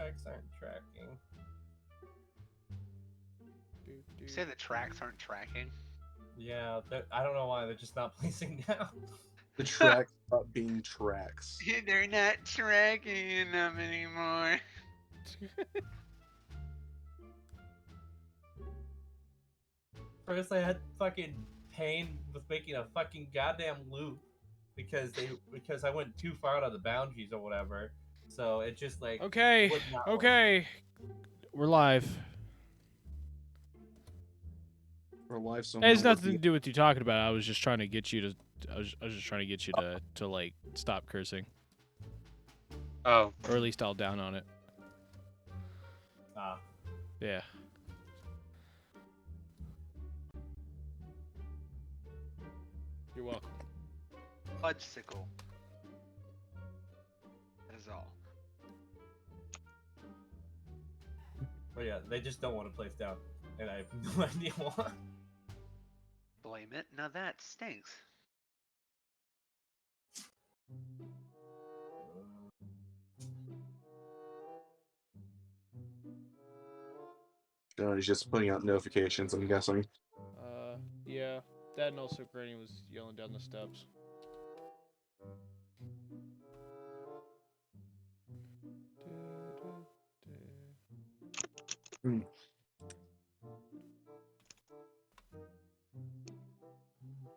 tracks aren't tracking. You say the tracks aren't tracking? Yeah, I don't know why they're just not placing down. The tracks stop being tracks. They're not tracking them anymore. First, I had fucking pain with making a fucking goddamn loop because I went too far out of the boundaries or whatever. So it just like Okay, would not okay. We're live. Or live so It has no nothing to do with you talking about it. I was just trying to get you to. I was just trying to get you to like stop cursing, Oh. or at least I'll down on it. Ah. Yeah. You're welcome. Fudgesicle. That is all. But yeah, they just don't want to place down, and I have no idea why. Blame it. Now that stinks. He's just putting out notifications, I'm guessing. Yeah. Dad and also Granny was yelling down the steps.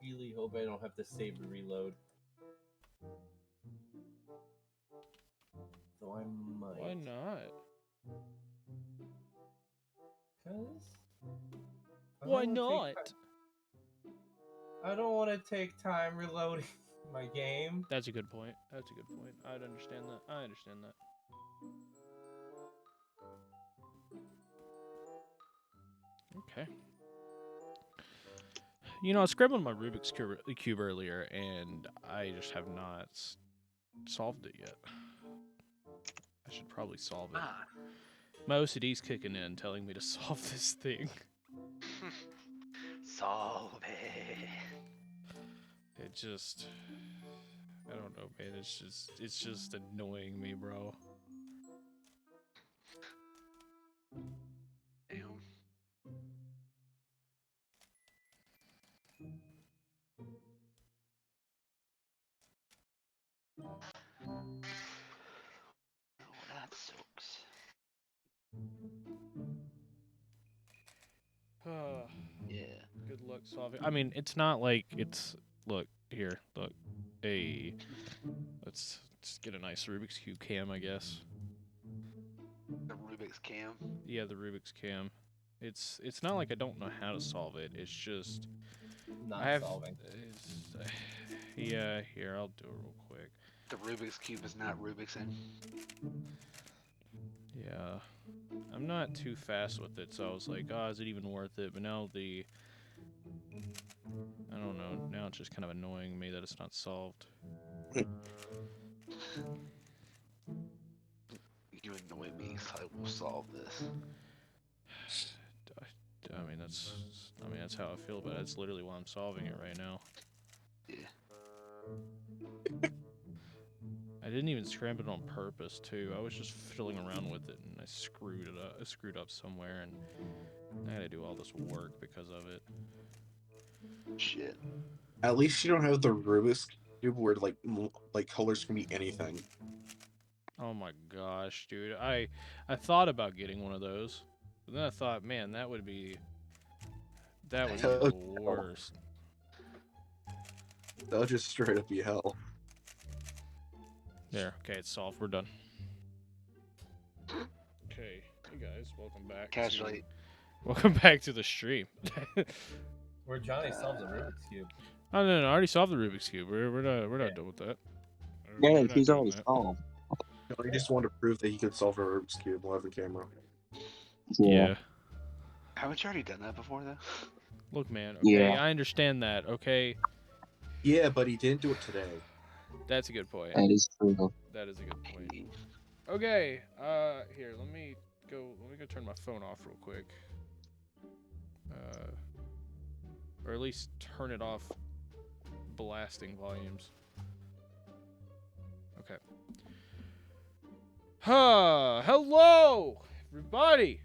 Really hope I don't have to save and reload. Though I might. Why not? Cause. Why not? I don't want to take time reloading my game. That's a good point. That's a good point. I'd understand that. I understand that. Okay. You know, I was scribbling my Rubik's Cube earlier, and I just have not solved it yet. I should probably solve it. Ah. My OCD's kicking in, telling me to solve this thing. Solve it. It just... I don't know, man. It's just annoying me, bro. Damn. Oh, that sucks. Yeah. Good luck solving. I mean, it's not like it's... Look, here, look. Hey, let's get a nice Rubik's Cube cam, I guess. The Rubik's cam. Yeah, the Rubik's cam. It's not like I don't know how to solve it. It's just Not I have. solving. Yeah, here I'll do it real quick. The Rubik's cube is not Rubik's in. Yeah, I'm not too fast with it, so I was like, oh, is it even worth it? But now I don't know. Now it's just kind of annoying me that it's not solved. You annoy me, so I will solve this. I mean, that's how I feel about it. It's literally why I'm solving it right now. Yeah. I didn't even scramble it on purpose, too. I was just fiddling around with it, and I screwed it up. I screwed up somewhere, and I had to do all this work because of it. Shit. At least you don't have the Rubik's Cube where like colors can be anything. Oh my gosh, dude. I thought about getting one of those, but then I thought, man, that would be the worst. That'll just straight up be hell. There. Okay, it's solved. We're done. Okay, hey guys, welcome back. Casually. Welcome back to the stream. Where Johnny solves the Rubik's Cube. Oh no, I already solved the Rubik's Cube. We're not done with that. We're Yeah, not he's doing already that. solved. I just wanted to prove that he could solve a Rubik's Cube live on camera. Yeah. Haven't you already done that before, though? Look, man. Okay, Yeah. I understand that. Okay, Yeah, but he didn't do it today. that's a good point. That is true. That is a good point. Okay, here, let me go turn my phone off real quick. Or at least turn it off blasting volumes. Okay. Hello, everybody.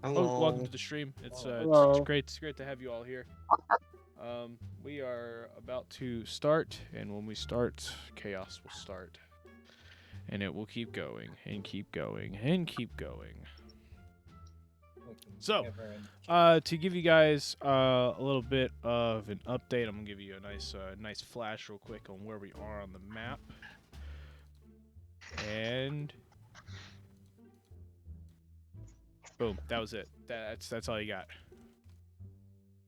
Hello. Welcome to the stream. It's Hello. it's great to have you all here. We are about to start, and when we start, chaos will start, and it will keep going and keep going and keep going. So, to give you guys a little bit of an update, I'm gonna give you a nice flash real quick on where we are on the map. And boom, that was it. That's all you got.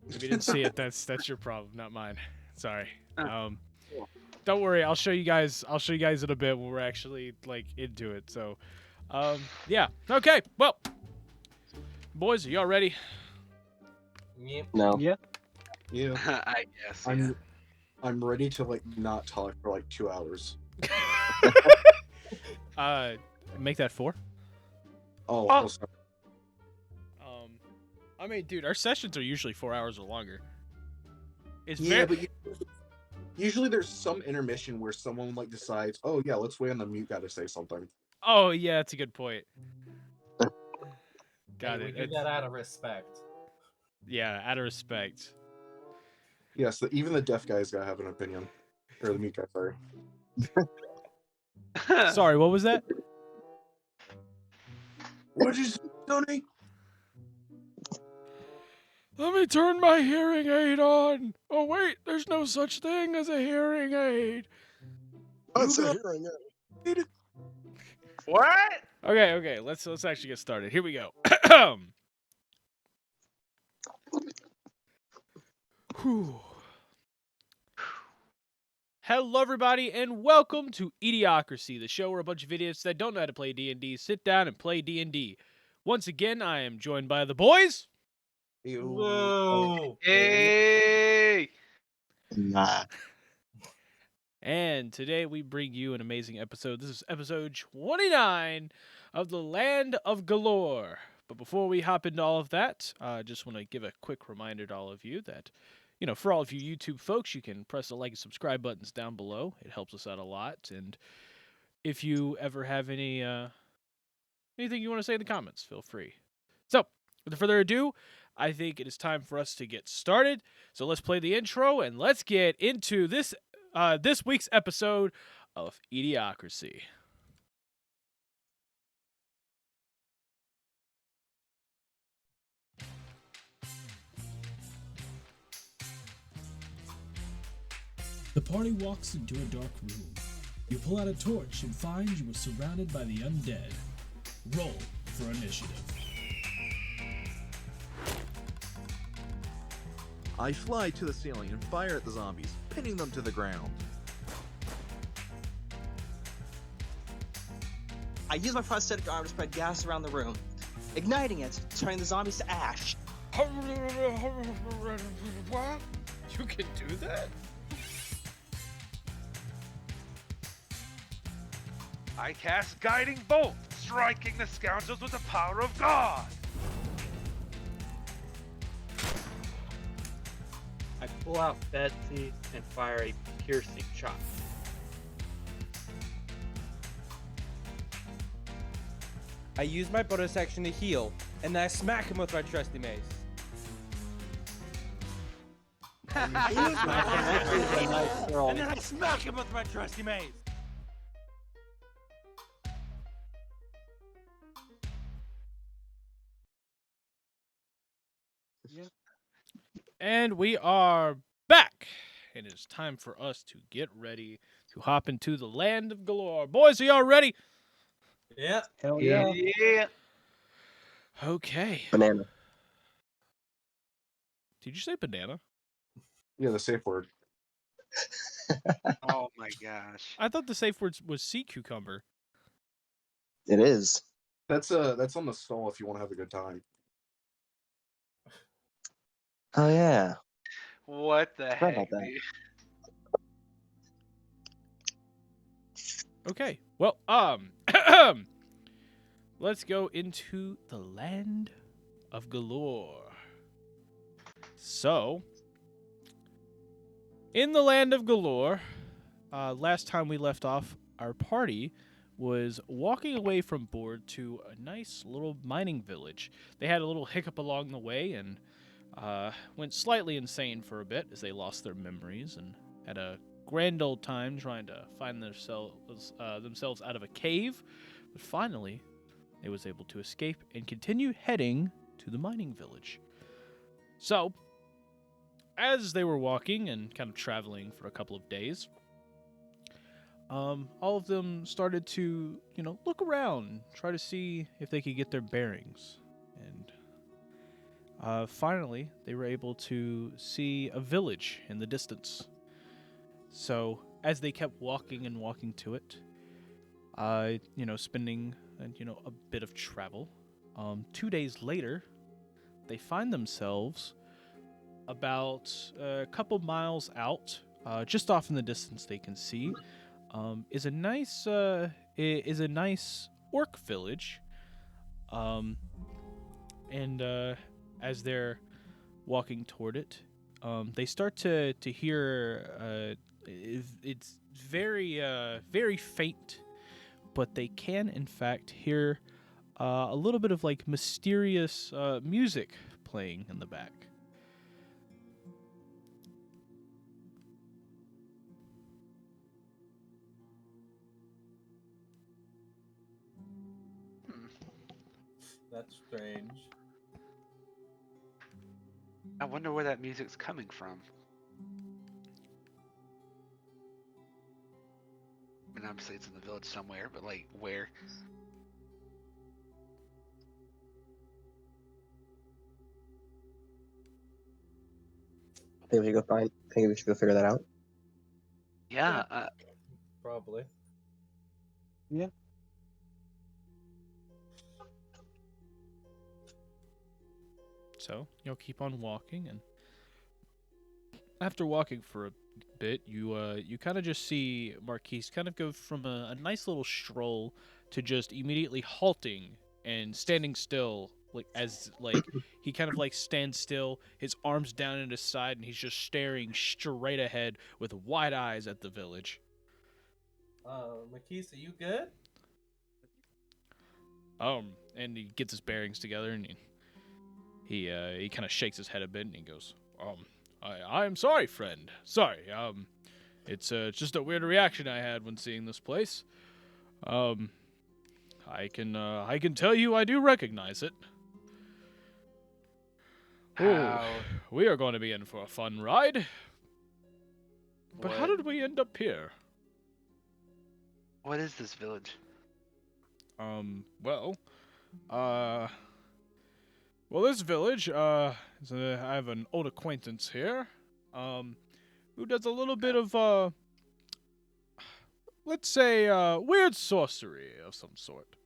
If you didn't see it, that's your problem, not mine. Sorry. Don't worry, I'll show you guys in a bit when we're actually like into it. So, yeah. Okay. Well, boys, are y'all ready? Yep. No. Yeah. I guess. Yeah. I'm ready to like not talk for like 2 hours. Make that 4. Oh. Oh. Well, sorry. I mean, dude, our sessions are usually 4 hours or longer. It's Yeah, very... but usually there's some intermission where someone like decides, oh yeah, let's wait on the mute guy to say something. Oh yeah, that's a good point. Got Hey, it. we do that out of respect. Yeah, out of respect. Yes, even the deaf guy's gotta have an opinion. Or the mute guy, sorry. Sorry, what was that? What did you say, Tony? Let me turn my hearing aid on. Oh wait, there's no such thing as a hearing aid. That's a hearing aid. What? Okay, let's actually get started. Here we go. Whew. Hello, everybody, and welcome to eDIOCRACY, the show where a bunch of idiots that don't know how to play D&D sit down and play D&D. Once again, I am joined by the boys. Whoa! Hey! Nah. And today we bring you an amazing episode. This is episode 29 of The Land of Galore. But before we hop into all of that, I just want to give a quick reminder to all of you that, for all of you YouTube folks, you can press the like and subscribe buttons down below. It helps us out a lot. And if you ever have anything you want to say in the comments, feel free. So, without further ado, I think it is time for us to get started. So let's play the intro and let's get into this week's episode of eDIOCRACY. The party walks into a dark room. You pull out a torch and find you are surrounded by the undead. Roll for initiative. I fly to the ceiling and fire at the zombies, pinning them to the ground. I use my prosthetic arm to spread gas around the room, igniting it, turning the zombies to ash. You can do that? I cast Guiding Bolt, striking the scoundrels with the power of God. I pull out Betsy and fire a piercing shot. I use my bonus action to heal, and then I smack him with my trusty mace. And then I smack him with my trusty mace. And we are back. And it is time for us to get ready to hop into the land of galore. Boys, are y'all ready? Yep. Hell yeah. Yeah. Okay. Banana. Did you say banana? Yeah, the safe word. Oh my gosh. I thought the safe word was sea cucumber. It is. That's on the stall if you want to have a good time. Oh yeah. What the Sorry heck, about that. dude? Okay. Well, let's go into the land of galore. So, in the land of galore, last time we left off, our party was walking away from board to a nice little mining village. They had a little hiccup along the way and went slightly insane for a bit as they lost their memories and had a grand old time trying to find themselves out of a cave. But finally, they was able to escape and continue heading to the mining village. So, as they were walking and kind of traveling for a couple of days, all of them started to, look around, try to see if they could get their bearings. And finally, they were able to see a village in the distance. So, as they kept walking and walking to it, spending, a bit of travel, 2 days later, they find themselves about a couple miles out, just off in the distance they can see, is a nice orc village, and as they're walking toward it, they start to hear it's very very faint, but they can in fact hear a little bit of like mysterious music playing in the back. That's strange. I wonder where that music's coming from. I mean, obviously it's in the village somewhere, but like where? Think we should go figure that out. Yeah. Probably. Yeah. So you'll keep on walking, and after walking for a bit, you kind of just see Marquise kind of go from a nice little stroll to just immediately halting and standing still, he kind of like stands still, his arms down at his side, and he's just staring straight ahead with wide eyes at the village. Marquise, are you good? And he gets his bearings together, and he kind of shakes his head a bit, and he goes, I'm sorry, friend. Sorry. It's just a weird reaction I had when seeing this place. I can tell you I do recognize it. Oh, we are going to be in for a fun ride. But how did we end up here? What is this village? Well, this village, I have an old acquaintance here, who does a little bit of, let's say, weird sorcery of some sort.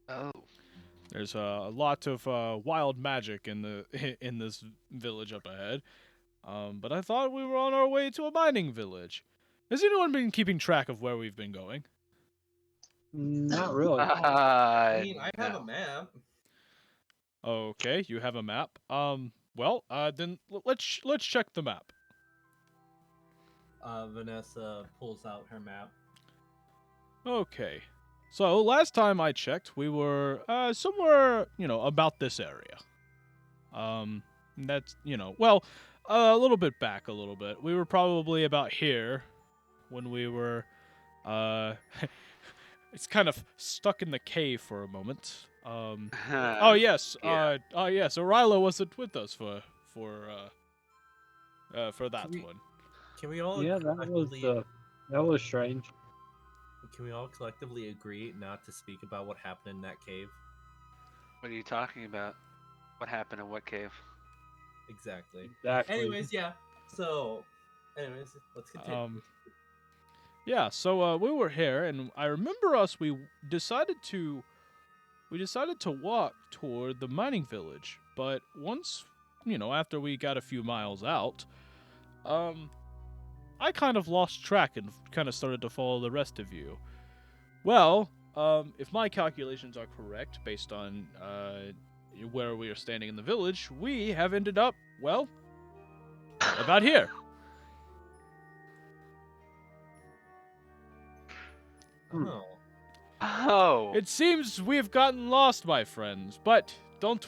Oh. There's a lot of wild magic in this village up ahead, but I thought we were on our way to a mining village. Has anyone been keeping track of where we've been going? Not really. I mean, I have a map. Okay, you have a map. Well, then let's check the map. Vanessa pulls out her map. Okay. So, last time I checked, we were somewhere, about this area. That's, well, a little bit back a little bit. We were probably about here when we were it's kind of stuck in the cave for a moment. Oh yes. Yeah. Yes, Orilo wasn't with us for that one. Can we all Yeah, that was strange. Can we all collectively agree not to speak about what happened in that cave? What are you talking about? What happened in what cave? Exactly. Anyways, yeah. So, let's continue. Yeah, so we were here, and I remember we decided to walk toward the mining village, but once, after we got a few miles out, I kind of lost track and kind of started to follow the rest of you. Well, if my calculations are correct, based on where we are standing in the village, we have ended up, well, about here. Oh. Oh. It seems we have gotten lost, my friends, but don't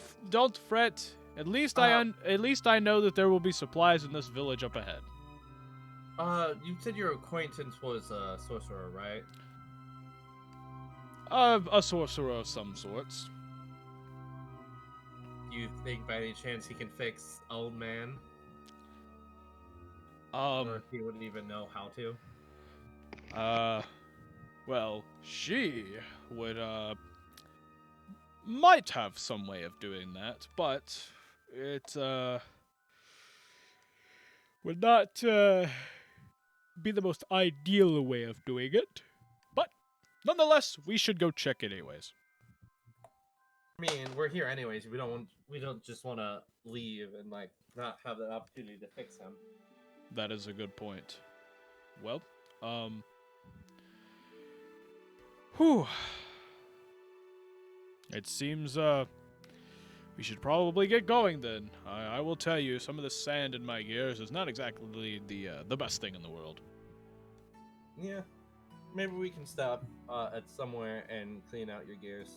fret. At least I know that there will be supplies in this village up ahead. You said your acquaintance was a sorcerer, right? A sorcerer of some sorts. Do you think by any chance he can fix Old Man? Or if he wouldn't even know how to? Well, she would, might have some way of doing that, but it, would not, be the most ideal way of doing it. But, nonetheless, we should go check anyways. I mean, we're here anyways. We don't just want to leave and like not have the opportunity to fix him. That is a good point. Well, whew. It seems, we should probably get going then. I will tell you, some of the sand in my gears is not exactly the best thing in the world. Yeah, maybe we can stop at somewhere and clean out your gears.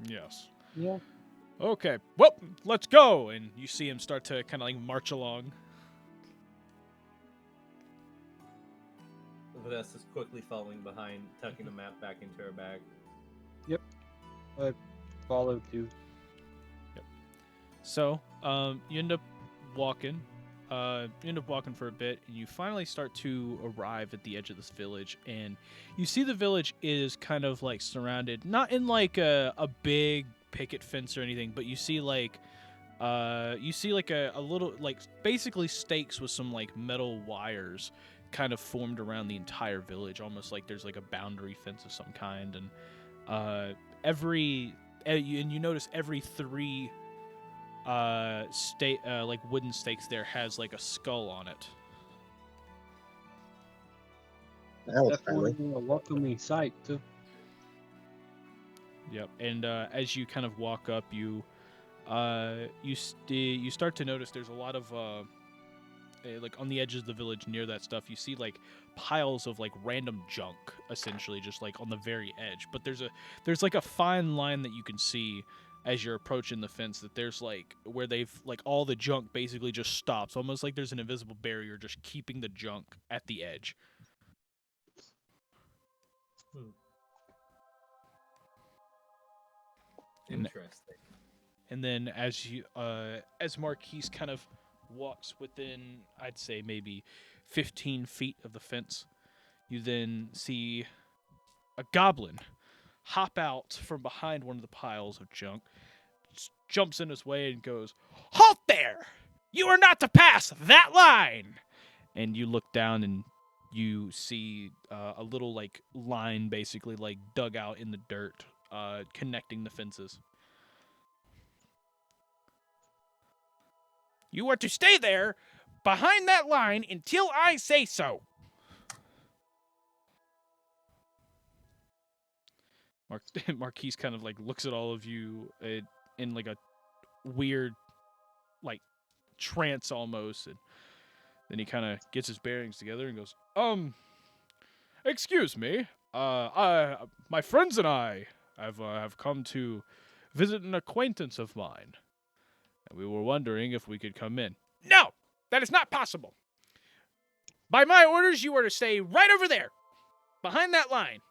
Yes. Yeah. Okay, well, let's go! And you see him start to kind of like march along. Vanessa's quickly following behind, tucking the map back into her bag. Yep. I follow too. So, you end up walking. You end up walking for a bit, and you finally start to arrive at the edge of this village, and you see the village is kind of like surrounded, not in like a big picket fence or anything, but you see like a little, like, basically stakes with some like metal wires kind of formed around the entire village, almost like there's like a boundary fence of some kind. And you notice every 3 like wooden stakes there has like a skull on it. Definitely a welcoming sight too. Yep. And as you kind of walk up, you start to notice there's a lot of like on the edges of the village near that stuff. You see like piles of like random junk, essentially, just like on the very edge. But there's like a fine line that you can see as you're approaching the fence, that there's like where they've like all the junk basically just stops, almost like there's an invisible barrier just keeping the junk at the edge. Interesting. And then as Marquise kind of walks within, I'd say maybe 15 feet of the fence, you then see a goblin hop out from behind one of the piles of junk, jumps in his way and goes, "Halt there! You are not to pass that line!" And you look down and you see a little like line basically like dug out in the dirt, connecting the fences. You are to stay there behind that line until I say so. Marquise kind of like looks at all of you in like a weird like trance almost, and then he kind of gets his bearings together and goes, excuse me, my friends and I have come to visit an acquaintance of mine, and we were wondering if we could come in. No, that is not possible. By my orders, you are to stay right over there, behind that line.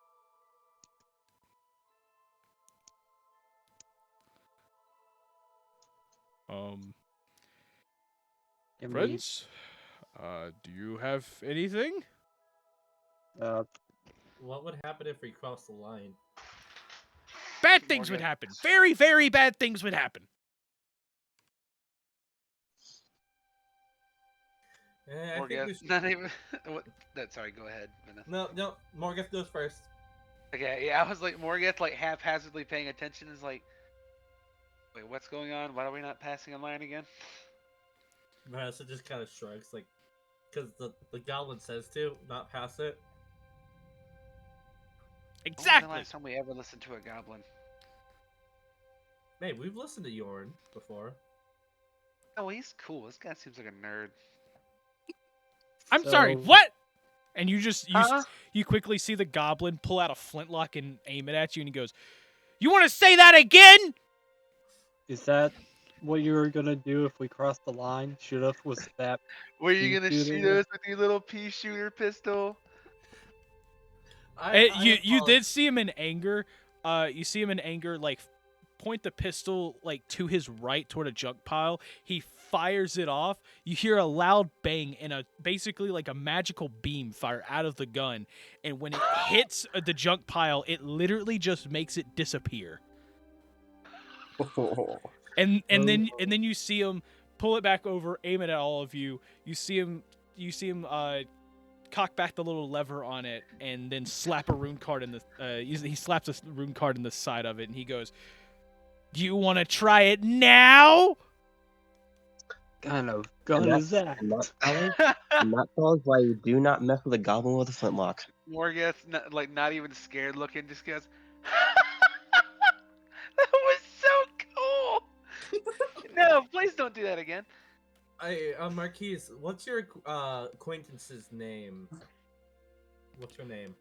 Friends, do you have anything? What would happen if we crossed the line? Bad things would happen. Very, very bad things would happen. Not even. Sorry, go ahead, Vanessa. No, Morgoth goes first. Okay, yeah, I was like, Morgoth, like haphazardly paying attention, is like, wait, what's going on? Why are we not passing a line again? Vanessa just kind of shrugs, like, because the goblin says to, not pass it. When was Exactly. the last time we ever listened to a goblin? Hey, we've listened to Yorn before. Oh, he's cool. This guy seems like a nerd. I'm sorry, what? And you quickly see the goblin pull out a flintlock and aim it at you, and he goes, "You want to say that again?" Is that what you were gonna do if we crossed the line? Shoot us with that? Were you pea gonna shoot shooter? us with your little pea shooter pistol? You did see him in anger. You see him in anger, like point the pistol like to his right toward a junk pile. He fires it off. You hear a loud bang and basically like a magical beam fire out of the gun. And when it hits the junk pile, it literally just makes it disappear. And then you see him pull it back over, aim it at all of you. You see him cock back the little lever on it, and then slap a rune card in the. He slaps a rune card in the side of it, and he goes, "Do you want to try it now?" Kind of gun is that? And that tells why you do not mess with a goblin with a flintlock. Morgeth, not even scared looking, just goes, "That was so cool." No, please don't do that again. Marquise, what's your acquaintance's name? What's your name?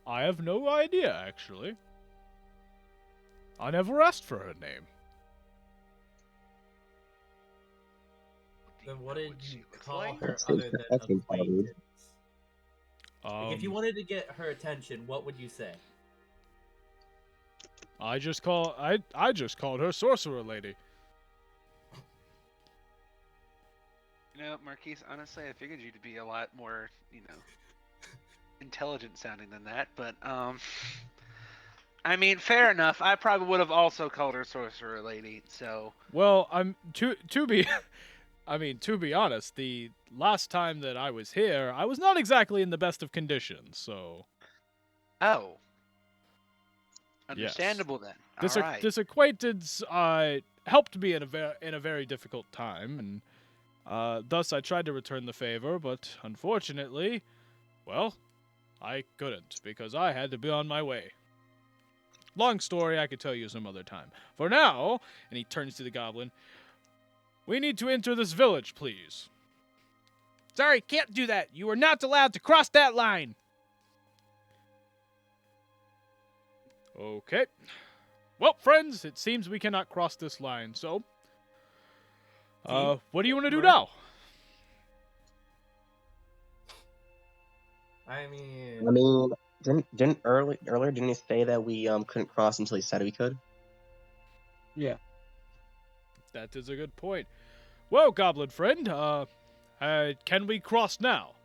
I have no idea, actually. I never asked for her name. Then what did you call her That's other than acquaintance. acquaintance? Like, if you wanted to get her attention, what would you say? I just called her sorcerer lady. You know, Marquise, honestly, I figured you to be a lot more, intelligent sounding than that, but, I mean, fair enough. I probably would have also called her sorcerer lady, so. Well, to be honest, the last time that I was here, I was not exactly in the best of conditions, so. Oh. Understandable then. All right. This acquaintance helped me in a very difficult time, and thus I tried to return the favor, but unfortunately, well, I couldn't because I had to be on my way. Long story, I could tell you some other time. For now, and he turns to the goblin, we need to enter this village, please. Sorry, can't do that. You are not allowed to cross that line. Okay. Well, friends, it seems we cannot cross this line, so... what do you want to do now? I mean, didn't earlier didn't he say that we couldn't cross until he said we could? Yeah. That is a good point. Well, goblin friend, can we cross now?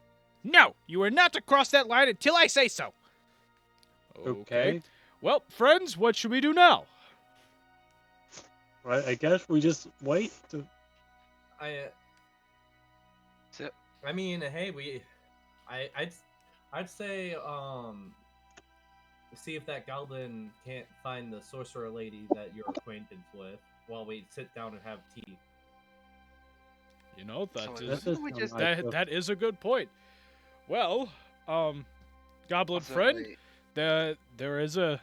No, you are not to cross that line until I say so. Okay. Well, friends, what should we do now? Right, I guess we just wait. I mean, hey, I'd say, see if that goblin can't find the sorcerer lady that you're acquainted with while we sit down and have tea. You know, that that is a good point. Well, goblin friend, there is a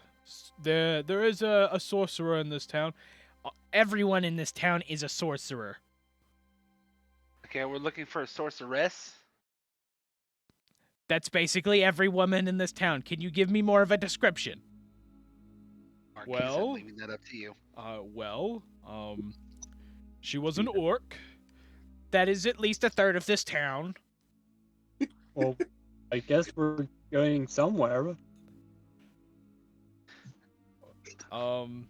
sorcerer in this town. Everyone in this town is a sorcerer. Okay, we're looking for a sorceress. That's basically every woman in this town. Can you give me more of a description? Marquise, I'm leaving that up to you. She was an orc. That is at least a third of this town. Well, I guess we're going somewhere. No,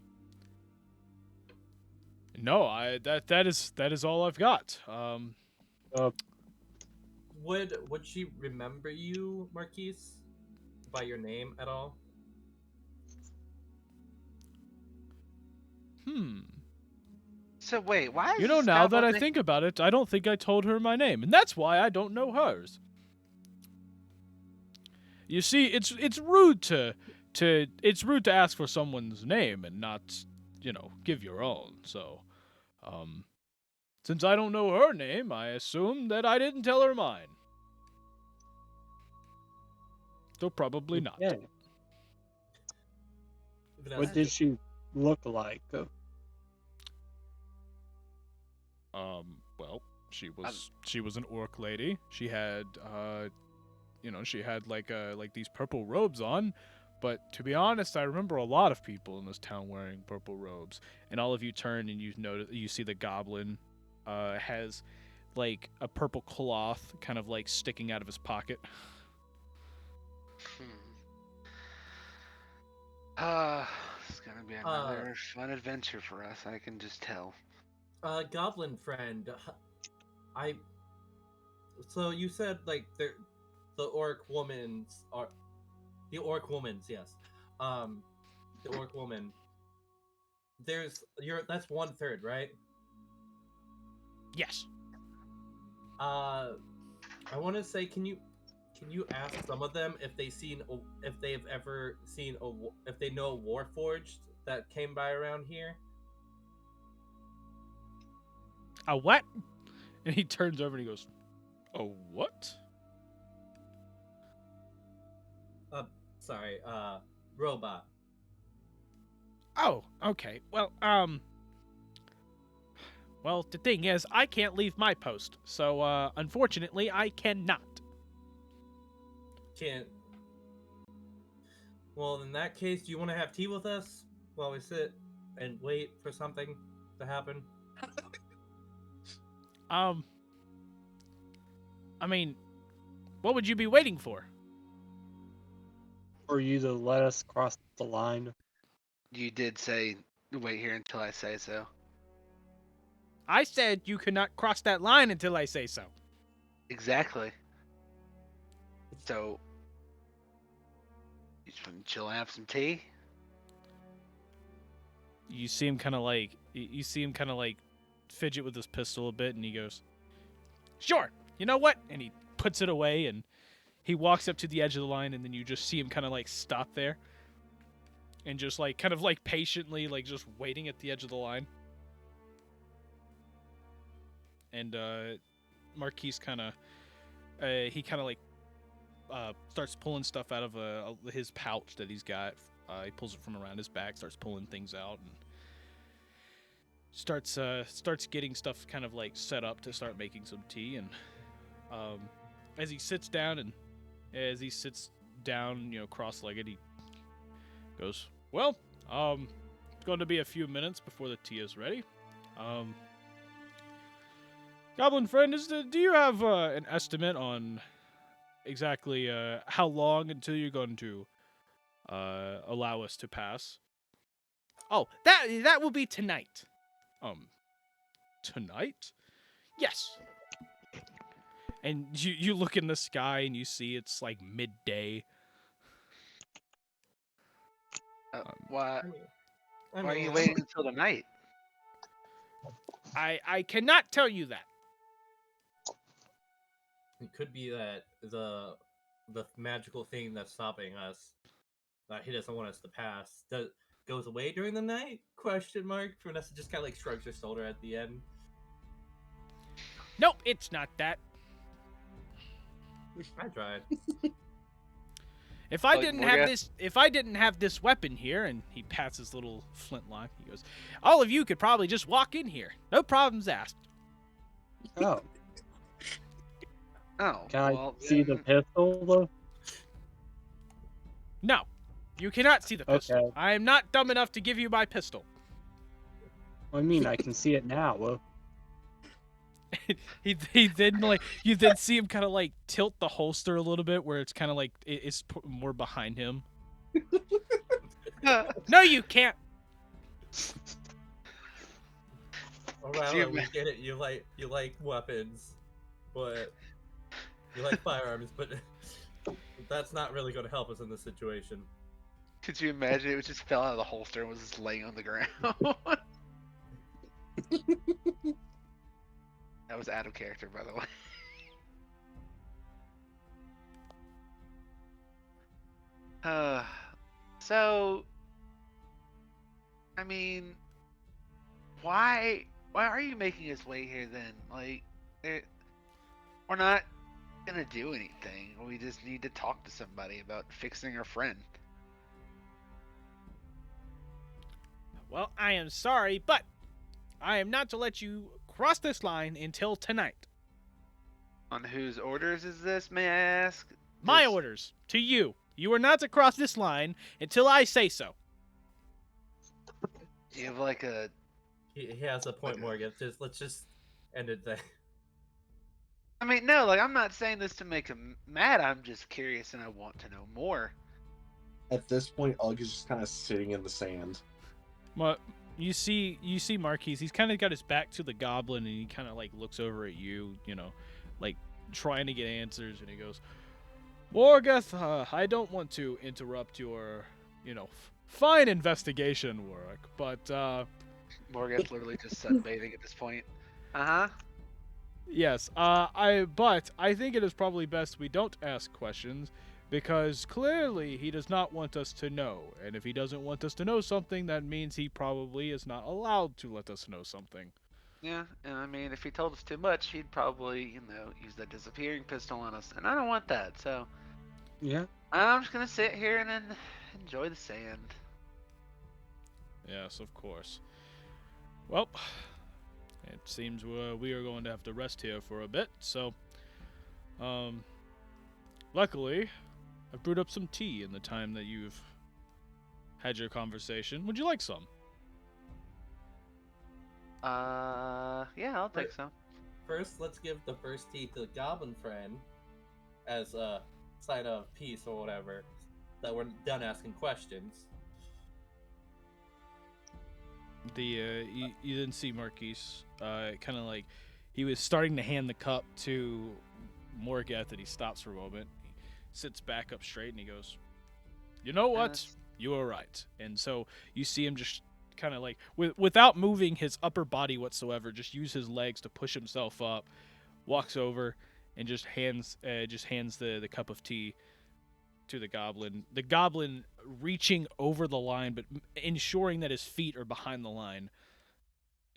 that is all I've got. Would she remember you, Marquise, by your name at all? So wait, why? You know, now that I think about it, I don't think I told her my name, and that's why I don't know hers. You see, it's rude to ask for someone's name and not, give your own. So, since I don't know her name, I assume that I didn't tell her mine. So probably not. Yeah. What did she look like? Well, she was an orc lady. She had she had like these purple robes on. But to be honest, I remember a lot of people in this town wearing purple robes. And all of you turn and you see the goblin has like a purple cloth kind of like sticking out of his pocket. It's gonna be another fun adventure for us. I can just tell. Goblin friend, so you said like the orc woman's are the orc woman's yes, the orc woman. That's 1/3, right? Yes. I want to say, can you ask some of them if they know a Warforged that came by around here? A what? And he turns over and he goes, "A what?" Sorry, robot. Oh, okay. Well, the thing is, I can't leave my post, so unfortunately, I cannot. Can't. Well, in that case, do you want to have tea with us while we sit and wait for something to happen? I mean, what would you be waiting for? For you to let us cross the line. You did say wait here until I say so. I said you could not cross that line until I say so. Exactly. So, you just want to chill and have some tea? You see him kind of like fidget with his pistol a bit, and he goes, "Sure. You know what?" And he puts it away, and he walks up to the edge of the line, and then you just see him kind of like stop there, and just like kind of like patiently like just waiting at the edge of the line. And Marquise kind of starts pulling stuff out of his pouch that he's got. He pulls it from around his back, starts pulling things out, and starts getting stuff kind of like set up to start making some tea. And as he sits down, cross-legged, he goes, "Well, it's going to be a few minutes before the tea is ready. Goblin friend, do you have an estimate on exactly how long until you're going to allow us to pass?" "Oh, that will be tonight." Tonight? Yes. And you look in the sky and you see it's like midday. Why are you waiting until the night? I cannot tell you that. It could be that the magical thing that's stopping us, that he doesn't want us to pass, goes away during the night? Question mark. Vanessa just kind of like shrugs her shoulder at the end. Nope, it's not that. I tried. If I didn't have this weapon here, and he pats his little flintlock, he goes, "All of you could probably just walk in here. No problems asked." Oh. Oh. Can I see the pistol, though? No, you cannot see the pistol. Okay. I am not dumb enough to give you my pistol. I mean, I can see it now. He then like you then see him kind of like tilt the holster a little bit, where it's kind of like it's more behind him. No, you can't. Alright, we get it. You like weapons, but you like firearms, but that's not really going to help us in this situation. Could you imagine it just fell out of the holster and was just laying on the ground? That was out of character, by the way. So, I mean, why are you making us wait here then? Like, we're not gonna do anything. We just need to talk to somebody about fixing our friend. Well, I am sorry, but I am not to let you cross this line until tonight. On whose orders is this, may I ask? My Just- orders to you. You are not to cross this line until I say so. Do you have like a... He has a point, Morgan. Let's just end it there. I mean, no, like, I'm not saying this to make him mad. I'm just curious and I want to know more. At this point, Ugg is just kind of sitting in the sand. But you see Marquise. He's kind of got his back to the goblin, and he kind of like looks over at you, like trying to get answers. And he goes, "Morgoth, I don't want to interrupt your, fine investigation work, but Morgan's literally just sunbathing at this point. Uh-huh. yes, but I think it is probably best we don't ask questions." Because clearly he does not want us to know. And if he doesn't want us to know something, that means he probably is not allowed to let us know something. Yeah, and I mean, if he told us too much, he'd probably, use that disappearing pistol on us. And I don't want that, so... Yeah. I'm just gonna sit here and then enjoy the sand. Yes, of course. Well, it seems we are going to have to rest here for a bit, so... Luckily, I've brewed up some tea in the time that you've had your conversation. Would you like some? Yeah, I'll take some. First, let's give the first tea to the goblin friend as a sign of peace or whatever, that we're done asking questions. You didn't see Marquise, kind of like, he was starting to hand the cup to Morgoth, and he stops for a moment. Sits back up straight and he goes, "You know what? You are right." And so you see him just kind of like, without moving his upper body whatsoever, just use his legs to push himself up, walks over and just hands the cup of tea to the goblin. The goblin reaching over the line, but ensuring that his feet are behind the line,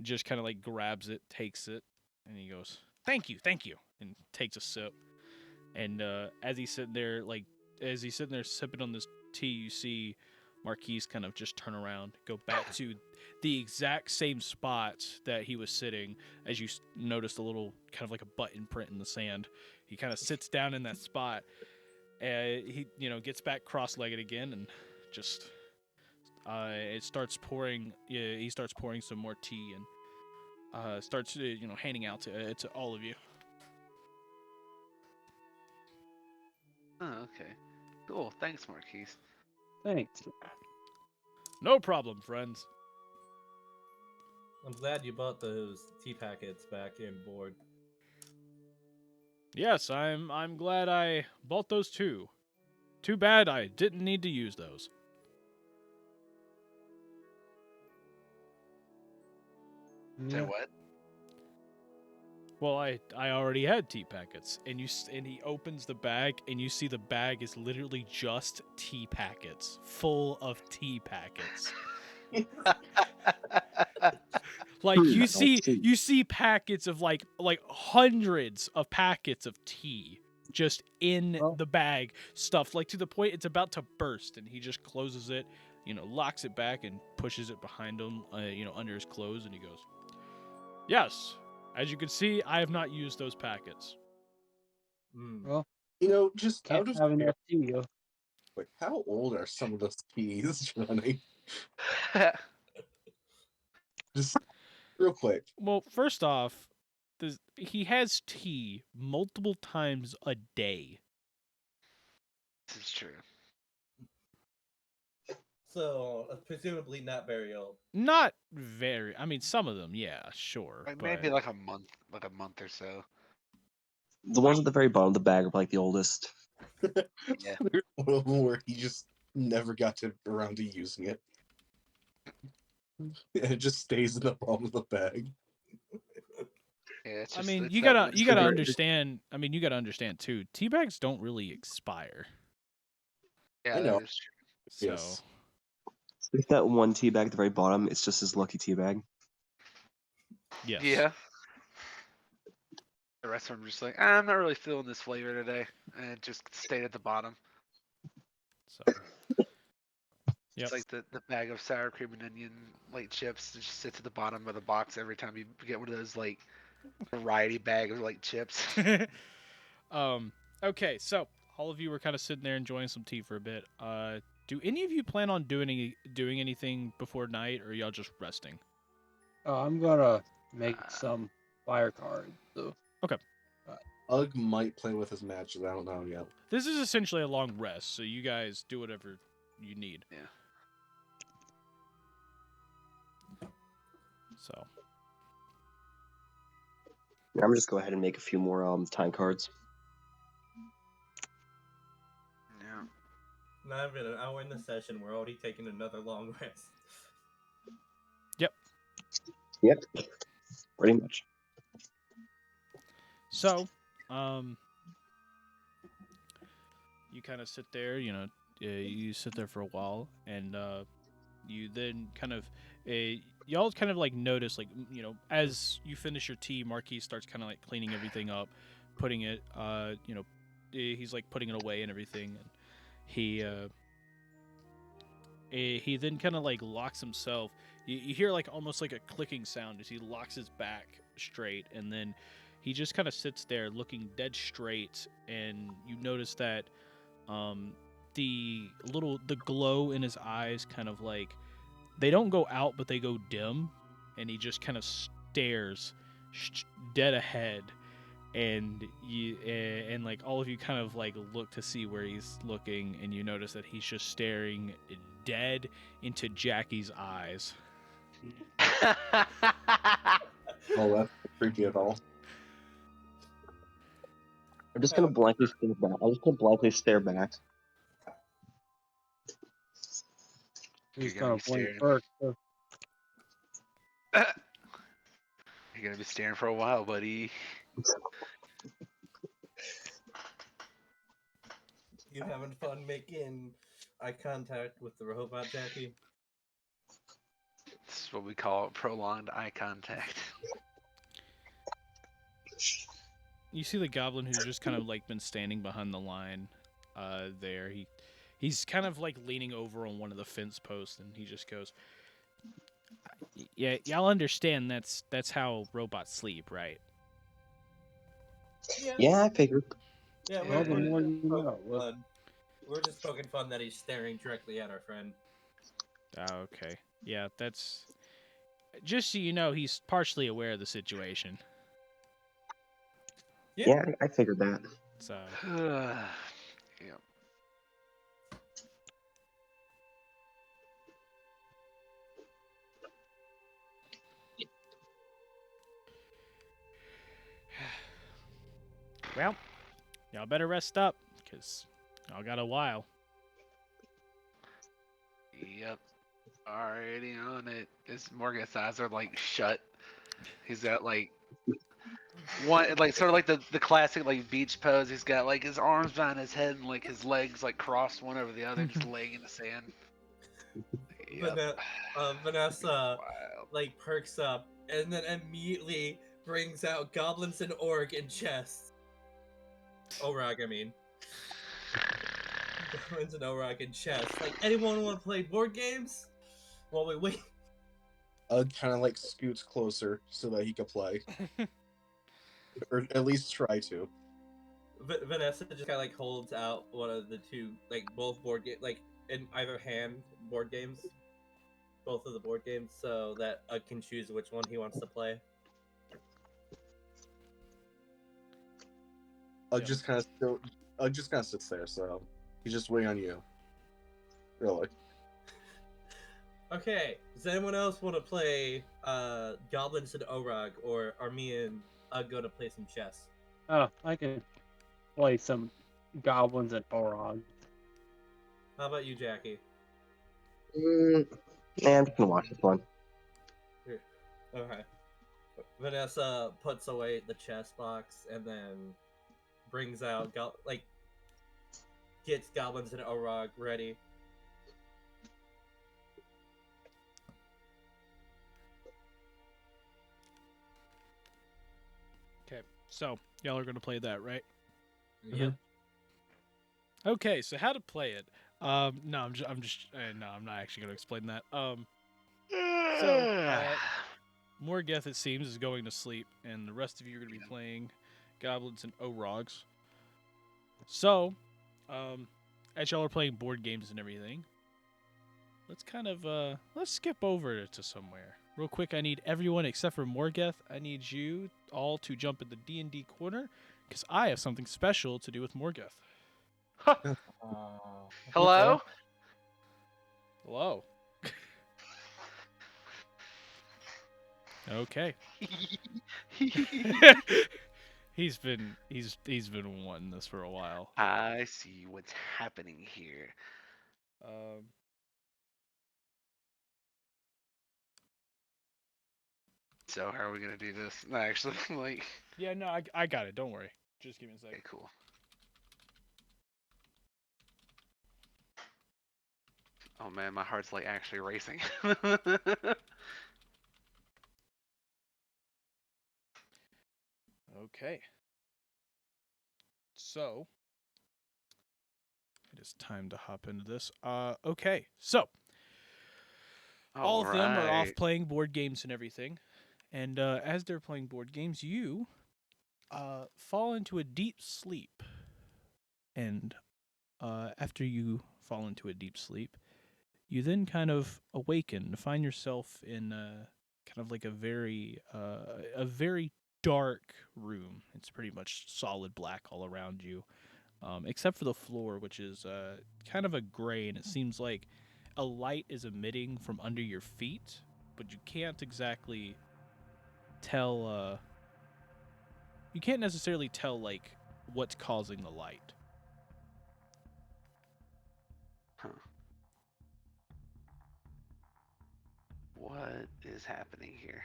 just kind of like grabs it, takes it, and he goes, thank you, and takes a sip. And as he's sitting there sipping on this tea, you see Marquise kind of just turn around, go back to the exact same spot that he was sitting. As you noticed a little kind of like a button print in the sand, he kind of sits down in that spot. He gets back cross-legged again, and just it starts pouring. He starts pouring some more tea and starts handing out to all of you. Oh, okay. Cool. Thanks, Marquise. Thanks. No problem, friends. I'm glad you bought those tea packets back in board. Yes, I'm glad I bought those too. Too bad I didn't need to use those. Say what? Well, I already had tea packets, and he opens the bag, and you see the bag is literally just tea packets, full of tea packets. Like you see packets of like hundreds of packets of tea just in the bag, stuffed like to the point it's about to burst, and he just closes it, locks it back and pushes it behind him, under his clothes, and he goes, "Yes. As you can see, I have not used those packets." Well, just can't out of have enough tea. like, how old are some of those teas, Johnny? Just real quick. Well, first off, he has tea multiple times a day. This is true. So, presumably not very old. Not very. I mean, some of them, yeah, sure. Like but... maybe like a month or so. The ones at the very bottom of the bag are like the oldest. Yeah. There's one of them where he just never got around to using it. And it just stays in the bottom of the bag. Yeah, it's I just, mean, it's you that gotta one- understand. I mean, you gotta understand too. Tea bags don't really expire. Yeah, I know. that is true. So, Yes. Like that one tea bag at the very bottom, it's just his lucky tea bag. yes. Yeah. The rest of them are just like, I'm not really feeling this flavor today, and it just stayed at the bottom. So, Yep. It's like the bag of sour cream and onion like chips that just sits at the bottom of the box every time you get one of those like variety bag of like chips. Okay, so all of you were kind of sitting there enjoying some tea for a bit. Do any of you plan on doing anything before night, or are y'all just resting? I'm gonna make some fire cards. So. Okay. Ugg might play with his matches. I don't know yet. This is essentially a long rest, so you guys do whatever you need. Yeah. So. Yeah, I'm just go ahead and make a few more time cards. Yeah. Not even an hour in the session. We're already taking another long rest. Yep. Pretty much. So, you kind of sit there, you sit there for a while, and you then kind of, y'all kind of like notice, like, as you finish your tea, Marquis starts kind of like cleaning everything up, putting it, he's like putting it away and everything, and he then kind of like locks himself. You hear like almost like a clicking sound as he locks his back straight, and then he just kind of sits there looking dead straight, and you notice that the glow in his eyes kind of like, they don't go out but they go dim, and he just kind of stares dead ahead, and like all of you kind of like look to see where he's looking, and you notice that he's just staring dead into Jackie's eyes. Oh, that's creepy at all. I'm just gonna blankly stare back. I'm just gonna blankly stare back. He's You're gonna gonna be blink staring. first. You're gonna be staring for a while, buddy. You having fun making eye contact with the robot, Jackie? This is what we call prolonged eye contact. You see the goblin who's just kind of like been standing behind the line there. He's kind of like leaning over on one of the fence posts, and he just goes, "Yeah, y'all understand that's how robots sleep, right?" Yeah, I figured. Yeah, Well, the more you know. we're just poking fun that he's staring directly at our friend. Okay. Yeah, that's just so you know, he's partially aware of the situation. Yeah, I figured that. So. Yeah. Well, y'all better rest up, because y'all got a while. Yep. Already on it. His Morgan's eyes are like shut. He's got like one, like sort of like the classic like beach pose. He's got like his arms behind his head and like his legs like crossed one over the other, just laying in the sand. Yep. Vanessa like perks up and then immediately brings out goblins and orc in chest. Orag, I mean. Goblins and orc in chest. Like, anyone want to play board games? While we wait. Ugg kind of like scoots closer so that he could play. Or at least try to. Vanessa just kind of like holds out one of the two, like both board game, like in either hand board games, both of the board games, so that Ugg can choose which one he wants to play. Ugg just kind of sits there, so he's just waiting on you. Really. Okay, does anyone else want to play Goblins and Orag, or are me and Ugg going to play some chess? Oh, I can play some goblins and Orog. How about you, Jackie? Yeah, I'm just gonna watch this one. Here. Okay. Vanessa puts away the chess box and then brings out gets Goblins and Orag ready. Okay, so y'all are gonna play that, right? Yep. Okay, so how to play it. No, I'm not actually going to explain that. So, Morgeth, it seems, is going to sleep, and the rest of you are going to be playing goblins and orogs. So, as y'all are playing board games and everything, let's kind of let's skip over to somewhere real quick. I need everyone except for Morgeth. I need you all to jump in the D&D corner because I have something special to do with Morgeth. Hello? Hello. Okay. He's been wanting this for a while. I see what's happening here. So how are we gonna do this? No, actually, like. Yeah, no, I got it. Don't worry. Just give me a second. Okay, cool. Oh man, my heart's like actually racing. Okay. So, it is time to hop into this. Okay. So, all of them are off playing board games and everything. And as they're playing board games, you fall into a deep sleep. And after you fall into a deep sleep, you then kind of awaken, find yourself in kind of like a very dark room. It's pretty much solid black all around you, except for the floor, which is kind of a gray, and it seems like a light is emitting from under your feet, but you can't exactly tell. You can't necessarily tell like what's causing the light. Huh. What is happening here?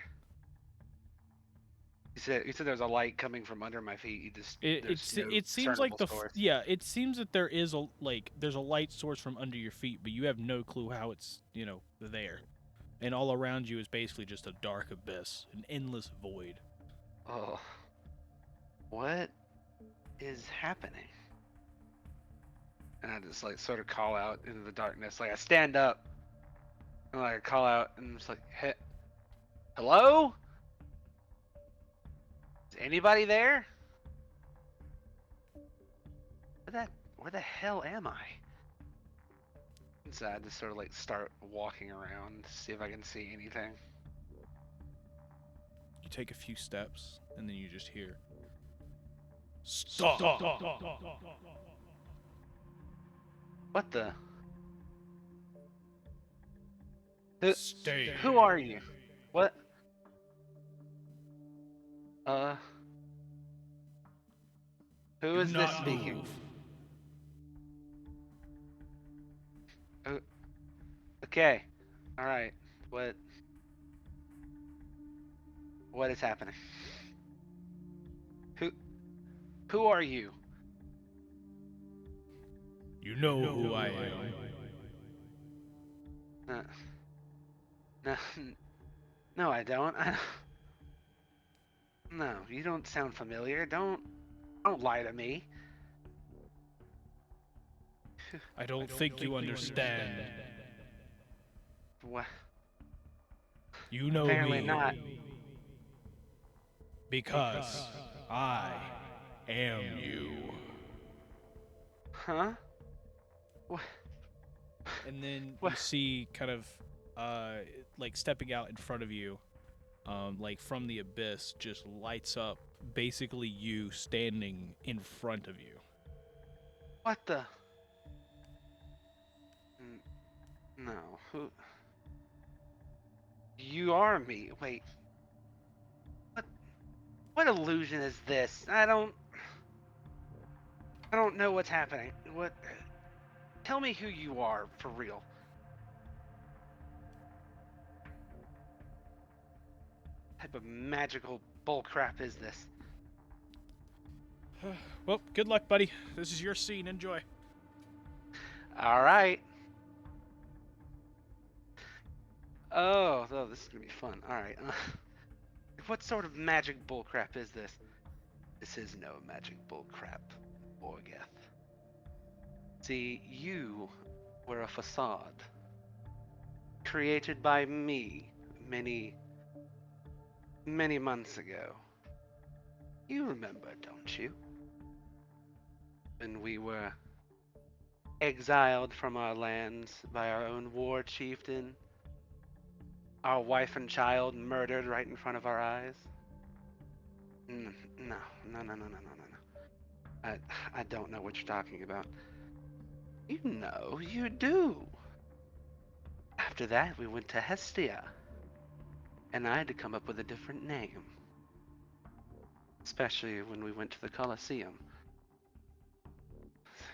You said there's a light coming from under my feet. It seems like it seems that there is there's a light source from under your feet, but you have no clue how it's there, and all around you is basically just a dark abyss, an endless void. Oh, what is happening? And I just like sort of call out into the darkness, like I stand up and like I call out and I'm just like, hey, hello? Is anybody there? Where the hell am I? And so I just sort of like start walking around to see if I can see anything. You take a few steps and then you just hear, "Stop!" What the? Stay. Who are you? What? Who is this speaking? Okay. All right. What is happening? Who are you? You know who I am. No, I don't. No, you don't sound familiar. Don't lie to me. I don't think you understand. What? You know Apparently me. not. Because I am you. Huh? What? And then you see kind of like stepping out in front of you, like from the abyss, just lights up basically you standing in front of you. What the? No. Who? You are me. Wait. What illusion is this? I don't know what's happening. What? Tell me who you are for real. What type of magical bullcrap is this? Well, good luck, buddy. This is your scene. Enjoy. All right. Oh, this is gonna be fun. All right. What sort of magic bullcrap is this? This is no magic bullcrap, Morgeth. See, you were a facade created by me many, many months ago. You remember, don't you? When we were exiled from our lands by our own war chieftain, our wife and child murdered right in front of our eyes? No, no, no, no, no, no, no, no. I don't know what you're talking about. You know, you do. After that, we went to Hestia, and I had to come up with a different name. Especially when we went to the Colosseum.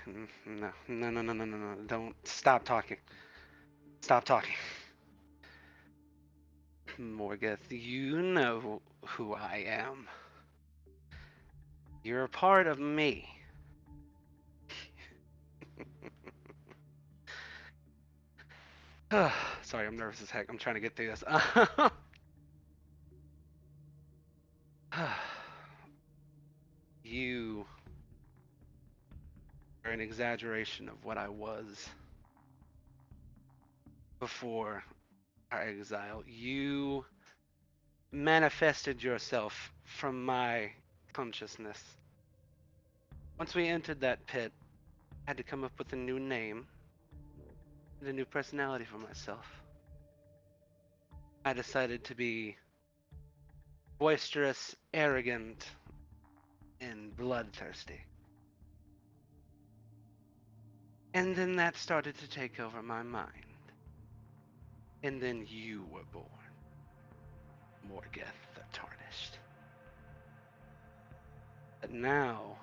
No, no, no, no, no, no, no. Don't stop talking. Stop talking. Morgeth, you know who I am. You're a part of me. Sorry, I'm nervous as heck. I'm trying to get through this. You are an exaggeration of what I was before our exile. You manifested yourself from my consciousness. Once we entered that pit, I had to come up with a new name and a new personality for myself. I decided to be boisterous, arrogant, and bloodthirsty. And then that started to take over my mind. And then you were born. Morgeth the Tarnished. But now,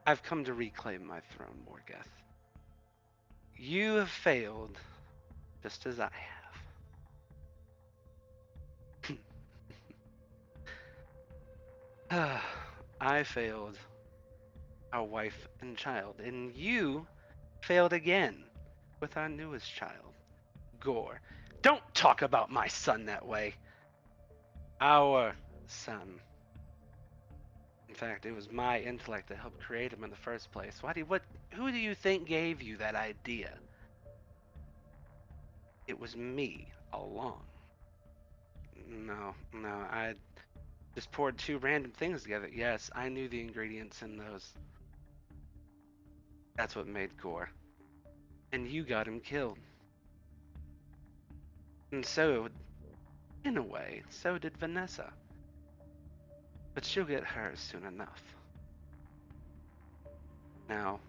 I've come to reclaim my throne, Morgeth. You have failed, just as I have. I failed our wife and child, and you failed again with our newest child, Gore. Don't talk about my son that way. Our son. In fact, it was my intellect that helped create him in the first place. Who do you think gave you that idea? It was me all along. No, I just poured two random things together. Yes, I knew the ingredients in those. That's what made Gore. And you got him killed. And so, in a way, so did Vanessa. But she'll get hers soon enough. Now,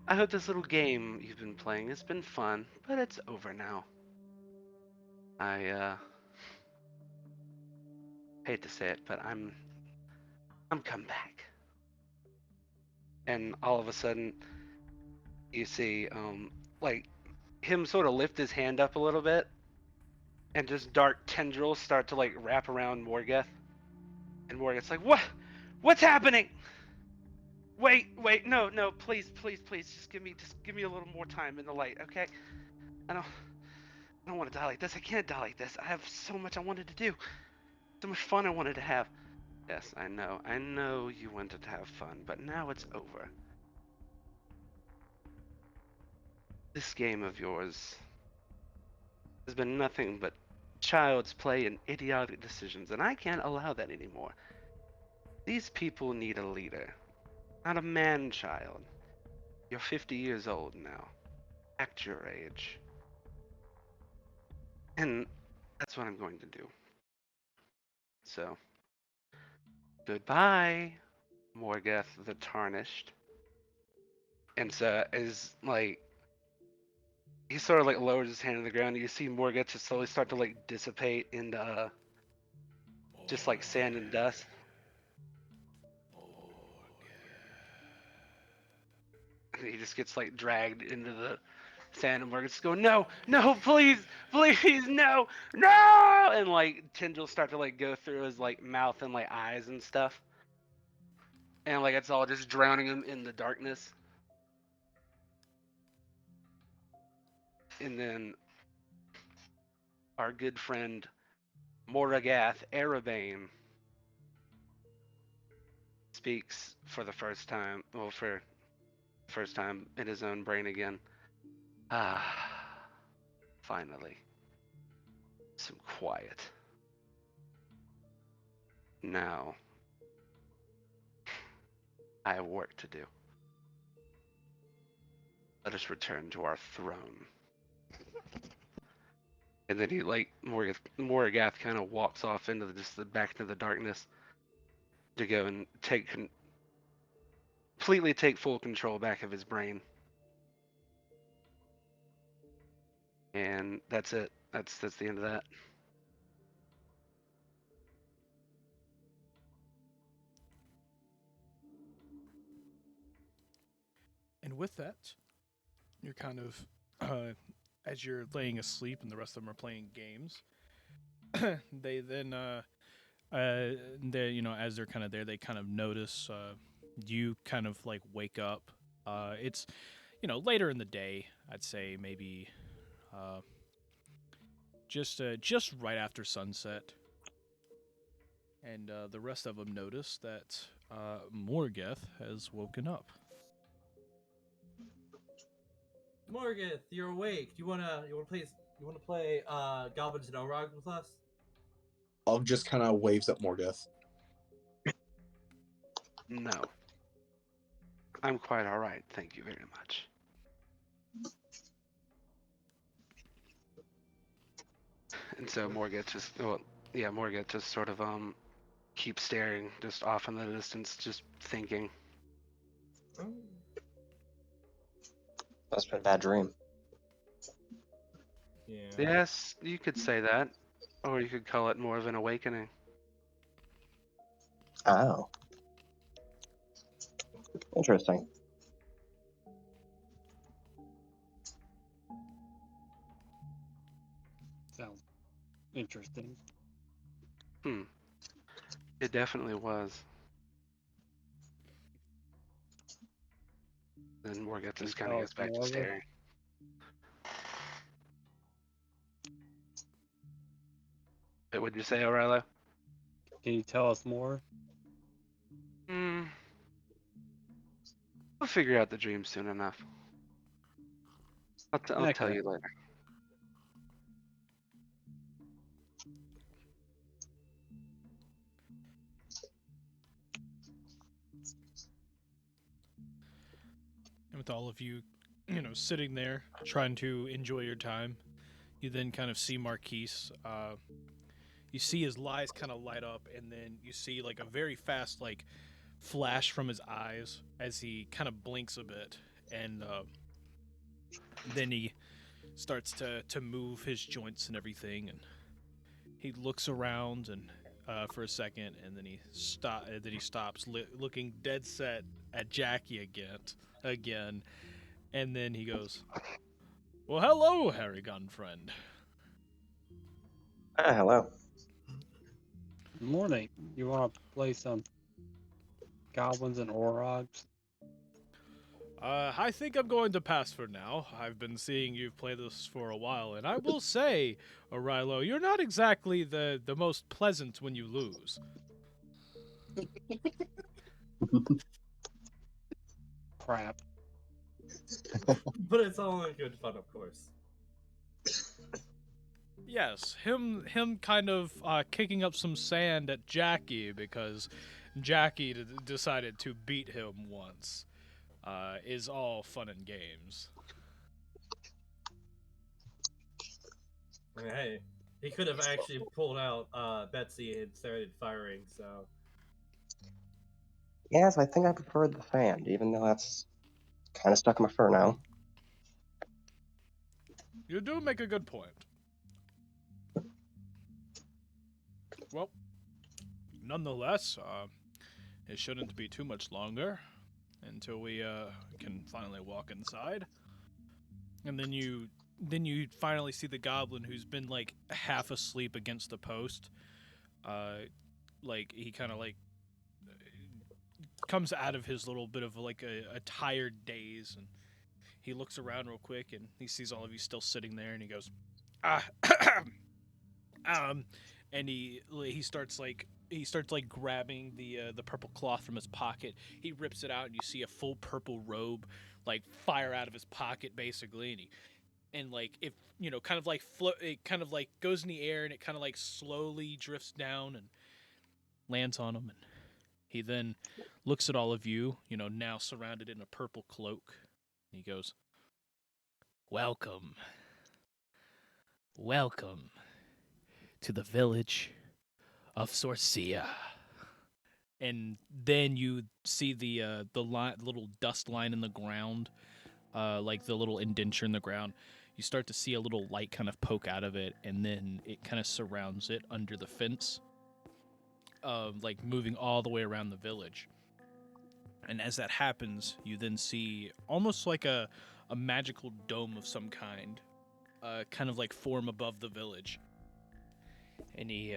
I hope this little game you've been playing has been fun, but it's over now. I hate to say it, but I'm come back. And all of a sudden, you see, like him sort of lift his hand up a little bit, and just dark tendrils start to like wrap around Morgeth. And Morgeth's like, "What? What's happening? Wait, no, please, just give me a little more time in the light, okay? I don't want to die like this. I can't die like this. I have so much I wanted to do, so much fun I wanted to have." Yes, I know you wanted to have fun, but now it's over. This game of yours has been nothing but child's play and idiotic decisions, and I can't allow that anymore. These people need a leader, not a man-child. You're 50 years old now. Act your age. And that's what I'm going to do. So, goodbye, Morgeth the Tarnished. And so, he sort of like lowers his hand to the ground, and you see Morgeth just slowly start to like dissipate into just like sand and dust. And he just gets like dragged into the sand, and Morgeth's going, no, please, no, and like tendrils start to like go through his like mouth and like eyes and stuff, and like it's all just drowning him in the darkness. And then our good friend Moragath Arabane speaks for the first time. Well, for First time in his own brain again. Ah, finally. Some quiet. Now, I have work to do. Let us return to our throne. And then he, like, Moragath kind of walks off into back into the darkness to go and completely take full control back of his brain. And that's it. That's the end of that. And with that, you're kind of, as you're laying asleep and the rest of them are playing games, they then, they, as they're kind of there, they kind of notice you kind of like wake up. It's, later in the day, I'd say maybe just right after sunset. And the rest of them notice that Morgeth has woken up. Morgeth, you're awake. You wanna play Goblins and Orog with us? Og just kind of waves at Morgeth. No. I'm quite all right. Thank you very much. And so Morgeth just sort of keeps staring just off in the distance, just thinking. That's been a bad dream. Yeah. Yes, you could say that. Or you could call it more of an awakening. Oh. Interesting. Sounds interesting. It definitely was. Then Morgeth just kind of goes back to staring. What would you say, Aurelio? Can you tell us more? We'll figure out the dream soon enough. I'll tell you later. And with all of you, sitting there trying to enjoy your time, you then kind of see Marquise. You see his eyes kind of light up, and then you see like a very fast like flash from his eyes as he kind of blinks a bit, and then he starts to move his joints and everything, and he looks around and for a second, and then he stops, looking dead set at Jackie again, and then he goes, "Well, hello, Harry Gun friend." Hello. Good morning. You want to play some Goblins and Orogs? I think I'm going to pass for now. I've been seeing you've played this for a while, and I will say, Aurelio, you're not exactly the most pleasant when you lose. Crap. But it's all in good fun, of course. Yes, him kind of kicking up some sand at Jackie because Jackie decided to beat him once is all fun and games. Hey, he could have actually pulled out Betsy and started firing, so... Yes, I think I prefer the sand, even though that's kind of stuck in my fur now. You do make a good point. Well, nonetheless, it shouldn't be too much longer until we can finally walk inside. And then you finally see the goblin who's been like half asleep against the post. Like he kind of like comes out of his little bit of like a tired daze, and he looks around real quick and he sees all of you still sitting there, and he goes, and he starts like like grabbing the purple cloth from his pocket. He rips it out, and you see a full purple robe like fire out of his pocket, basically, and like if kind of like it kind of like goes in the air, and it kind of like slowly drifts down and lands on him. And he then looks at all of you, now surrounded in a purple cloak. And he goes, "Welcome, welcome to the village of Sorcia." And then you see the little dust line in the ground, like the little indenture in the ground. You start to see a little light kind of poke out of it, and then it kind of surrounds it under the fence, like moving all the way around the village. And as that happens, you then see almost like a magical dome of some kind, kind of like form above the village. And he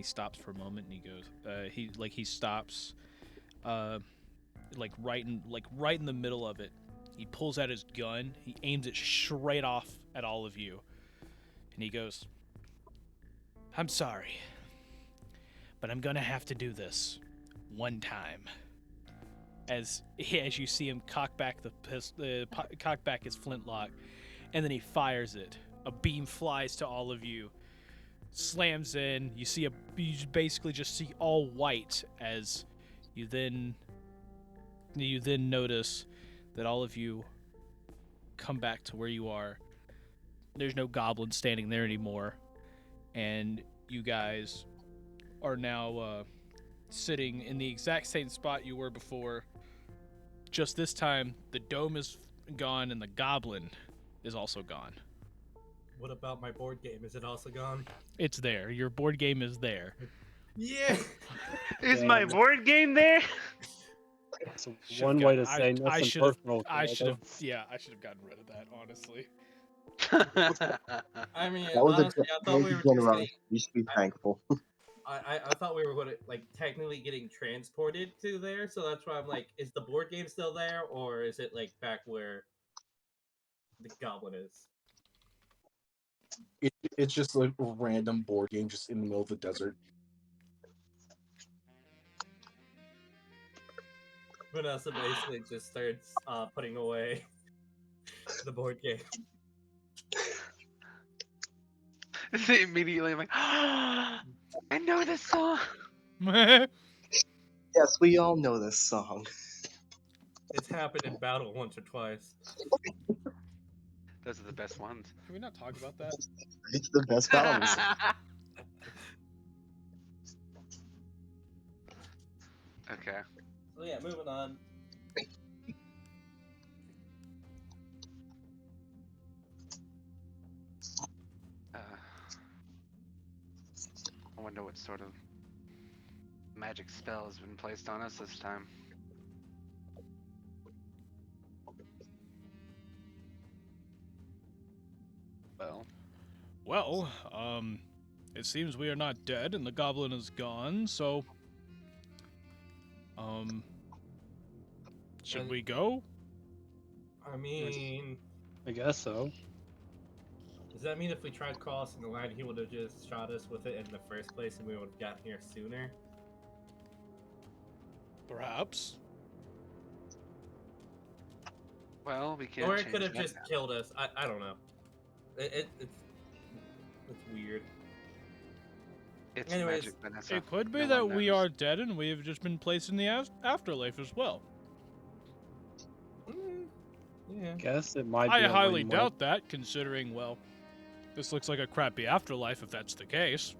stops for a moment, and he goes, he stops, right in the middle of it. He pulls out his gun. He aims it straight off at all of you, and he goes, "I'm sorry, but I'm gonna have to do this one time." As you see him cock back his flintlock, and then he fires it. A beam flies to all of you, slams in. You basically just see all white as you then notice that all of you come back to where you are. There's no goblin standing there anymore, and you guys are now sitting in the exact same spot you were before. Just this time, the dome is gone and the goblin is also gone. What about my board game? Is it also gone? It's there. Your board game is there. Yeah. Is my board game there? That's one way to say nothing personal. I should have gotten rid of that, honestly. I mean, That was honestly, I thought we were just generous. You should be thankful. I thought we were going to, like, technically getting transported to there, so that's why I'm like, is the board game still there, or is it, like, back where the goblin is? It's just like a random board game just in the middle of the desert. Vanessa basically just starts putting away the board game. Immediately, I'm like, I know this song. Yes, we all know this song. It's happened in battle once or twice. Those are the best ones. Can we not talk about that? It's the best battles. Okay. So yeah, moving on. I wonder what sort of magic spell has been placed on us this time. Well, it seems we are not dead and the goblin is gone, so should we go? I mean, I guess so. does that mean if we tried crossing the line, he would have just shot us with it in the first place and we would have gotten here sooner? Perhaps. Well, we can't. Or it could have just killed us. I don't know. It's weird. It's Anyways, magic, Vanessa. It could be No that one we knows. are dead and we have just been placed in the afterlife as well. Yeah. Guess it might be. I a highly win-win. doubt that, considering, well, this looks like a crappy afterlife if that's the case.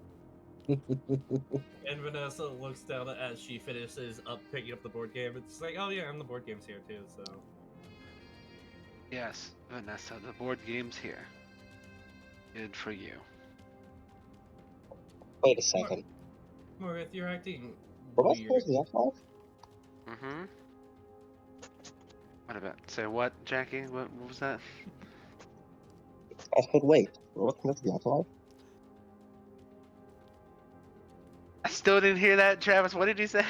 And Vanessa looks down as she finishes up picking up the board game. It's like, oh yeah, and the board game's here too, so. Yes, Vanessa, the board game's here. Good for you. Wait a second. Morith, you're acting Were I weird. supposed to be F5? Mm-hmm. What about? Say what, Jackie? What was that? I said, wait. We're supposed to be F5? I still didn't hear that, Travis. What did you say?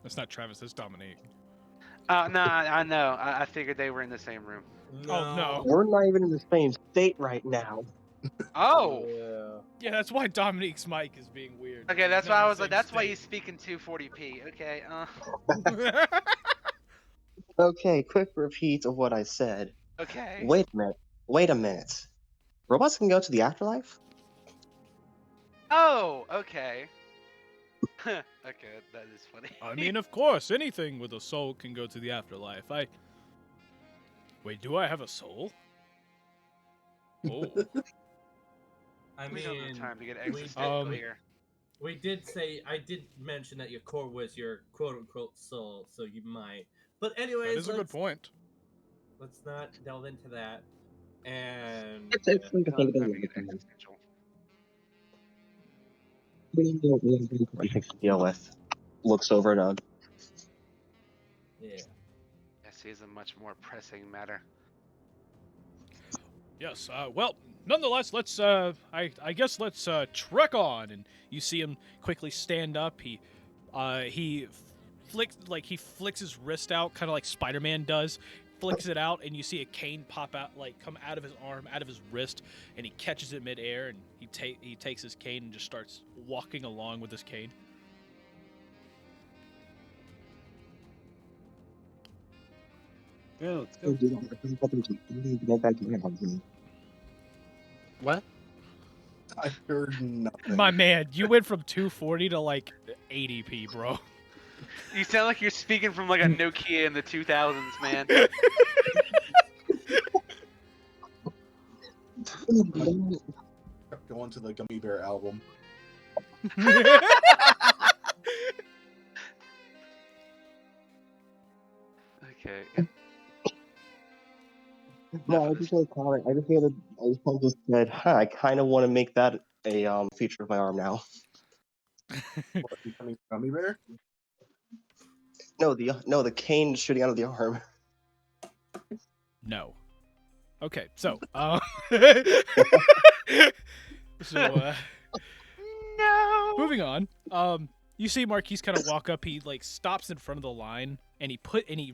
That's not Travis, that's Dominique. No, I know. I figured they were in the same room. Oh, no. We're not even in the same state right now. Oh! Yeah, that's why Dominique's mic is being weird. Okay, that's He's why not I in was the like, same that's why state. he's speaking 240p. Okay, Okay, quick repeat of what I said. okay. Wait a minute. Wait a minute. Robots can go to the afterlife? Oh, okay. Okay, that is funny. I mean, of course, anything with a soul can go to the afterlife. Wait, do I have a soul? Oh. I We don't have mean, time to get we existential did, here. we did say, I did mention that your core was your quote-unquote soul, so you might. But anyways, That is a good point. Let's not delve into that. And It's like We a don't thing have that time to get we existential. have to deal with. Looks over at yeah. Yes, he is a much more pressing matter. Yes, well, nonetheless, let's, I guess let's, trek on. And you see him quickly stand up. He flicks his wrist out, kind of like Spider-Man does, flicks it out, and you see a cane pop out, like, come out of his arm, out of his wrist, and he catches it midair, and he takes his cane and just starts walking along with his cane. Yeah, let's go. What? I heard nothing. My man, you went from 240 to, like, 80p, bro. You sound like you're speaking from like a Nokia in the 2000s, man. Going to the Gummy Bear album. Okay. No, I just want to comment. I just said, I kind of want to make that a feature of my arm now. What, becoming Gummy Bear? No, the cane shooting out of the arm. No. Okay, so, No. moving on. You see Marquise kind of walk up. He like stops in front of the line, and he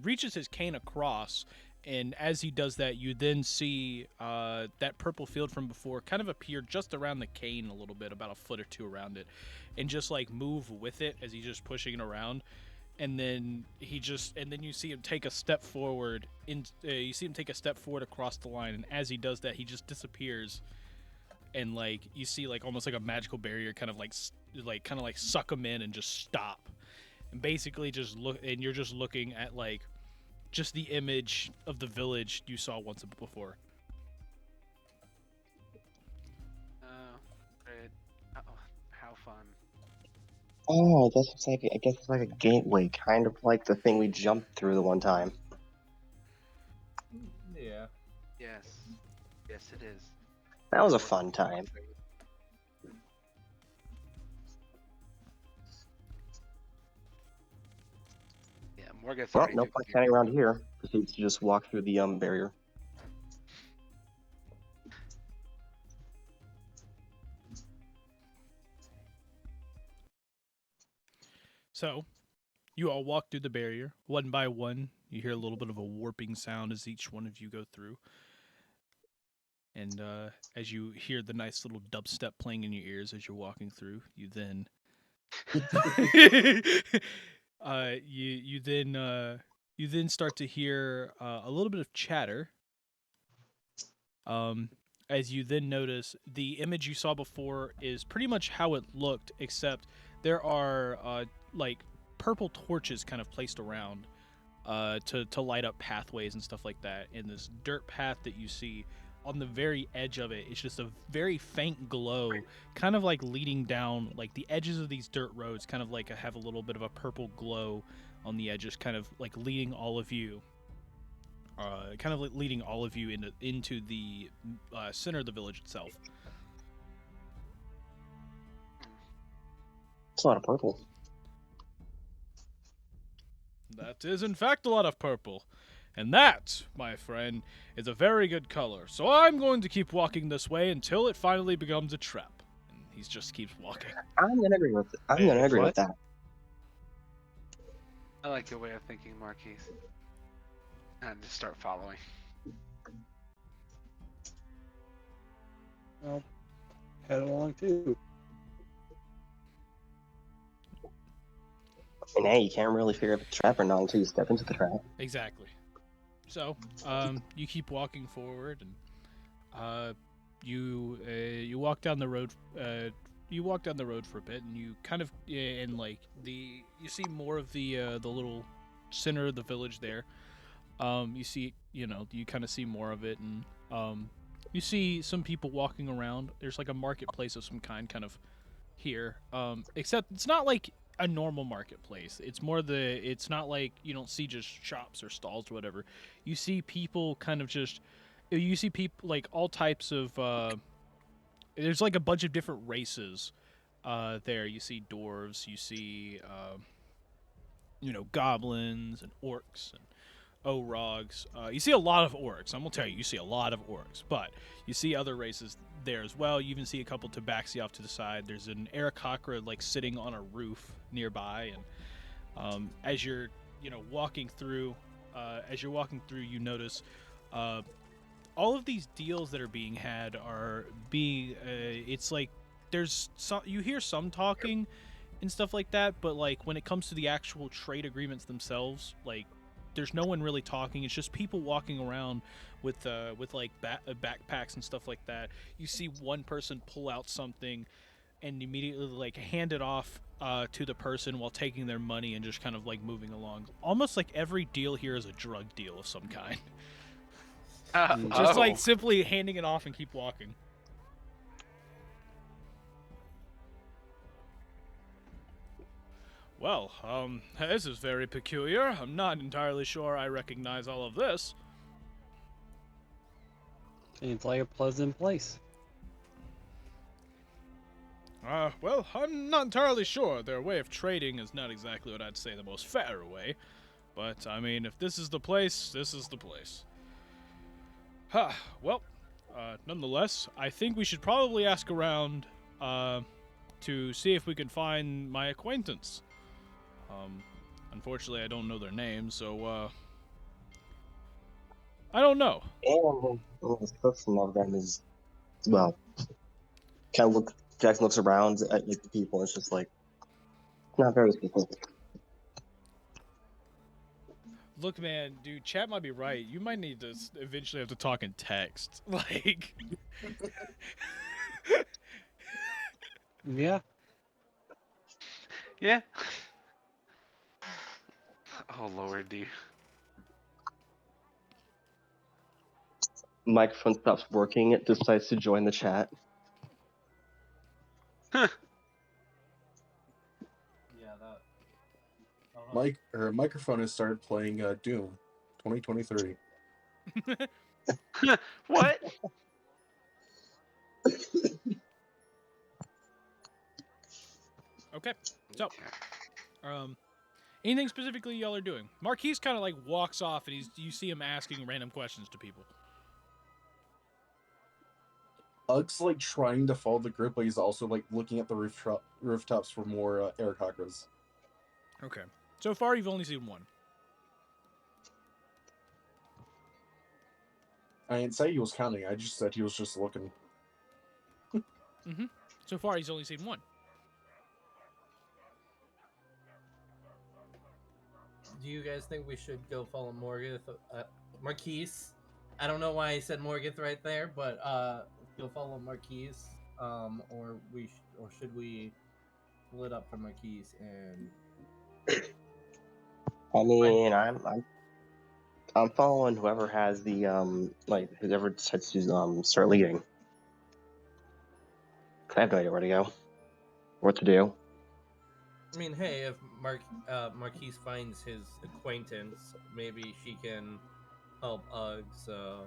reaches his cane across. And as he does that, you then see that purple field from before kind of appear just around the cane a little bit, about a foot or two around it, and just like move with it as he's just pushing it around. And then you see him take a step forward. You see him take a step forward across the line, and as he does that, he just disappears. And like you see, like almost like a magical barrier, kind of like suck him in and just stop. And basically, just look, and you're just looking at like just the image of the village you saw once before. Oh, great. Oh, how fun. Oh, I guess it's like a gateway, kind of like the thing we jumped through the one time. Yeah. Yes. Yes, it is. That was a fun time. Yeah, Morgan's Well, already no doing point it. standing around here. Proceeds to just walk through the barrier. So, you all walk through the barrier one by one. You hear a little bit of a warping sound as each one of you go through. And as you hear the nice little dubstep playing in your ears as you're walking through, you then you then start to hear a little bit of chatter. As you then notice the image you saw before is pretty much how it looked, except there are like purple torches kind of placed around to light up pathways and stuff like that. And this dirt path that you see on the very edge of it, it's just a very faint glow, kind of like leading down, like the edges of these dirt roads kind of like have a little bit of a purple glow on the edges, kind of like leading all of you into the center of the village itself. It's a lot of purple. That is, in fact, a lot of purple. And that, my friend, is a very good color. So I'm going to keep walking this way until it finally becomes a trap. And he just keeps walking. I'm gonna agree with that. I like your way of thinking, Marquise. And just start following. Well, head along too. And hey, you can't really figure out the trap or not until you step into the trap. Exactly. So, you keep walking forward, and you walk down the road. You walk down the road for a bit, and you kind of in like you see more of the little center of the village there. You see, you kind of see more of it, and you see some people walking around. There's like a marketplace of some kind here. Except it's not like a normal marketplace. It's not like you don't see just shops or stalls or whatever. You see people you see people like all types of there's like a bunch of different races there. You see dwarves, you see goblins and orcs and orogs. You see a lot of orcs. I'm gonna tell you, you see a lot of orcs, but you see other races there as well. You even see a couple tabaxi off to the side. There's an eDIOCRACY like sitting on a roof nearby, and as you're walking through, you notice all of these deals that are being had are being. It's like there's some, you hear some talking and stuff like that, but like when it comes to the actual trade agreements themselves, like there's no one really talking. It's just people walking around with like backpacks and stuff like that. You see one person pull out something and immediately like hand it off to the person while taking their money and just kind of like moving along. Almost like every deal here is a drug deal of some kind. Just like simply handing it off and keep walking. Well, this is very peculiar. I'm not entirely sure I recognize all of this. Seems like a pleasant place. Well, I'm not entirely sure. Their way of trading is not exactly what I'd say the most fair way. But, I mean, if this is the place, this is the place. Well, nonetheless, I think we should probably ask around, to see if we can find my acquaintance. Unfortunately, I don't know their names, so, I don't know. And the description of them is, well, Jackson looks around at like, the people, and it's just like, not very specific. Look, man, dude, chat might be right. You might need to eventually have to talk in text. Like... Yeah. Yeah. Oh, Lord, dude. Microphone stops working, it decides to join the chat. Yeah, that. Microphone has started playing Doom 2023. What? Okay, so, anything specifically y'all are doing? Marquis kind of like walks off, and you see him asking random questions to people. Ug's like trying to follow the group, but he's also like looking at the rooftops for more eDIOCRACYs. Okay, so far you've only seen one. I didn't say he was counting. I just said he was just looking. Mm-hmm. So far he's only seen one. Do you guys think we should go follow Marquise? I don't know why I said Morgith right there, but go follow Marquise, or should we split up from Marquise and? I mean, I'm following whoever has the whoever decides to start leading. I have no idea where to go, what to do. I mean, hey, if Marquise finds his acquaintance, maybe she can help Ugg. So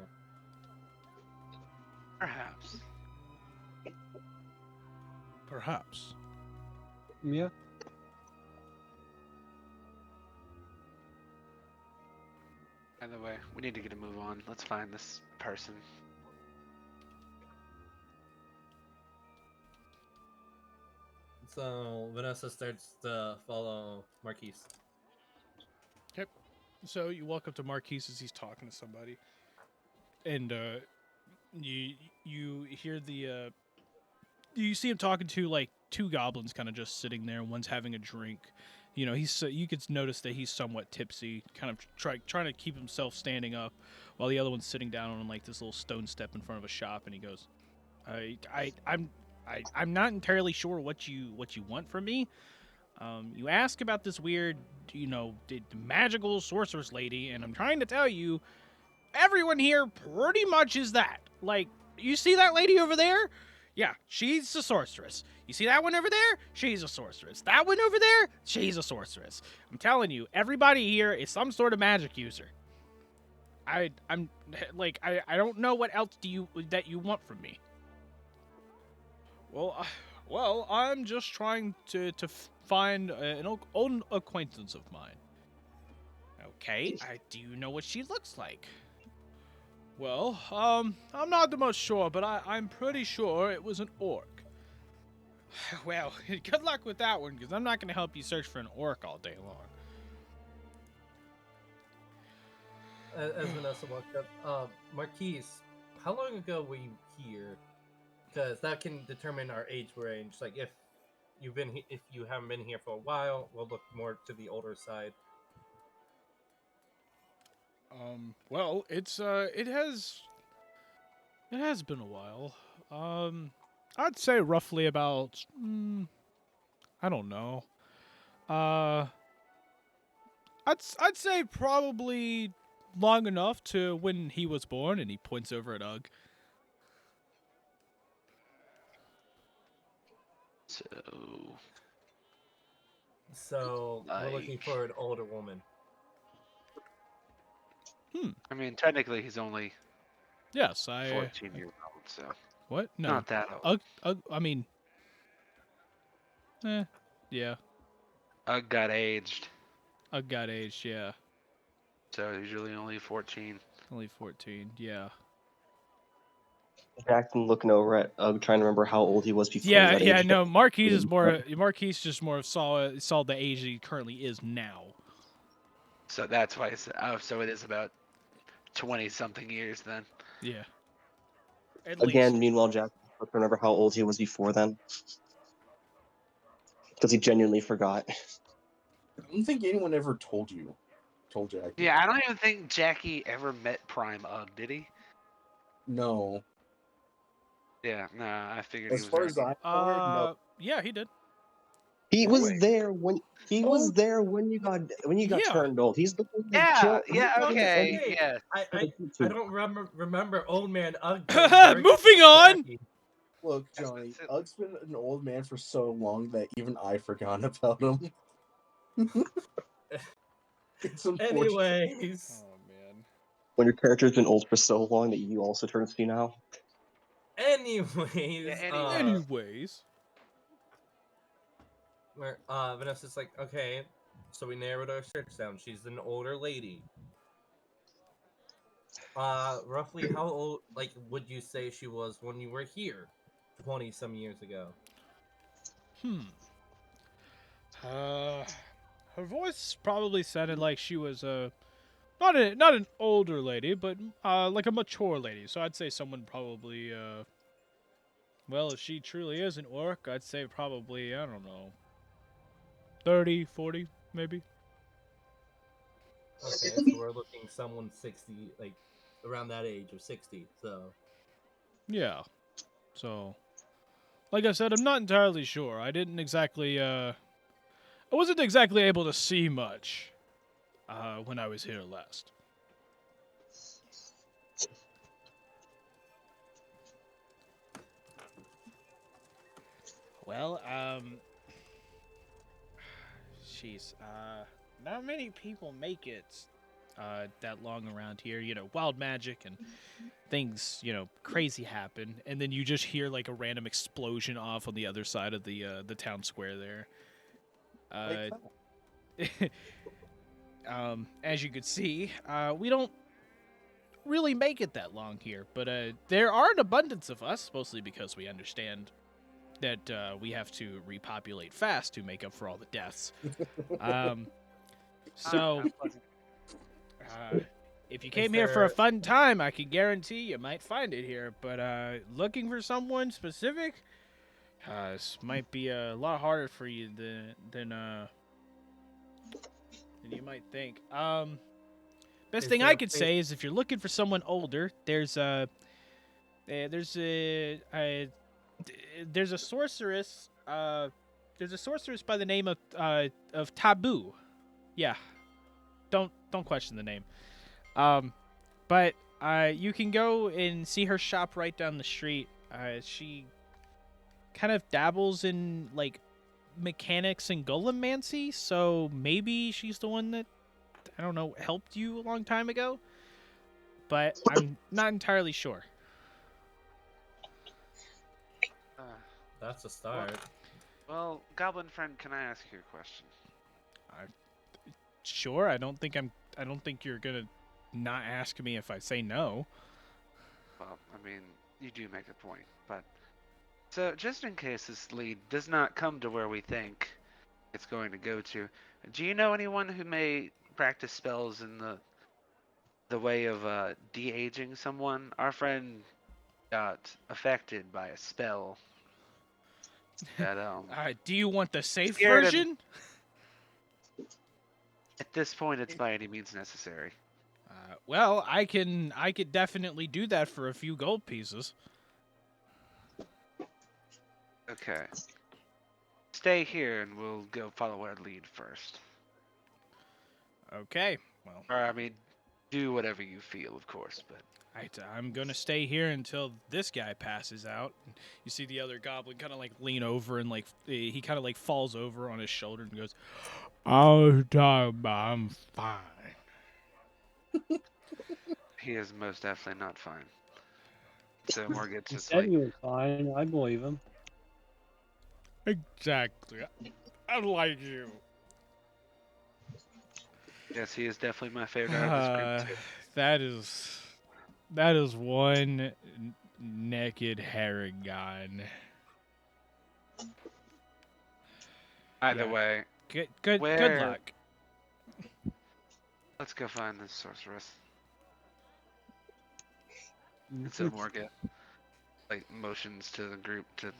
Perhaps. Yeah. By the way, we need to get a move on. Let's find this person. So Vanessa starts to follow Marquise. Okay. So you walk up to Marquise as he's talking to somebody, and you hear the you see him talking to like two goblins, kind of just sitting there. One's having a drink. You know, you could notice that he's somewhat tipsy, kind of trying to keep himself standing up, while the other one's sitting down on like this little stone step in front of a shop. And he goes, I'm not entirely sure what you want from me. You ask about this weird, the magical sorceress lady, and I'm trying to tell you, everyone here pretty much is that. Like, you see that lady over there? Yeah, she's a sorceress. You see that one over there? She's a sorceress. That one over there? She's a sorceress. I'm telling you, everybody here is some sort of magic user. I'm like, I don't know what else that you want from me. Well, I'm just trying to find an old acquaintance of mine. Okay, do you know what she looks like? Well, I'm not the most sure, but I'm pretty sure it was an orc. Well, good luck with that one, because I'm not going to help you search for an orc all day long. As Vanessa walked up, Marquise, how long ago were you here? Because that can determine our age range. Like, if you haven't been here for a while, we'll look more to the older side. Well, it has been a while. I'd say roughly about, I don't know. I'd say probably long enough to when he was born, and he points over at Ugg. So we're looking for an older woman. I mean, technically, he's only 14 years old, so what? No, not that old. I mean, yeah. Ugg got aged. Ugg got aged, yeah. So usually only 14. Only 14, yeah. Jackson looking over at Ugg, trying to remember how old he was before. Yeah. No, Marquise just saw the age that he currently is now. So that's why. So it is about 20-something years then. Yeah. Again, meanwhile, Jackson looking to remember how old he was before then, because he genuinely forgot. I don't think anyone ever told Jackie. Yeah, I don't even think Jackie ever met Prime Ugg, did he? No. Yeah, no, I figured As far as I'm aware, no. Yeah, he did. He was there when you got turned old. He's the one that okay. Yeah. I don't remember old man Ugg. Moving on. Look, Johnny, Ugg's been an old man for so long that even I forgot about him. It's unfortunate. Anyways. Oh man. When your character's been old for so long that you also turn senile. Anyways. Vanessa's like, okay, so we narrowed our search down. She's an older lady. Roughly how old, like, would you say she was when you were here 20-some years ago? Her voice probably sounded like she was not an older lady, but like a mature lady. So I'd say someone probably well, if she truly is an orc, I'd say probably, I don't know, 30, 40 maybe. Okay, so we're looking someone 60, like around that age of 60. So yeah. So like I said, I'm not entirely sure. I didn't exactly I wasn't exactly able to see much when I was here last. Well, jeez, not many people make it that long around here. You know, wild magic and things, crazy happen, and then you just hear like a random explosion off on the other side of the town square there. As you could see, we don't really make it that long here, but there are an abundance of us, mostly because we understand that we have to repopulate fast to make up for all the deaths. So, if you came here for a fun time, I can guarantee you might find it here, but looking for someone specific, This might be a lot harder for you than you might think. Best Is thing there I a could place- say is if you're looking for someone older, there's a sorceress. There's a sorceress by the name of Taboo. Yeah, don't question the name. But you can go and see her shop right down the street. She kind of dabbles in like mechanics and golemmancy, so maybe she's the one that, I don't know, helped you a long time ago. But I'm not entirely sure. That's a start. Well, Goblin friend, can I ask you a question? Sure, I don't think you're gonna not ask me if I say no. Well, I mean, you do make a point, but so just in case this lead does not come to where we think it's going to go to, do you know anyone who may practice spells in the way of de-aging someone? Our friend got affected by a spell that do you want the safe scared him. version? At this point, it's by any means necessary. Well, I could definitely do that for a few gold pieces. Okay. Stay here and we'll go follow our lead first. Okay. Well, or I mean, do whatever you feel, of course, but I'm gonna stay here until this guy passes out. You see the other goblin kind of like lean over and like he kind of like falls over on his shoulder and goes, "Oh, I'm fine." He is most definitely not fine. So Morgan's He just said like, he was fine. I believe him. Exactly. I like you. yes, he is definitely my favorite out of this group too. That is one naked Harrigan. Either way, Good luck. Let's go find this sorceress. And so Morgan like motions to the group to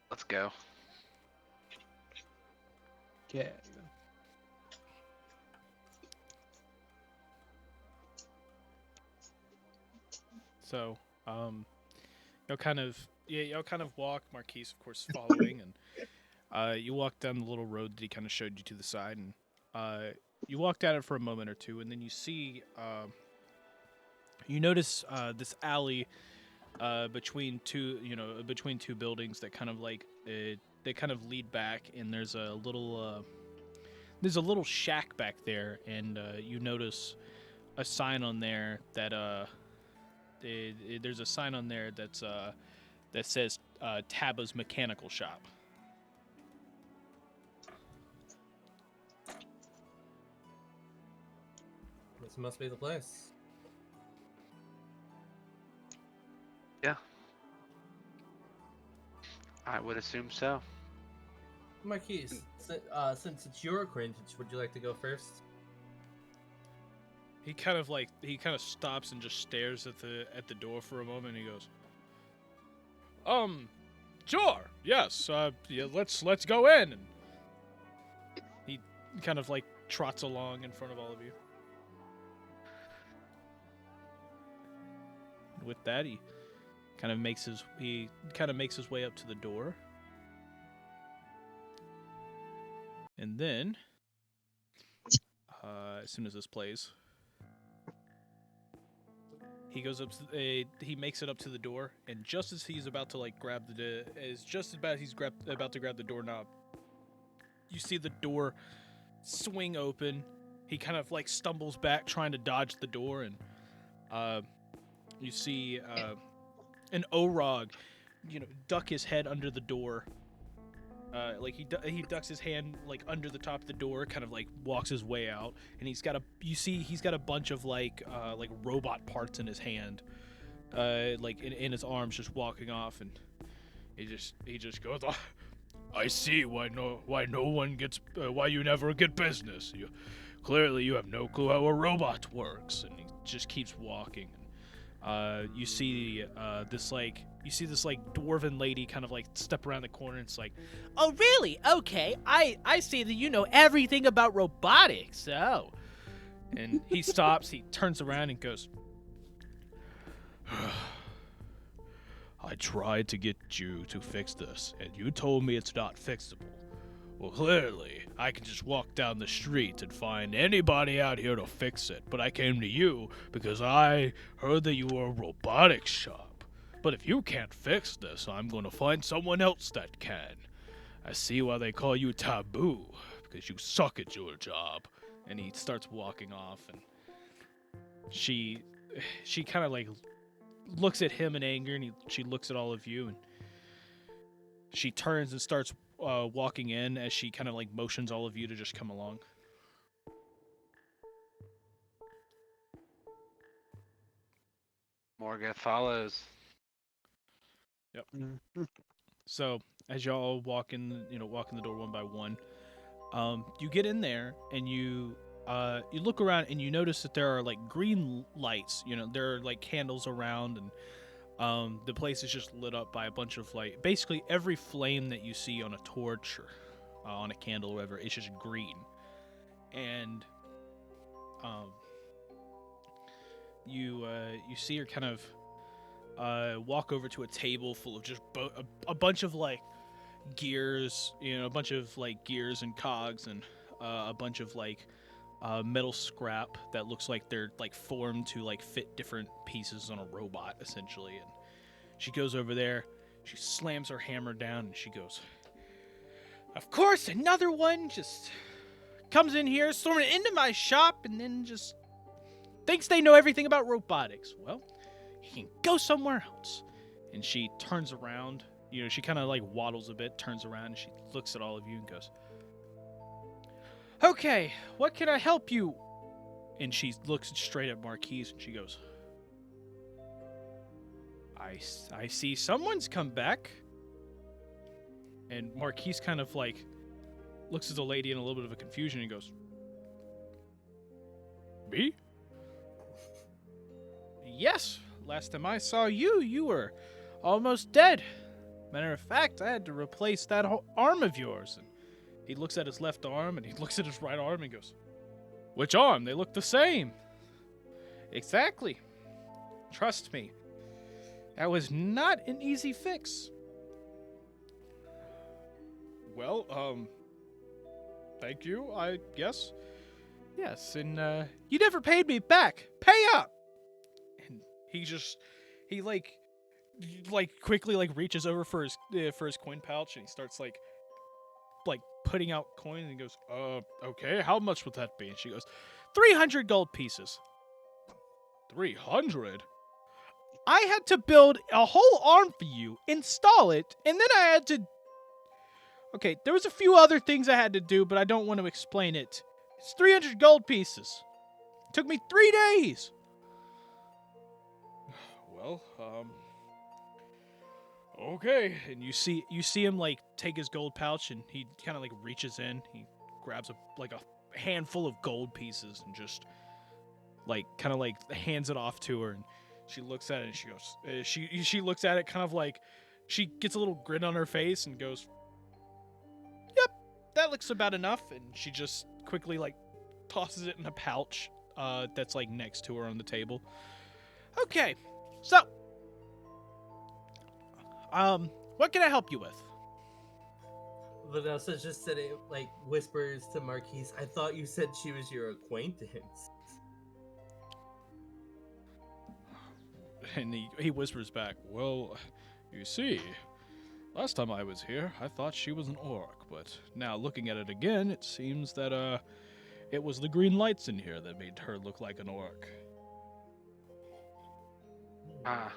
let's go. Okay. So, y'all kind of walk. Marquise, of course, following, and you walk down the little road that he kind of showed you to the side, and you walk down it for a moment or two, and then you see, you notice this alley between two buildings that kind of like they kind of lead back, and there's a little shack back there, and you notice a sign on there that there's a sign on there that says Taba's Mechanical Shop. This must be the place. Yeah. I would assume so. Marquise, since it's your acquaintance, would you like to go first? He kind of stops and just stares at the door for a moment. And he goes, sure, yes, yeah, let's go in. And he kind of like trots along in front of all of you. And with that, he kind of makes his way up to the door, and then as soon as this plays, he goes up. He makes it up to the door, and just as he's about to like about to grab the doorknob, you see the door swing open. He kind of like stumbles back, trying to dodge the door, and you see an Orog, duck his head under the door. Like he ducks his hand like under the top of the door, kind of like walks his way out, and he's got a bunch of like robot parts in his hand, like in his arms, just walking off, and he just goes, "Oh, I see why you never get business. Clearly you have no clue how a robot works," and he just keeps walking. You see this like you see this like dwarven lady kind of like step around the corner, and it's like, oh really? Okay, I see that you know everything about robotics. Oh. And he stops, he turns around and goes, I tried to get you to fix this, and you told me it's not fixable. Well, clearly, I can just walk down the street and find anybody out here to fix it, but I came to you because I heard that you were a robotics shop. But if you can't fix this, I'm going to find someone else that can. I see why they call you Taboo, because you suck at your job. And he starts walking off, and she kind of like looks at him in anger, and she looks at all of you, and she turns and starts walking in as she kind of like motions all of you to just come along. Morga follows. Yep. So as y'all walk in the door one by one, you get in there and you look around and you notice that there are like green lights. There are like candles around, and the place is just lit up by a bunch of like basically every flame that you see on a torch or on a candle or whatever. It's just green, and you see her kind of walk over to a table full of just a bunch of like gears, a bunch of like gears and cogs, and a bunch of like metal scrap that looks like they're like formed to like fit different pieces on a robot essentially. And she goes over there, she slams her hammer down, and she goes, of course, another one just comes in here, storming into my shop, and then just thinks they know everything about robotics. Well, he can go somewhere else. And she turns around, she kind of like waddles a bit, turns around, and she looks at all of you and goes, okay, what can I help you? And she looks straight at Marquise, and she goes, I see someone's come back. And Marquise kind of like looks at the lady in a little bit of a confusion and goes, me? Yes, last time I saw you, you were almost dead. Matter of fact, I had to replace that whole arm of yours. And he looks at his left arm, and he looks at his right arm, and goes, which arm? They look the same. Exactly. Trust me. That was not an easy fix. Well, thank you, I guess. Yes, and you never paid me back. Pay up. And he quickly like reaches over for his coin pouch, and he starts like putting out coins, and he goes, okay, how much would that be? And she goes, 300 gold pieces. 300? I had to build a whole arm for you, install it, and then I had to... Okay, there was a few other things I had to do, but I don't want to explain it. It's 300 gold pieces. It took me 3 days. Well, okay. And you see him like take his gold pouch, and he kind of like reaches in. He grabs a handful of gold pieces and just like kind of like hands it off to her. And she looks at it, and she goes, she looks at it kind of like, she gets a little grin on her face and goes, yep, that looks about enough. And she just quickly like tosses it in a pouch that's like next to her on the table. Okay, so what can I help you with? Vanessa just said it like whispers to Marquise, I thought you said she was your acquaintance. And he whispers back, well, you see, last time I was here, I thought she was an orc, but now looking at it again, it seems that it was the green lights in here that made her look like an orc. Ah.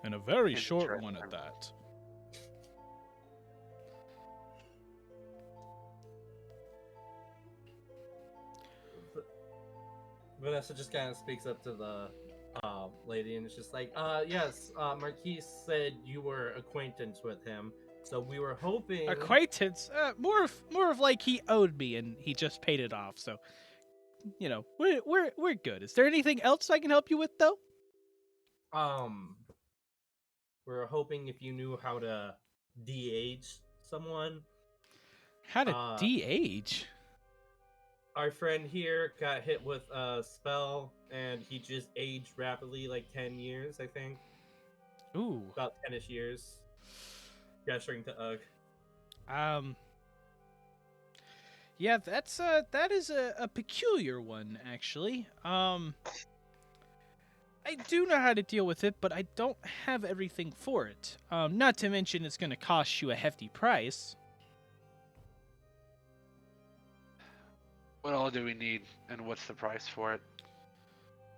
And a very short one at that. Vanessa just kind of speaks up to the lady, and it's just like, yes, Marquise said you were acquaintance with him, so we were hoping... Acquaintance? More of like he owed me, and he just paid it off, so, we're good. Is there anything else I can help you with, though? we're hoping if you knew how to de-age someone. How to de-age? Our friend here got hit with a spell, and he just aged rapidly, like 10 years, I think. Ooh. About 10-ish years. Gesturing to Ugg. Yeah, that is a peculiar one, actually. I do know how to deal with it, but I don't have everything for it. Not to mention it's going to cost you a hefty price. What all do we need, and what's the price for it?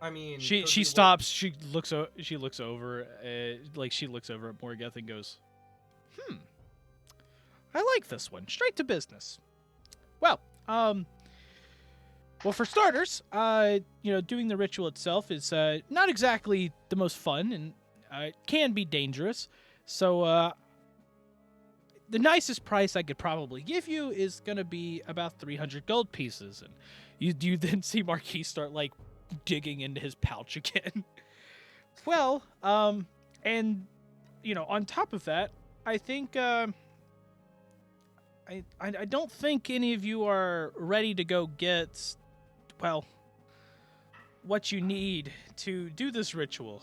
I mean, She stops. She looks over. She looks over at Morgoth and goes, I like this one. Straight to business. Well, for starters, doing the ritual itself is not exactly the most fun, and it can be dangerous. So, the nicest price I could probably give you is gonna be about 300 gold pieces, and you then see Marquis start like digging into his pouch again. Well, and on top of that, I think I don't think any of you are ready to go get, well, what you need to do this ritual.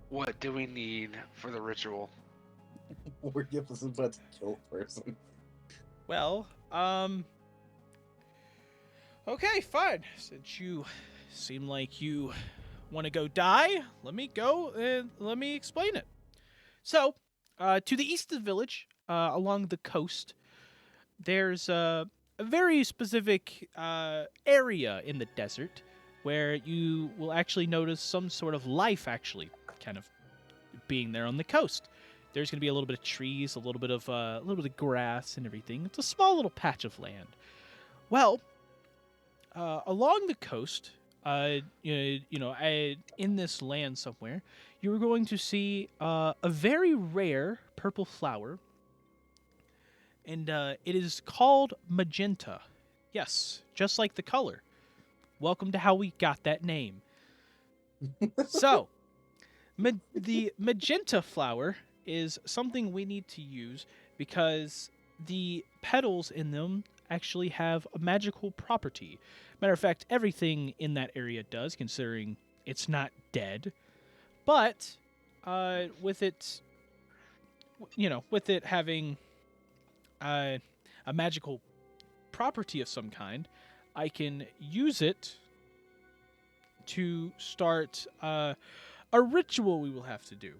What do we need for the ritual? Morgoth is about to kill a person. Well, okay, fine. Since you seem like you want to go die, let me go and let me explain it. So, to the east of the village, along the coast, there's a very specific area in the desert where you will actually notice some sort of life actually kind of being there on the coast. There's going to be a little bit of trees, a little bit of grass and everything. It's a small little patch of land. Well, along the coast, in this land somewhere, you're going to see a very rare purple flower, and it is called magenta. Yes, just like the color. Welcome to how we got that name. So, the magenta flower is something we need to use because the petals in them actually have a magical property. Matter of fact, everything in that area does, considering it's not dead. But with it having a magical property of some kind, I can use it to start a ritual we will have to do.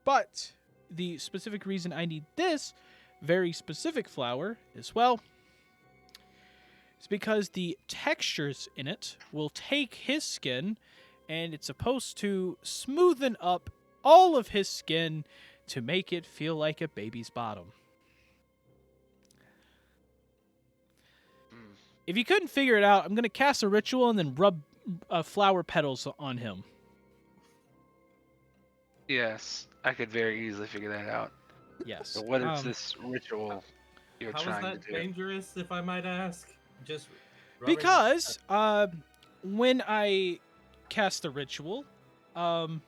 But the specific reason I need this very specific flower as well is because the textures in it will take his skin, and it's supposed to smoothen up all of his skin to make it feel like a baby's bottom. If you couldn't figure it out, I'm going to cast a ritual and then rub flower petals on him. Yes, I could very easily figure that out. Yes. So what is this ritual you're trying to do? How is that dangerous, if I might ask? Just because when I cast the ritual, you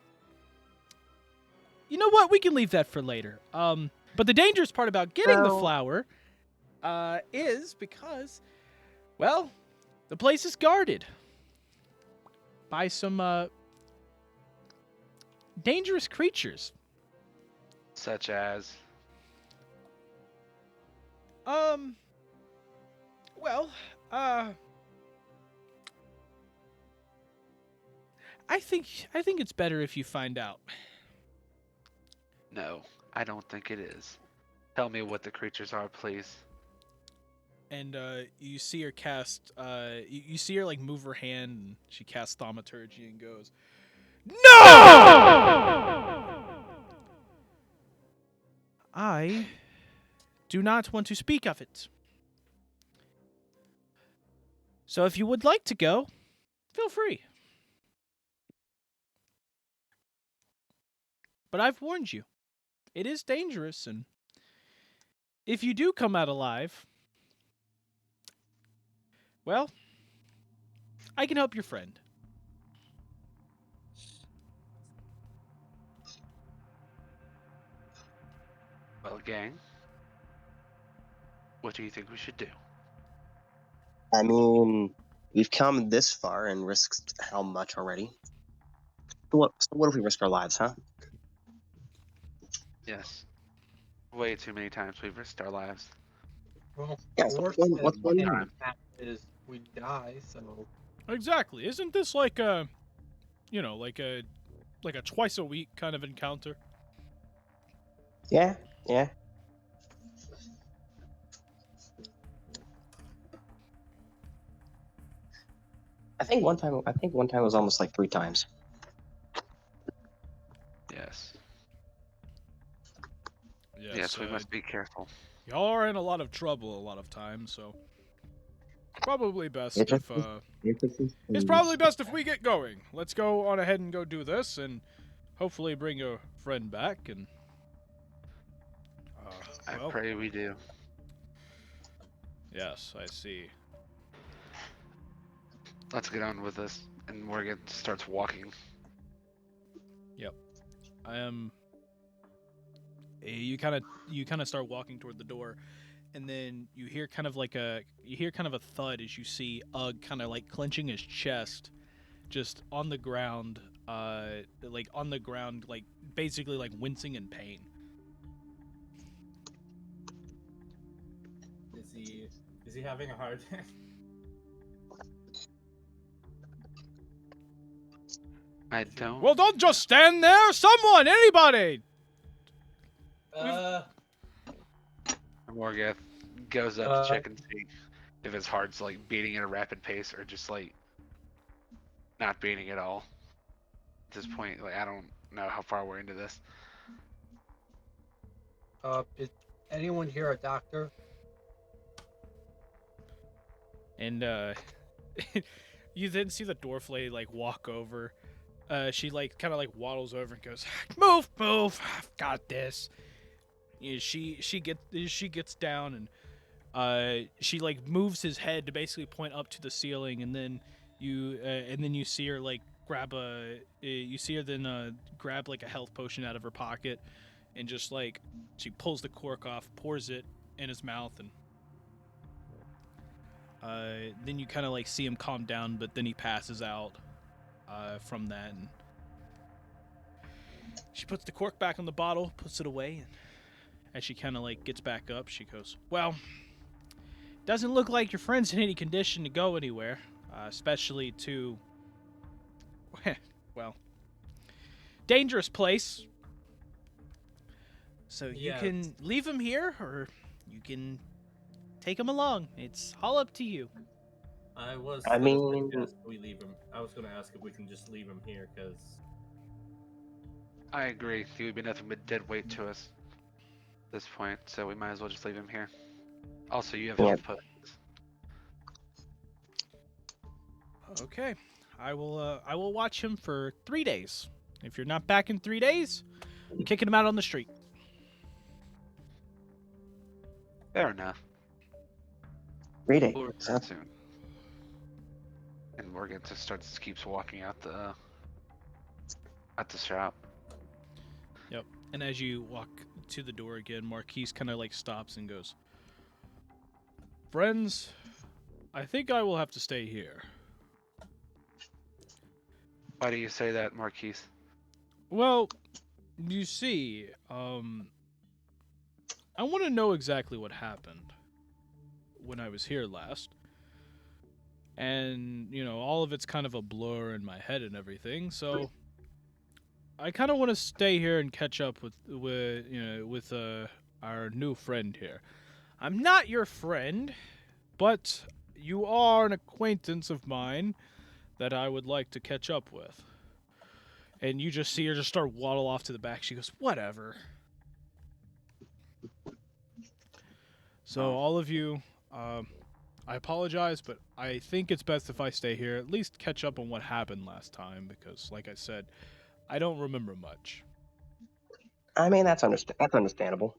know what? We can leave that for later. But the dangerous part about getting the flower is because, well, the place is guarded by some dangerous creatures. Such as? I think it's better if you find out. No, I don't think it is. Tell me what the creatures are, please. And you see her cast. You see her like move her hand, and she casts thaumaturgy and goes, "No! I do not want to speak of it. So if you would like to go, feel free. But I've warned you. It is dangerous, and if you do come out alive, well, I can help your friend." Well, gang, what do you think we should do? I mean, we've come this far and risked how much already? So what if we risk our lives, huh? Yes. Way too many times we've risked our lives. Well, Yeah, so worst what's one that time? is we die, so Exactly. Isn't this like a, like a twice a week kind of encounter? Yeah. I think one time was almost like 3 times. Yes. Yes, Yes, we must be careful. Y'all are in a lot of trouble a lot of times, so probably best It's if it's probably best if we get going. Let's go on ahead and go do this, and hopefully bring your friend back. And I pray we do. Yes, I see. Let's get on with this. And Morgan starts walking. Yep. I am. You kind of start walking toward the door, and then you hear kind of a thud as you see Ugg kind of like clenching his chest, just on the ground, like basically like wincing in pain. Is he having a heart attack? I don't. Well, don't just stand there. Someone, anybody. Morgan goes up to check and see if his heart's like beating at a rapid pace or just like not beating at all. At this point, like I don't know how far we're into this. is anyone here a doctor? And you then see the dwarf lady like walk over. She like kind of like waddles over and goes, "Move, I've got this." You know, she gets down and she like moves his head to basically point up to the ceiling, and then you see her like grab like a health potion out of her pocket, and just like she pulls the cork off, pours it in his mouth, and then you kind of like see him calm down, but then he passes out from that. And she puts the cork back on the bottle, puts it away, and as she kind of like gets back up, she goes, "Well, doesn't look like your friend's in any condition to go anywhere, especially to, well, dangerous place. So you can leave him here, or you can take him along. It's all up to you." I we leave him. I was gonna ask if we can just leave him here, because I agree. He would be nothing but dead weight to us at this point, so we might as well just leave him here. Also, you have health potions. Okay, I will watch him for 3 days. If you're not back in 3 days, I'm kicking him out on the street. Fair enough. 3 days. We'll return soon. And Morgan just keeps walking out the shop. Yep. And as you walk to the door again, Marquise kind of like stops and goes, "Friends, I think I will have to stay here." Why do you say that, Marquise? Well, you see, I want to know exactly what happened when I was here last. And, all of it's kind of a blur in my head and everything, so I kind of want to stay here and catch up with our new friend here. I'm not your friend, but you are an acquaintance of mine that I would like to catch up with. And you just see her just start waddle off to the back. She goes, "Whatever." So all of you, I apologize, but I think it's best if I stay here, at least catch up on what happened last time, because, like I said, I don't remember much. I mean, that's understandable.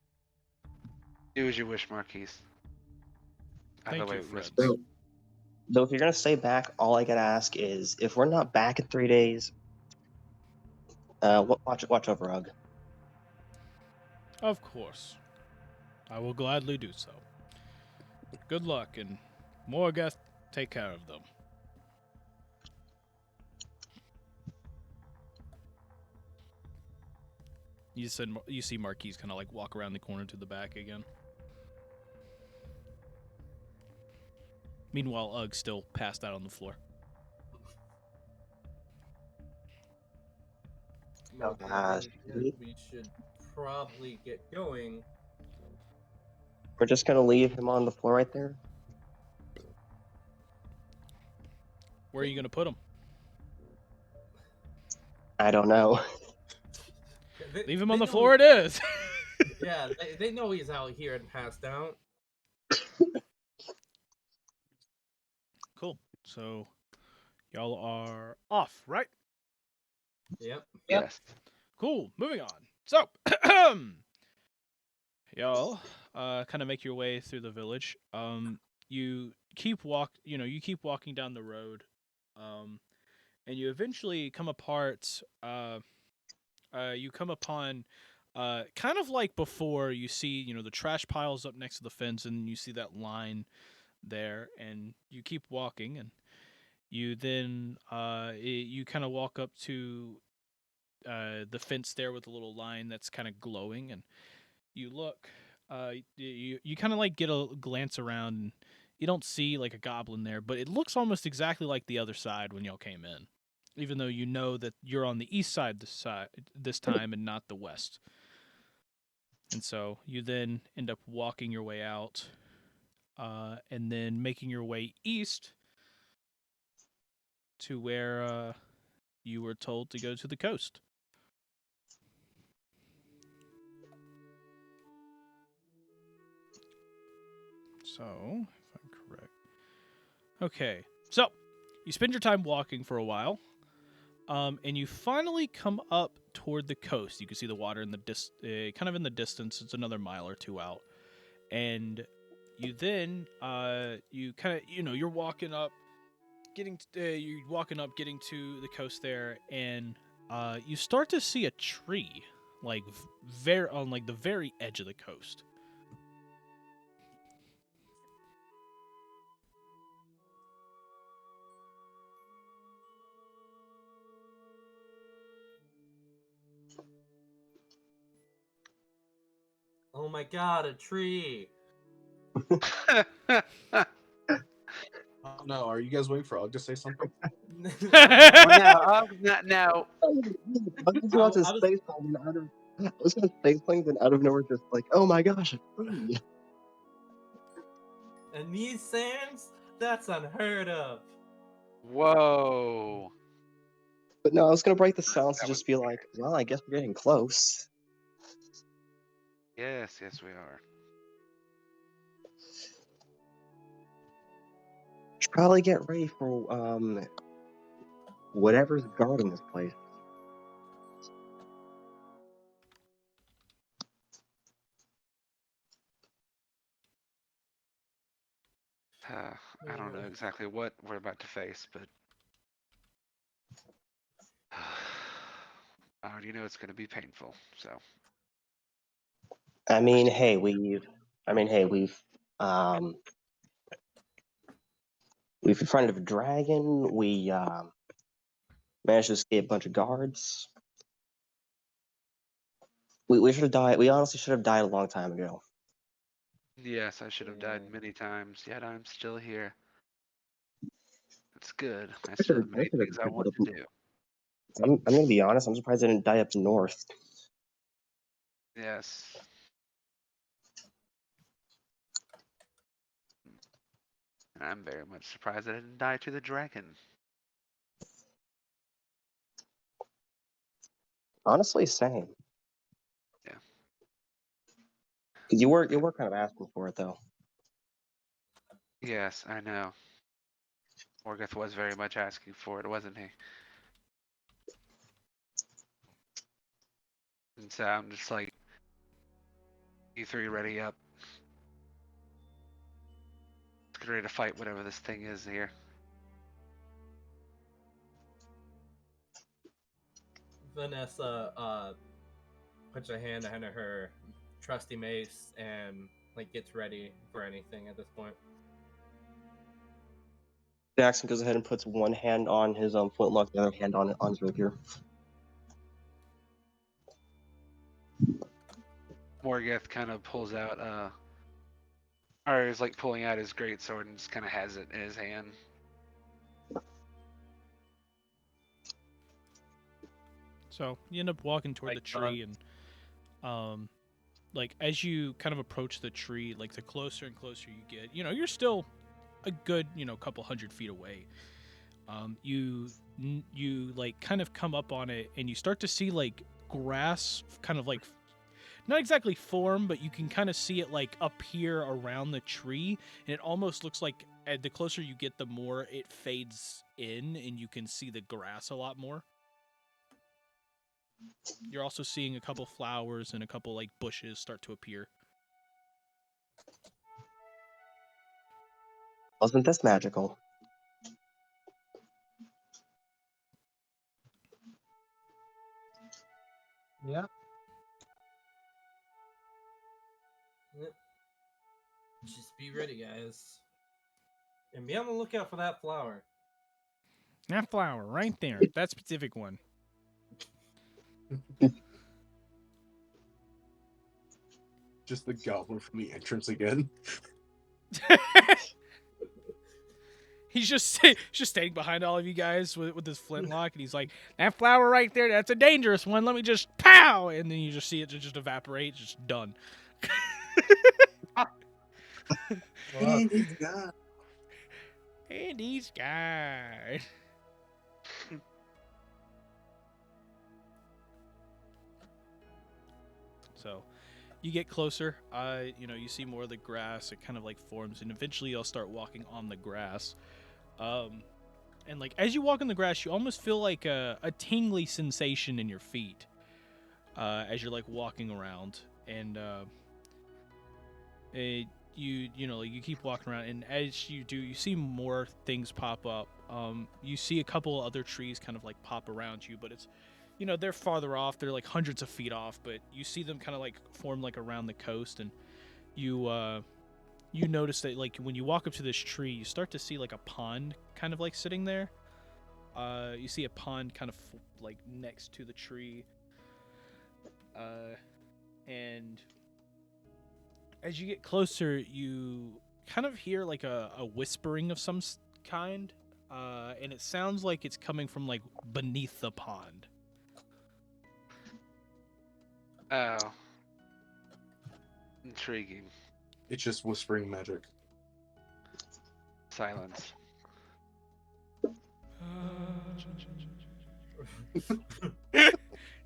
Do as you wish, Marquise. Thank you, friends. Though if you're gonna stay back, all I gotta ask is, if we're not back in 3 days, watch over Ugg. Of course. I will gladly do so. Good luck, and Morgoth, take care of them. You see Marquise kind of like walk around the corner to the back again. Meanwhile, Ugg still passed out on the floor. Oh, Okay, gosh. we should probably get going. We're just gonna leave him on the floor right there. Where are you going to put him? I don't know. Leave him on They the know floor it is. Yeah, they know he's out here and passed out. Cool. So, y'all are off, right? Yep. Yes. Cool. Moving on. So, y'all kind of make your way through the village. You keep walking down the road, and you eventually come you come upon, kind of like before. You see, the trash piles up next to the fence, and you see that line there, and you keep walking, and you then you kind of walk up to the fence there with a little line that's kind of glowing, and you look. You kind of like get a glance around, and you don't see like a goblin there, but it looks almost exactly like the other side when y'all came in, even though you know that you're on the east side this time and not the west. And so you then end up walking your way out, and then making your way east to where you were told to go to the coast. So, if I'm correct. Okay, so you spend your time walking for a while, and you finally come up toward the coast. You can see the water in the kind of in the distance. It's another mile or two out, and you then you kind of you're walking up, getting to the coast there, and you start to see a tree like very on like the very edge of the coast. Oh my god, a tree! Oh no, are you guys waiting for Ugg to say something? Well, now. I was about to say something out of. I was gonna say something out of nowhere, just like, oh my gosh, a tree. And these sands? That's unheard of. Whoa. But no, I was gonna break the silence to just be like, well, I guess we're getting close. Yes, we are. Should probably get ready for whatever's guarding this place. I don't know exactly what we're about to face, but I already know it's going to be painful. So. I mean, hey, we've confronted a dragon. We managed to escape a bunch of guards. We should have died. We honestly should have died a long time ago. Yes, I should have died many times, yet I'm still here. It's good. I still have many things I want to do. I'm gonna be honest. I'm surprised I didn't die up north. Yes. And I'm very much surprised I didn't die to the dragon. Honestly, same. Yeah. Because you were kind of asking for it though. Yes, I know. Morgoth was very much asking for it, wasn't he? And so I'm just like, you three ready up. Let's get ready to fight whatever this thing is here. Vanessa puts her hand under her trusty mace and like gets ready for anything at this point. Jackson goes ahead and puts one hand on his flintlock, the other hand on his rapier. Morgoth kind of pulls out, or is like pulling out his greatsword and just kind of has it in his hand. So you end up walking toward the tree, and like as you kind of approach the tree, like the closer and closer you get, you're still a good, couple 100 feet away. You like kind of come up on it, and you start to see like grass, kind of like not exactly form, but you can kind of see it like appear around the tree, and it almost looks like the closer you get, the more it fades in, and you can see the grass a lot more. You're also seeing a couple flowers and a couple like bushes start to appear. Wasn't this magical? Yeah. Yep. Just be ready, guys. And be on the lookout for that flower. That flower right there. That specific one. Just the goblin from the entrance again. He's just standing behind all of you guys with his flintlock, and he's like, "That flower right there, that's a dangerous one. Let me just pow!" And then you just see it just evaporate. It's just done. And he's gone. And he's gone. So, you get closer. You see more of the grass. It kind of like forms, and eventually you'll start walking on the grass. And like as you walk on the grass, you almost feel like a tingly sensation in your feet as you're like walking around, and you keep walking around, and as you do, you see more things pop up. You see a couple other trees kind of like pop around you, but it's they're farther off. They're like hundreds of feet off, but you see them kind of like form like around the coast, and you notice that like when you walk up to this tree, you start to see like a pond kind of like sitting there. You see a pond kind of like next to the tree, and as you get closer, you kind of hear like a whispering of some kind, and it sounds like it's coming from like beneath the pond. Oh. Intriguing. It's just whispering magic. Silence.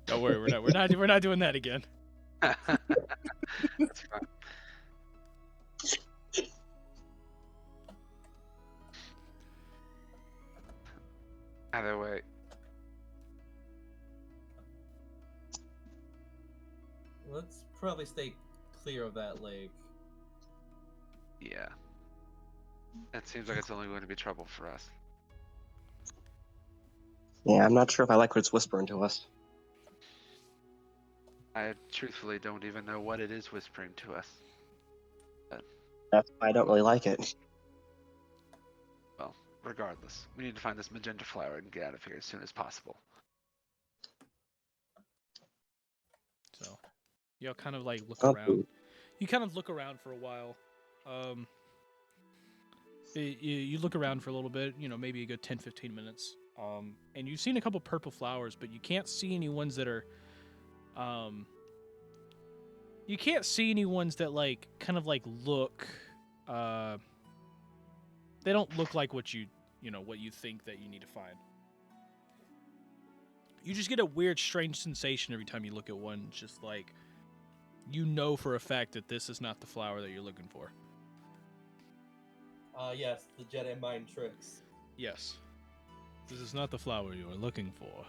Don't worry, we're not doing that again. That's fine. Either way. Let's probably stay clear of that lake. Yeah. It seems like it's only going to be trouble for us. Yeah, I'm not sure if I like what it's whispering to us. I truthfully don't even know what it is whispering to us. But, That's why I don't really like it. well, regardless, we need to find this magenta flower and get out of here as soon as possible. So, y'all kind of like look around. You kind of look around for a while. You look around for a little bit, maybe a good 10-15 minutes. And you've seen a couple purple flowers, but you can't see any ones that are you can't see any ones that like kind of like look they don't look like what you think that you need to find. You just get a weird, strange sensation every time you look at one, just like for a fact that this is not the flower that you're looking for. Yes, the Jedi mind tricks. Yes. This is not the flower you are looking for.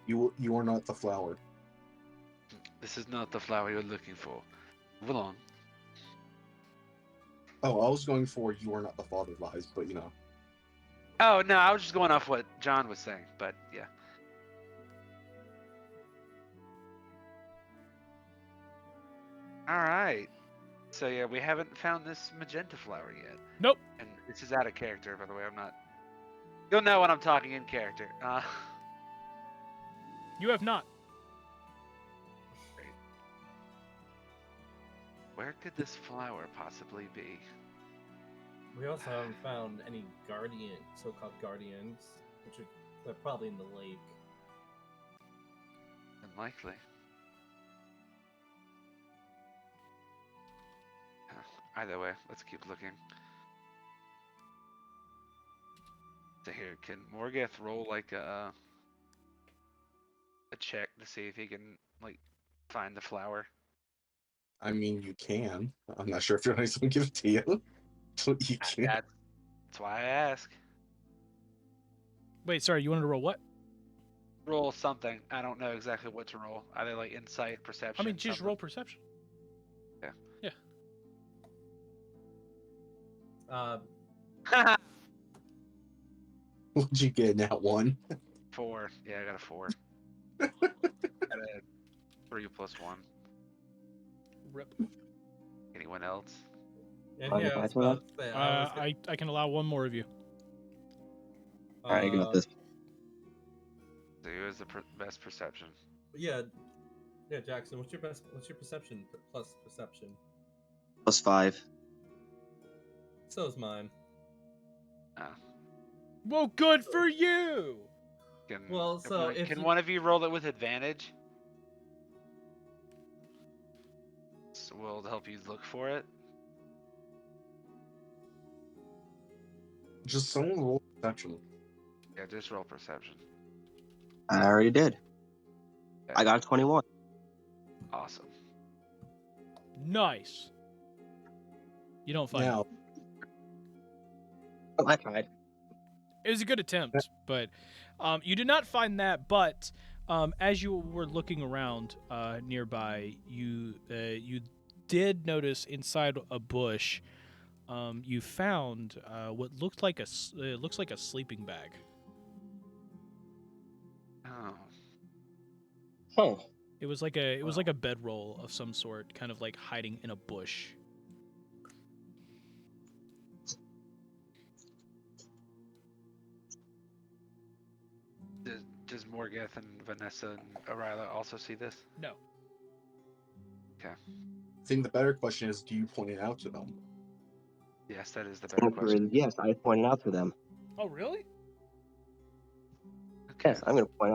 You are not the flower. This is not the flower you're looking for. Move along. Oh, I was going for you are not the father lies, but Oh, no, I was just going off what John was saying, but yeah. All right. So yeah, we haven't found this magenta flower yet. Nope. And this is out of character, by the way. I'm not. You'll know when I'm talking in character. You have not. Great. Where could this flower possibly be? We also haven't found any so-called guardians, which they're probably in the lake. Unlikely. Either way, let's keep looking. So here, can Morgeth roll like a check to see if he can like find the flower? I mean, you can. I'm not sure if you're going to give it to you. But you can. That's why I ask. Wait, sorry, you wanted to roll what? Roll something. I don't know exactly what to roll. Either like insight, perception. I mean, just something. roll perception. Yeah. Yeah. What'd you get in that one? 4. Yeah, I got a 4. Got a 3 + 1. Rip. Anyone else? Yeah, I was about to say, I can allow one more of you. Alright, I got this. So who has the best perception? Yeah, Jackson. What's your perception plus perception? +5. So is mine. Well, good for you. Can one of you roll it with advantage? So we'll help you look for it. Just someone roll perception. Yeah, just roll perception. I already did. I got a 21. Awesome. Nice. You don't find it. I tried. It was a good attempt, but you did not find that. But as you were looking around nearby, you did notice inside a bush, you found what looked like looks like a sleeping bag. Oh. Huh. It was like a bedroll of some sort, kind of like hiding in a bush. Does Morgeth and Vanessa and O'Reilly also see this? No. Okay. I think the better question is, do you point it out to them? Yes, that is the better Answer question. is yes, I pointed out to them. Oh, really? Okay. Yes, I'm gonna point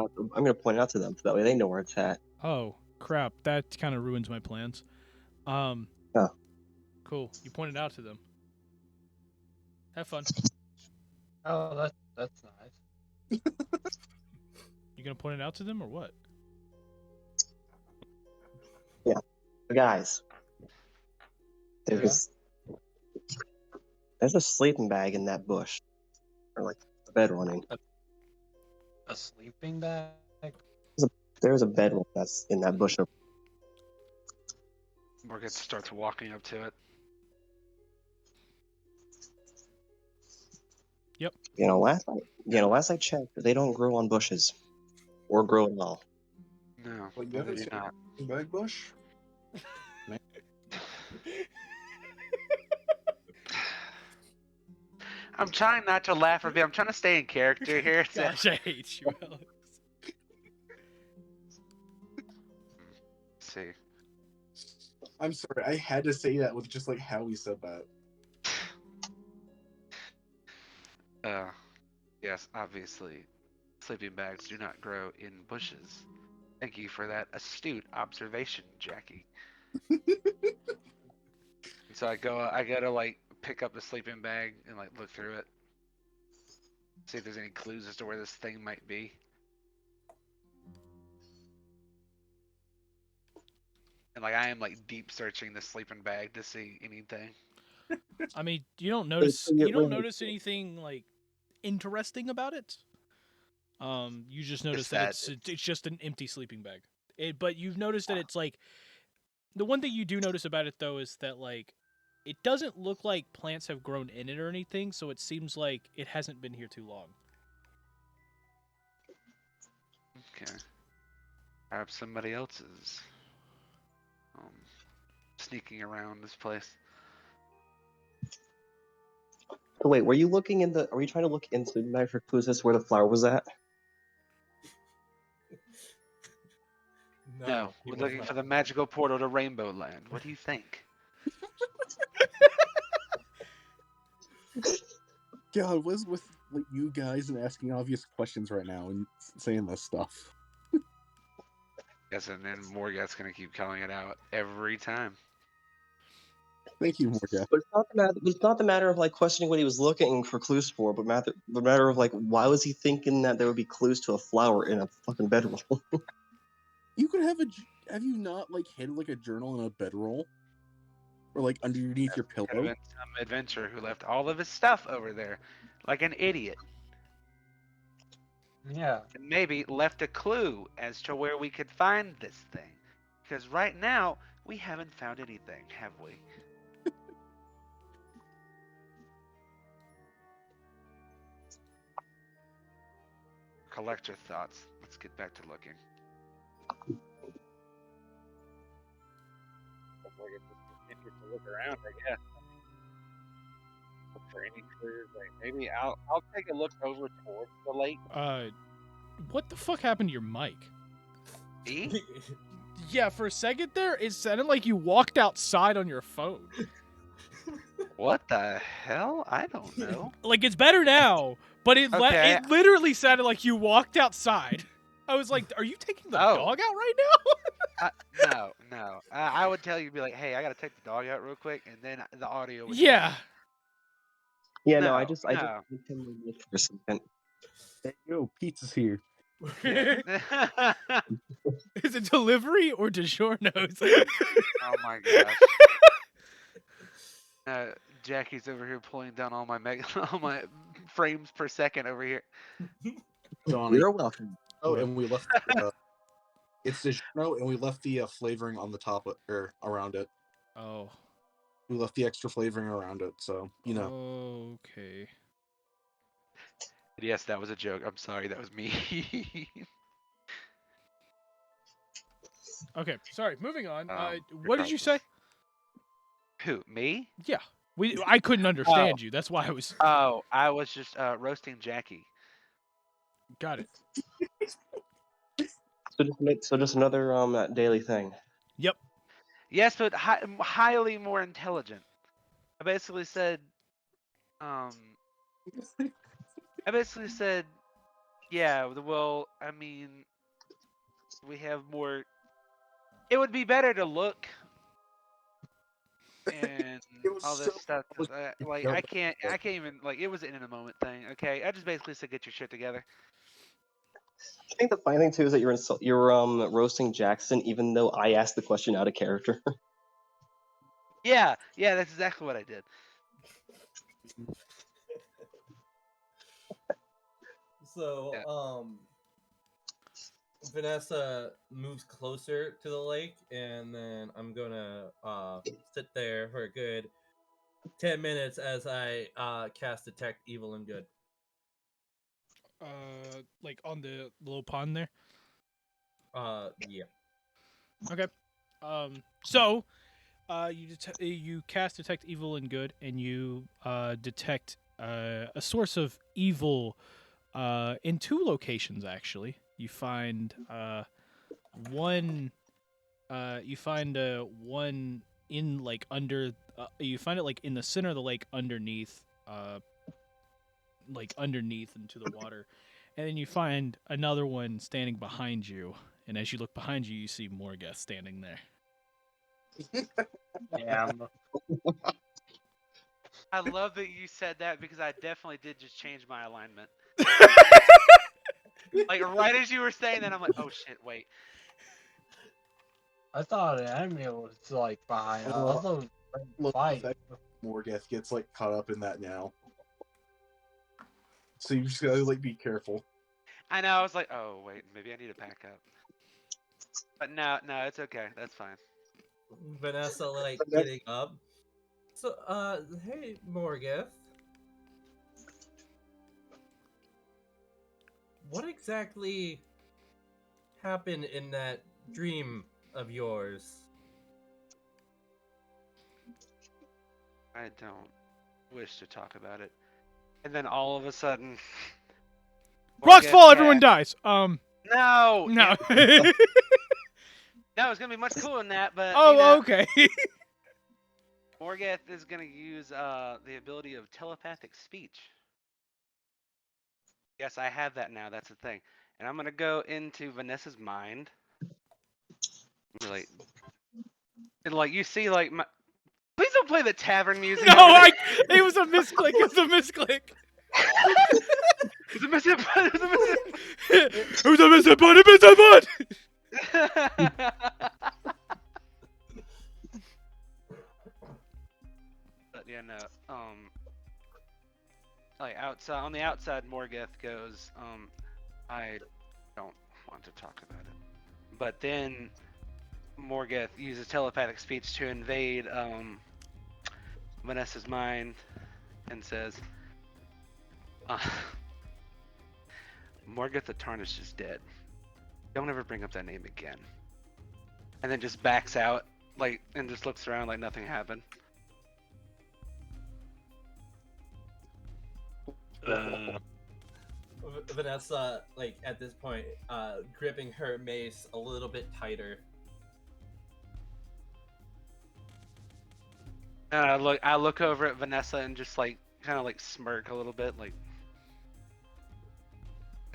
it out to them so that way they know where it's at. Oh, crap. That kind of ruins my plans. Oh. Cool. You pointed out to them. Have fun. Oh, that's nice. You gonna point it out to them or what? Yeah. Guys. There's a sleeping bag in that bush. Or like the bedroll, I mean. A sleeping bag? There's a bedroll that's in that bush. Morgeth starts walking up to it. Yep. Last I checked, they don't grow on bushes. Or grow at all. No, Well, you no, haven't they do seen not. a bag bush? I'm trying not to laugh or be. I'm trying to stay in character here. Gosh, I hate you, Alex. See. I'm sorry, I had to say that with just like how he said that. Yes, obviously, sleeping bags do not grow in bushes. Thank you for that astute observation, Jackie. So I go to like pick up the sleeping bag and like look through it, see if there's any clues as to where this thing might be. And like I am like deep searching the sleeping bag to see anything. I mean, you don't notice anything like interesting about it. You just notice that it's just an empty sleeping bag. But you've noticed that it's like the one thing you do notice about it though is that like it doesn't look like plants have grown in it or anything, so it seems like it hasn't been here too long. Okay. Perhaps somebody else's sneaking around this place. So wait, were you looking in the? Are you trying to look into the magic clues as to where the flower was at? No, he we're was looking not. for the magical portal to Rainbow Land. What do you think? God, what is with like you guys and asking obvious questions right now and saying this stuff? Yes, and then Morgath's gonna keep calling it out every time. Thank you, Morgath. But it's not the matter of like questioning what he was looking for clues for, but the matter of like why was he thinking that there would be clues to a flower in a fucking bedroll? You could have have you not like hid like a journal in a bedroll? Or like underneath your Could have pillow? been some adventurer who left all of his stuff over there, like an idiot, Yeah. and maybe left a clue as to where we could find this thing. Because right now we haven't found anything, have we? Collect your thoughts. Let's get back to looking. Morgan just continues to look around, I guess. Look for any clues. Like maybe I'll take a look over towards the lake. What the fuck happened to your mic? Me? Yeah, for a second there, it sounded like you walked outside on your phone. What the hell? I don't know. Like, it's better now, but it Okay. it literally sounded like you walked outside. I was like, are you taking the dog out right now? No. I would tell you, be like, hey, I gotta take the dog out real quick, and then the audio would. Yeah. Yeah, no, No, I just no. look for a second. Hey, yo, pizza's here. Is it delivery or DiGiorno's? Oh my gosh. Jackie's over here pulling down all my all my frames per second over here. Donnie. You're welcome. Oh, and we left. It's DiGiorno, and we left the flavoring on the top or around it. Oh. We left the extra flavoring around it, so you know. Okay. Yes, that was a joke. I'm sorry, that was me. Okay, sorry. Moving on. What did you say? Who, me? Yeah. I couldn't understand you. That's why I was. Oh, I was just roasting Jackie. Got it. So just another daily thing. Yep. Yes, but highly more intelligent. I basically said, yeah. Well, I mean, we have more. It would be better to look and all this stuff. Like I can't even like it was an in a moment thing. Okay, I just basically said get your shit together. I think the funny thing too is that you're roasting Jackson, even though I asked the question out of character. Yeah, that's exactly what I did. So, Vanessa moves closer to the lake, and then I'm gonna sit there for a good 10 minutes as I cast Detect Evil and Good. Like on the little pond there. Yeah. Okay. So, you cast Detect Evil and Good, and you detect a source of evil in two locations. Actually, you find one. You find one in like under. You find it like in the center of the lake, underneath. Like underneath into the water, and then you find another one standing behind you. And as you look behind you, you see Morgath standing there. Damn. I love that you said that because I definitely did just change my alignment. Like right as you were saying that, I'm like, oh shit, wait. I thought an enemy was like behind. I thought it was fight. Morgath gets like caught up in that now. So you just gotta like be careful. I know. I was like, oh wait, maybe I need to back up. But no, it's okay. That's fine. Vanessa like getting up. So, hey, Morgath. What exactly happened in that dream of yours? I don't wish to talk about it. And then all of a sudden, Rocks Morgeth fall, everyone casts- dies. No, No. no, it's gonna be much cooler than that. But Oh, okay. Morgeth is gonna use the ability of telepathic speech. Yes, I have that now. That's the thing. And I'm gonna go into Vanessa's mind. Like, and like you see, like my. Please don't play the tavern music. No, over it was a misclick. It was a misclick. It was a missing button. It was a missing. It was a missing button. Missing button. But yeah, no. Like outside on the outside, Morgeth goes. I don't want to talk about it. But then Morgeth uses telepathic speech to invade Vanessa's mind and says, Morgeth the Tarnished is dead. Don't ever bring up that name again. And then just backs out, like, and just looks around like nothing happened. Vanessa, like at this point, gripping her mace a little bit tighter. I look over at Vanessa and just like kind of like smirk a little bit, like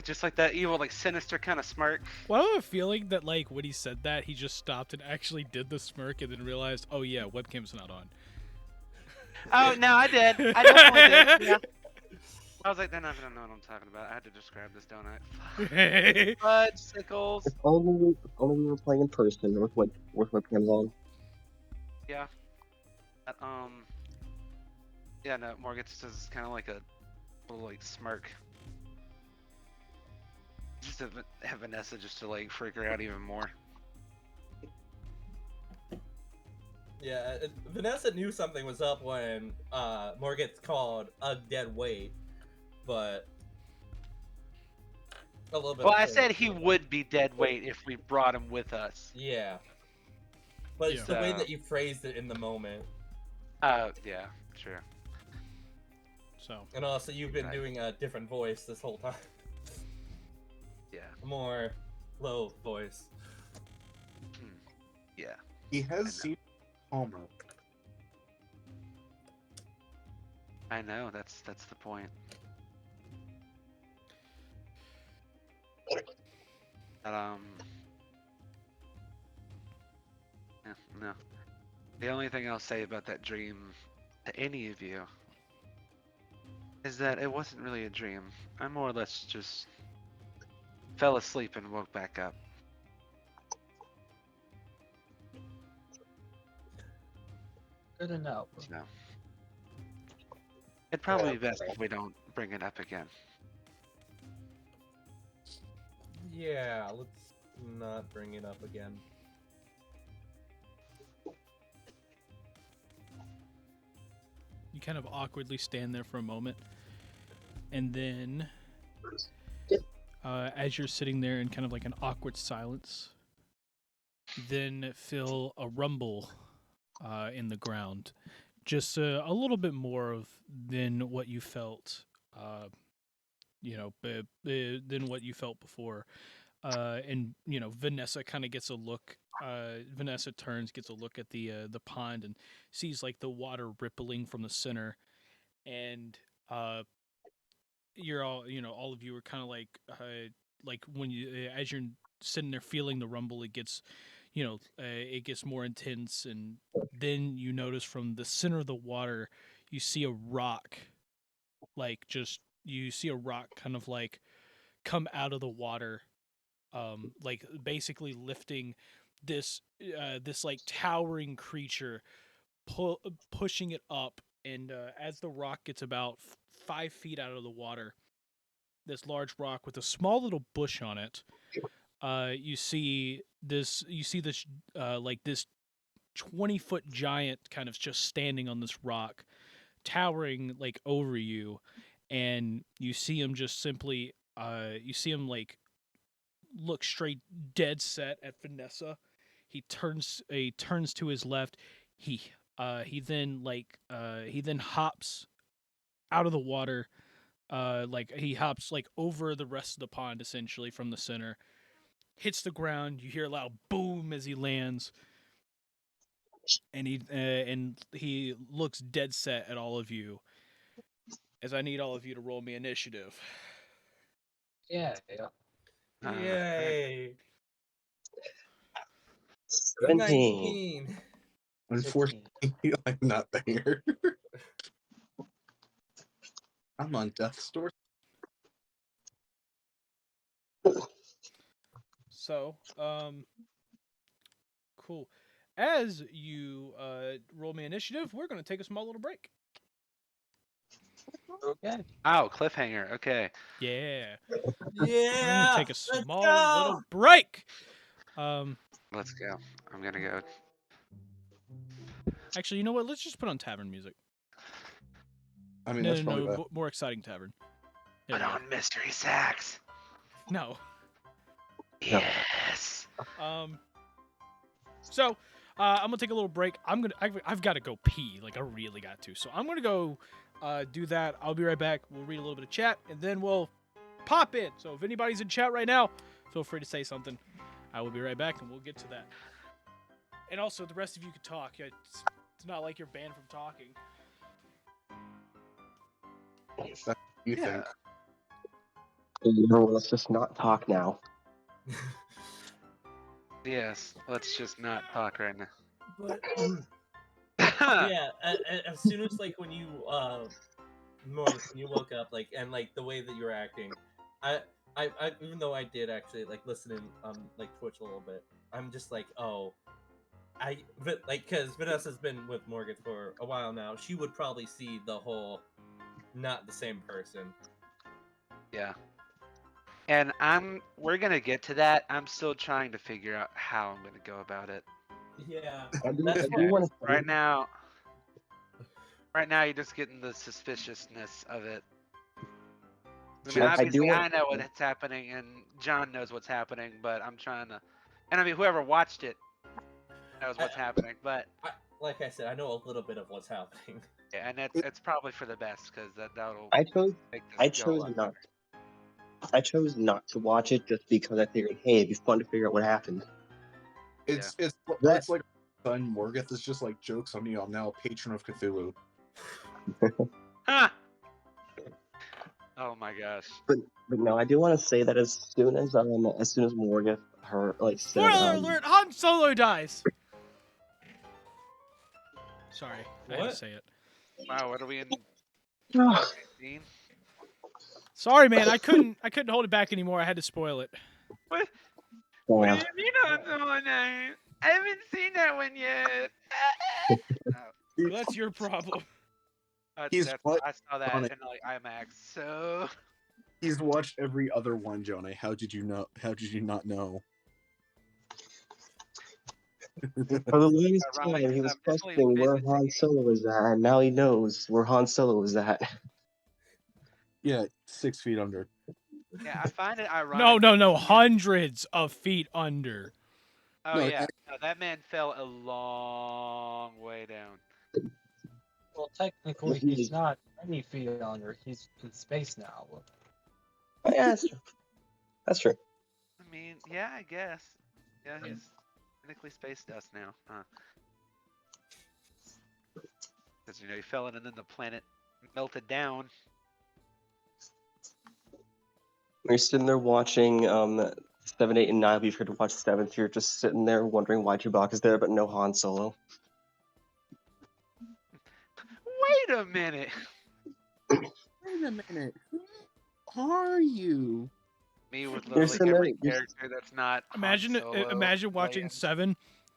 just like that evil, like sinister kind of smirk. Well, I have a feeling that like when he said that, he just stopped and actually did the smirk, and then realized, oh yeah, webcam's not on. Oh no, I did. I definitely did. Yeah. I was like, they're not gonna know what I'm talking about. I had to describe this, don't I? Fudge sickles. If only we were playing in person with webcams on. Yeah. Yeah, no, Morgan just does kind of like a little like smirk. Just to have Vanessa just to like freak her out even more. Yeah, Vanessa knew something was up when Morgeth called a dead weight, but a little bit. Well, I said he would be dead weight if we brought him with us. Yeah, but it's the way that you phrased it in the moment. Yeah, sure. So. And also, you've been doing a different voice this whole time. Yeah. A more low voice. Yeah. He has seemed calmer. I know, that's the point. But, yeah, no. The only thing I'll say about that dream to any of you is that it wasn't really a dream. I more or less just fell asleep and woke back up. Good to know. So, it'd probably be best if we don't bring it up again. Yeah, let's not bring it up again. You kind of awkwardly stand there for a moment, and then as you're sitting there in kind of like an awkward silence, you then feel a rumble in the ground, just a little bit more of than what you felt, than what you felt before. And Vanessa kind of gets a look. Vanessa turns, gets a look at the pond, and sees like the water rippling from the center, and you're all all of you are kind of like when you as you're sitting there feeling the rumble, it gets it gets more intense, and then you notice from the center of the water you see a rock, you see a rock kind of like come out of the water, like basically lifting this like towering creature, pushing it up, and as the rock gets about 5 feet out of the water, this large rock with a small little bush on it, you see this like this 20-foot giant kind of just standing on this rock, towering like over you, and you see him just simply you see him like look straight dead set at Vanessa. He turns to his left. He He then hops out of the water. Like he hops like over the rest of the pond essentially from the center. Hits the ground. You hear a loud boom as he lands. And he looks dead set at all of you. As I need all of you to roll me initiative. Yeah. Yay! 17. 19. Unfortunately, I'm not there. I'm on death's door. So, cool. As you roll me initiative, we're going to take a small little break. Okay. Oh, cliffhanger. Okay. Yeah. Yeah. We're going to take a let's small go! little break. Let's go. I'm gonna go. Actually, you know what? Let's just put on tavern music. I mean, No, that's probably bad. more exciting tavern. There Put we go. on mystery sax. No. Yes. So, I'm gonna take a little break. I've got to go pee. Like I really got to. So I'm gonna go do that. I'll be right back. We'll read a little bit of chat and then we'll pop in. So if anybody's in chat right now, feel free to say something. I will be right back and we'll get to that. And also, the rest of you could talk. It's not like you're banned from talking. You think? Let's just not talk now. Yes. Let's just not talk right now. But yeah, as soon as like when you Morgan, when you woke up, like and like the way that you were acting, I even though I did actually like listen in like Twitch a little bit, I'm just like, oh, but like because Vanessa's been with Morgan for a while now, she would probably see the whole not the same person. Yeah. And we're gonna get to that. I'm still trying to figure out how I'm gonna go about it. Yeah, I do that's want to Right now you're just getting the suspiciousness of it. I mean, obviously I know what's happening and John knows what's happening, but I'm trying to, and I mean whoever watched it knows what's happening, but like I said, I know a little bit of what's happening. Yeah, and it's probably for the best because that'll. I chose make this I go a chose lot not. I chose not to watch it just because I figured, hey, it'd be fun to figure out what happened. It's like son Morgoth is just like jokes on me. I'm now a patron of Cthulhu. Ha! Oh my gosh. But no, I do want to say that as soon as Morgoth said Spoiler alert! Han Solo dies. Sorry, I had to say it. Wow, what are we in? Oh. 19? Sorry, man. I couldn't hold it back anymore. I had to spoil it. What? Yeah. What do you mean on Solo night? I haven't seen that one yet. Well, that's your problem. I saw that in like IMAX. So he's watched every other one, Jonah. How did you know? How did you not know? For the longest time, he was questioning where Han Solo was at, and now he knows where Han Solo is at. Yeah, 6 feet under. yeah, I find it ironic. No, hundreds of feet under. Oh no, yeah, no, that man fell a long way down. Well, technically, he's not any feet under. He's in space now. Oh, yeah, that's true. That's true. I mean, yeah, I guess. Yeah, he's technically space dust now, huh? Because he fell in and then the planet melted down. You're sitting there watching 7, 8, and 9. We've heard to watch 7th. You're just sitting there wondering why Chewbacca's there, but no Han Solo. Wait a minute. Wait a minute. Who are you? Me with literally every character that's not. Imagine watching 7.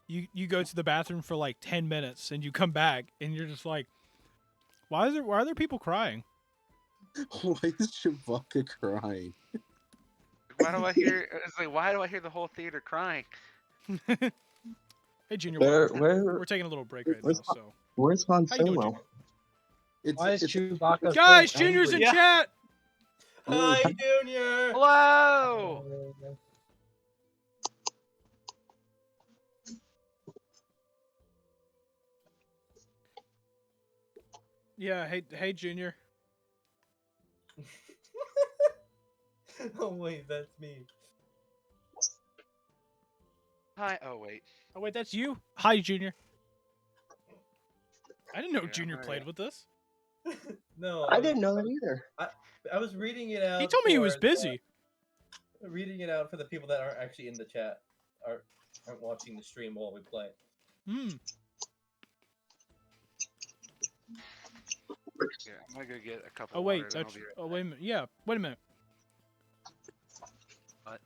You go to the bathroom for like 10 minutes and you come back and you're just like, why are there people crying? Why is Chewbacca crying? Why do I hear? It's like, why do I hear the whole theater crying? Hey, Junior, we're taking a little break right now. So where's Han How you doing, Solo? Junior? Why is Chewbacca? Guys, so Junior's in angry? chat. Hi, Junior. Hello. Yeah, hey, Junior. Oh wait, that's me. Hi. Oh wait. Oh wait, that's you. Hi, Junior. I didn't know Yeah, Junior I'm played alright. with us. No, I didn't know that either. I was reading it out. He told me he was for busy. reading it out for the people that aren't actually in the chat, aren't watching the stream while we play. Hmm. Yeah, I'm gonna go get a cup of Oh water. wait, Then that's. I'll be right Oh back. wait a minute. Yeah, wait a minute. What?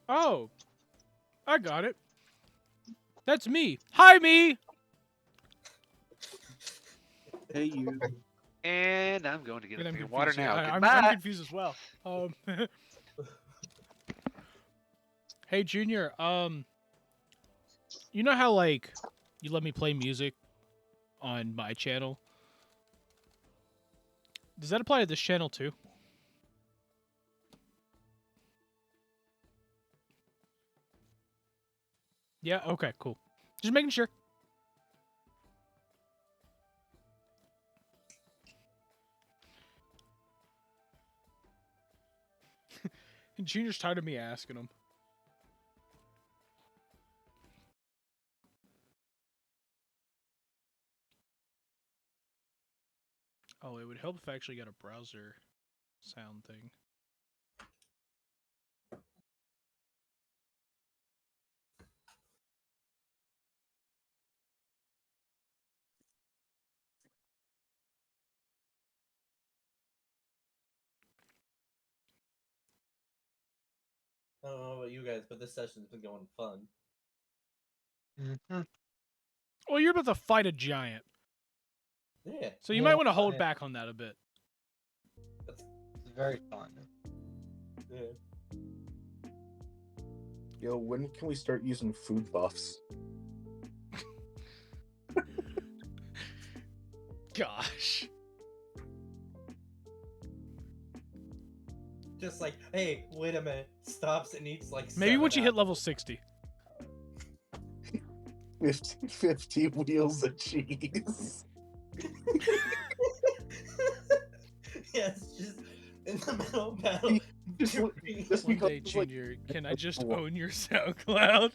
Oh, I got it. That's me. Hi, me. Hey, you. And I'm going to get Wait, a I'm thing of water confused. now. Yeah, I'm Goodbye. confused as well. Hey, Junior. You know how like you let me play music on my channel? Does that apply to this channel too? Yeah. Okay. Cool. Just making sure. Junior's tired of me asking him. Oh, it would help if I actually got a browser sound thing. I don't know about you guys, but this session's been going fun. Mm-hmm. Well, you're about to fight a giant, Yeah. so you Yeah, might want to hold I- back on that a bit. It's very fun. Yeah. Yo, when can we start using food buffs? Gosh. Just like, hey, wait a minute. Stops and eats like. Maybe 7 once you hit apples. level 60. 50 wheels of cheese. Yes, just in the middle of battle. Just One because day, it's like Junior, can I just What? own your SoundCloud?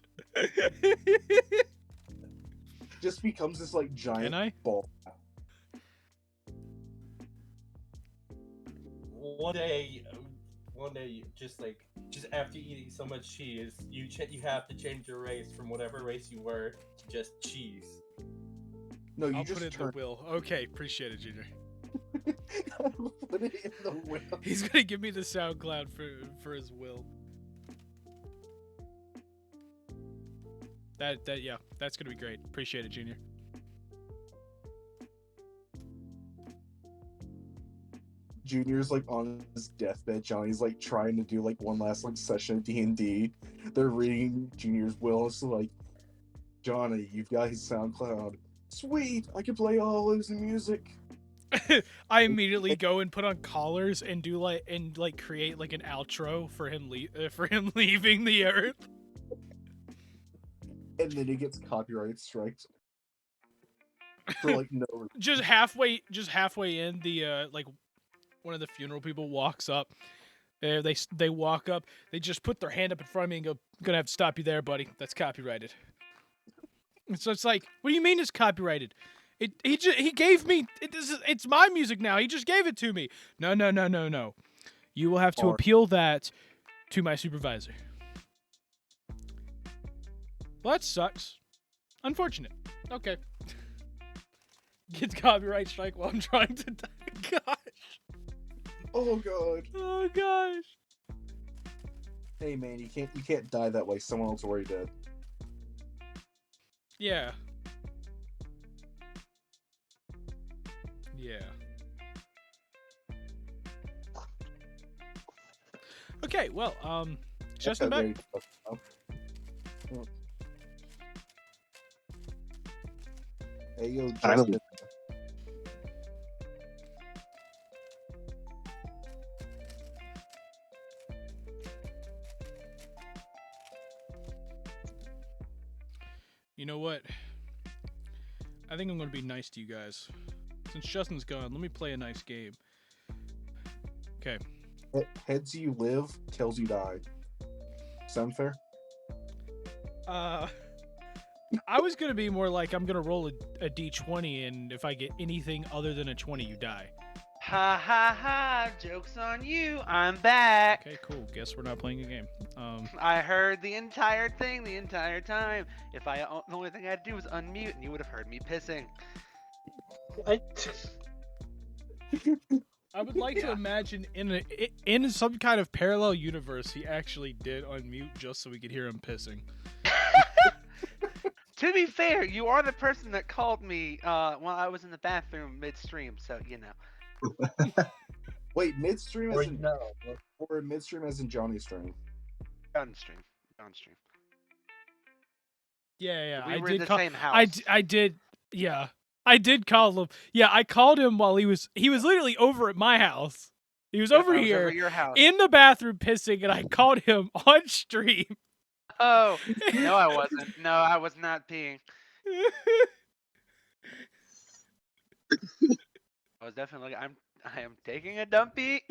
just becomes this like giant Can I? ball. One day, just after eating so much cheese, you have to change your race from whatever race you were to just cheese. No, you I'll just put it in turn. the will. Okay, appreciate it, Junior. Put it in the will. He's gonna give me the SoundCloud for his will. Yeah, that's gonna be great. Appreciate it, Junior. Junior's like on his deathbed. Johnny's like trying to do like one last like session of D&D. They're reading Junior's will. It's like, Johnny, you've got his SoundCloud. Sweet, I can play all his music. I immediately go and put on collars and do create like an outro for him leaving the earth. And then he gets copyright striked for like no reason. Just halfway in, the like one of the funeral people walks up. They walk up. They just put their hand up in front of me and go, "I'm gonna have to stop you there, buddy. That's copyrighted." And so it's like, what do you mean it's copyrighted? He gave me it's my music now. He just gave it to me. No. You will have to appeal that to my supervisor. Well, that sucks. Unfortunate. Okay. Gets copyright strike while I'm trying to die. Gosh. Oh god. Oh gosh. Hey man, you can't die that way. Someone else already dead. Yeah. Yeah. Okay, well, Justin back. Hey yo, I'm Justin. You know what? I think I'm going to be nice to you guys. Since Justin's gone, let me play a nice game. Okay. Heads you live, tails you die. Sound fair? I was gonna be more like I'm gonna roll a d20, and if I get anything other than a 20, you die. Ha ha ha! Joke's on you. I'm back. Okay, cool. Guess we're not playing a game. I heard the entire thing the entire time. If the only thing I had to do was unmute, and you would have heard me pissing. I would like to imagine in some kind of parallel universe, he actually did unmute just so we could hear him pissing. To be fair, you are the person that called me while I was in the bathroom midstream, so you know. Wait, midstream as in no. or midstream as in Johnny stream? Downstream. Yeah. We I were did in the call, same house. I did. Yeah, I did call him. Yeah, I called him while he was literally over at my house. He was over I was here over at your house. in the bathroom pissing, and I called him on stream. Oh, no, I wasn't. No, I was not peeing. I was definitely. I am taking a dumpy.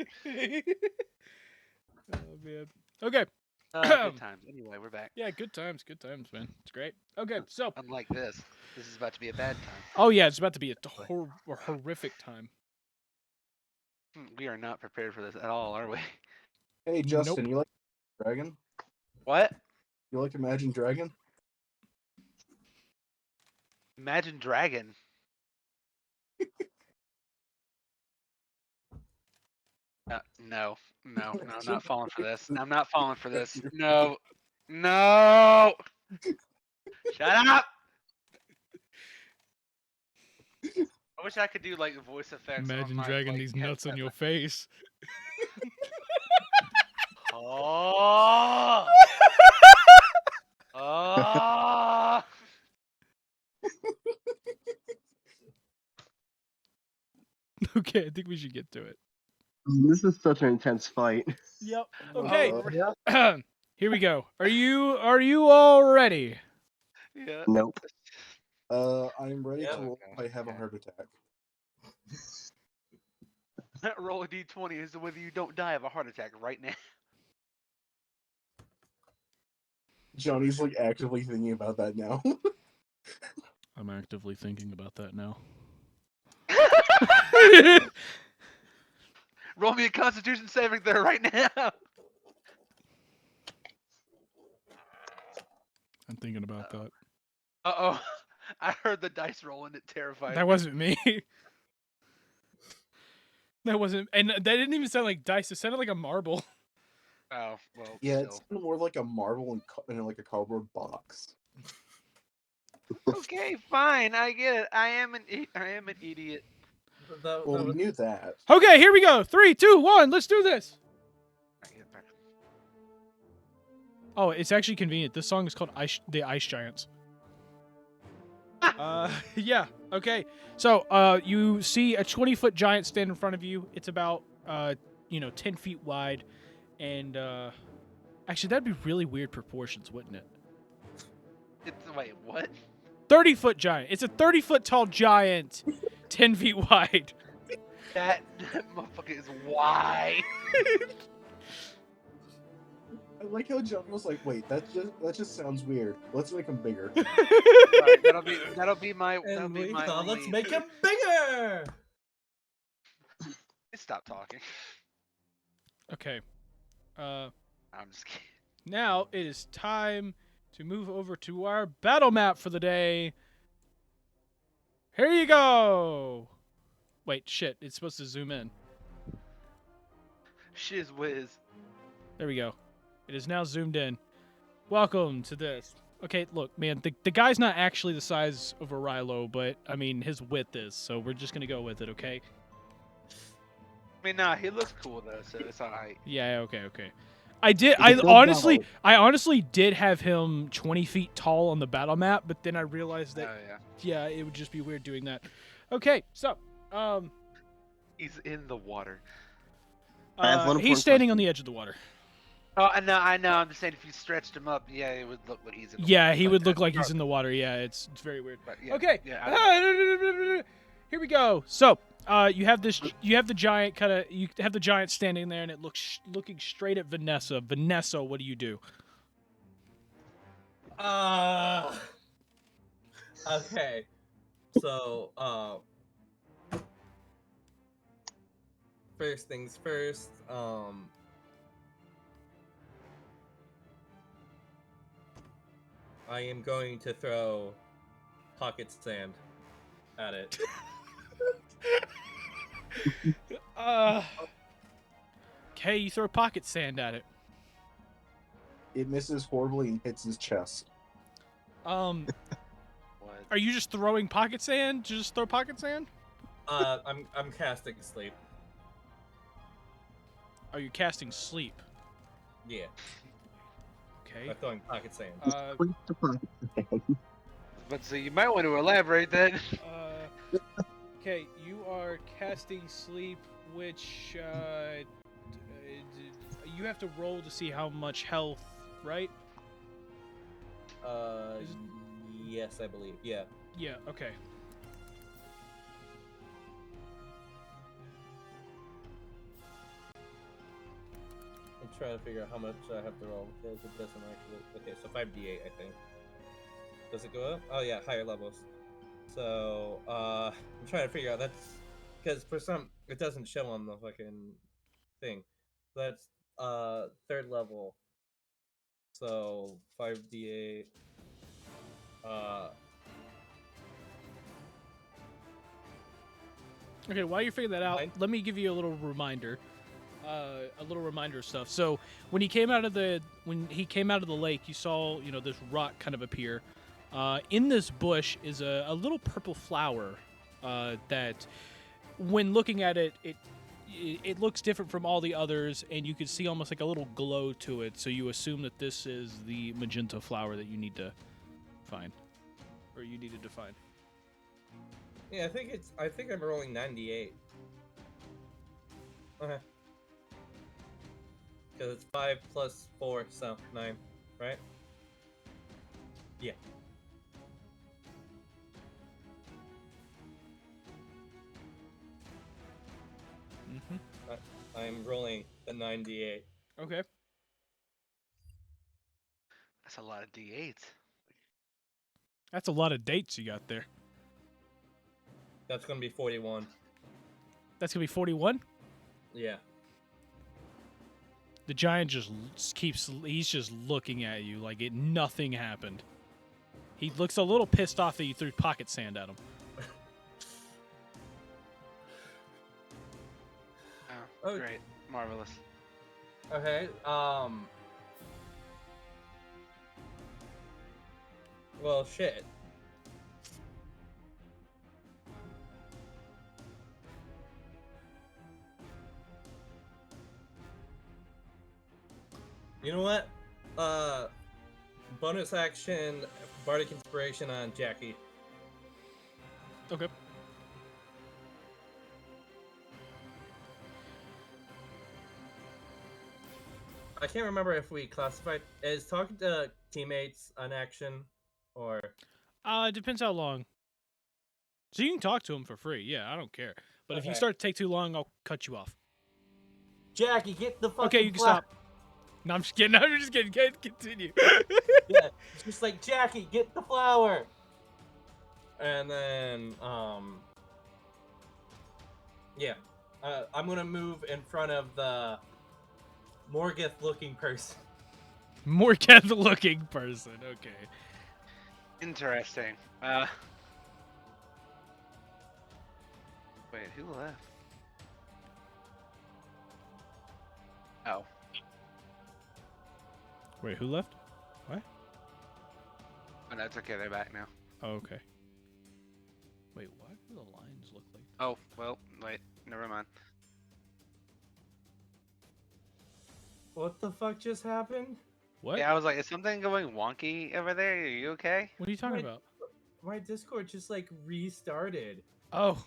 Oh man. Okay. Good times. Anyway, we're back. Yeah, good times, man. It's great. Okay, so Unlike this is about to be a bad time. oh yeah, it's about to be a horrific time. We are not prepared for this at all, are we? Hey Justin, Nope. you like Dragon? What? You like Imagine Dragon? Imagine Dragon. No, I'm not falling for this. I'm not falling for this. No. Shut up. I wish I could do like voice effects. Imagine on my, dragging like, these nuts on headset. your face. Oh. Oh. Okay, I think we should get to it. This is such an intense fight. Yep. Okay. Yeah. Here we go. Are you all ready? Yeah. Nope. I'm ready Yeah. to roll if I have a heart attack. Roll a d20 as to whether you don't die of a heart attack right now. Johnny's like actively thinking about that now. I'm actively thinking about that now. Roll me a Constitution saving throw right now. I'm thinking about that. Uh-oh. I heard the dice roll and it terrified That me. wasn't me. That wasn't, and that didn't even sound like dice. It sounded like a marble. Oh, well, Yeah, still. it's more like a marble in like a cardboard box. Okay, fine. I get it. I am an idiot. Well, we knew that. Okay, here we go. 3, 2, 1. Let's do this. Oh, it's actually convenient. This song is called The Ice Giants. Yeah. Okay. So, you see a 20-foot giant stand in front of you. It's about, 10 feet wide, and actually, that'd be really weird proportions, wouldn't it? Wait, what? 30-foot giant. It's a 30-foot tall giant, 10 feet wide. That motherfucker is wide. I like how Johnny was like, "Wait, that just sounds weird. Let's make him bigger." Right, that'll be my. Let's make him bigger. Stop talking. Okay. I'm just kidding. Now it is time to move over to our battle map for the day. Here you go. Wait, shit. It's supposed to zoom in. Shiz whiz. There we go. It is now zoomed in. Welcome to this. Okay, look, man, the guy's not actually the size of a Rilo, but, I mean, his width is, so we're just gonna go with it, okay? I mean, nah, he looks cool, though, so it's alright. Yeah, okay. I honestly did have him 20 feet tall on the battle map, but then I realized that, yeah, it would just be weird doing that. Okay, so, he's in the water. He's standing on the edge of the water. Oh, I know. I'm just saying, if you stretched him up, yeah, it would look like he's in the water. Yeah, he would look like he's in the water. Yeah, it's very weird. But yeah, okay. Yeah, Here we go. So, you have the giant you have the giant standing there, and it looking straight at Vanessa. Vanessa, what do you do? Okay. So, first things first, I am going to throw pocket sand at it. Okay, you throw pocket sand at it. It misses horribly and hits his chest. What? Are you just throwing pocket sand? Just throw pocket sand? I'm casting sleep. Are you casting sleep? Yeah. Okay. I'm throwing pocket sand. But so you might want to elaborate then. Okay, you are casting sleep, which you have to roll to see how much health, right? Yes, I believe. Yeah. Yeah. Okay. I'm trying to figure out how much I have to roll because it doesn't actually. Okay, so 5d8, I think. Does it go up? Oh yeah, higher levels. So I'm trying to figure out that's because for some it doesn't show on the fucking thing. That's third level. So 5d8. Okay, while you're figuring that out, let me give you a little reminder. Of stuff. So when he came out of the lake, you saw this rock kind of appear. In this bush is a little purple flower that, when looking at it, it looks different from all the others, and you could see almost like a little glow to it. So you assume that this is the magenta flower that you need to find, or you needed to find. Yeah, I think I'm rolling 98. Okay. Because it's 5 plus 4, so 9, right? Yeah. I'm rolling the 98. Okay. That's a lot of D8s. That's a lot of dates you got there. That's gonna be 41. That's gonna be 41? Yeah. The giant just he's just looking at you like nothing happened. He looks a little pissed off that you threw pocket sand at him. Oh, great. Marvelous. Okay, well, shit. You know what? Bonus action, Bardic Inspiration on Jackie. Okay. I can't remember if we classified. Is talking to teammates an action, or? It depends how long. So you can talk to him for free. Yeah, I don't care. But if you Okay. start to take too long, I'll cut you off. Jackie, get the fucking. Okay, you can stop. No, I'm just kidding. I'm just kidding. Continue. Yeah, it's just like, Jackie, get the flower. And then, yeah, I'm gonna move in front of the Morgoth-looking person. Morgoth-looking person. Okay. Interesting. Wait, who left? Oh. Wait, who left? What? Oh, that's okay. They're back now. Oh, okay. Wait, why do the lines look like? Oh, well, wait. Never mind. What the fuck just happened? What? Yeah, I was like, is something going wonky over there? Are you okay? What are you talking about? My Discord just like restarted. Oh.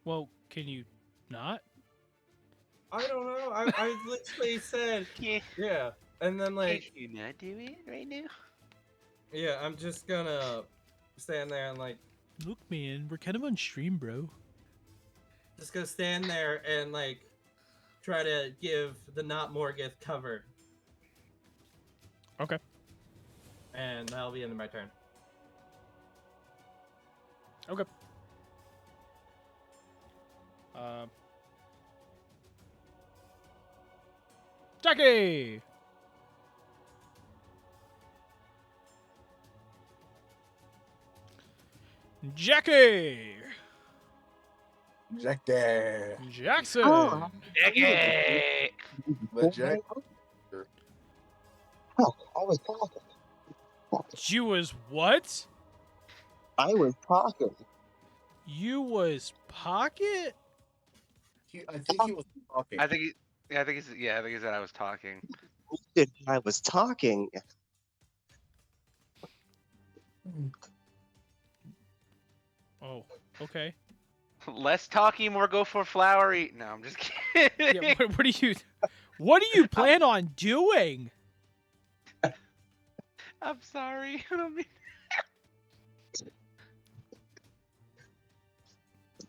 Well, can you not? I don't know. I literally said yeah, and then like. Can you not do it right now? Yeah, I'm just gonna stand there and like, Look, man, we're kind of on stream, bro. just gonna stand there and like try to give the not Morgoth cover. Okay. And that'll be the end of my turn. Okay. Jackie! Jackie! Jackie. Jackson! Oh. Jackie! The Jack. Oh, I was talking. You was what? I was talking. You was Pocket? I think he was talking. I think he said I was talking. I was talking. Oh, okay. Less talking, more go for flowery. No, I'm just kidding. Yeah, what do you plan on doing? I'm sorry. I don't mean.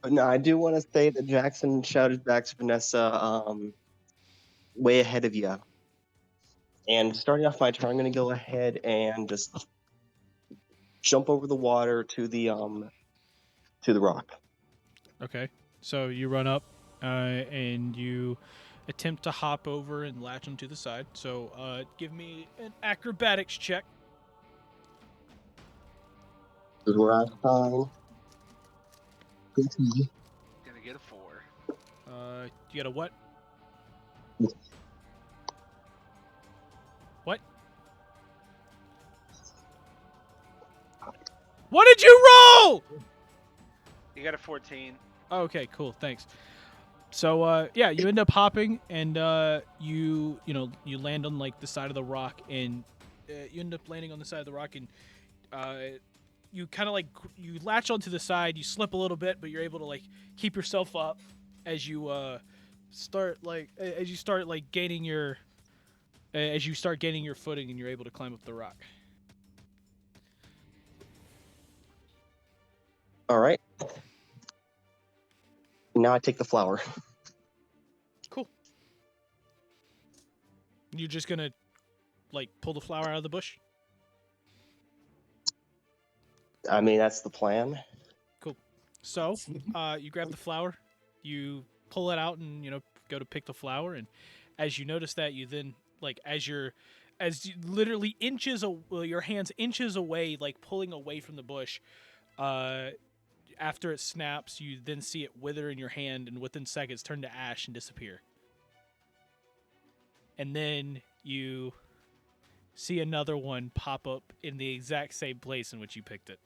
But no, I do want to say that Jackson shouted back to Vanessa, way ahead of you. And starting off my turn, I'm going to go ahead and just jump over the water to the rock. Okay. So you run up and you attempt to hop over and latch onto the side. So give me an acrobatics check. This is where I find. Gonna get a 4. You get a what? What? What did you roll? You got a 14. Okay, cool. Thanks. So yeah, you end up hopping and you land on like the side of the rock and you end up landing on the side of the rock and you kind of like you latch onto the side, you slip a little bit, but you're able to like keep yourself up as you start gaining your footing and you're able to climb up the rock. All right. Now I take the flower. Cool. You're just gonna like pull the flower out of the bush? I mean, that's the plan. Cool. So, you grab the flower, you pull it out, and go to pick the flower. And as you notice that, you then as you literally your hands inches away, like pulling away from the bush. After it snaps, you then see it wither in your hand, and within seconds turn to ash and disappear. And then you see another one pop up in the exact same place in which you picked it.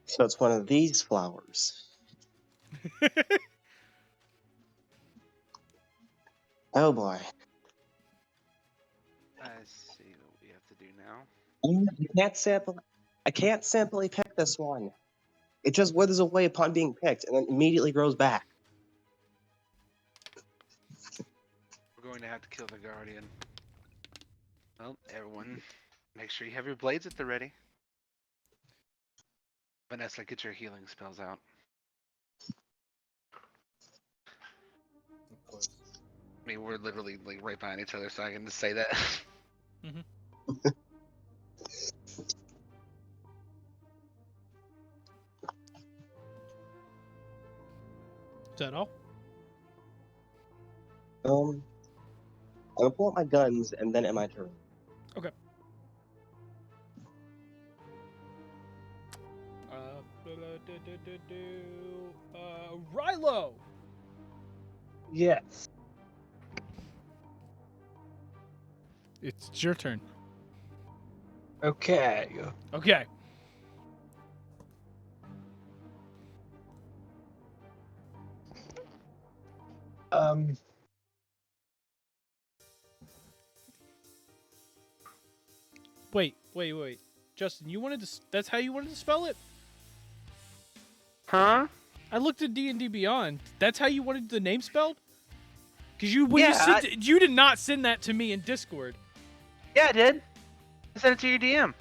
So it's one of these flowers. Oh boy. Let's see what we have to do now. I can't simply pick this one. It just withers away upon being picked and then immediately grows back. We're going to have to kill the guardian. Well, everyone, make sure you have your blades at the ready. Vanessa, get your healing spells out. Of course. I mean, we're literally like right behind each other, so I can just say that. Mm-hmm. Is that all? I'm gonna pull out my guns and then end my turn. Okay. Rilo! Yes. It's your turn. Okay. Okay. Wait. Justin, you wanted to... That's how you wanted to spell it? Huh? I looked at D&D Beyond. That's how you wanted the name spelled? Because you Yeah, you did not send that to me in Discord. Yeah, I did. sent it to your DM.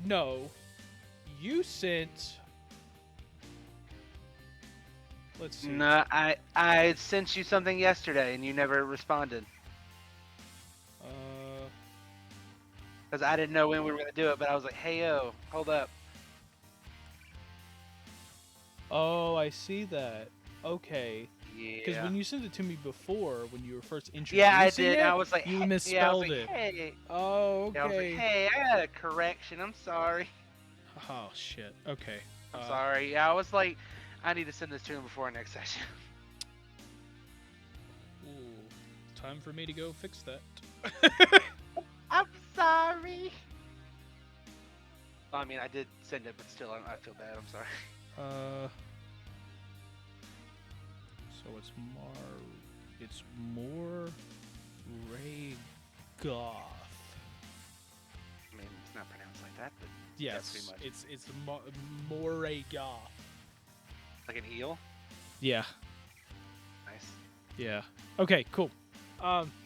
No. You sent. Let's see. No, I sent you something yesterday and you never responded. Because I didn't know when we were gonna do it, but I was like, hey yo, hold up. Oh, I see that. Okay. Because Yeah. when you sent it to me before, when you were first introducing Yeah, I did. it, I was like, you hey, misspelled yeah, I was like, it. Hey. Oh, okay. Yeah, I was like, hey, I got a correction. I'm sorry. Oh shit. Okay. I'm sorry. Yeah, I was like, I need to send this to him before our next session. Ooh, time for me to go fix that. I'm sorry. I mean, I did send it, but still, I feel bad. I'm sorry. So it's more Ray Goth. I mean, it's not pronounced like that, but Yes, pretty much. it's more Ray Goth. Like an eel. Yeah. Nice. Yeah. Okay. Cool.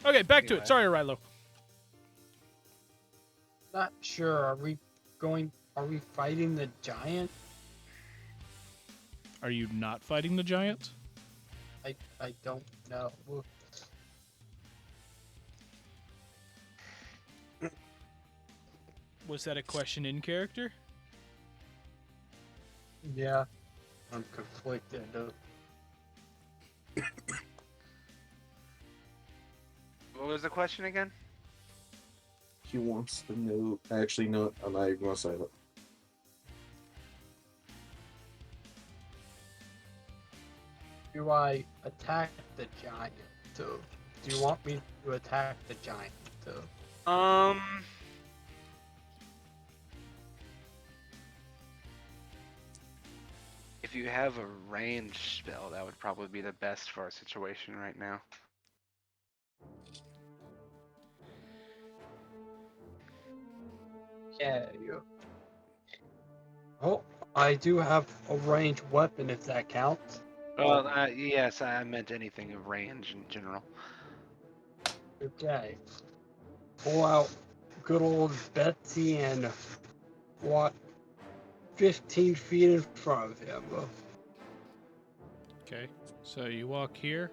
Okay, back to Anyway. it. Sorry, Rilo. Not sure. Are we fighting the giant? Are you not fighting the giant? I don't know. Was that a question in character? Yeah. I'm conflicted. What was the question again? He wants to know. Actually, no, I'm not even gonna say that. Do I attack the giant? Do you want me to attack the giant? If you have a range spell, that would probably be the best for our situation right now. Yeah. Oh, I do have a ranged weapon if that counts. Well, yes, I meant anything of range in general. Okay. Pull out good old Betsy and walk 15 feet in front of him. Okay. So you walk here.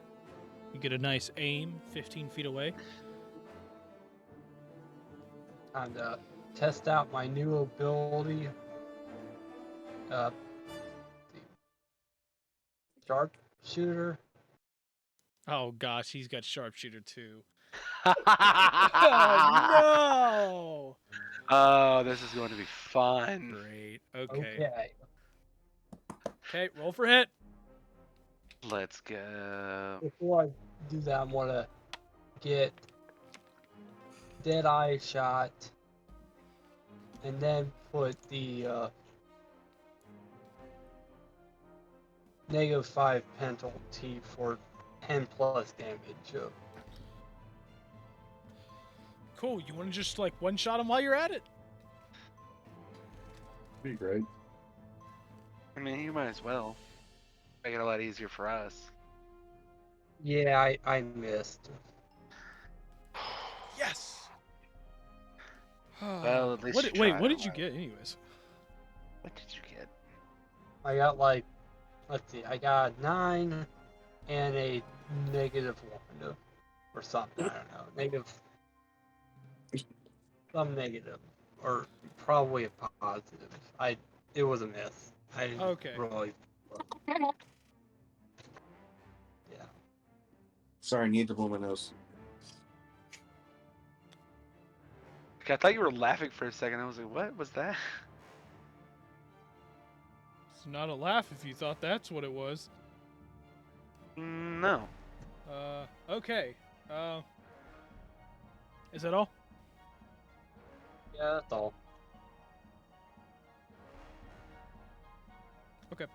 You get a nice aim 15 feet away. And test out my new ability. Sharpshooter. Oh gosh, he's got sharpshooter too. Oh no! Oh, this is going to be fun. Great. Okay. Okay. Okay, roll for hit. Let's go. Before I do that, I'm gonna get Deadeye shot, and then put the -5 penalty for 10 plus damage. Cool. You want to just like one shot him while you're at it? Be great. I mean, you might as well. Make it a lot easier for us. Yeah, I missed. Yes. Well, at least What, you wait, tried what it, did you right? get, anyways? What did you get? I got like, let's see, I got a 9 and a -1 or something. I don't know, some negative, or probably a positive. It was a miss. I didn't Okay. really. Yeah. Sorry, I need to blow my nose. I thought you were laughing for a second. I was like, what was that? It's not a laugh if you thought that's what it was. No. Okay. Is that all? Yeah, that's all. Okay.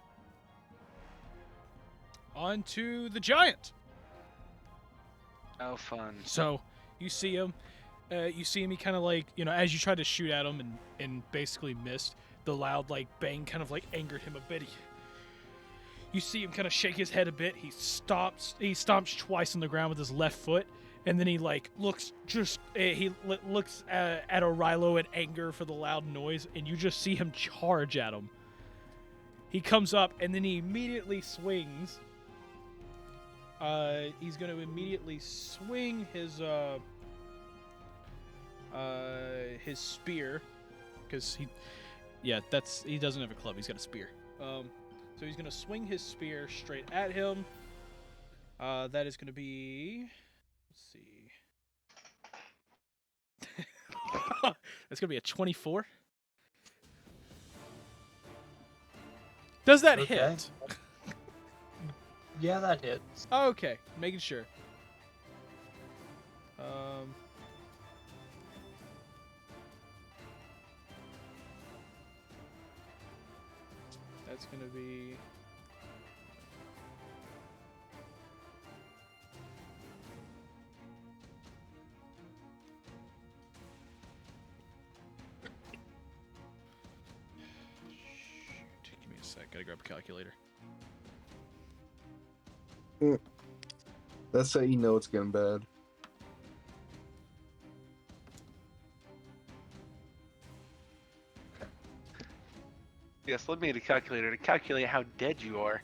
On to the giant. Oh, fun. So you see him. He kind of like, as you try to shoot at him and basically missed, the loud like bang kind of like angered him a bit. You see him kind of shake his head a bit. He stomps twice on the ground with his left foot, And then he like looks looks at Orilo in anger for the loud noise, and you just see him charge at him. He comes up and then he immediately swings. He's going to immediately swing his spear, because he doesn't have a club. He's got a spear. So he's going to swing his spear straight at him. That is going to be, let's see. That's going to be a 24. Does that hit? Yeah, that hits. Okay, making sure. That's going to be... Shoot, give me a sec. Gotta grab a calculator. That's how you know it's getting bad. Yes, let me get a calculator to calculate how dead you are.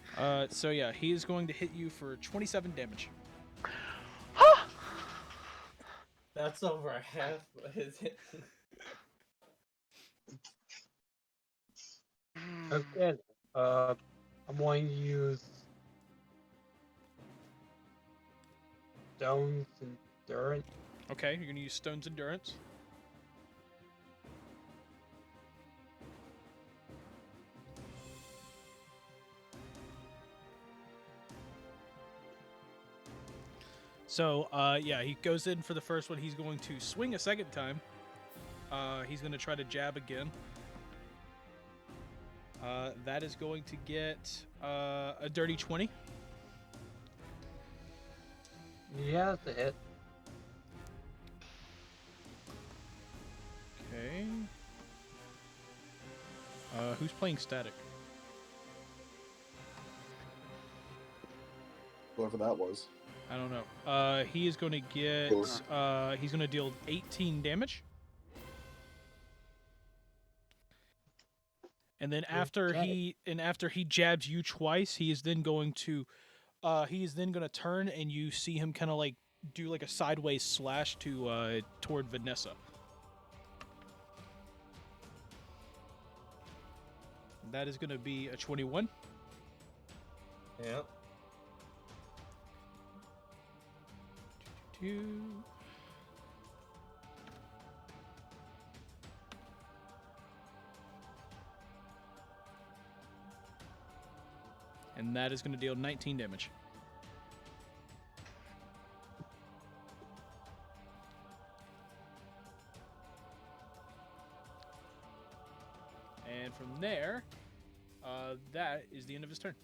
So yeah, he is going to hit you for 27 damage. That's over half his hit. Okay. I'm going to use Stone's Endurance. Okay, you're gonna use Stone's Endurance. So, yeah, he goes in for the first one. He's going to swing a second time. He's going to try to jab again. That is going to get a dirty 20. Yeah, that's a hit. Okay. Who's playing static? Whoever that was. I don't know. He is going to get. He's going to deal 18 damage. And then after he jabs you twice, he is then going to turn, and you see him kind of like do like a sideways slash to toward Vanessa. That is going to be a 21. Yep. And that is going to deal 19 damage. And from there, that is the end of his turn.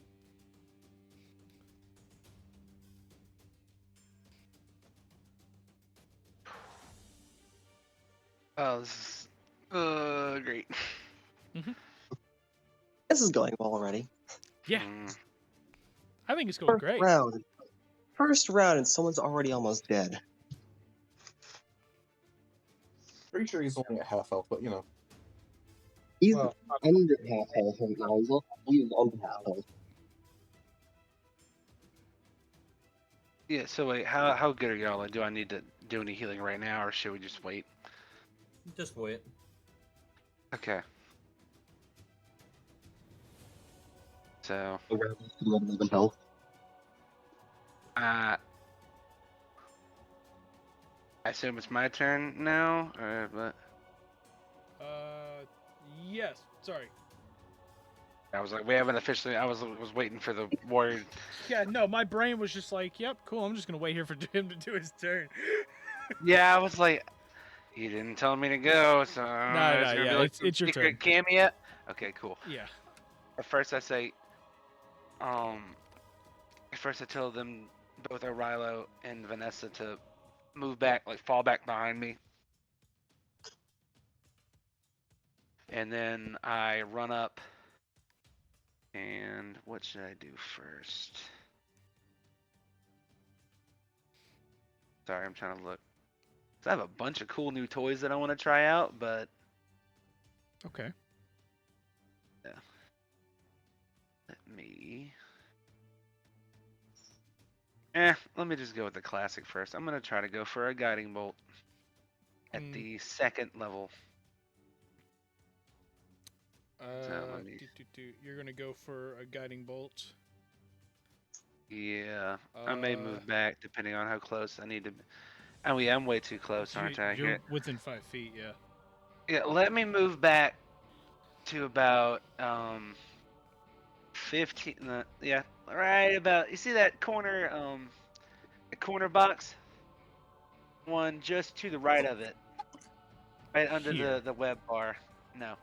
Oh, this is great. This is going well already. Yeah. I think it's going great. First round, and someone's already almost dead. Pretty sure he's only at half health, but you know. He's under half health right now. He's under half health. Yeah, so wait, how good are y'all? Do I need to do any healing right now, or should we just wait? Just wait. Okay. So. 11 health. I assume it's my turn now, or what? Yes. Sorry. I was like, we haven't officially. I was waiting for the warrior. Yeah, no, my brain was just like, yep, cool. I'm just gonna wait here for him to do his turn. Yeah, I was like, you didn't tell me to go, so yeah, it's your turn. Cam yet? Okay, cool. Yeah. At first I say, at first I tell them both Orilo and Vanessa to move back, like fall back behind me. And then I run up, and what should I do first? Sorry, I'm trying to look. So I have a bunch of cool new toys that I want to try out, but Okay. yeah. Let me. Let me just go with the classic first. I'm gonna try to go for a guiding bolt at the second level. Let me- You're gonna go for a guiding bolt. Yeah, I may move back depending on how close I need to. Oh yeah, I'm way too close, aren't I? You're Here. within 5 feet, yeah. Yeah, let me move back to about 15. Yeah, right about. You see that corner the corner box? One just to the right of it, right under Here. the web bar. No,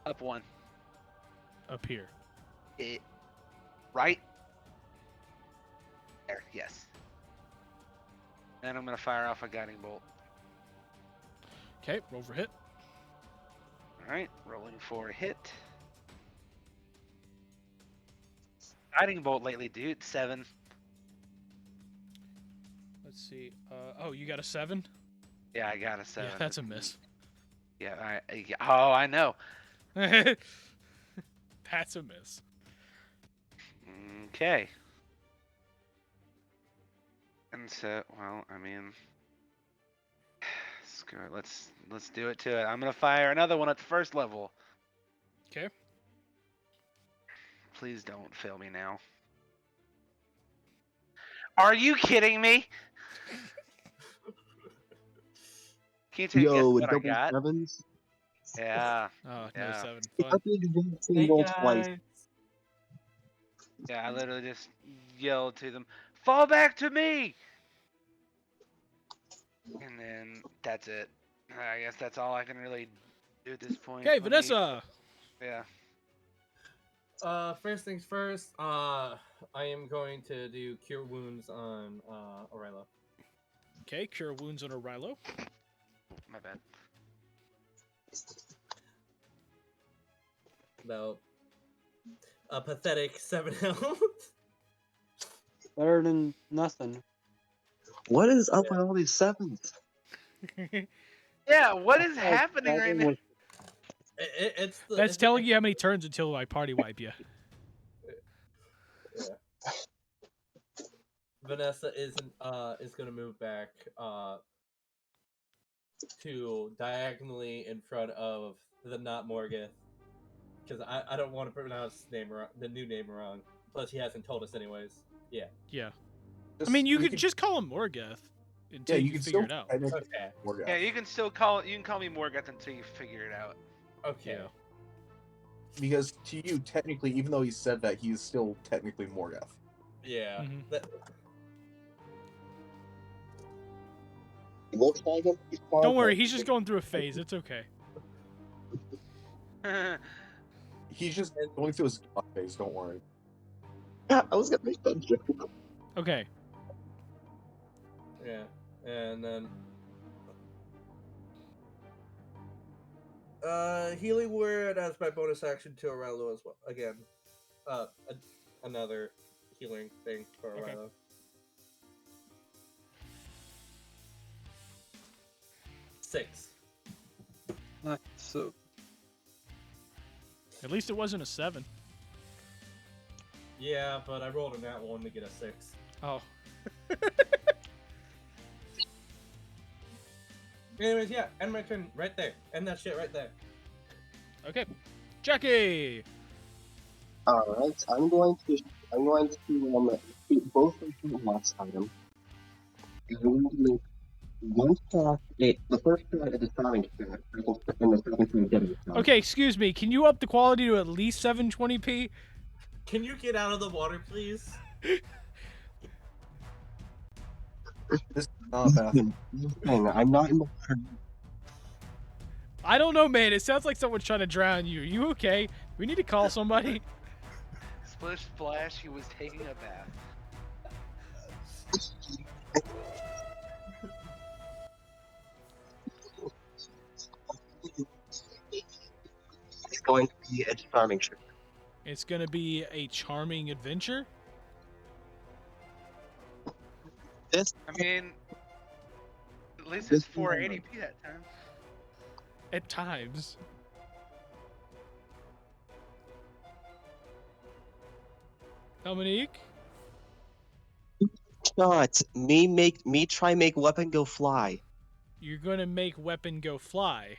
up one. Up here. Right there. Yes. And I'm gonna fire off a guiding bolt. Okay, roll for hit. All right, rolling for a hit. Guiding bolt lately, dude. 7. Let's see. Oh, you got a 7? Yeah, I got a 7. Yeah, that's a miss. Yeah, oh, I know. That's a miss. Okay. And so, well, I mean, screw it. Let's do it to it. I'm gonna fire another one at the first level. Okay. Please don't fail me now. Are you kidding me? Can you take a guess Yo, what I double got? sevens. Yeah. Oh, yeah. no 7. If I Fun. did one Hey thing roll twice. guys. Yeah, I literally just yelled to them, "Fall back to me!" And then that's it. I guess that's all I can really do at this point. Okay, Let me- Vanessa. Yeah. First things first. I am going to do cure wounds on Aurelia. Okay, cure wounds on Orilo. My bad. About a pathetic 7 health. Better than nothing. What is up with all these sevens? Yeah, what is happening right now? That's telling you how many turns until I party wipe you. Yeah. Vanessa is gonna move back to diagonally in front of the not Morgoth, because I don't want to pronounce the new name wrong. Plus, he hasn't told us anyways. Yeah. Yeah. I mean, you could just call him Morgoth until you figure it out. Okay. Yeah, you can still call me Morgoth until you figure it out. Okay. Yeah. Because to you, technically, even though he said that, he is still technically Morgoth. Yeah. Mm-hmm. Don't worry, he's just going through a phase. It's okay. He's just going through his god phase, don't worry. Yeah, I was gonna make that joke. Okay. Yeah. And then healing word as my bonus action to Aurelio as well. Again, another healing thing for Aurelio. Okay. 6. Nice. So At least it wasn't a 7. Yeah, but I rolled a nat 1 to get a 6. Oh. Anyways, yeah, end my turn right there. End that shit right there. Okay. Jackie! Alright, I'm going to keep both of the last item. I'm going to make one shot. The first shot is a charming shot, and the second shot is getting a shot. Okay, excuse me. Can you up the quality to at least 720p? Can you get out of the water, please? This is not bad. I'm not in the water. I don't know, man. It sounds like someone's trying to drown you. Are you okay? We need to call somebody. Splish splash, he was taking a bath. It's going to be a charming shot. It's going to be a charming adventure. This. I mean, At least it's 480p that time. At times. Dominique? Shot. Me try make weapon go fly. You're gonna make weapon go fly.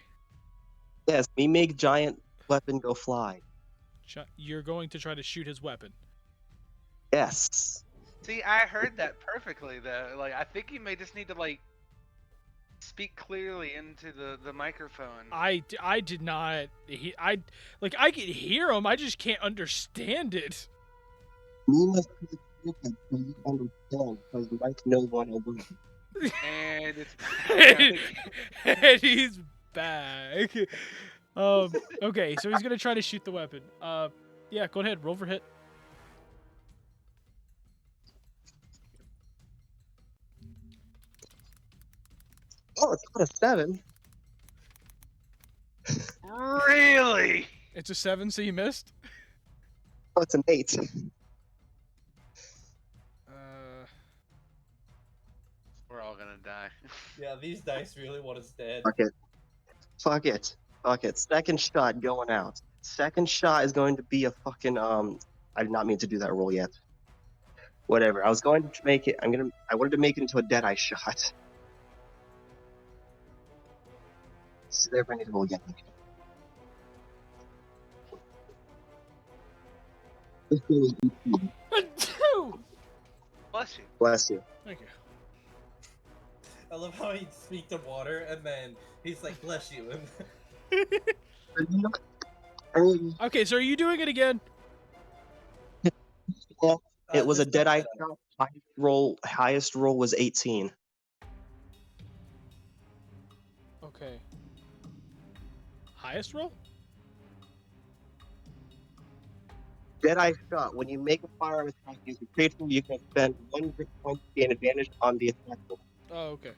Yes, me make giant weapon go fly. You're going to try to shoot his weapon. Yes. See, I heard that perfectly though. Like, I think you may just need to like speak clearly into the microphone. I did not. I can hear him. I just can't understand it. Me must speak stupid so you understand, because you might know 101. And it's And he's back. Okay, so he's gonna try to shoot the weapon. Yeah, go ahead, roll for hit. Oh, it's not a 7. really. It's a 7, so you missed. Oh, it's an 8. We're all gonna die. Yeah, these dice really want us dead. Fuck it. Second shot going out. Second shot is going to be a fucking I did not mean to do that roll yet. Whatever. I was going to make it. I wanted to make it into a deadeye shot. So therefore I need to roll again. This one is 18. Bless you. Bless you. Thank you. I love how he speaks to water and then he's like, bless you. And Okay, so are you doing it again? Yeah, it was a just deadeye don't- shot. Highest roll was 18. Okay. Highest roll? Deadeye shot. When you make a firearm attack using Fateful, you can spend 1 grit point to gain advantage on the attack roll. Oh, okay.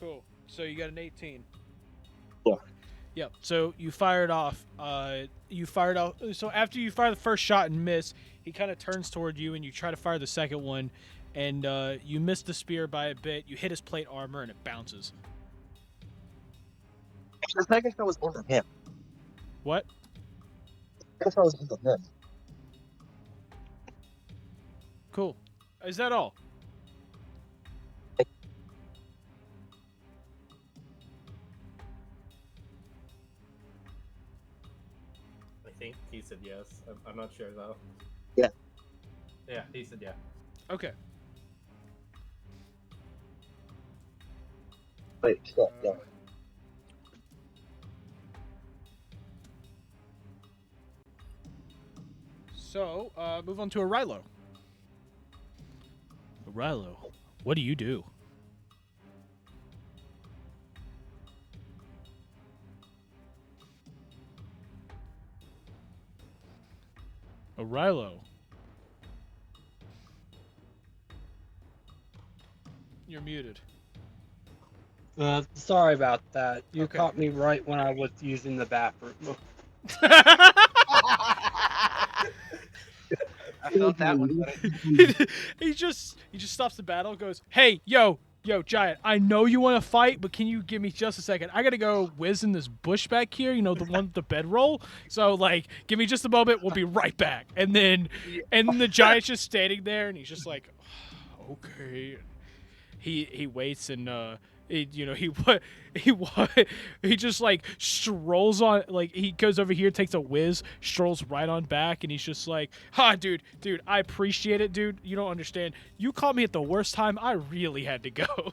Cool. So you got an 18. Yeah. Yep. So you fired off. So after you fire the first shot and miss, he kind of turns toward you, and you try to fire the second one, and you miss the spear by a bit. You hit his plate armor, and it bounces. The second shot was over him. What? The second shot was over him. Cool. Is that all? I think he said yes. I'm not sure though. Yeah. Yeah, he said yeah. Okay. Wait, shit, yeah. So, move on to Arilo. Arilo, what do you do? Arilo. You're muted. Sorry about that. You Okay. caught me right when I was using the bathroom. I felt that one. Buddy. he just stops the battle, goes, "Hey, yo, Giant, I know you want to fight, but can you give me just a second? I gotta go whiz in this bush back here, you know, the one with the bedroll. So, like, give me just a moment. We'll be right back." And then the Giant's just standing there, and he's just like, "Okay." He waits and he just like strolls on, like he goes over here, takes a whiz, strolls right on back, and he's just like, "Ha, dude, I appreciate it, dude. You don't understand. You caught me at the worst time. I really had to go."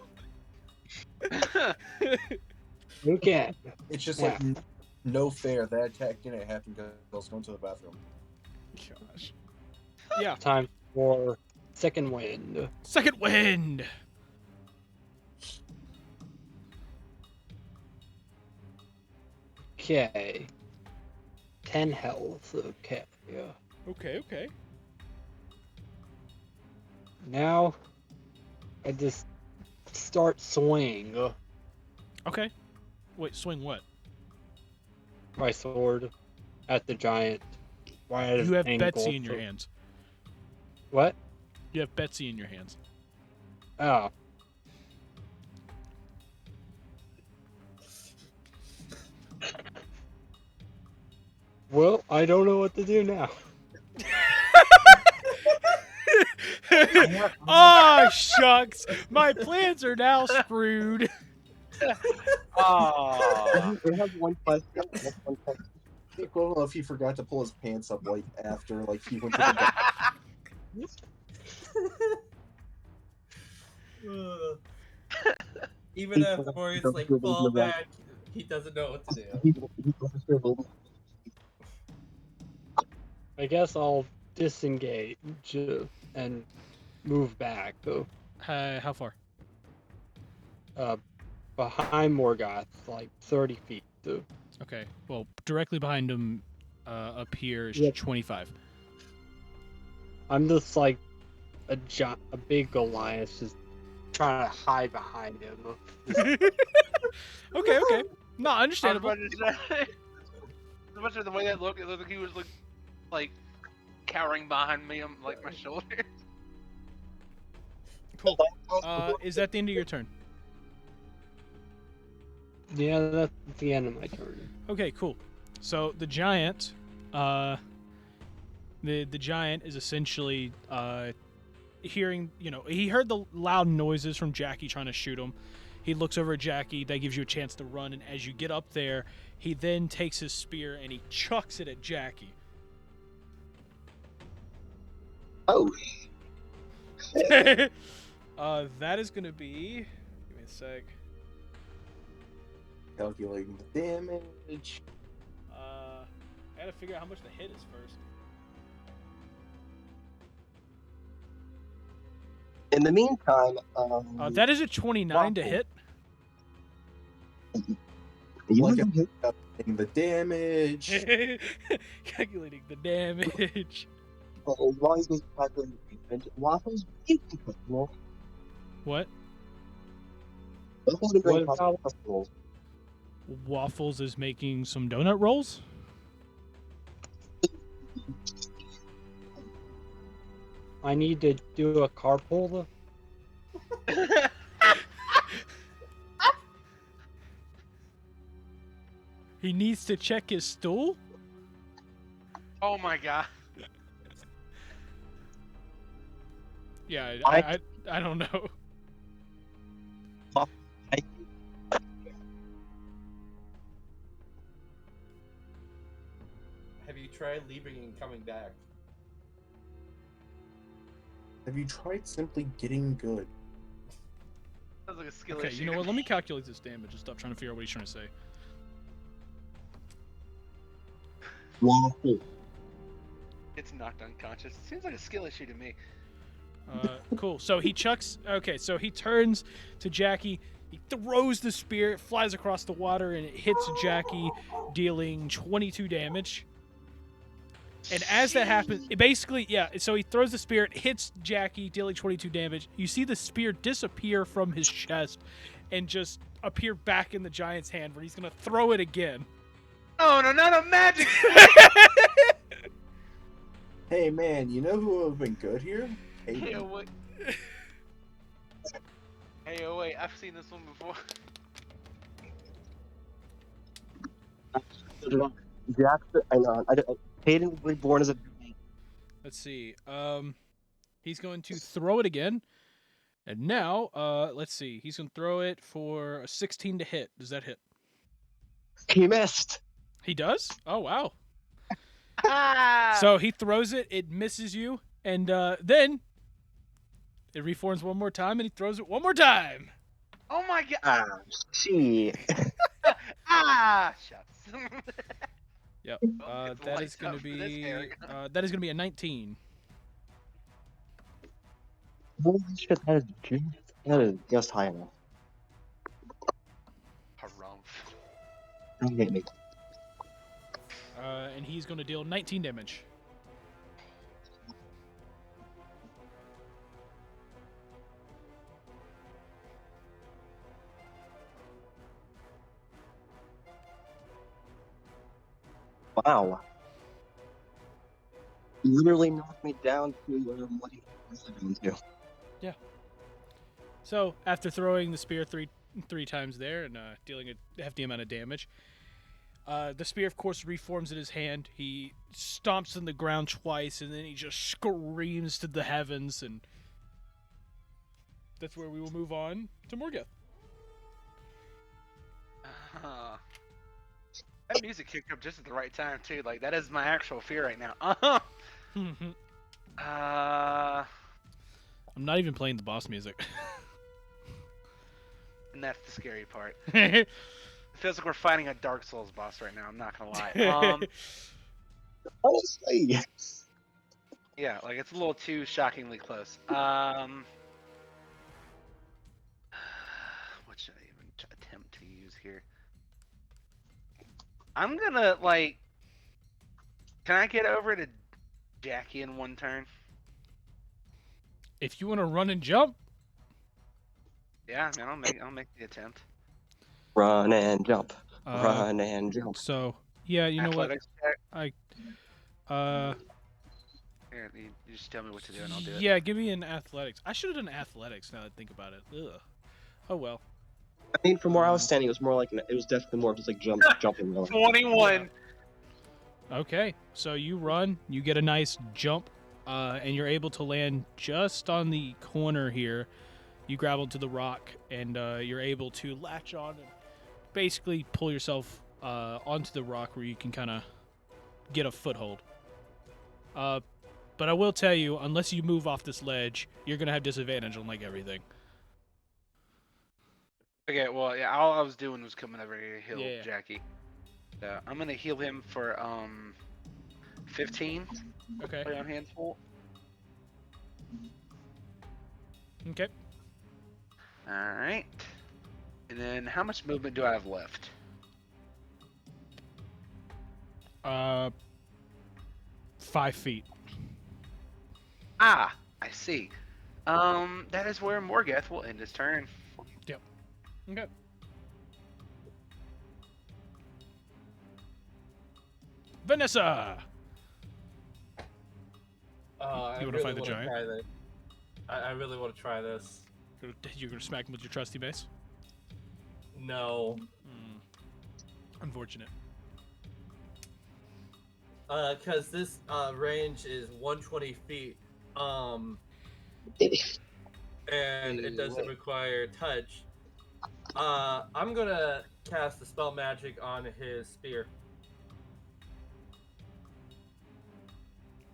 Okay. It's just like no fair. That attack didn't happen because I was going to the bathroom. Gosh. Yeah. Time for second wind. Second wind. Okay. 10 health. Okay. Yeah. Okay. Now, I just start swing Okay. Wait, swing what? my sword at the giant. Right at You his have ankle. Betsy in your hands. What? You have Betsy in your hands. Oh. Well, I don't know what to do now. Oh, shucks. My plans are now screwed. Oh. I have one question. The equivalent if he forgot to pull his pants up like after like he went to the bathroom. Even if Boris like fall back, he doesn't know what to do. I guess I'll disengage and move back. So, How far? behind Morgoth, like 30 feet. So, Okay. Well, directly behind him, up here is Yep. 25. I'm just like a big Goliath, just trying to hide behind him. Okay. No, I was understandable. about to say, much of the way that looked, it looked like he was like cowering behind me on like my shoulder. Cool. Is that the end of your turn? Yeah, that's the end of my turn. Okay, cool. So the giant, the giant is essentially hearing, he heard the loud noises from Jackie trying to shoot him. He looks over at Jackie. That gives you a chance to run, and as you get up there, he then takes his spear and he chucks it at Jackie. Oh. That is gonna be. Give me a sec. Calculating the damage. I gotta figure out how much the hit is first. In the meantime, That is a 29 to hit. Like calculating the damage. Calculating the damage. Why is this calculating damage? Waffles, you can put more. What? Waffles been doing What about- festivals. Waffles is making some donut rolls. I need to do a carpool. He needs to check his stool. Oh my god. Yeah, I don't know. Have you tried leaving and coming back? Have you tried simply getting good? Sounds like a skill Okay, issue. you know what? Let me calculate this damage and stop trying to figure out what he's trying to say. Waffle. It's knocked unconscious. Seems like a skill issue to me. Cool. So he chucks. Okay, so he turns to Jackie. He throws the spear. It flies across the water and it hits Jackie, dealing 22 damage. And as that happens, so he throws the spear. It hits Jackie, dealing 22 damage. You see the spear disappear from his chest and just appear back in the giant's hand, where he's gonna throw it again. Oh no, not a magic! Hey man, you know who would have been good here? Hey, oh wait. Hey, oh wait, I've seen this one before. Jackson, Hayden was reborn as a. Let's see. He's going to throw it again. And now, let's see. He's going to throw it for a 16 to hit. Does that hit? He missed. He does? Oh, wow. Ah! So he throws it. It misses you. And then it reforms one more time, and he throws it one more time. Oh my god! Ah, shit. Shucks. Yep. Oh, it's That lights is going up to for this be Aragon. that is going to be a 19. Holy shit, that is just high enough. Harumph. Don't hit me. And he's going to deal 19 damage. Wow. Literally knocked me down to what he was doing to. Yeah. So after throwing the spear three times there and dealing a hefty amount of damage, The spear, of course, reforms in his hand. He stomps in the ground twice, and then he just screams to the heavens, and that's where we will move on to Morgoth. That music kicked up just at the right time too. Like that is my actual fear right now. I'm not even playing the boss music. And that's the scary part. It feels like we're fighting a Dark Souls boss right now. I'm not gonna lie. Honestly. Yeah, like it's a little too shockingly close. What should I even attempt to use here? I'm gonna like. Can I get over to Jackie in one turn? If you want to run and jump. Yeah, man, I'll make the attempt. Run and jump. Run and jump. So yeah, you know what? Check. Here, you just tell me what to do and I'll do it. Yeah, give me an athletics. I should have done athletics now that I think about it. Ugh. Oh well. I mean, from where I was standing, it was more like it was definitely more just like jumping. 21. Yeah. Okay, so you run, you get a nice jump, and you're able to land just on the corner here. You grab onto the rock, and you're able to latch on and basically pull yourself onto the rock where you can kind of get a foothold. But I will tell you, unless you move off this ledge, you're going to have disadvantage on, like, everything. Okay, well, yeah, all I was doing was coming over here to heal Yeah. Jackie. I'm going to heal him for 15. Okay. Play on hand full. Okay. Alright. And then how much movement do I have left? 5 feet. Ah, I see. That is where Morgoth will end his turn. Yep. Okay. Vanessa! You want to fight the giant? I really want to try this. You're going to smack him with your trusty mace? No. Unfortunate. Because this range is 120 feet, and it doesn't require touch. I'm gonna cast the spell magic on his spear.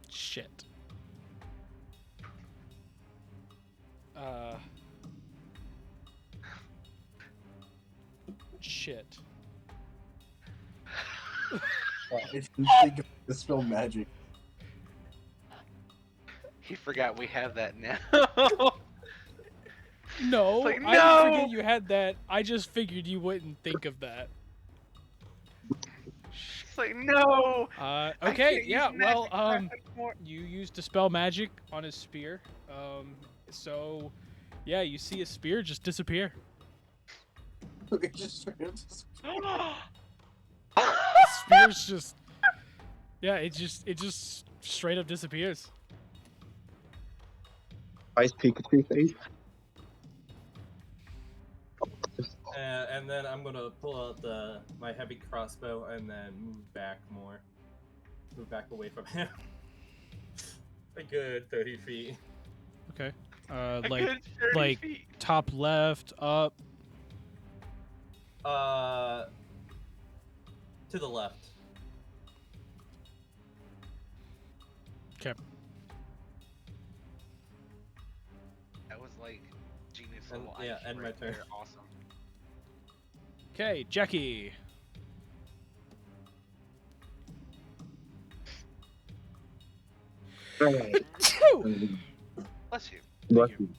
Shit. Shit. I didn't think of the spell magic. He forgot we have that now. No, Like, I didn't forget you had that. I just figured you wouldn't think of that. It's like, no! Okay, yeah, well, you used Dispel Magic on his spear. So, yeah, you see his spear just disappear. It just straight up just- Spear's just... Yeah, it just straight up disappears. Ice Pikachu face. And then I'm gonna pull out my heavy crossbow and then move back more. Move back away from him. A good 30 feet. Okay. A Like good 30 feet. top left, up. To the left. Okay. That was like genius And, level yeah, IQ end my right turn. there. Awesome. Okay, Jackie. Alright. Bless you. Bless you.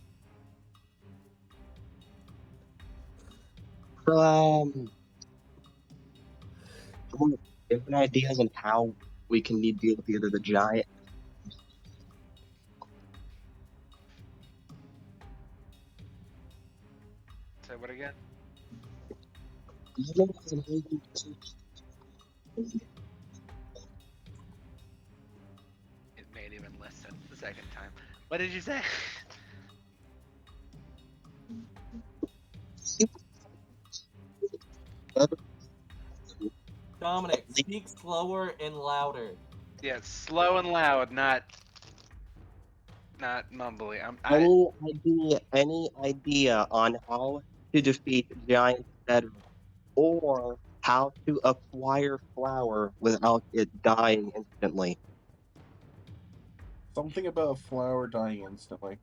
Different ideas on how we can deal with either the giant. Say what again? It made even listen the second time. What did you say? Dominic, speak slower and louder. Yeah, slow and loud, not mumbly. Any idea on how to defeat giant bedrock, or how to acquire flour without it dying instantly? Something about a flower dying instantly.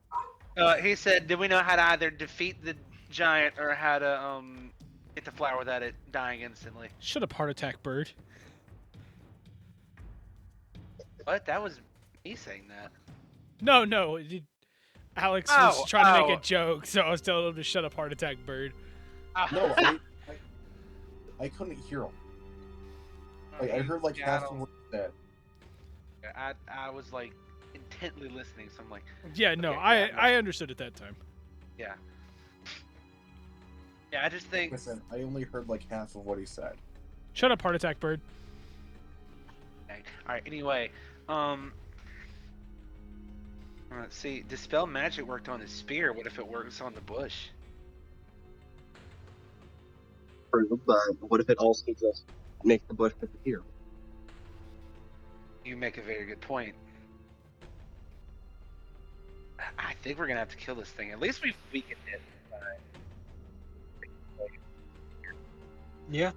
He said, "Do we know how to either defeat the giant or how to get the flower without it dying instantly?" Shut up, heart attack bird. What? That was me saying that. No, Alex was trying to make a joke, so I was telling him to shut up, heart attack bird. No, I couldn't hear him. Like, I heard like half of what he said. I was like intently listening, so I'm like. Yeah, no, okay, I understood at that time. Yeah. Yeah, I just think. Listen, I only heard like half of what he said. Shut up, heart attack bird. Okay. All right. Anyway, let's see. Dispel magic worked on the spear. What if it works on the bush? True, but what if it also just makes the bush disappear? You make a very good point. I think we're gonna have to kill this thing. At least we've weakened it. Yeah.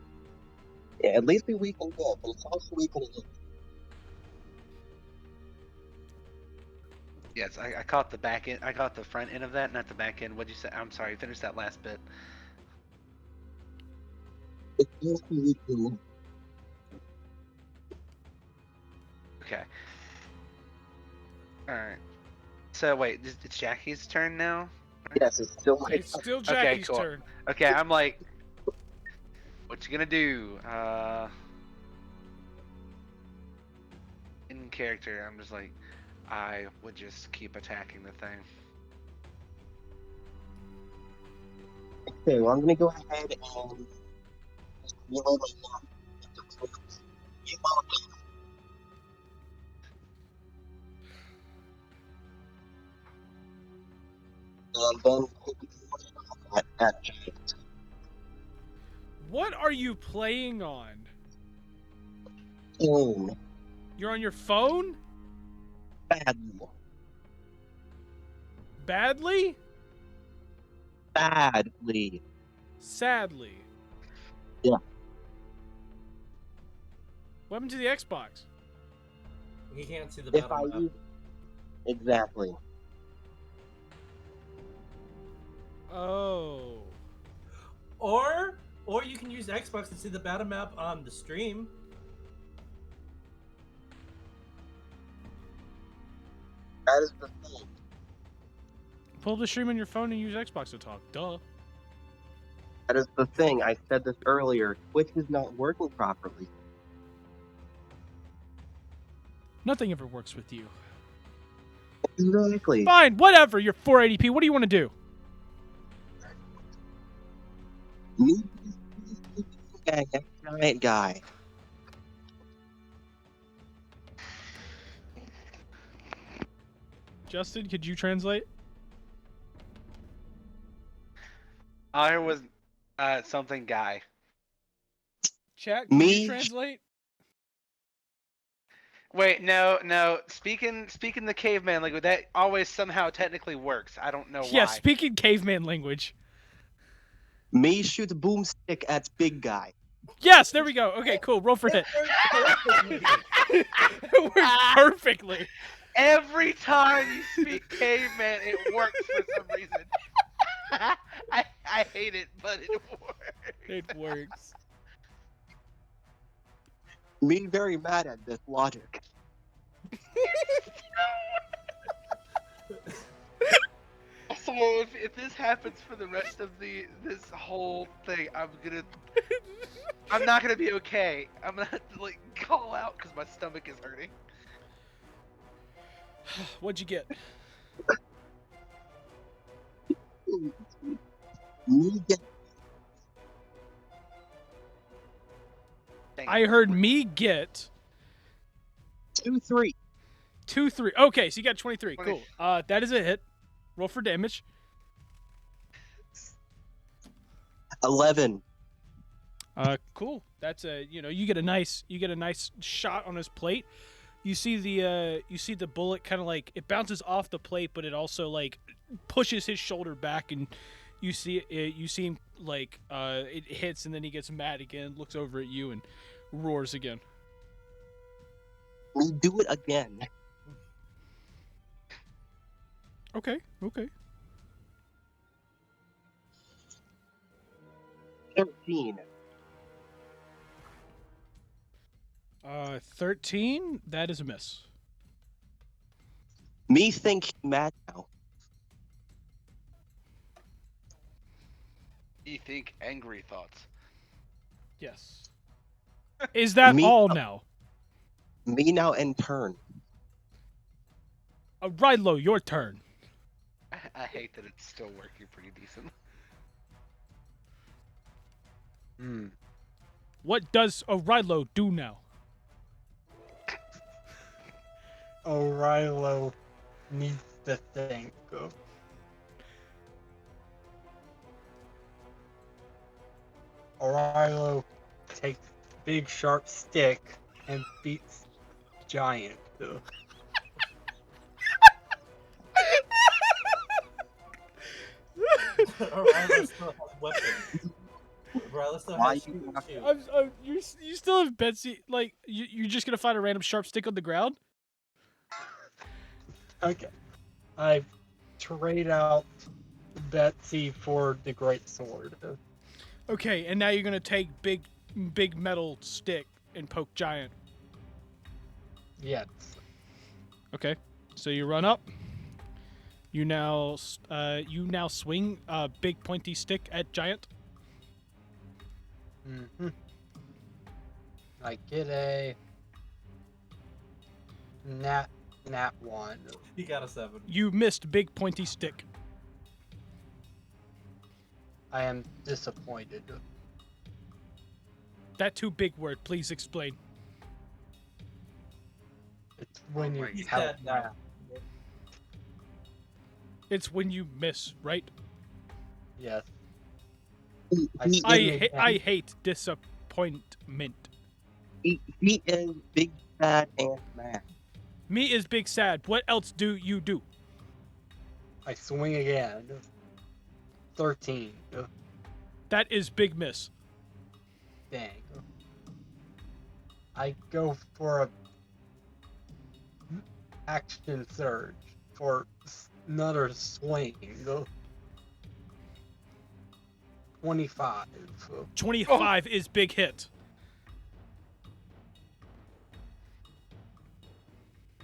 Yeah, at least we weakened it, but it's also weakening it. Yes, I caught the back end. I caught the front end of that, not the back end. What'd you say? I'm sorry. Finish that last bit. It's also weakening it. Okay. All right. So wait, it's Jackie's turn now. Yes, it's still my It's still Jackie's turn. Okay, I'm like, what you gonna do? In character, I'm just like, I would just keep attacking the thing. Okay, well, I'm gonna go ahead and reload my gun. And then at giant. What are you playing on? Phone. You're on your phone? Badly. Badly? Badly. Sadly. Yeah. What happened to the Xbox? He can't see the If battle I map. use... Exactly. Oh. Or you can use Xbox to see the battle map on the stream. That is the thing. Pull up the stream on your phone and use Xbox to talk. Duh. That is the thing. I said this earlier. Twitch is not working properly. Nothing ever works with you. Exactly. Fine, whatever. You're 480p. What do you want to do? Me? Giant guy. Justin, could you translate? I was something guy. Chat, can Me? you translate? Wait, no. Speaking the caveman language, that always somehow technically works. I don't know why. Yeah, speaking caveman language. Me shoot a boomstick at big guy. Yes, there we go. Okay, cool. Roll for hit. It worked perfectly. Every time you speak caveman, it works for some reason. I hate it, but it works. It works. Me very mad at this logic. So if this happens for the rest of this whole thing, I'm not gonna be okay. I'm gonna have to like call out because my stomach is hurting. What'd you get? Me get I heard me get 2-3. 2-3. Okay, so you got 23. Cool. That is a hit. Roll for damage. 11. Cool. That's a you get a nice shot on his plate. You see the bullet kind of like it bounces off the plate, but it also like pushes his shoulder back, and you see him like it hits, and then he gets mad again, looks over at you, and roars again. We do it again. Okay. 13. 13. That is a miss. Me think he's mad now. You think angry thoughts. Yes. Is that Me- all now? Me now and turn. Rilo, your turn. I hate that it's still working pretty decent. What does Rilo do now? O'Rilo needs to think. O'Rilo takes big sharp stick and beats Giant. Riley still has weapons. Riley still has shoes. You still have Betsy. Like you're just gonna find a random sharp stick on the ground? Okay. I trade out Betsy for the great sword. Okay, and now you're gonna take big metal stick and poke Giant. Yes. Okay, so you run up. You now swing a big pointy stick at Giant. Mm-hmm. I get a nat 1. He got a 7. You missed big pointy stick. I am disappointed. That too big word. Please explain. It's when you He's have dead now. It's when you miss, right? Yes. I hate disappointment. He is big, sad, and mad. Me is big sad. What else do you do? I swing again. 13. That is big miss. Dang. I go for a action surge for another swing. 25. 25 is big hit.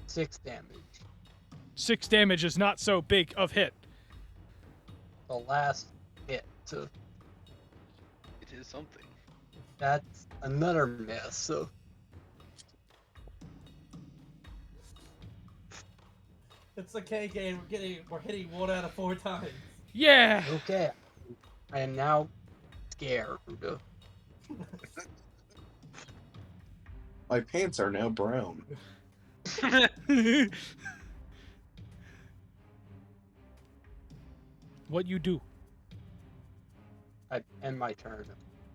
6 damage. 6 damage is not so big of hit. The last hit. It is something. That's another miss. It's a K game. We're hitting 1 out of 4 times. Yeah. Okay. I am now scared. My pants are now brown. What you do? I end my turn.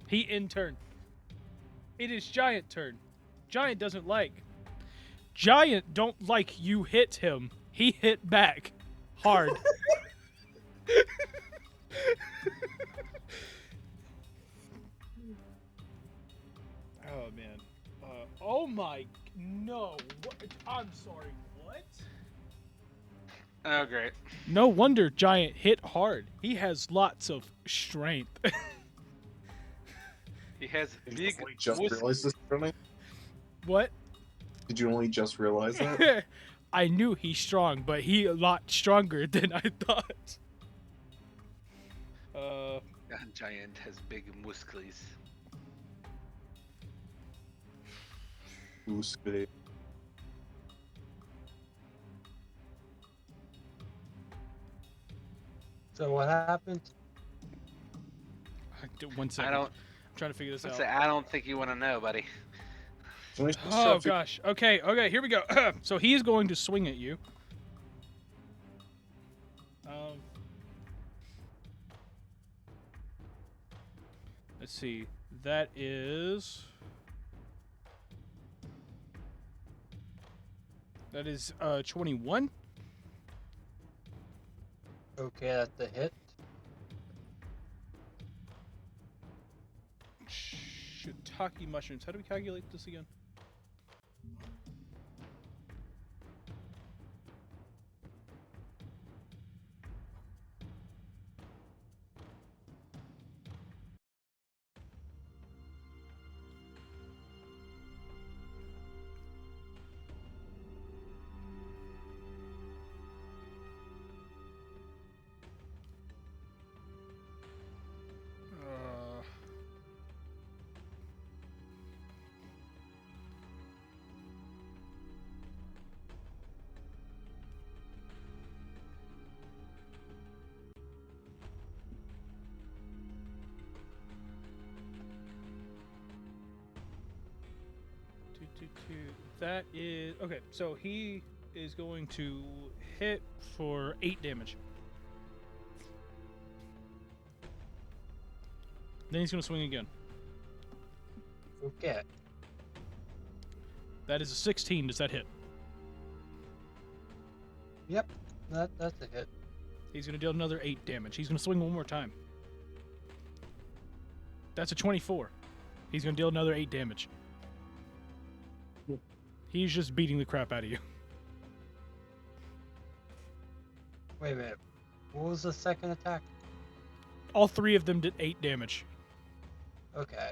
He in turn. It is Giant turn. Giant doesn't like. Giant don't like you hit him. He hit back. Hard. Oh, man. Oh, my... No. What? I'm sorry. What? Oh, great. No wonder Giant hit hard. He has lots of strength. He has Did big. you only just realize this, Tony? What? Did you only just realize that? I knew he's strong, but he a lot stronger than I thought. Giant has big muscles. Muscle. So what happened? 1 second. I'm trying to figure this out. I don't think you want to know, buddy. Oh gosh. Okay. Here we go. So he's going to swing at you. Let's see. That is 21. Okay, that's a hit. Shiitake mushrooms. How do we calculate this again? That is okay. So he is going to hit for 8 damage. Then he's going to swing again. Okay. That is a 16. Does that hit? Yep, that's a hit. He's going to deal another 8 damage. He's going to swing one more time. That's a 24. He's going to deal another 8 damage. He's just beating the crap out of you. Wait a minute. What was the second attack? All 3 of them did 8 damage. Okay.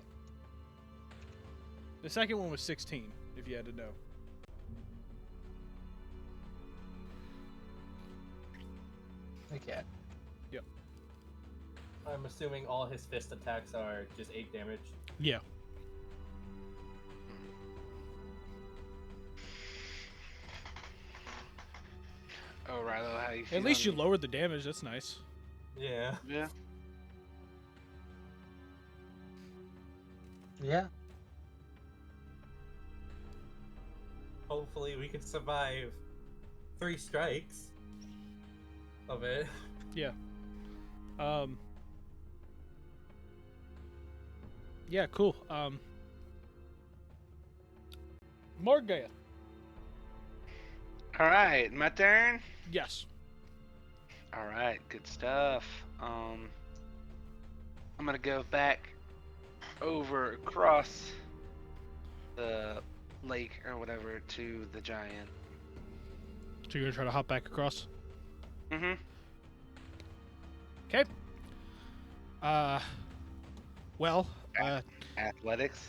The second one was 16, if you had to know. Okay. Yep. I'm assuming all his fist attacks are just 8 damage. Yeah. Oh, Rilo, how you feel? At least you lowered the damage. That's nice. Yeah. Yeah. Yeah. Hopefully we can survive 3 strikes of it. Yeah. Yeah, cool. Morgaya. All right, my turn. Yes. All right, good stuff. I'm gonna go back over across the lake or whatever to the giant. So you're gonna try to hop back across? Mm-hmm. Okay. Well, athletics.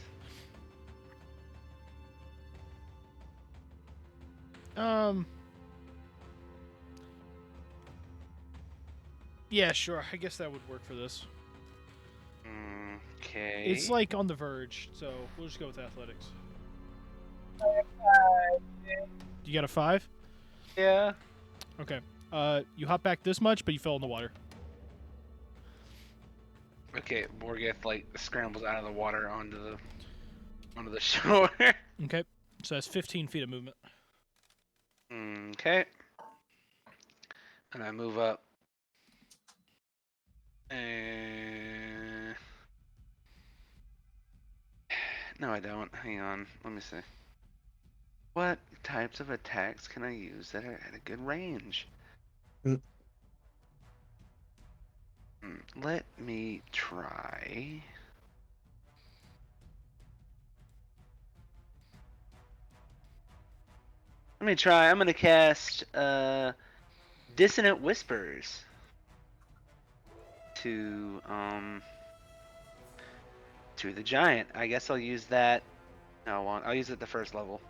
Yeah, sure. I guess that would work for this. Okay. It's like on the verge, so we'll just go with athletics. You got a 5? Yeah. Okay. You hop back this much, but you fell in the water. Okay, Morgeth like scrambles out of the water onto the shore. Okay. So that's 15 feet of movement. Okay. And I move up. No, I don't. Hang on. Let me see. What types of attacks can I use that are at a good range? Let me try. I'm gonna cast Dissonant Whispers to the giant. I guess I'll use that. No, I'll use it at the first level.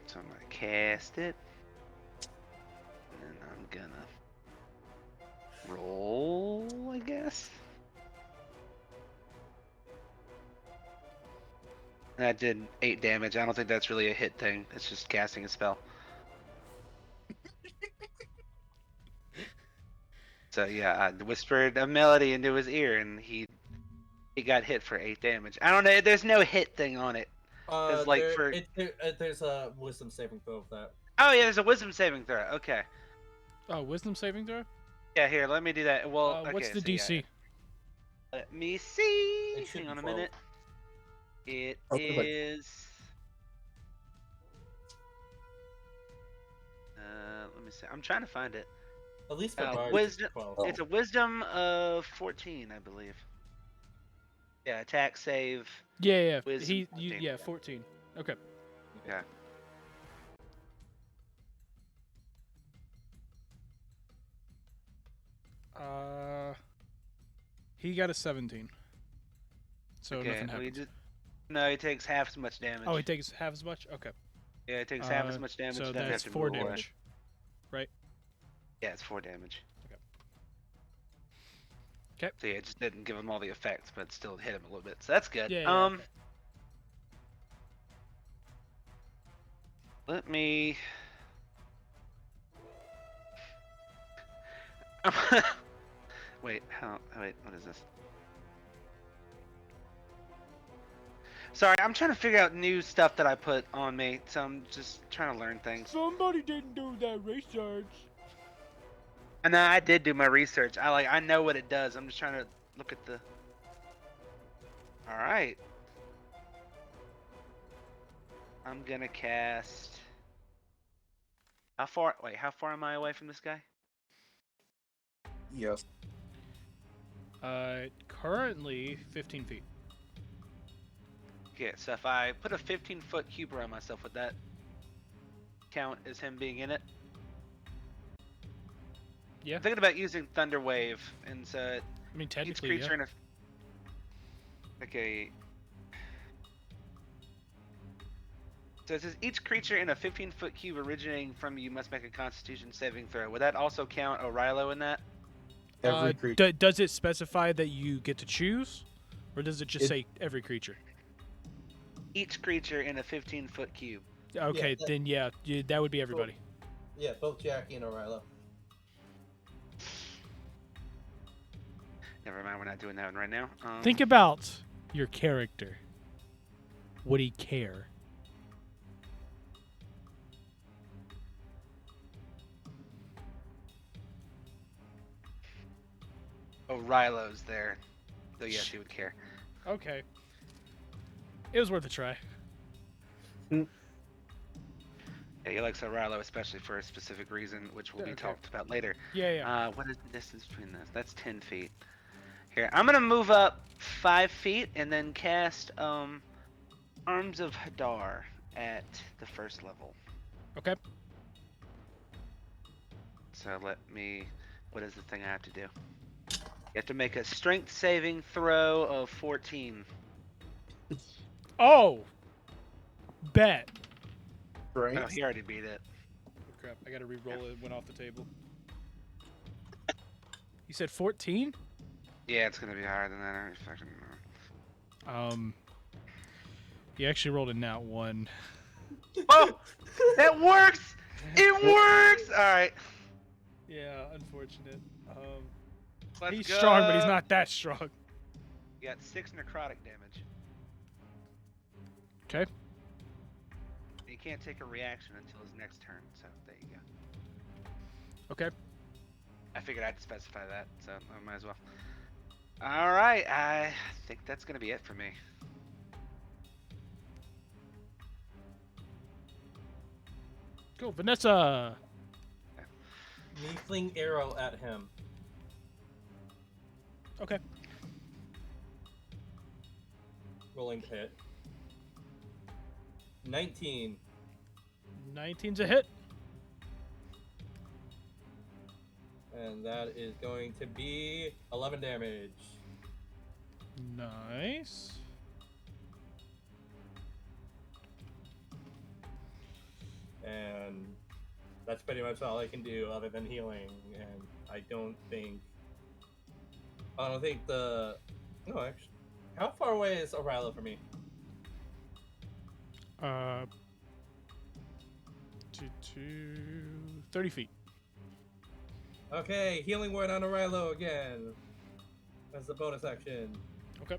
So I'm gonna cast it. And I'm gonna roll, I guess. That did 8 damage. I don't think that's really a hit thing. It's just casting a spell. So yeah, I whispered a melody into his ear, and he got hit for 8 damage. I don't know. There's no hit thing on it. There's a wisdom saving throw of that. Oh yeah, there's a wisdom saving throw. Okay. Oh, wisdom saving throw? Yeah, here, let me do that. Well, okay, what's the so DC? Let me see. It should Hang be on a 12. minute. It Okay, but- is. Let me see. I'm trying to find it. At least for bards, Wisdom. it's 12. It's a wisdom of 14, I believe. Yeah, attack, save. Yeah. Wisdom 14. Yeah, 14. Okay. Yeah. He got a 17. So Okay. nothing Well, happens. no, he takes half as much damage. Oh, he takes half as much? Okay. Yeah, it takes half as much damage. So doesn't have that's to 4 move away. damage. Right? Yeah, it's 4 damage. Okay. So yeah, it just didn't give him all the effects, but still hit him a little bit. So that's good. Yeah. Let me. Wait, wait, what is this? Sorry, I'm trying to figure out new stuff that I put on me, so I'm just trying to learn things. Somebody didn't do that research. And I did do my research. I know what it does. I'm just trying to look at the. All right. I'm gonna cast. How far? Wait, how far am I away from this guy? Yes. Currently 15 feet. Okay, so if I put a 15-foot cube around myself, would that count as him being in it? Yeah. I'm thinking about using Thunder Wave, and so I mean, each technically, creature yeah. in a. Okay. So it says each creature in a 15-foot cube originating from you must make a Constitution saving throw. Would that also count Orilo in that? Every creature. Does it specify that you get to choose, or does it just say every creature? Each creature in a 15-foot cube. Okay, Yeah, then yeah, that would be everybody. Yeah, both Jackie and Orilo. Never mind, we're not doing that one right now. Think about your character. Would he care? Orilo's there. So yes, he would care. Okay. It was worth a try. Yeah, he likes Orilo, especially for a specific reason, which will be talked about later. Yeah. What is the distance between this? That's 10 feet. Here, I'm gonna move up 5 feet and then cast Arms of Hadar at the first level. Okay. So let me. What is the thing I have to do? You have to make a strength saving throw of 14. Oh! Bet. Right? Oh, he already beat it. Oh, crap, I gotta re-roll it. It went off the table. You said 14? Yeah, it's gonna be higher than that. I don't fucking know. You actually rolled a nat 1. Oh! That works! It works! Alright. Yeah, unfortunate. Let's He's go. strong, but he's not that strong. You got 6 necrotic damage. Okay. He can't take a reaction until his next turn, so there you go. Okay. I figured I'd specify that, so I might as well. Alright, I think that's gonna be it for me. Cool, Vanessa. Me fling arrow at him. Okay. Rolling to hit. 19. 19's a hit. And that is going to be 11 damage. Nice. And that's pretty much all I can do other than healing. And I don't think the... No, actually. How far away is Orilo from me? 30 feet. Okay, healing word on Orilo again. That's the bonus action. Okay.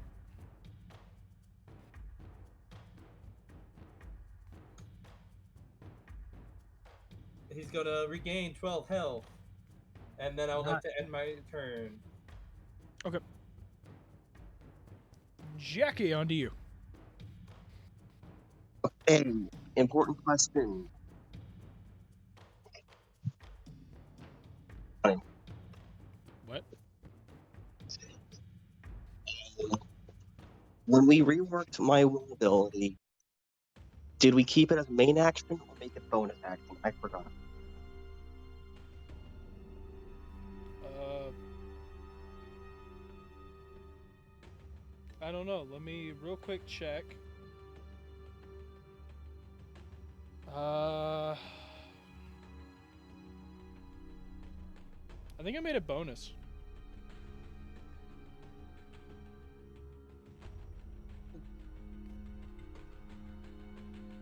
He's gonna regain 12 health. And then I would like to end my turn. Okay. Jackie, on to you. Okay, important question. What? When we reworked my will ability, did we keep it as main action or make it bonus action? I forgot. I don't know. Let me real quick check. I think I made a bonus.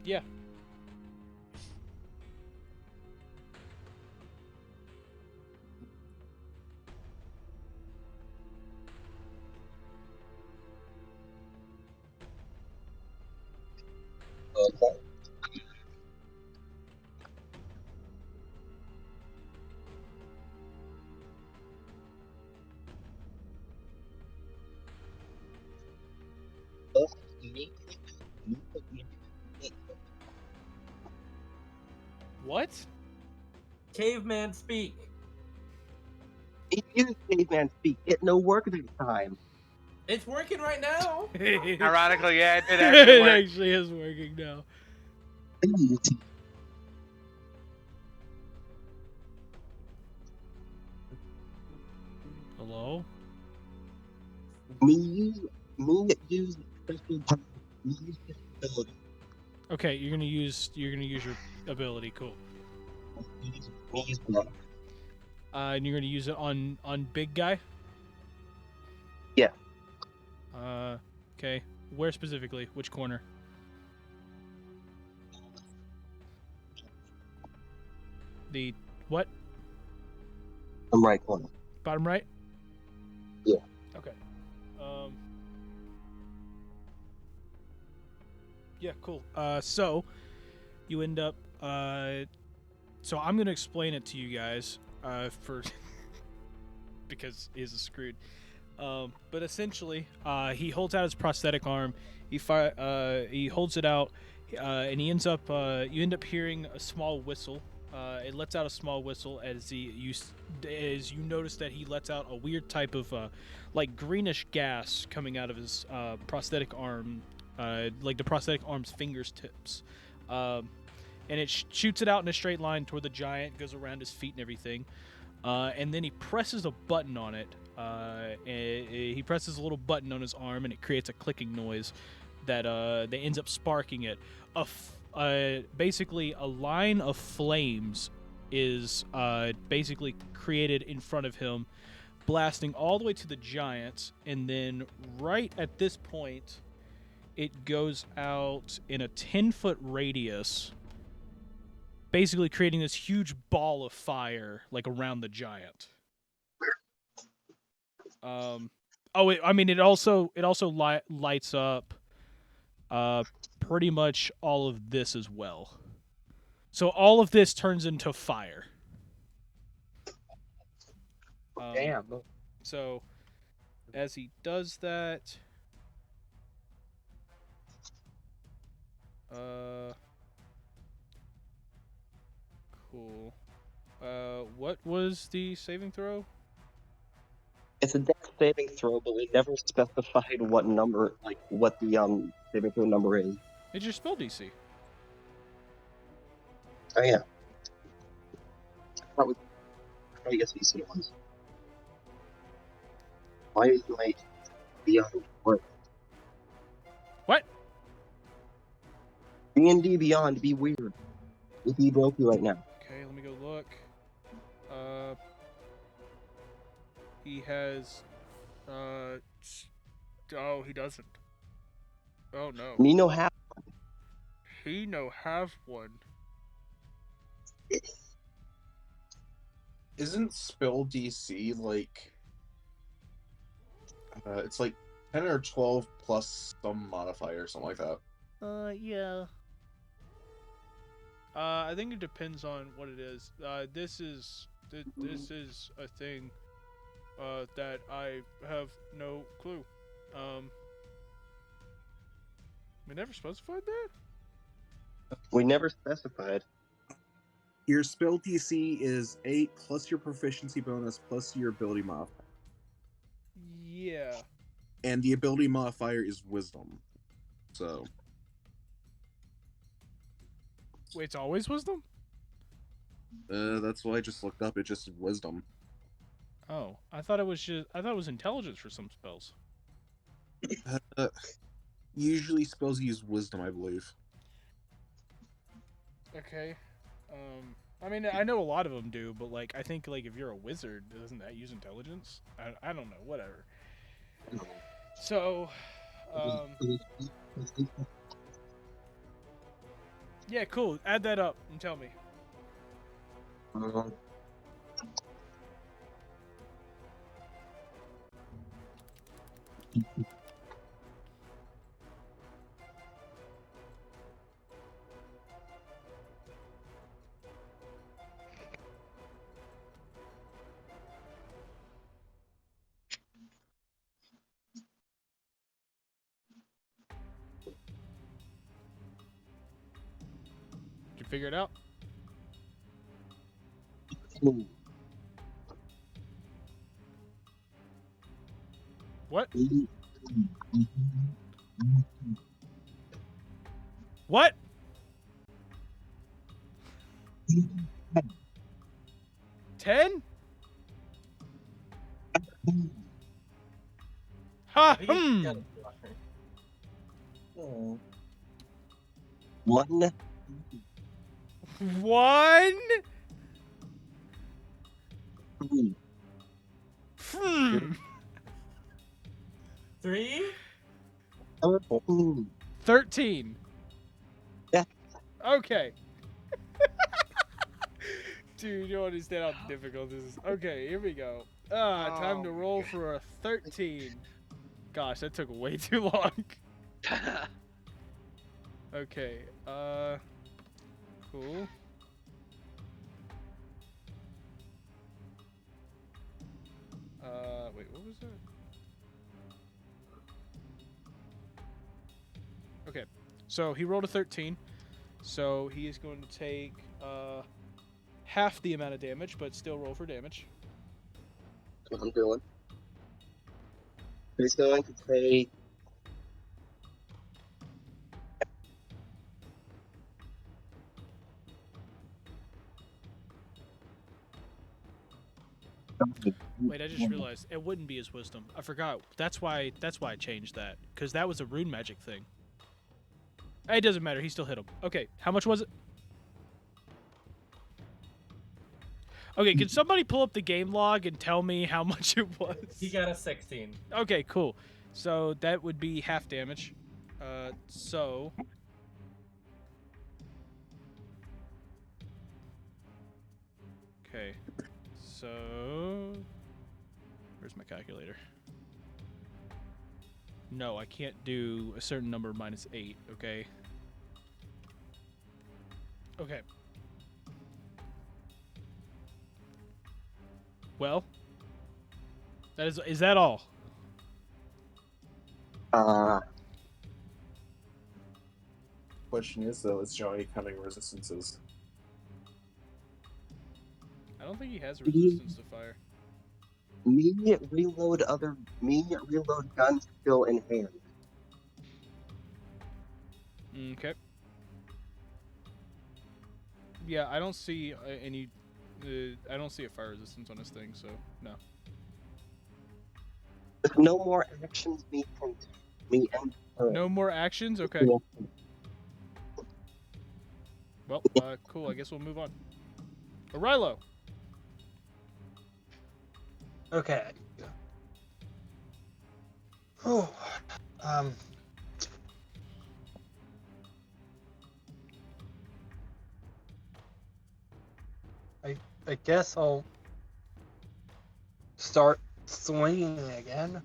Yeah. Okay. What? Caveman speak. It used caveman speak. It no work this time. It's working right now. Ironically, yeah, it did actually It work. actually is working now. Hello? Me use special power. Me use ability. Okay, you're gonna use your ability. Cool. Me use block. And you're gonna use it on big guy. Yeah. Okay. Where specifically? Which corner? The what? I'm right corner. Bottom right? Yeah. Okay. Yeah, cool. So you end up so I'm gonna explain it to you guys for because he's screwed. But essentially, he holds out his prosthetic arm. He holds it out, and he ends up. You end up hearing a small whistle. It lets out a small whistle as you notice that he lets out a weird type of like greenish gas coming out of his prosthetic arm, like the prosthetic arm's fingertips. And it shoots it out in a straight line toward the giant, goes around his feet and everything. And then he presses a button on it. He presses a little button on his arm, and it creates a clicking noise that ends up sparking it. Basically, a line of flames is basically created in front of him, blasting all the way to the giant. And then right at this point, it goes out in a 10-foot radius, basically creating this huge ball of fire like around the giant. It also lights up pretty much all of this as well. So all of this turns into fire. Damn. So as he does that, cool. What was the saving throw? It's a dex saving throw, but we never specified what number, like what the saving throw number is. It's your spell DC. Oh yeah. I guess DC was. Why is my Beyond work? What? D&D Beyond be weird. It'd be broken right now. Okay, let me go look. He has, oh, he doesn't. Oh no. Me no have one. He no have one. Isn't spell DC like it's like 10 or 12 plus some modifier or something like that? Yeah. I think it depends on what it is. This is a thing that I have no clue. We never specified that? We never specified. Your spell DC is 8 plus your proficiency bonus plus your ability modifier. Yeah. And the ability modifier is wisdom. So. Wait, it's always wisdom? That's what I just looked up. It just is wisdom. Oh, I thought it was intelligence for some spells. Usually spells use wisdom, I believe. Okay. I mean, I know a lot of them do, but like, I think like if you're a wizard, doesn't that use intelligence? I don't know. Whatever. So, yeah, cool. Add that up and tell me. Did you figure it out? What? What? $10? Ha! One. One? Three? 13. Yeah. Okay. Dude, you don't understand how difficult this is. Okay, here we go. Time to roll for a 13. Gosh, that took way too long. Okay, cool. Wait, what was that? Okay, so he rolled a 13, so he is going to take half the amount of damage, but still roll for damage. What I'm doing. He's going to take. Wait, I just realized it wouldn't be his wisdom. I forgot. That's why I changed that, because that was a rune magic thing. It doesn't matter. He still hit him. Okay, how much was it? Okay, can somebody pull up the game log and tell me how much it was? He got a 16. Okay, cool. So that would be half damage. So... Okay. So... Where's my calculator? No, I can't do a certain number minus 8, okay? Okay. Well, is that all? Question is though, is Johnny cunning resistances? I don't think he has a resistance to fire. Me reload gun still in hand. Okay. Yeah, I don't see any. I don't see a fire resistance on this thing, so no. No more actions me and No more actions? Okay. Well, cool. I guess we'll move on. Arilo. Okay. Oh, I guess I'll start swinging again.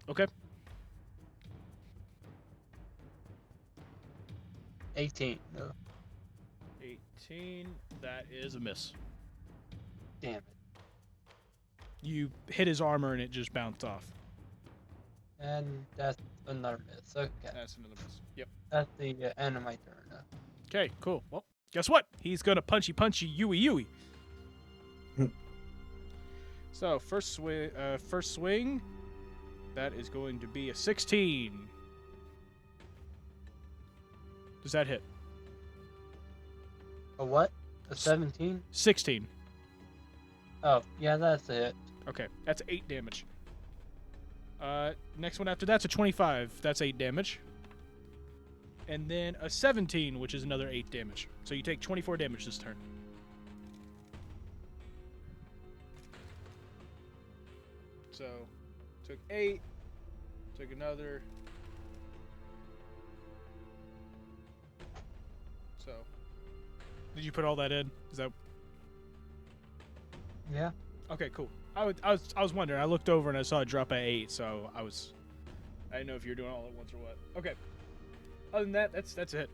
Okay. 18. No. 18. That is a miss. Damn it. You hit his armor and it just bounced off. And that's another miss. Okay. That's another miss. Yep. That's the end of my turn. Okay, cool. Well, guess what? He's gonna punchy Yui. So first swing, that is going to be a 16. Does that hit? A what? A 17? 16. Oh, yeah, that's it. Okay, that's 8 damage. Next one after that's a 25. That's 8 damage. And then a 17, which is another 8 damage. So you take 24 damage this turn. So, took 8, took another. So, did you put all that in? Is that? Yeah. Okay, cool. I was wondering. I looked over and I saw it drop at 8, so I didn't know if you were doing it all at once or what. Okay. Other than that, that's it.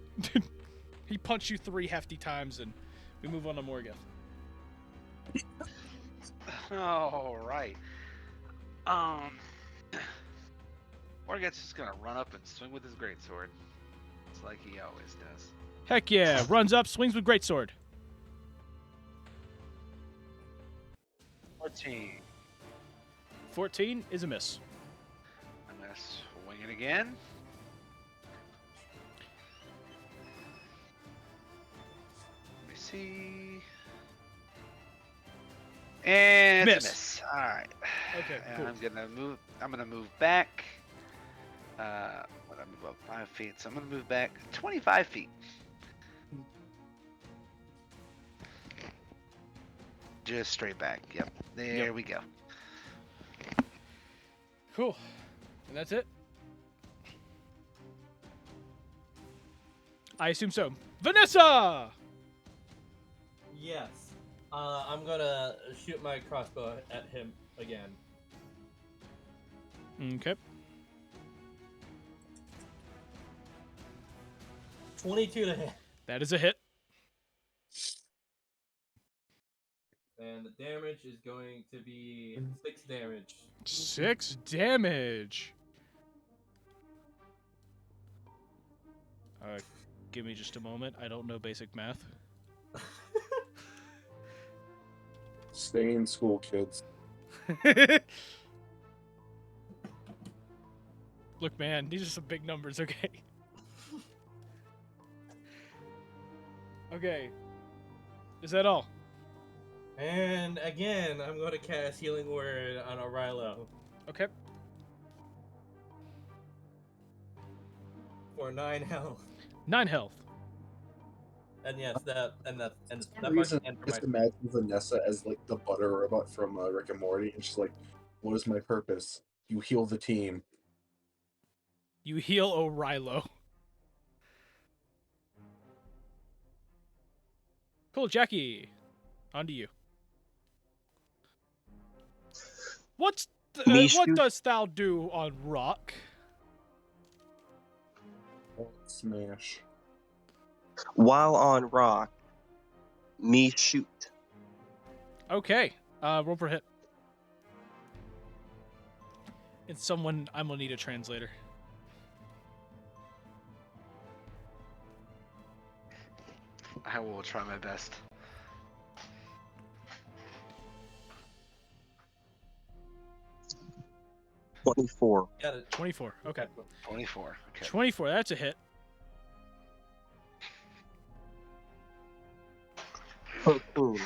He punched you 3 hefty times, and we move on to Morgoth. All right. Morgoth's just gonna run up and swing with his greatsword. It's like he always does. Heck yeah! Runs up, swings with greatsword. 14. 14 is a miss. I'm gonna swing it again. Let me see. And it's a miss. All right. Okay, And cool. I'm gonna move back. What I move up 5 feet, so I'm gonna move back 25 feet. Just straight back. Yep. There we go. Cool. And that's it? I assume so. Vanessa! Yes. I'm gonna shoot my crossbow at him again. Okay. 22 to hit. That is a hit. And the damage is going to be 6 damage. 6 damage. Give me just a moment. I don't know basic math. Stay in school, kids. Look, man, these are some big numbers, okay? Okay. Is that all? And again, I'm going to cast Healing Word on Orilo. Okay. For 9 health. 9 health. And yes, that For some reason, I just imagine Vanessa as like the butter robot from Rick and Morty, and she's like, "What is my purpose? You heal the team." You heal Orilo. Cool, Jackie. On to you. What dost thou do on rock? Smash. While on rock, me shoot. Okay. Roll for hit. And someone, I'm gonna need a translator. I will try my best. $24. Got it. 24. Okay. 24. Okay. 24. That's a hit. Ooh.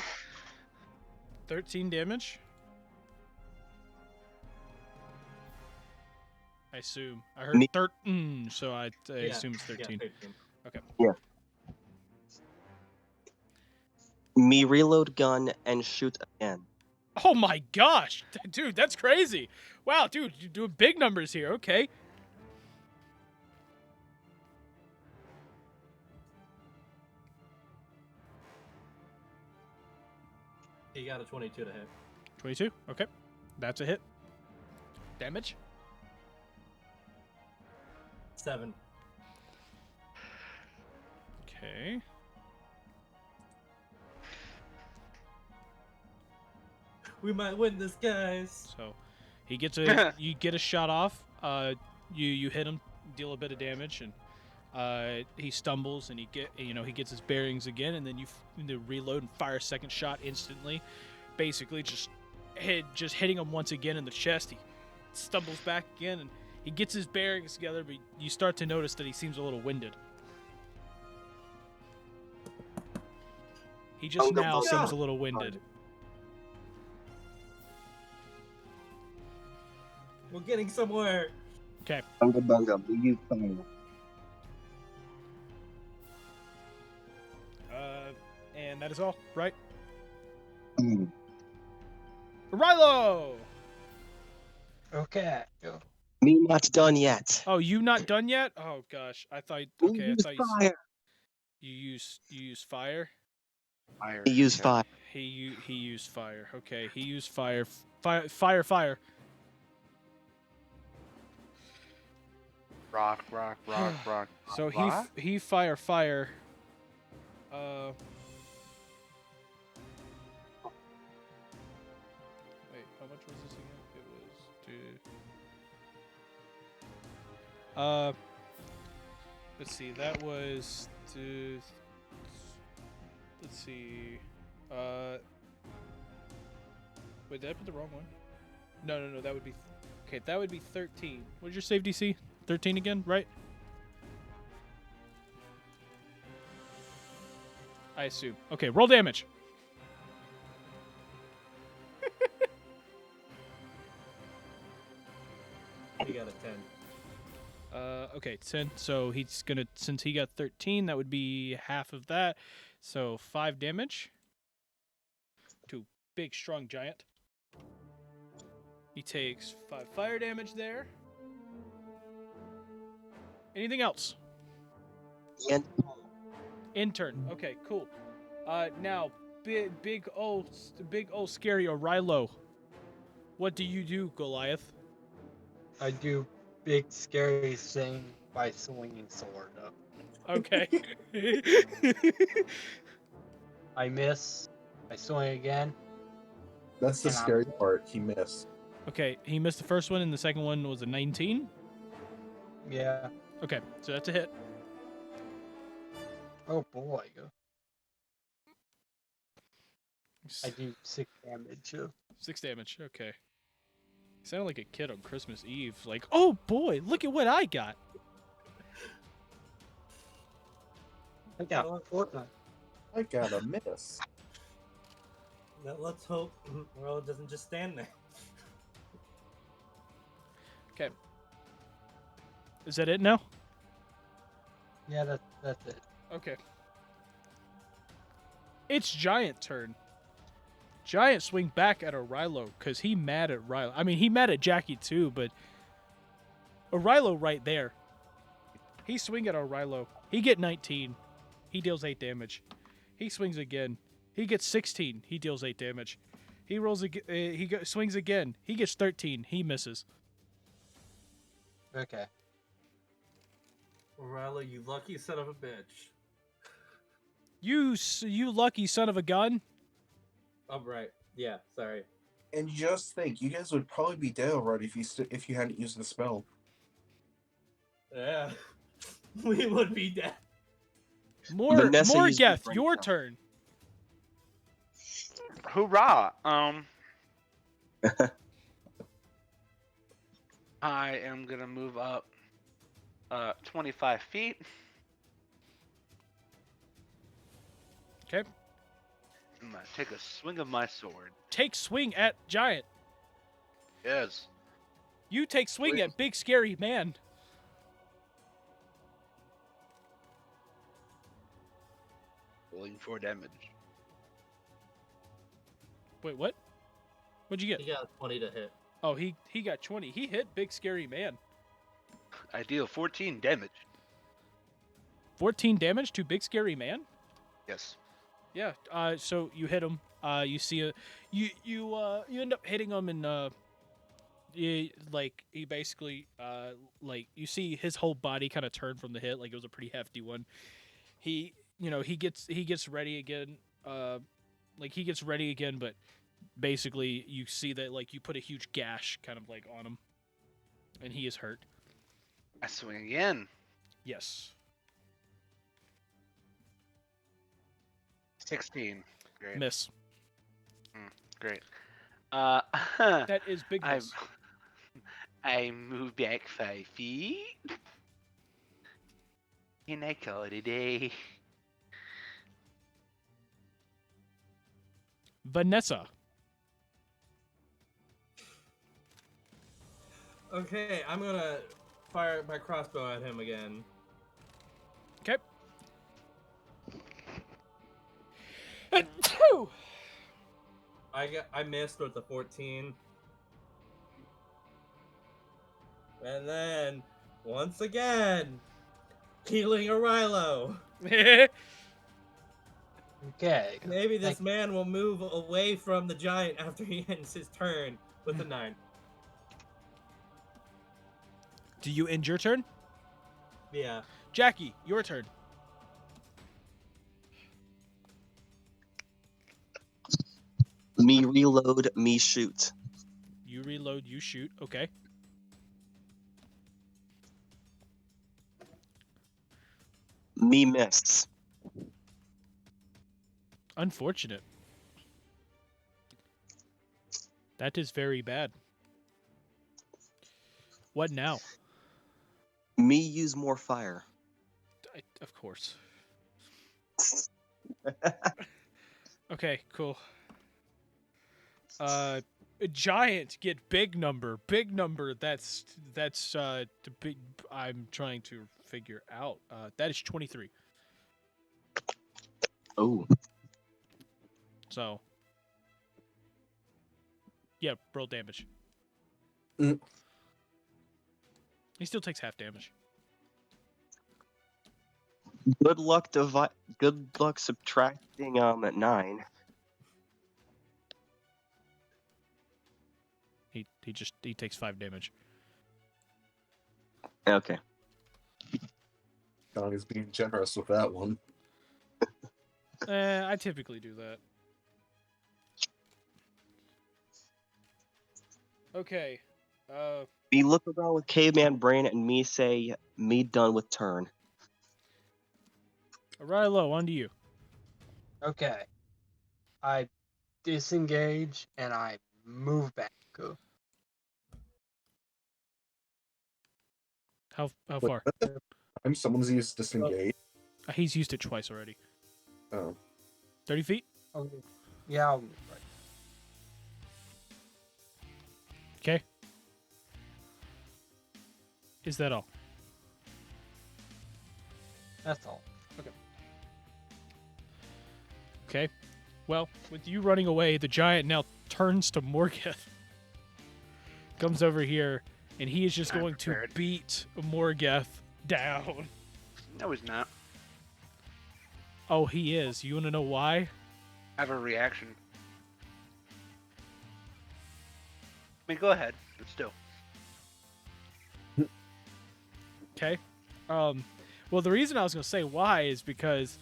13 damage. I assume. I heard 13, so I assume it's 13. Yeah, 13. Okay. Yeah. Me reload gun and shoot again. Oh my gosh! Dude, that's crazy! Wow, dude, you're doing big numbers here. Okay. He got a 22 to hit. 22? Okay. That's a hit. Damage? 7. Okay. We might win this, guys. So, he gets a you get a shot off. You hit him, deal a bit of damage, and he stumbles and he gets his bearings again, and then you reload and fire a second shot instantly. Basically, just hitting him once again in the chest. He stumbles back again, and he gets his bearings together, but you start to notice that he seems a little winded. He just now seems a little winded. We're getting somewhere. Okay. Bunga bunga, will you fire? And that is all, right? Mm. Rilo! Okay. Me not done yet. Oh, you not done yet? Oh gosh, I thought. We Okay, I use thought fire. you use fire. Fire. He used okay. fire. He used fire. Okay, he used fire. Fire. Rock. So rock? he fire. Wait, how much was this again? It was let's see. That was let's see. Wait, did I put the wrong one? No. That would be okay. That would be 13. What did your save DC? 13 again, right? I assume. Okay, roll damage. He got a 10. Okay, 10. So he's gonna, since he got 13, that would be half of that. So 5 damage to big strong giant. He takes 5 fire damage there. Anything else? Intern. Okay, cool. Now big old scary Orilo. What do you do, Goliath? I do big scary thing by swinging sword up. Okay. I miss. I swing again. That's the And scary part. He missed. Okay, he missed the first one, and the second one was a 19. Yeah. Okay, so that's a hit. Oh boy. I do 6 damage. 6 damage. Okay. You sounded like a kid on Christmas Eve. Like, oh boy, look at what I got. I got Fortnite. I got a miss. Now let's hope Ro doesn't just stand there. Okay. Is that it now? Yeah, that's it. Okay. It's Giant turn. Giant swing back at Orilo because he mad at Rilo. I mean, he mad at Jackie too, but Orilo right there. He swing at Orilo. He get 19. He deals 8 damage. He swings again. He gets 16. He deals 8 damage. He rolls again. Swings again. He gets 13. He misses. Okay. Rilo, you lucky son of a bitch. You lucky son of a gun. Oh, right. Yeah, sorry. And just think, you guys would probably be dead already if you hadn't used the spell. Yeah. We would be dead. More Vanessa used Geth, the your breakdown. turn. Hoorah! I am gonna move up 25 feet. Okay. I'm gonna take a swing of my sword. Take swing at Giant. Yes. You take swing at big scary man. Rolling for damage. Wait, what? What'd you get? He got a 20 to hit. Oh, he got 20. He hit big scary man. I deal 14 damage. 14 damage to big scary man? Yes. Yeah. So you hit him. You see you end up hitting him, and he basically you see his whole body kind of turn from the hit, like it was a pretty hefty one. He gets ready again. He gets ready again, but basically you see that like you put a huge gash kind of like on him. And he is hurt. I swing again. Yes. 16. Great. Miss. Great. That is big miss. I move back 5 feet. And I call it a day. Vanessa. Okay, I'm gonna fire my crossbow at him again. Okay. I missed with the 14. And then, once again, healing a Rilo. Okay. Maybe this man will move away from the giant after he ends his turn with a 9. Do you end your turn? Yeah. Jackie, your turn. Me reload, me shoot. You reload, you shoot. Okay. Me miss. Unfortunate. That is very bad. What now? Me use more fire. Of course. Okay, cool. A giant get big number. Big number. That's the big. I'm trying to figure out. That is 23. Oh. So. Yeah, roll damage. Mm. He still takes half damage. Good luck Good luck subtracting at 9. He takes 5 damage. Okay. Johnny's being generous with that one. I typically do that. Okay. Me look around with caveman brain and me say, me done with turn. Rilo, on to you. Okay. I disengage and I move back. How far? I'm someone's used disengage. He's used it twice already. Oh. 30 feet? Okay. Yeah, I'll move right. Okay. Is that all? That's all. Okay. Well, with you running away, the giant now turns to Morgeth. Comes over here, and he is just going to beat Morgeth down. No, he's not. Oh, he is. You want to know why? I have a reaction. I mean, go ahead. But still. Okay. Well, the reason I was going to say why is because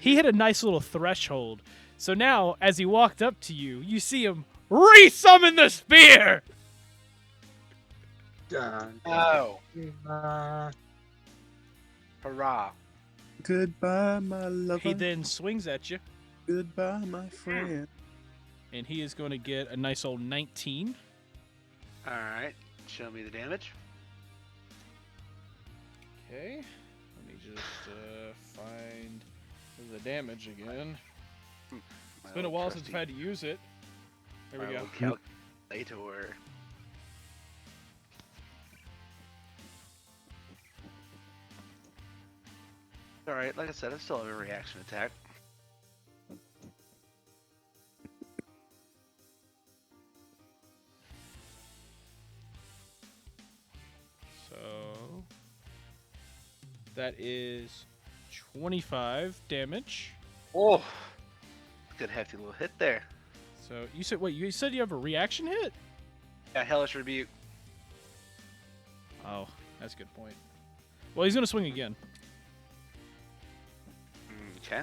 he hit a nice little threshold. So now, as he walked up to you, you see him resummon the spear! Oh. Hurrah. Goodbye, my lover. He then swings at you. Goodbye, my friend. And he is going to get a nice old 19. Alright. Show me the damage. Okay. Let me just find the damage again. It's been a while since I've had to use it. There we go. Calculator. Alright, like I said, I still have a reaction attack. So that is 25 damage. Oh, good hefty little hit there. So you said, wait, you said you have a reaction hit? Yeah, Hellish Rebuke. Oh, that's a good point. Well, he's going to swing again. Okay.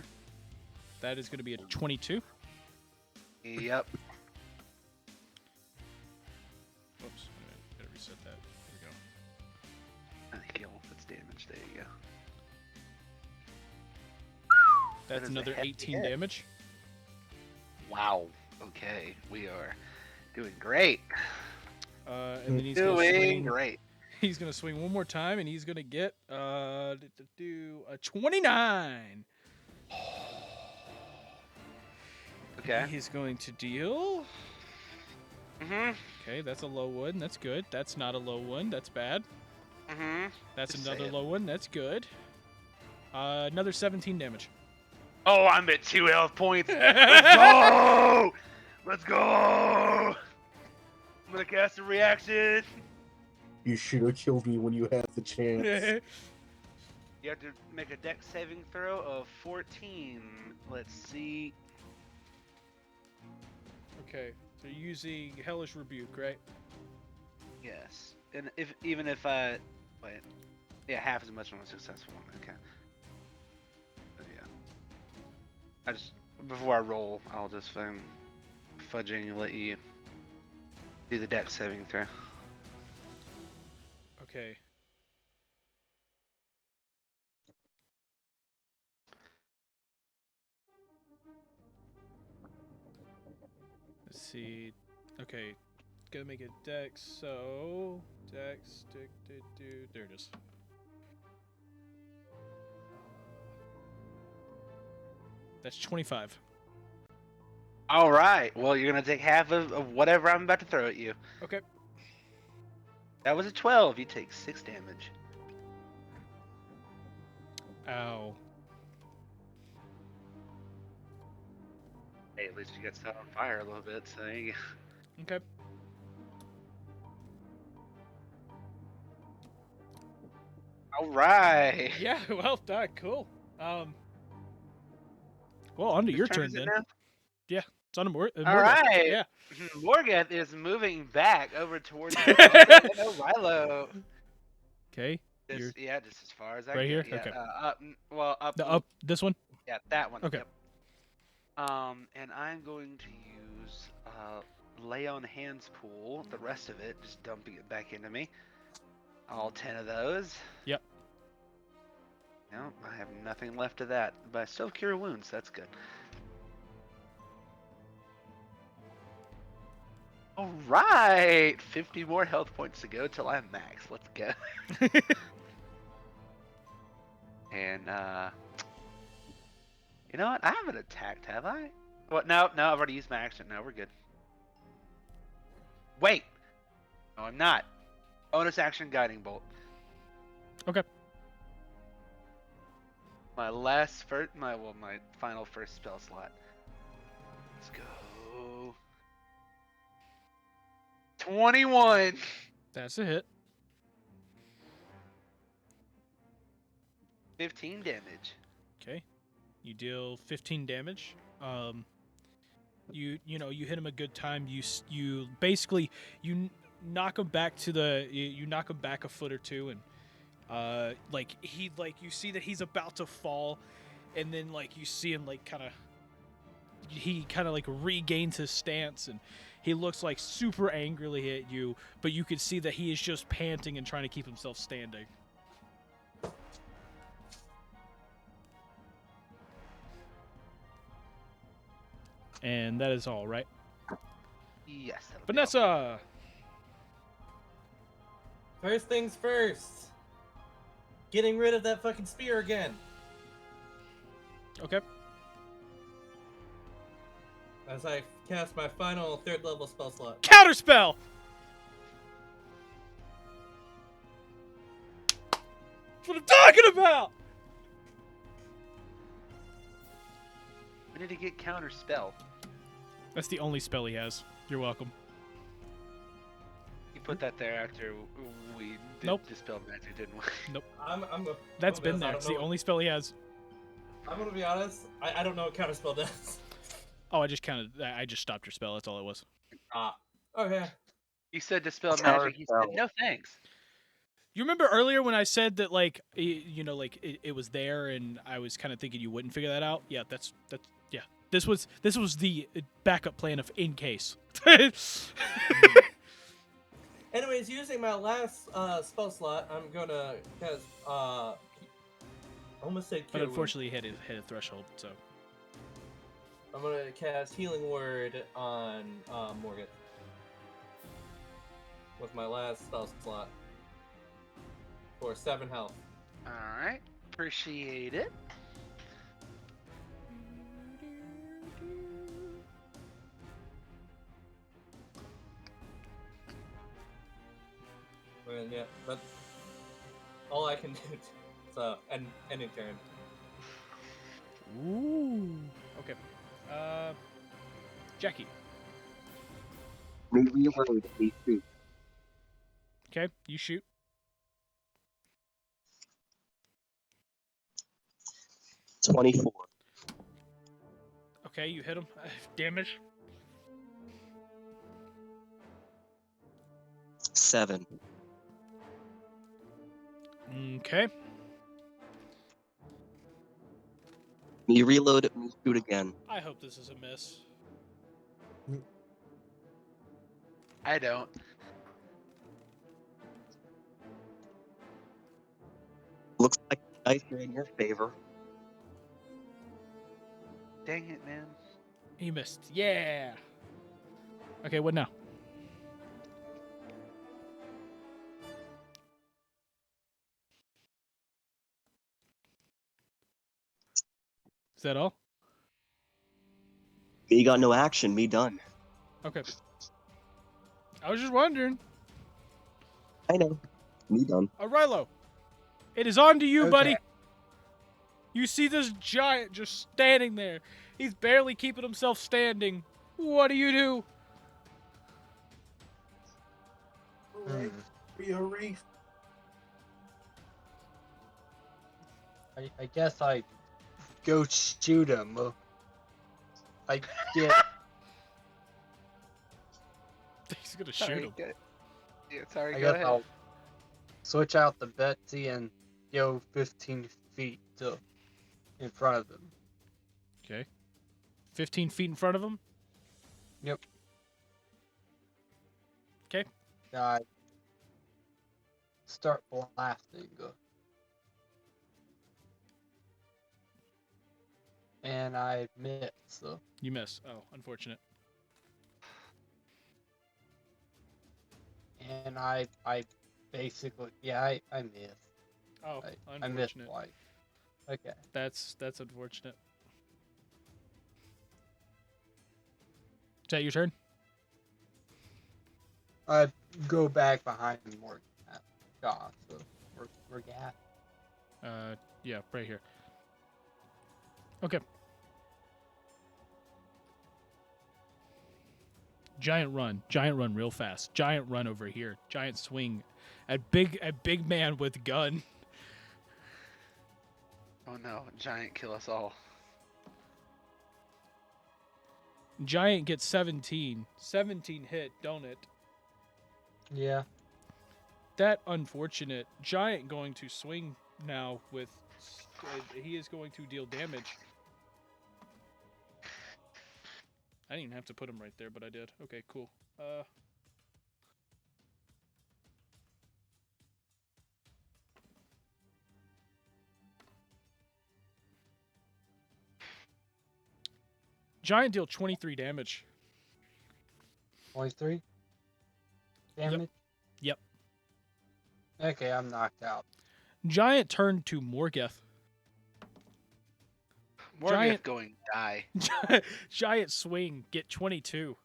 That is going to be a 22. Yep. Whoops, I'm going to reset that. damage. There you go. That's is a another hefty 18 hit. damage. Wow. Okay, we are doing great. And then he's gonna Doing swing. great. He's gonna swing one more time, and he's gonna get do a 29. Okay. He's going to deal. Mhm. Okay, that's a low one. That's good. That's not a low one. That's bad. Mhm. That's Just another saying. low one. That's good. Another 17 damage. Oh, I'm at 2 health points. Let's go! Let's go! I'm gonna cast a reaction. You should have killed me when you had the chance. You have to make a dex saving throw of 14. Let's see. Okay, so you're using Hellish Rebuke, right? Yes. And even if I wait, yeah, half as much on a successful one. Okay. But yeah. I just before I roll, I'll just fudging and let you do the dex saving throw. Okay. Let's see. Okay, gotta make a dex. So dex, there it is. That's 25. All right. Well, you're gonna take half of whatever I'm about to throw at you. Okay. That was a 12. You take 6 damage. Ow. Hey, at least you got set on fire a little bit. So there you go. Okay. All right. Yeah. Well done. Cool. Well, on to Whose your turn turn is it then. now? Yeah. It's on to All Morgoth. right. Yeah. Morgoth is moving back over towards Rilo. Okay. Yeah, just as far as I Right get. here? Yeah. Okay. Up. The up. This one. Yeah, that one. Okay. Yep. And I'm going to use lay on hands pool. The rest of it, just dumping it back into me. All 10 of those. Yep. No, I have nothing left of that, but I still have cure wounds. That's good. All right, 50 more health points to go till I'm max. Let's go. And you know what? I haven't attacked, have I? What? No, I've already used my action. No, we're good. Wait. No, I'm not. Bonus action, guiding bolt. Okay. My final first spell slot. Let's go. 21. That's a hit. 15 damage. Okay. You deal 15 damage. You hit him a good time. You basically knock him back you knock him back a foot or two, and you see that he's about to fall, and then you see him he kind of regains his stance, and he looks super angrily at you, but you can see that he is just panting and trying to keep himself standing. And that is all, right? Yes. Vanessa! First things first. Getting rid of that fucking spear again. Okay. As I cast my final 3rd level spell slot. Counterspell! That's what I'm talking about! We need to get counter spell. That's the only spell he has. You're welcome. You put that there after we did Nope. dispel magic, didn't we? Nope. That's been there. It's the only spell he has. I'm gonna be honest. I don't know what counterspell does. Oh, I just stopped your spell. That's all it was. Ah. Okay. You said dispel magic. He said no thanks. You remember earlier when I said that it was there, and I was kind of thinking you wouldn't figure that out? Yeah, that's yeah. This was the backup plan of in case. Anyways, using my last spell slot, I'm gonna cast I almost said But Cure unfortunately, hit a threshold. So I'm gonna cast Healing Word on Morgan with my last spell slot for 7 health. Alright. Appreciate it. And yeah, that's all I can do. So, ending turn. ooh. Okay. Jackie. Me reload. Me shoot. Okay, you shoot. 24. Okay, you hit him. Damage. 7. Okay. Me reload. Me shoot again. I hope this is a miss. I don't. Looks like the dice are in your favor. Dang it, man. He missed. Yeah. Okay, what now? Is that all? Me got no action. Me done. Okay. I was just wondering. I know. Me done. Rilo, it is on to you, Okay. buddy. You see this giant just standing there. He's barely keeping himself standing. What do you do? Hurry. I guess I go shoot him. I get. He's gonna Sorry, shoot him. Yeah, sorry, I go guess ahead. I'll switch out the Betsy and go 15 feet in front of him. Okay. 15 feet in front of him? Yep. Okay. I start blasting. And I miss. So. You miss. Oh, unfortunate. And I basically, I miss. Oh, I missed unfortunate. twice. Okay. That's unfortunate. Is that your turn? I go back behind Morgan. Gosh, so we're gas. Yeah, right here. Okay. Giant run real fast. Giant run over here. Giant swing at big man with gun. Oh no, giant kill us all. Giant gets 17. 17 hit, don't it? Yeah. That unfortunate. Giant going to swing now with... he is going to deal damage. I didn't even have to put him right there, but I did. Okay, cool. Giant deal 23 damage. 23 damage? Yep. Okay, I'm knocked out. Giant turned to Morgeth. Morgan's going die. Giant swing, get 22.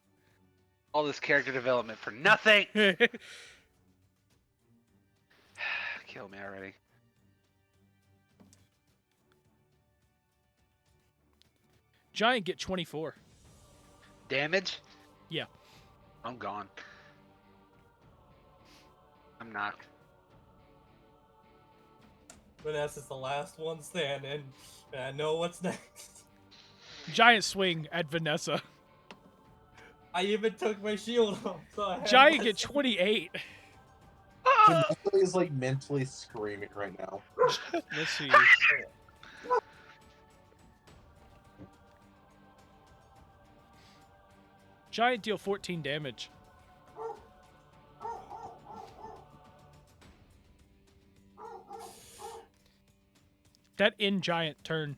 All this character development for nothing. Kill me already. Giant get 24. Damage? Yeah. I'm gone. I'm knocked. Vanessa's the last one standing, and I know what's next. Giant swing at Vanessa. I even took my shield off. So I Giant get 28. Vanessa is like mentally screaming right now. Let's see. Giant deal 14 damage. that in giant turn.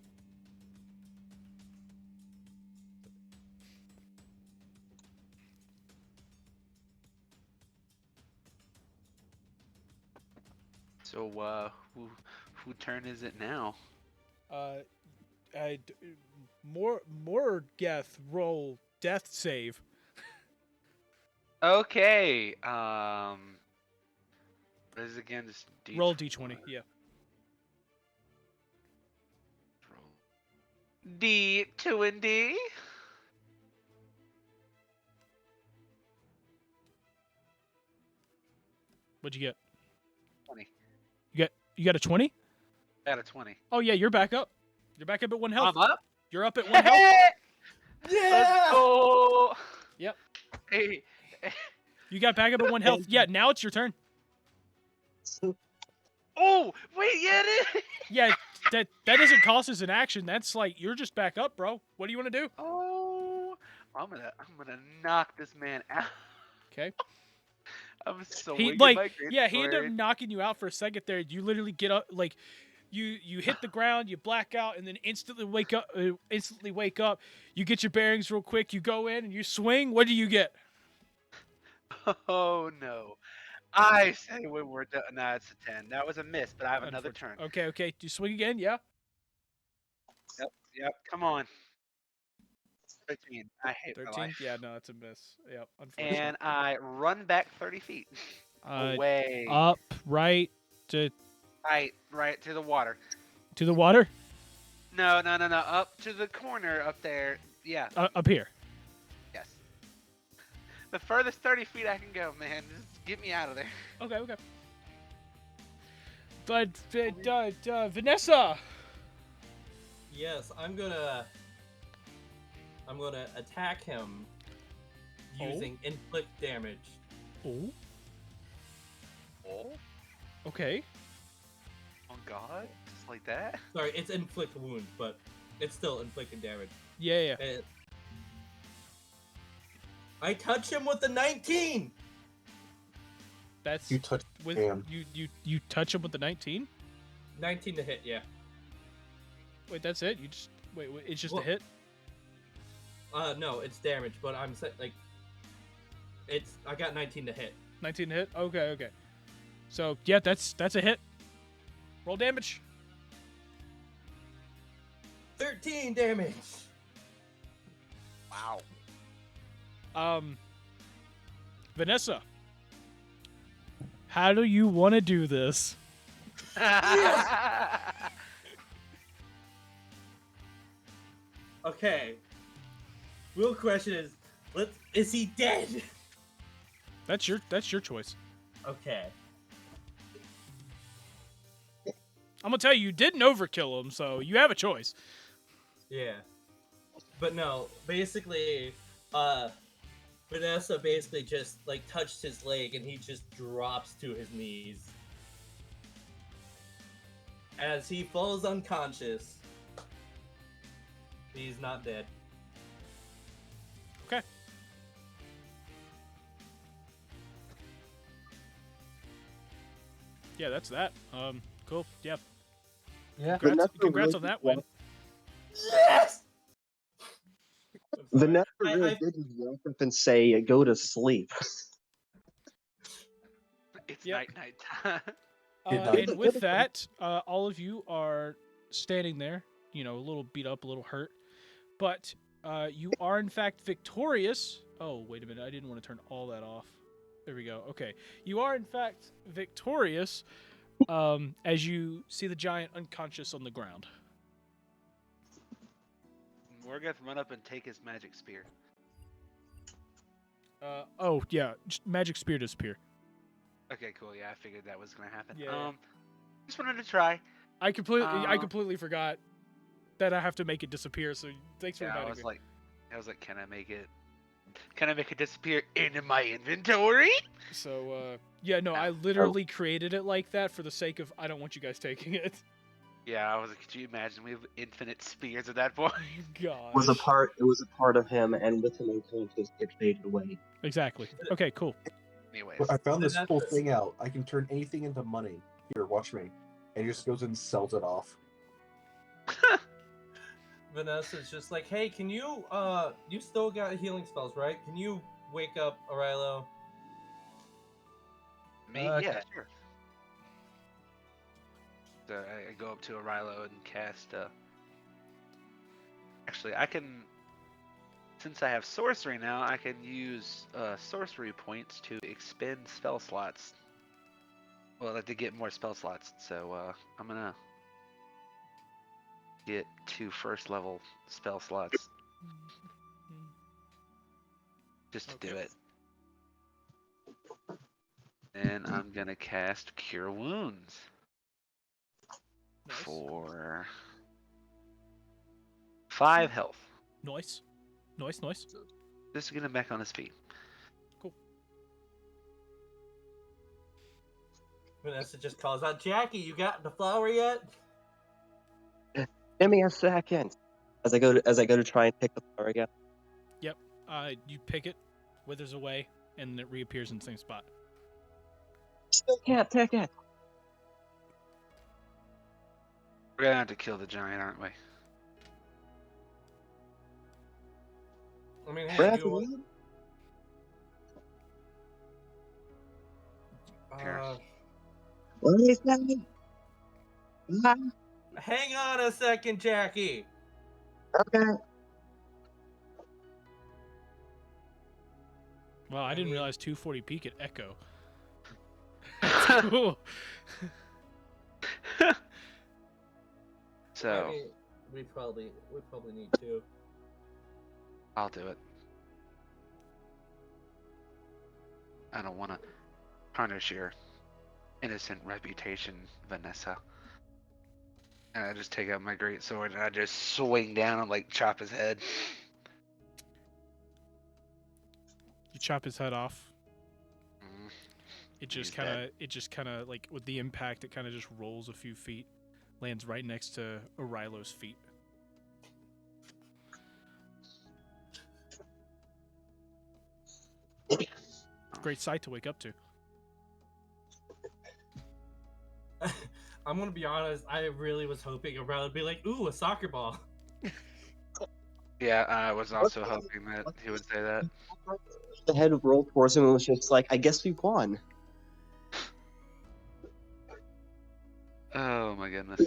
So, who turn is it now? Morgeth roll death save. Okay. What is it again? Just D20. Roll d20. Yeah. D2 and D. What'd you get? 20. You got a 20? Out of 20. Oh yeah, you're back up. You're back up at 1 health. I'm up. You're up at 1 health. Let's go. Yep. Hey. You got back up at 1 health. Yeah, now it's your turn. Oh, wait, yeah, it is. Yeah, that doesn't cost us an action. That's like you're just back up, bro. What do you want to do? Oh, I'm gonna knock this man out. Okay. I'm so He weak. he ended up knocking you out for a second there. You literally get up like you hit the ground, you black out, and then instantly wake up. You get your bearings real quick. You go in and you swing. What do you get? Oh no! I say when we're done. Nah, it's a 10. That was a miss, but I have another turn. Okay. Do you swing again? Yeah. Yep. Come on. 13. I hate 13. my life. Yeah, no, it's a miss. Yep. Unfortunately. And I run back 30 feet. Away. Up, right to Right to the water. To the water? No. Up to the corner up there. Yeah. Up here. Yes. The furthest 30 feet I can go, man. Just get me out of there. Okay. But Vanessa. Yes, I'm gonna attack him using inflict damage. Oh. Oh. Okay. Oh God, just like that. Sorry, it's inflict wound, but it's still inflicting damage. Yeah. I touch him with the 19. That's You touch with him. you touch him with the 19. 19 to hit, yeah. Wait, that's it? Wait, it's just a hit? No, it's damage, but I'm like, I got 19 to hit. 19 to hit? Okay. So yeah, that's a hit. Roll damage. 13 damage. Wow. Vanessa, how do you want to do this? Okay. Real question is, is he dead? That's your choice. Okay. I'm gonna tell you, you didn't overkill him, so you have a choice. Yeah. But no, basically, Vanessa basically just like touched his leg and he just drops to his knees. As he falls unconscious, he's not dead. Okay. Yeah, that's that. Cool. Yeah. Yeah. Congrats on that win. Yes! Vanessa really did just walk up and say, "Go to sleep." It's Yep. night time. And with that, all of you are standing there, a little beat up, a little hurt, but you are in fact victorious. Oh, wait a minute, I didn't want to turn all that off. There we go. Okay, you are in fact victorious, as you see the giant unconscious on the ground. We're gonna run up and take his magic spear. Oh yeah, just magic spear disappear. Okay, cool. Yeah, I figured that was gonna happen. Yeah. Just wanted to try. I completely forgot that I have to make it disappear. So thanks for Yeah, reminding I was me. like, can I make it disappear into my inventory? So yeah, no, I literally created it like that for the sake of I don't want you guys taking it. Yeah, I was like, could you imagine we have infinite spears at that point? God. It was a part of him, and with him unconscious, it faded away. Exactly. Okay, cool. Anyways, I found this whole thing out. I can turn anything into money. Here, watch me. And he just goes and sells it off. Vanessa's just like, hey, can you you still got healing spells, right? Can you wake up Arilo? Me? Okay. Yeah, sure. So I go up to Arilo and cast. Actually, I can. Since I have sorcery now, I can use sorcery points to expend spell slots. Well, to get more spell slots. So I'm gonna get 2 first level spell slots just to do Okay. it. And I'm gonna cast Cure Wounds Nice. for 5 health. Nice. Nice. Just to get him back on his feet. Cool. Vanessa just calls out, Jackie, you got the flower yet? Give me a second. As I go to try and pick the flower again. Yep. You pick it, withers away, and it reappears in the same spot. Still can't pick it. We're gonna have to kill the giant, aren't we? I mean, hey, Brad, do you want... What is that? Hang on a second, Jackie. Okay. Well, I didn't mean- realize 240p could echo. Cool. So I mean, we probably need to. I'll do it. I don't want to tarnish your innocent reputation, Vanessa. And I just take out my great sword and I just swing down and like chop his head. You chop his head off. Mm. It He's just kind of like with the impact, it kind of just rolls a few feet, lands right next to Arilo's feet. Great sight to wake up to. I'm gonna be honest, I really was hoping Aurel would be like, ooh, a soccer ball. Yeah, I was also hoping that he would say that. The head rolled towards him and was just like, I guess we won. Oh my goodness.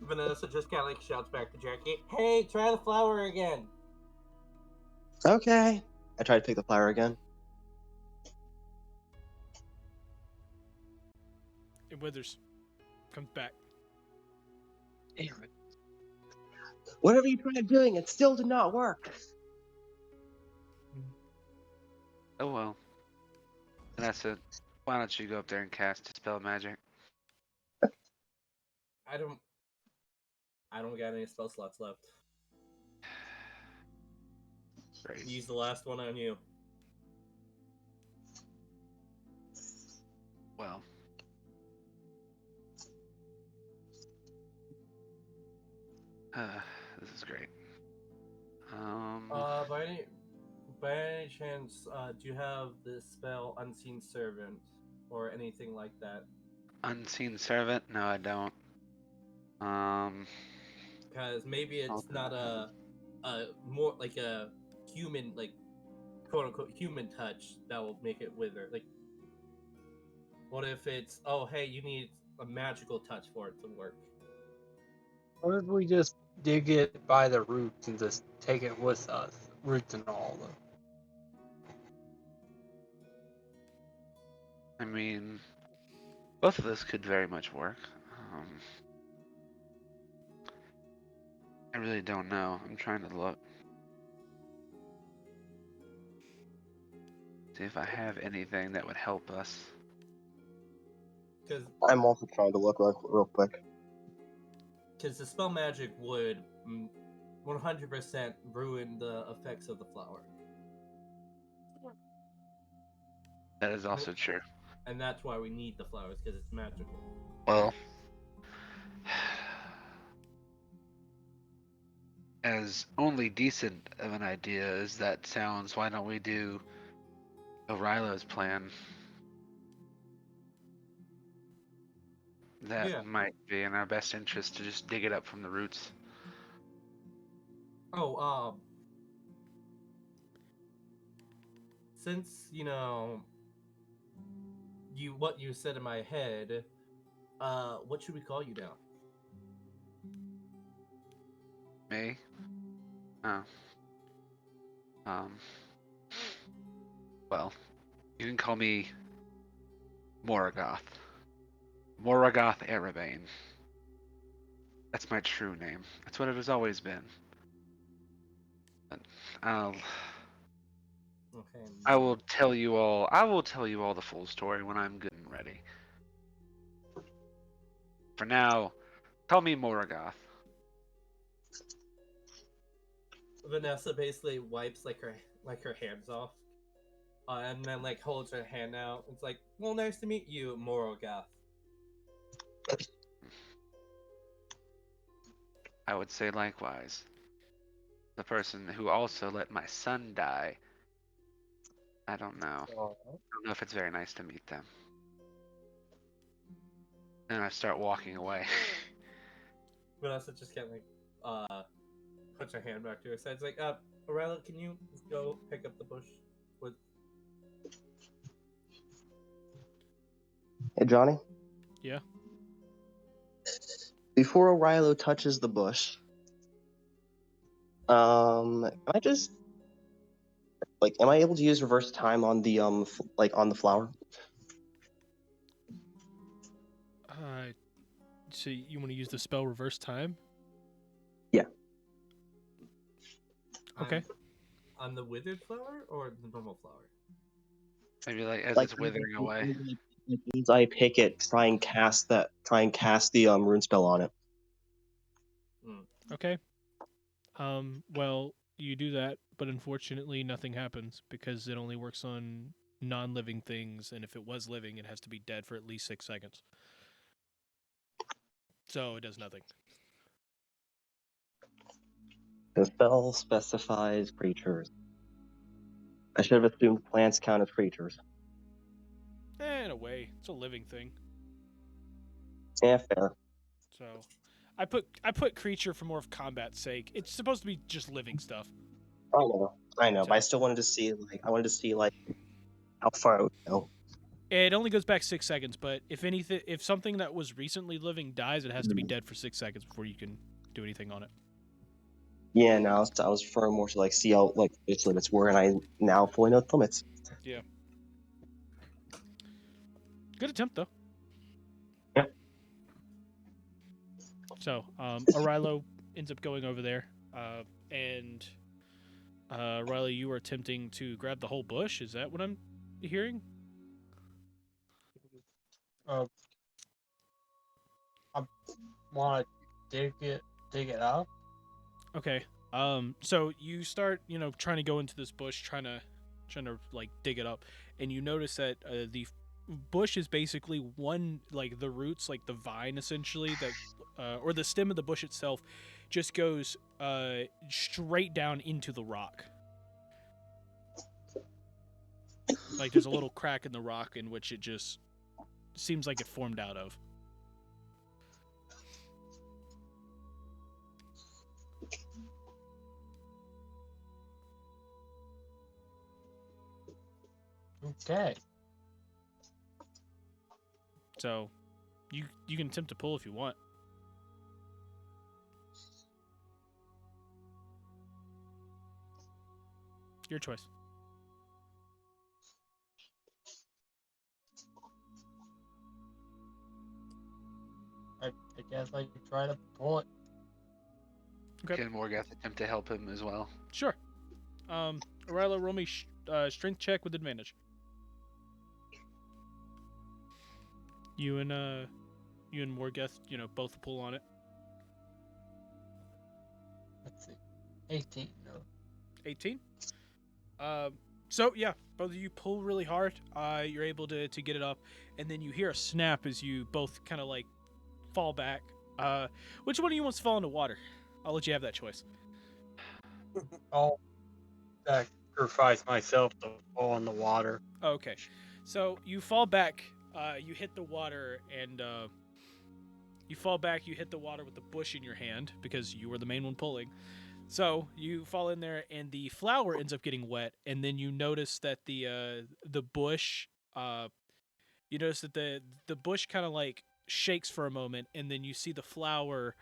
Vanessa just kind of like shouts back to Jackie, hey, try the flower again. Okay. I tried to pick the flower again. It withers. Comes back. Damn it. Whatever you tried doing, it still did not work. Oh well. Vanessa, why don't you go up there and cast Dispel Magic? I don't got any spell slots left. Great. Use the last one on you. Well. This is great. By any chance, do you have the spell Unseen Servant or anything like that? Unseen Servant? No, I don't. Because maybe it's Okay. not a more like a human, like quote unquote human touch that will make it wither. Like, what if it's, oh hey, you need a magical touch for it to work? What if we just dig it by the roots and just take it with us? Roots and all, though. I mean, both of this could very much work. I really don't know. I'm trying to look. See if I have anything that would help us. Because I'm also trying to look real quick. the spell magic would 100% ruin the effects of the flower. That is also true. And that's why we need the flowers, because it's magical. Well, as only decent of an idea as that sounds, why don't we do Orilo's plan? that Yeah. might be in our best interest to just dig it up from the roots. Oh, since what you said in my head, what should we call you now? Me? Oh. Well, you can call me Morgoth. Morgoth Erebane. That's my true name. That's what it has always been. But Okay. I will tell you all. I will tell you all the full story when I'm good and ready. For now, call me Morgoth. Vanessa basically wipes her hands off, and then holds her hand out. It's like, well, nice to meet you, Morgoth. I would say likewise. The person who also let my son die. I don't know. I don't know if it's very nice to meet them. And I start walking away. Vanessa just kind of puts her hand back to her side. It's like, Aurelia, can you go pick up the bush with? Hey, Johnny. Yeah. Before Rilo touches the bush, can I just am I able to use reverse time on the on the flower? So you want to use the spell reverse time? Yeah. Okay. On the withered flower or the normal flower? Maybe as it's withering away. As I pick it, try and cast the rune spell on it. Okay. Well, you do that, but unfortunately nothing happens because it only works on non-living things, and if it was living, it has to be dead for at least 6 seconds. So it does nothing. The spell specifies creatures. I should have assumed plants count as creatures. In a way, it's a living thing. Yeah, fair. So, I put creature for more of combat's sake. It's supposed to be just living stuff. I know, but I still wanted to see how far it would go. It only goes back 6 seconds, but if something that was recently living dies, it has to be dead for 6 seconds before you can do anything on it. Yeah, no, I was referring more to see how its limits were, and I now fully know the limits. Yeah. Good attempt though. Yeah. So, Arilo ends up going over there, and Riley, you are attempting to grab the whole bush. Is that what I'm hearing? I want to dig it up. Okay. So you start, trying to go into this bush, trying to dig it up, and you notice that the bush is basically the roots, the vine essentially, that or the stem of the bush itself, just goes straight down into the rock. There's a little crack in the rock in which it just seems like it formed out of. Okay. So, you can attempt to pull if you want. Your choice. I guess I could try to pull it. Okay. Can Morgoth attempt to help him as well? Sure. Arilo, roll me strength check with advantage. You and Morgoth, both pull on it. Let's see. 18. No. 18. So yeah, both of you pull really hard. You're able to get it up, and then you hear a snap as you both kind of fall back. Which one of you wants to fall into water? I'll let you have that choice. I'll sacrifice myself to fall in the water. Okay, so you fall back. You hit the water, and You fall back, you hit the water with the bush in your hand because you were the main one pulling. So you fall in there, and the flower ends up getting wet, and then you notice that the bush, you notice that the bush kind of like shakes for a moment, and then you see the flower.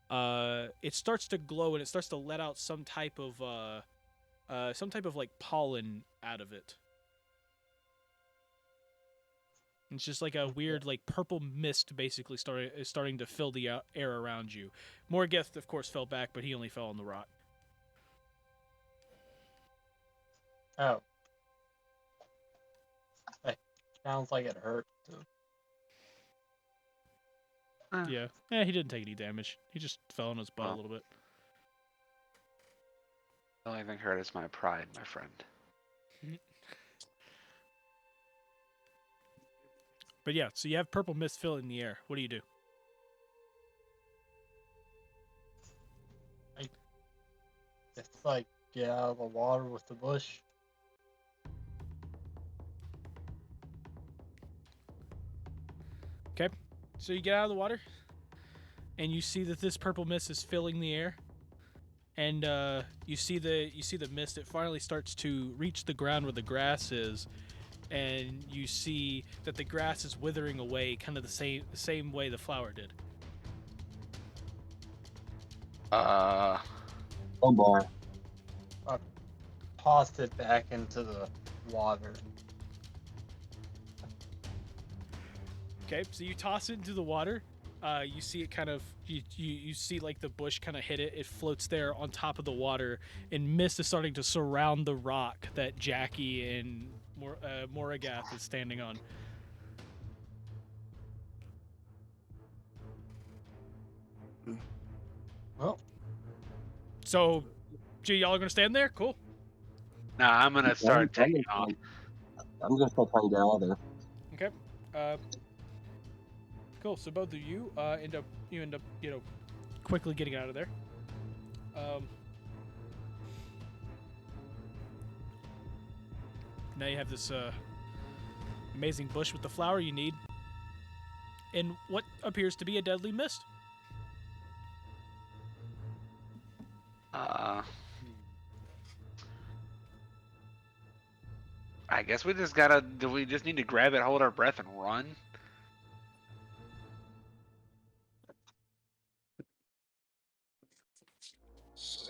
It starts to glow, and it starts to let out some type of like pollen out of it. It's just like a weird, like purple mist, basically starting to fill the air around you. Morgeth, of course, fell back, but he only fell on the rock. Oh. Hey, sounds like it hurt. Yeah. He didn't take any damage. He just fell on his butt a little bit. The only thing hurt is my pride, my friend. But yeah, so you have purple mist filling the air. What do you do? It's like get out of the water with the bush. Okay. So you get out of the water, and you see that this purple mist is filling the air. And you see the mist. It finally starts to reach the ground where the grass is, and you see that the grass is withering away, kind of the same way the flower did. Oh boy. I tossed it back into the water. Okay, so you toss it into the water. You see it kind of you see like the bush kind of hit it. It floats there on top of the water, and mist is starting to surround the rock that Jackie and Moragath is standing on. Well, so, y'all are gonna stand there? Cool. Nah, I'm gonna start taking off. I'm gonna start trying to get out of there. Okay. Cool. So both of you end up quickly getting out of there. Now you have this amazing bush with the flower you need, and what appears to be a deadly mist. I guess we just do we just need to grab it, hold our breath, and run?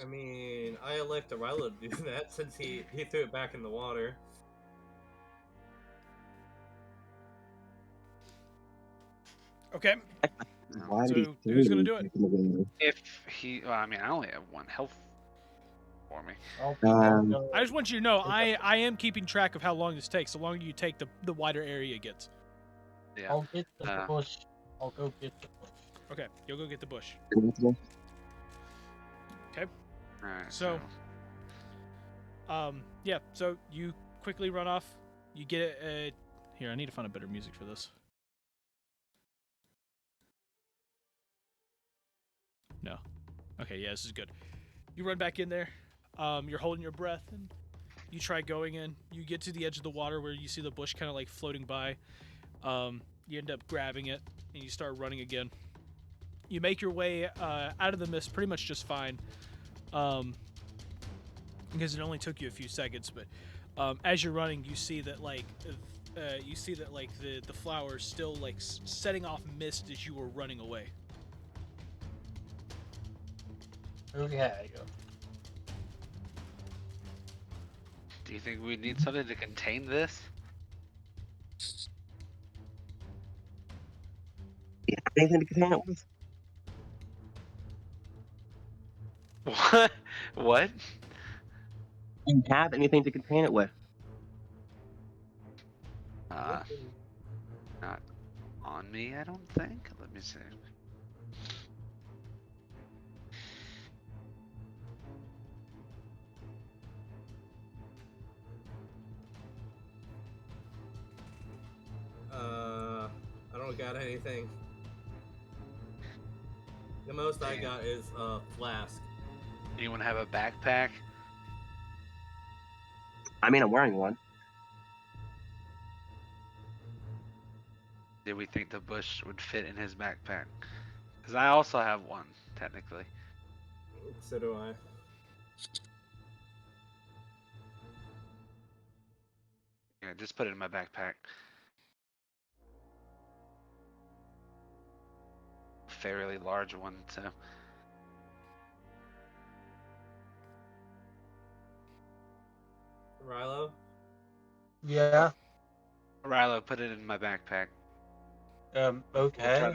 I mean, I elect Rilo to do that since he threw it back in the water. Okay. Why did So who's gonna do it? If he, well, I mean, I only have 1 health for me. I just want you to know, I am keeping track of how long this takes. The longer you take, the wider area gets. Yeah. I'll get the bush. I'll go get the bush. Okay, you'll go get the bush. Okay. Alright. So, yeah. So you quickly run off. You get it. Here, I need to find a better music for this. No. Okay, yeah, this is good. You run back in there. You're holding your breath, and you try going in. You get to the edge of the water where you see the bush kind of like floating by. You end up grabbing it, and you start running again. You make your way out of the mist pretty much just fine, because it only took you a few seconds. But as you're running, you see that the flower is still like setting off mist as you were running away. Okay. Do you think we need something to contain this? Anything to contain it with? What? What? Do you have anything to contain it with? Not on me, I don't think. Let me see. I don't got anything. The most I got is a flask. Anyone have a backpack? I mean, I'm wearing one. Did we think the bush would fit in his backpack? Because I also have one, technically. So do I. Yeah, just put it in my backpack. Fairly large one, so. Rilo? Yeah. Rilo, put it in my backpack. Okay.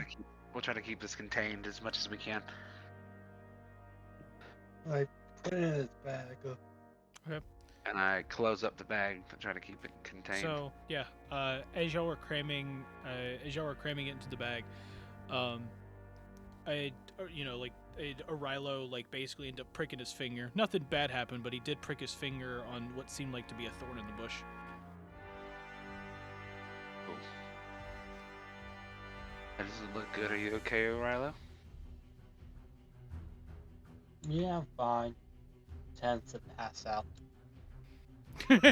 We'll try to keep this contained as much as we can. I put it in his bag. Okay. And I close up the bag to try to keep it contained. So yeah, as y'all were cramming it into the bag, Arilo basically ended up pricking his finger. Nothing bad happened, but he did prick his finger on what seemed like to be a thorn in the bush. Cool. That doesn't look good. Are you okay, Rilo? Yeah, I'm fine. Tends to pass out. Come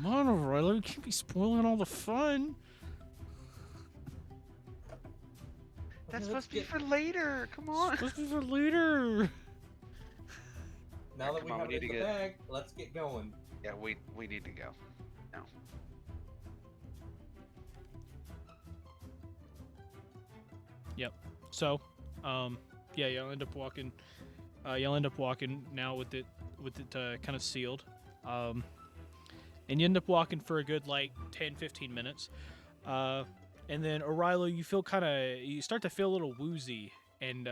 on, Arilo, you can't be spoiling all the fun. That's supposed to be for later. Come on. Supposed to be for later. Now that we Come on, have we it in need the to bag, let's get going. Yeah, we need to go. No. Yep. So, yeah, y'all end up walking. Y'all end up walking now with it kind of sealed. And you end up walking for a good 10-15 minutes. And then Arilo, you start to feel a little woozy, and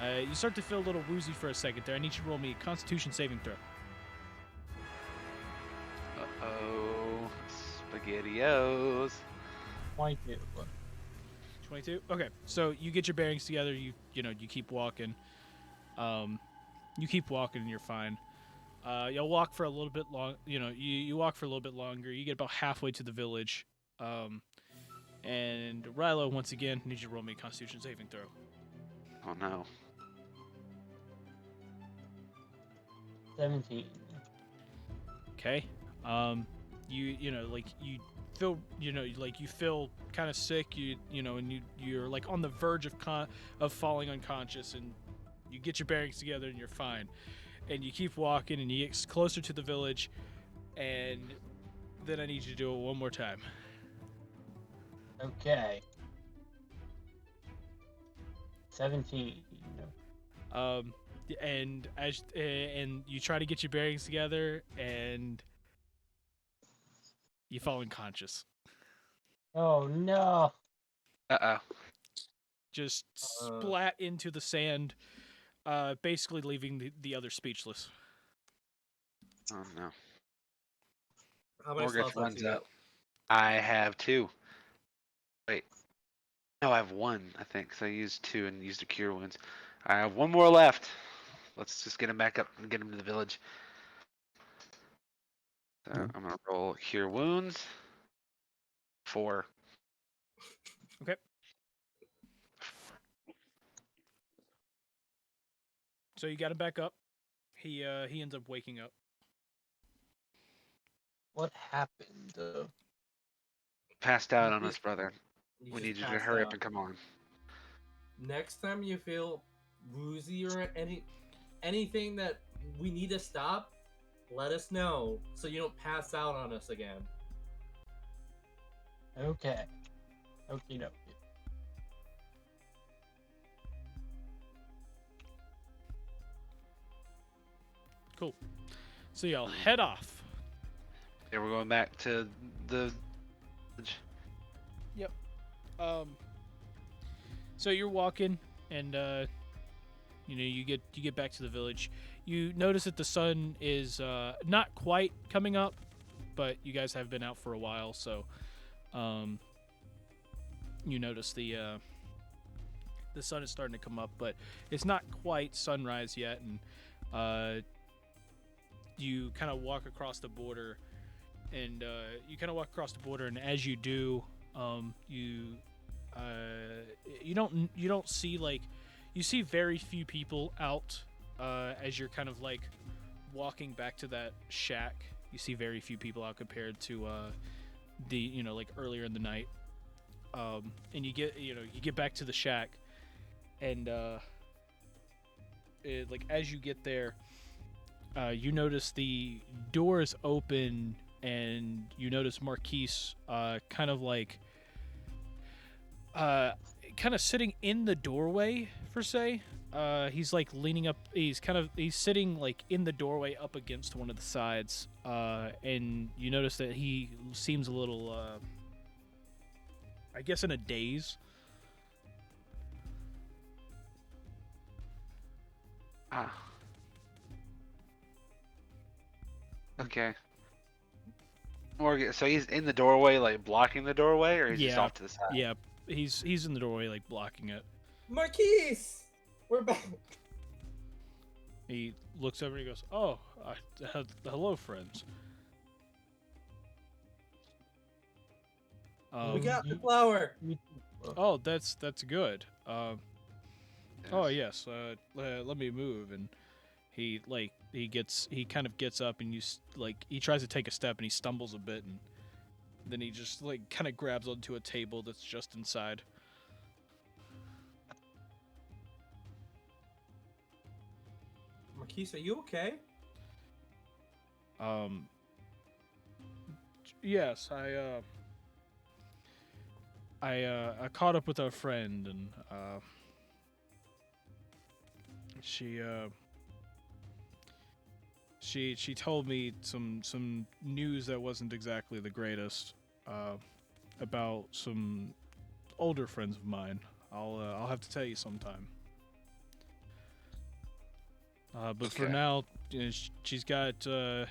you start to feel a little woozy for a second there. I need you to roll me a Constitution saving throw. Uh-oh. SpaghettiOs. 22. 22? Okay, so you get your bearings together, you keep walking. You keep walking and you're fine. You'll walk for a little bit long, you walk for a little bit longer. You get about halfway to the village. And Rilo, once again, needs you to roll me a Constitution saving throw. Oh no. 17. Okay. You feel, you feel kind of sick, and you're on the verge of falling unconscious, and you get your bearings together and you're fine. And you keep walking and you get closer to the village, and then I need you to do it one more time. Okay. 17. And you try to get your bearings together, and you fall unconscious. Oh no. Uh-oh. Just splat into the sand, basically leaving the other speechless. Oh no. How many Morgus slots left runs you got? up. I have 2. Wait. No, I have 1, I think. So I used 2 and used a cure wounds. I have 1 more left. Let's just get him back up and get him to the village. So I'm gonna roll cure wounds. 4. Okay. So you got him back up. He ends up waking up. What happened? Passed out on us, brother. You We just need you to passed hurry up out. and come on. Next time you feel woozy or anything that we need to stop, let us know so you don't pass out on us again. Okay. Okie dokie. Cool. So y'all head off. Yeah, we're going back to the village. Yep. So you're walking, and you get back to the village. You notice that the sun is not quite coming up, but you guys have been out for a while, so you notice the sun is starting to come up, but it's not quite sunrise yet, and you kind of walk across the border, and as you do, you don't see you see very few people out as you're kind of walking back to that shack. You see very few people out compared to like earlier in the night. And you get back to the shack, and like as you get there, you notice the doors open, and you notice Marquise kind of sitting in the doorway per se. He's like leaning up. He's sitting like in the doorway up against one of the sides. And you notice that he seems a little, I guess, in a daze. Ah. Okay. Morgan, so he's in the doorway, like blocking the doorway, or he's just off to the side? Yeah, he's in the doorway, like blocking it. Marquise, we're back. He looks over and he goes, "Oh, hello, friends." We got the flower. Oh, that's good. Oh yes. Let me move. And he kind of gets up, and he tries to take a step, and he stumbles a bit, and then he just kind of grabs onto a table that's just inside. Marquise, are you okay? Yes, I caught up with our friend, and she told me some news that wasn't exactly the greatest about some older friends of mine. I'll have to tell you sometime. But for now, she's got the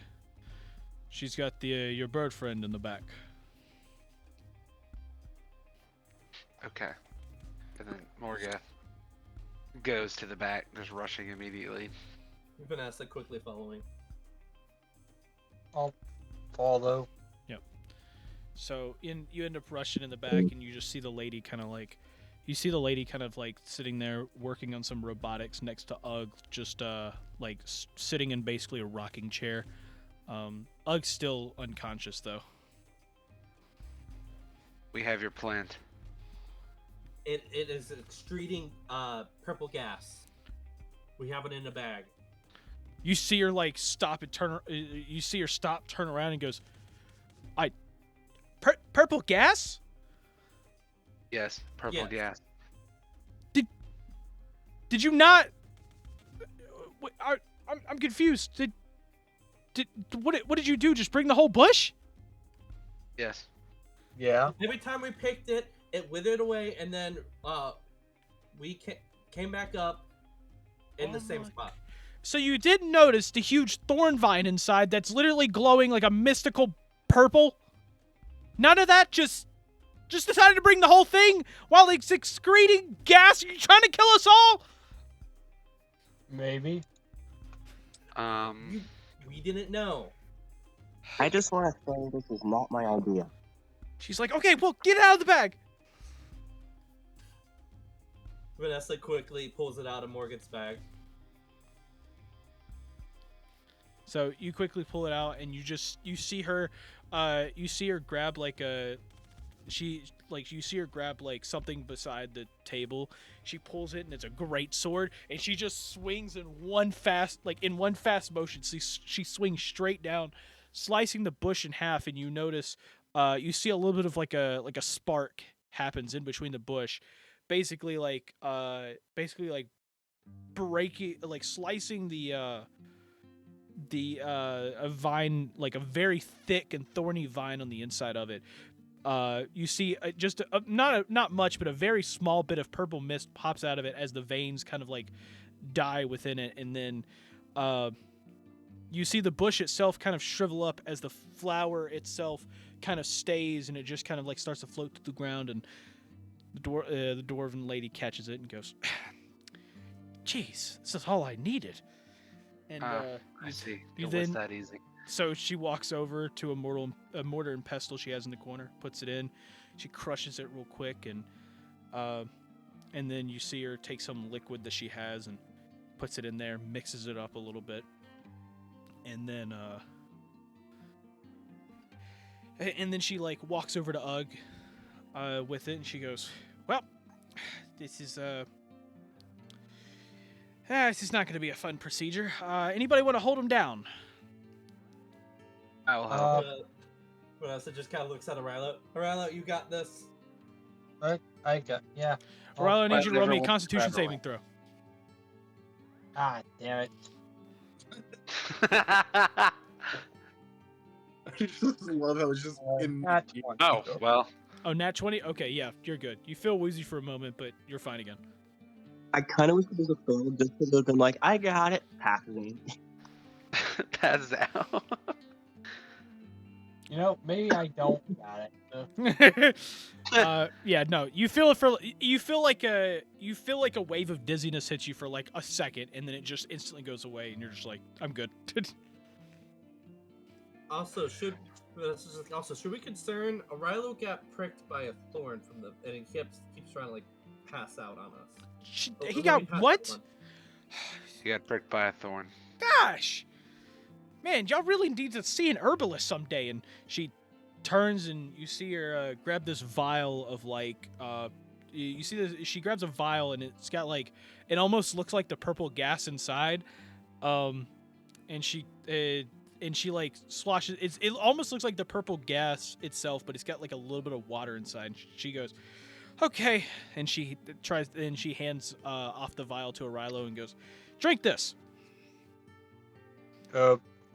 your bird friend in the back. Okay. And then Morga goes to the back, just rushing immediately. Vanessa quickly following. I'll follow. Yep. So you end up rushing in the back, and you just see the lady kind of sitting there working on some robotics next to Ugg, just sitting in basically a rocking chair. Ugg's still unconscious though. We have your plant. It is excreting purple gas. We have it in a bag. You see her stop and turn. You see her stop, turn around, and goes, purple gas? Yes, purple gas. Did you not? I'm confused. What did you do? Just bring the whole bush? Yes. Yeah. Every time we picked it, it withered away, and then we came back up in the same spot. So you did notice the huge thorn vine inside that's literally glowing like a mystical purple? None of that, just decided to bring the whole thing while it's excreting gas? Are you trying to kill us all? Maybe. We didn't know. I just want to say this is not my idea. She's like, okay, well, get it out of the bag. Vanessa quickly pulls it out of Morgan's bag. So you quickly pull it out, and you see her grab something beside the table. She pulls it, and it's a great sword, and she just swings in one fast motion. She swings straight down, slicing the bush in half, and you notice you see a little bit of like a spark happens in between the bush, basically breaking, slicing a vine, like a very thick and thorny vine on the inside of it. You see just not much, but a very small bit of purple mist pops out of it as the veins kind of die within it, and then you see the bush itself kind of shrivel up as the flower itself kind of stays, and it just kind of starts to float through the ground, and the dwarven lady catches it and goes, "Jeez, this is all I needed." And I see. It then was that easy. So she walks over to a mortar and pestle she has in the corner, puts it in, she crushes it real quick, and then you see her take some liquid that she has and puts it in there, mixes it up a little bit, and then And then she like walks over to Ugg with it, and she goes, "Well, this is this is not going to be a fun procedure. Anybody want to hold him down?" I'll help. Vanessa just kind of looks at Arilo. Arilo, you got this. I got, yeah. Arilo, I need you to roll me a Whatever Constitution way. saving throw. Ah, damn it. I just love how it's just Not immediate. 20. Oh, well. Oh, nat 20? Okay, yeah, you're good. You feel woozy for a moment, but you're fine again. I kind of wish it was a fail just because it would have been like, I got it. Passes me. Passes out. You know, maybe I don't got it. Yeah, no. You feel it for you feel like a wave of dizziness hits you for like a second, and then it just instantly goes away, and you're just like, I'm good. Also, should we concern Arilo got pricked by a thorn from the, and he keeps trying to like pass out on us. He got what? He got pricked by a thorn. Gosh, man, y'all really need to see an herbalist someday. And she turns, and you see her grab this vial of like, you see this. She grabs a vial, and it's got like, it almost looks like the purple gas inside, and she like swashes. It almost looks like the purple gas itself, but it's got like a little bit of water inside. She goes, "Okay," and she hands off the vial to Arilo and goes, "Drink this."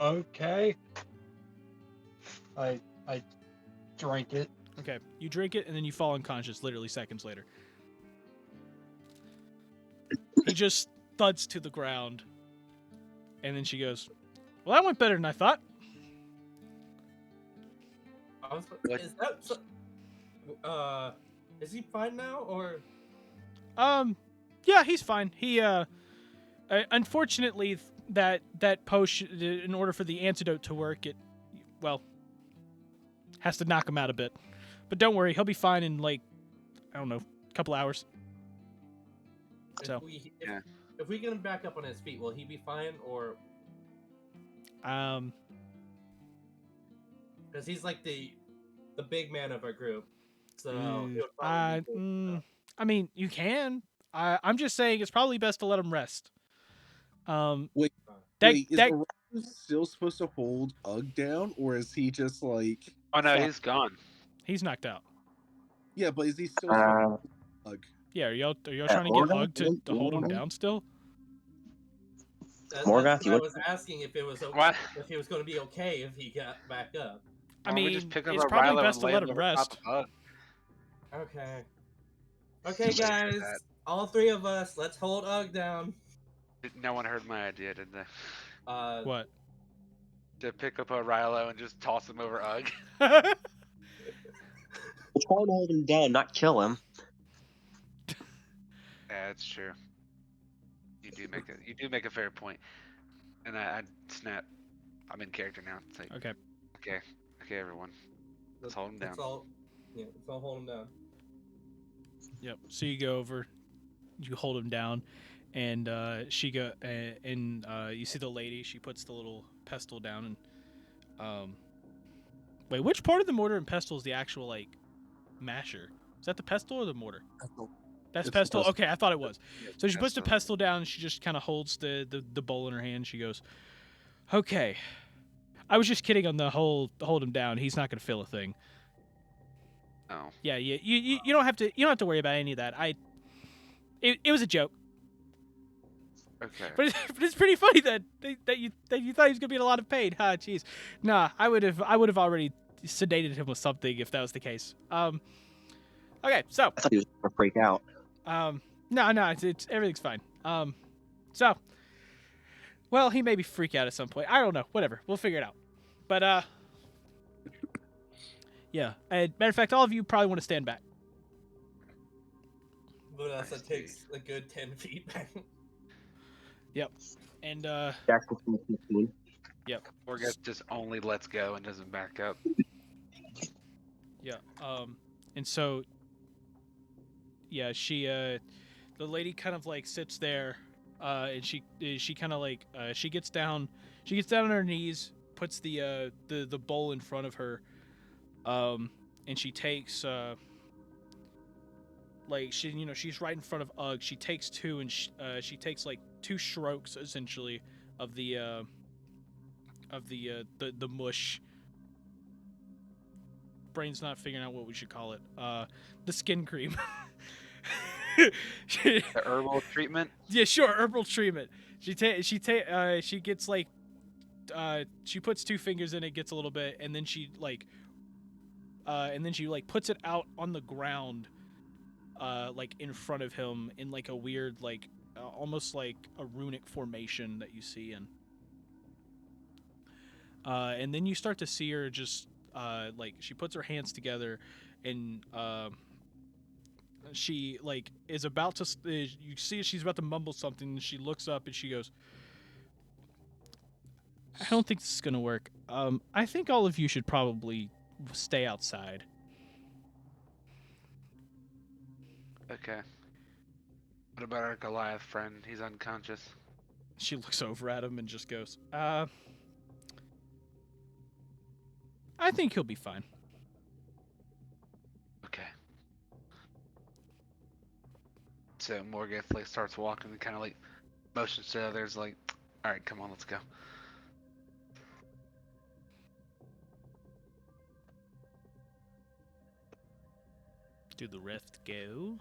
Okay. I drank it. Okay, you drink it, and then you fall unconscious literally seconds later. He just thuds to the ground, and then she goes, "Well, that went better than I thought." Is that is he fine now, or? Yeah, he's fine. He unfortunately that potion, in order for the antidote to work, it has to knock him out a bit. But don't worry, he'll be fine in like, I don't know, a couple hours. So If we get him back up on his feet, will he be fine, or? Because he's like the big man of our group, so. I mean, you can. I'm just saying it's probably best to let him rest. Wait, is Arilo still supposed to hold Ugg down, or is he just like? Oh no, he's gone. He's knocked out. Yeah, but is he still supposed to hold Ugg? Yeah, are y'all trying to get Ugg to hold him down still? That's what I was asking, if it was if he was going to be okay if he got back up. I mean, it's probably best to let him rest. Okay. Okay, guys, all three of us, let's hold Ugg down. No one heard my idea, did they? What? To pick up Arilo and just toss him over Ugg. Try to hold him down, not kill him. Yeah, that's true. You do make a fair point. And I snap. I'm in character now. It's like, okay, everyone, let's hold him down. Let's all hold him down. Yep. So you go over, you hold him down, and you see the lady. She puts the little pestle down, and wait, which part of the mortar and pestle is the actual like masher? Is that the pestle or the mortar? That's pestle. Okay, I thought it was. So she puts the pestle down, and she just kind of holds the bowl in her hand. She goes, "Okay, I was just kidding on the whole hold him down. He's not gonna feel a thing." Oh. Yeah. You don't have to worry about any of that. It was a joke. Okay. But it's pretty funny that you thought he was gonna be in a lot of pain. Ah, jeez. Nah, I would have already sedated him with something if that was the case. Okay, so. I thought he was gonna freak out. No, it's everything's fine. So. Well, he maybe freak out at some point. I don't know. Whatever. We'll figure it out. But yeah. And matter of fact, all of you probably want to stand back. Vanessa takes a good 10 feet back. Yep. And Jackson 15. Yep. Or just only lets go and doesn't back up. Yeah. And so yeah, she the lady kind of like sits there, and she kind of like she gets down on her knees, puts the bowl in front of her, And she takes like she's right in front of Ugg. She takes two, and she takes like 2 strokes essentially of the mush. Brain's not figuring out what we should call it. The skin cream. The herbal treatment. Yeah, sure, herbal treatment. She gets like she puts 2 fingers in it, gets a little bit, and then she puts it out on the ground, like in front of him in like a weird like almost like a runic formation that you see in. And then you start to see her just like she puts her hands together, and she like is about to. You see she's about to mumble something, and she looks up and she goes, "I don't think this is gonna work. I think all of you should probably stay outside." Okay. What about our Goliath friend? He's unconscious. She looks over at him and just goes, I think he'll be fine. Okay. So Morgeth like starts walking and kind of like motions to others like, all right, come on, let's go. Do the rest go?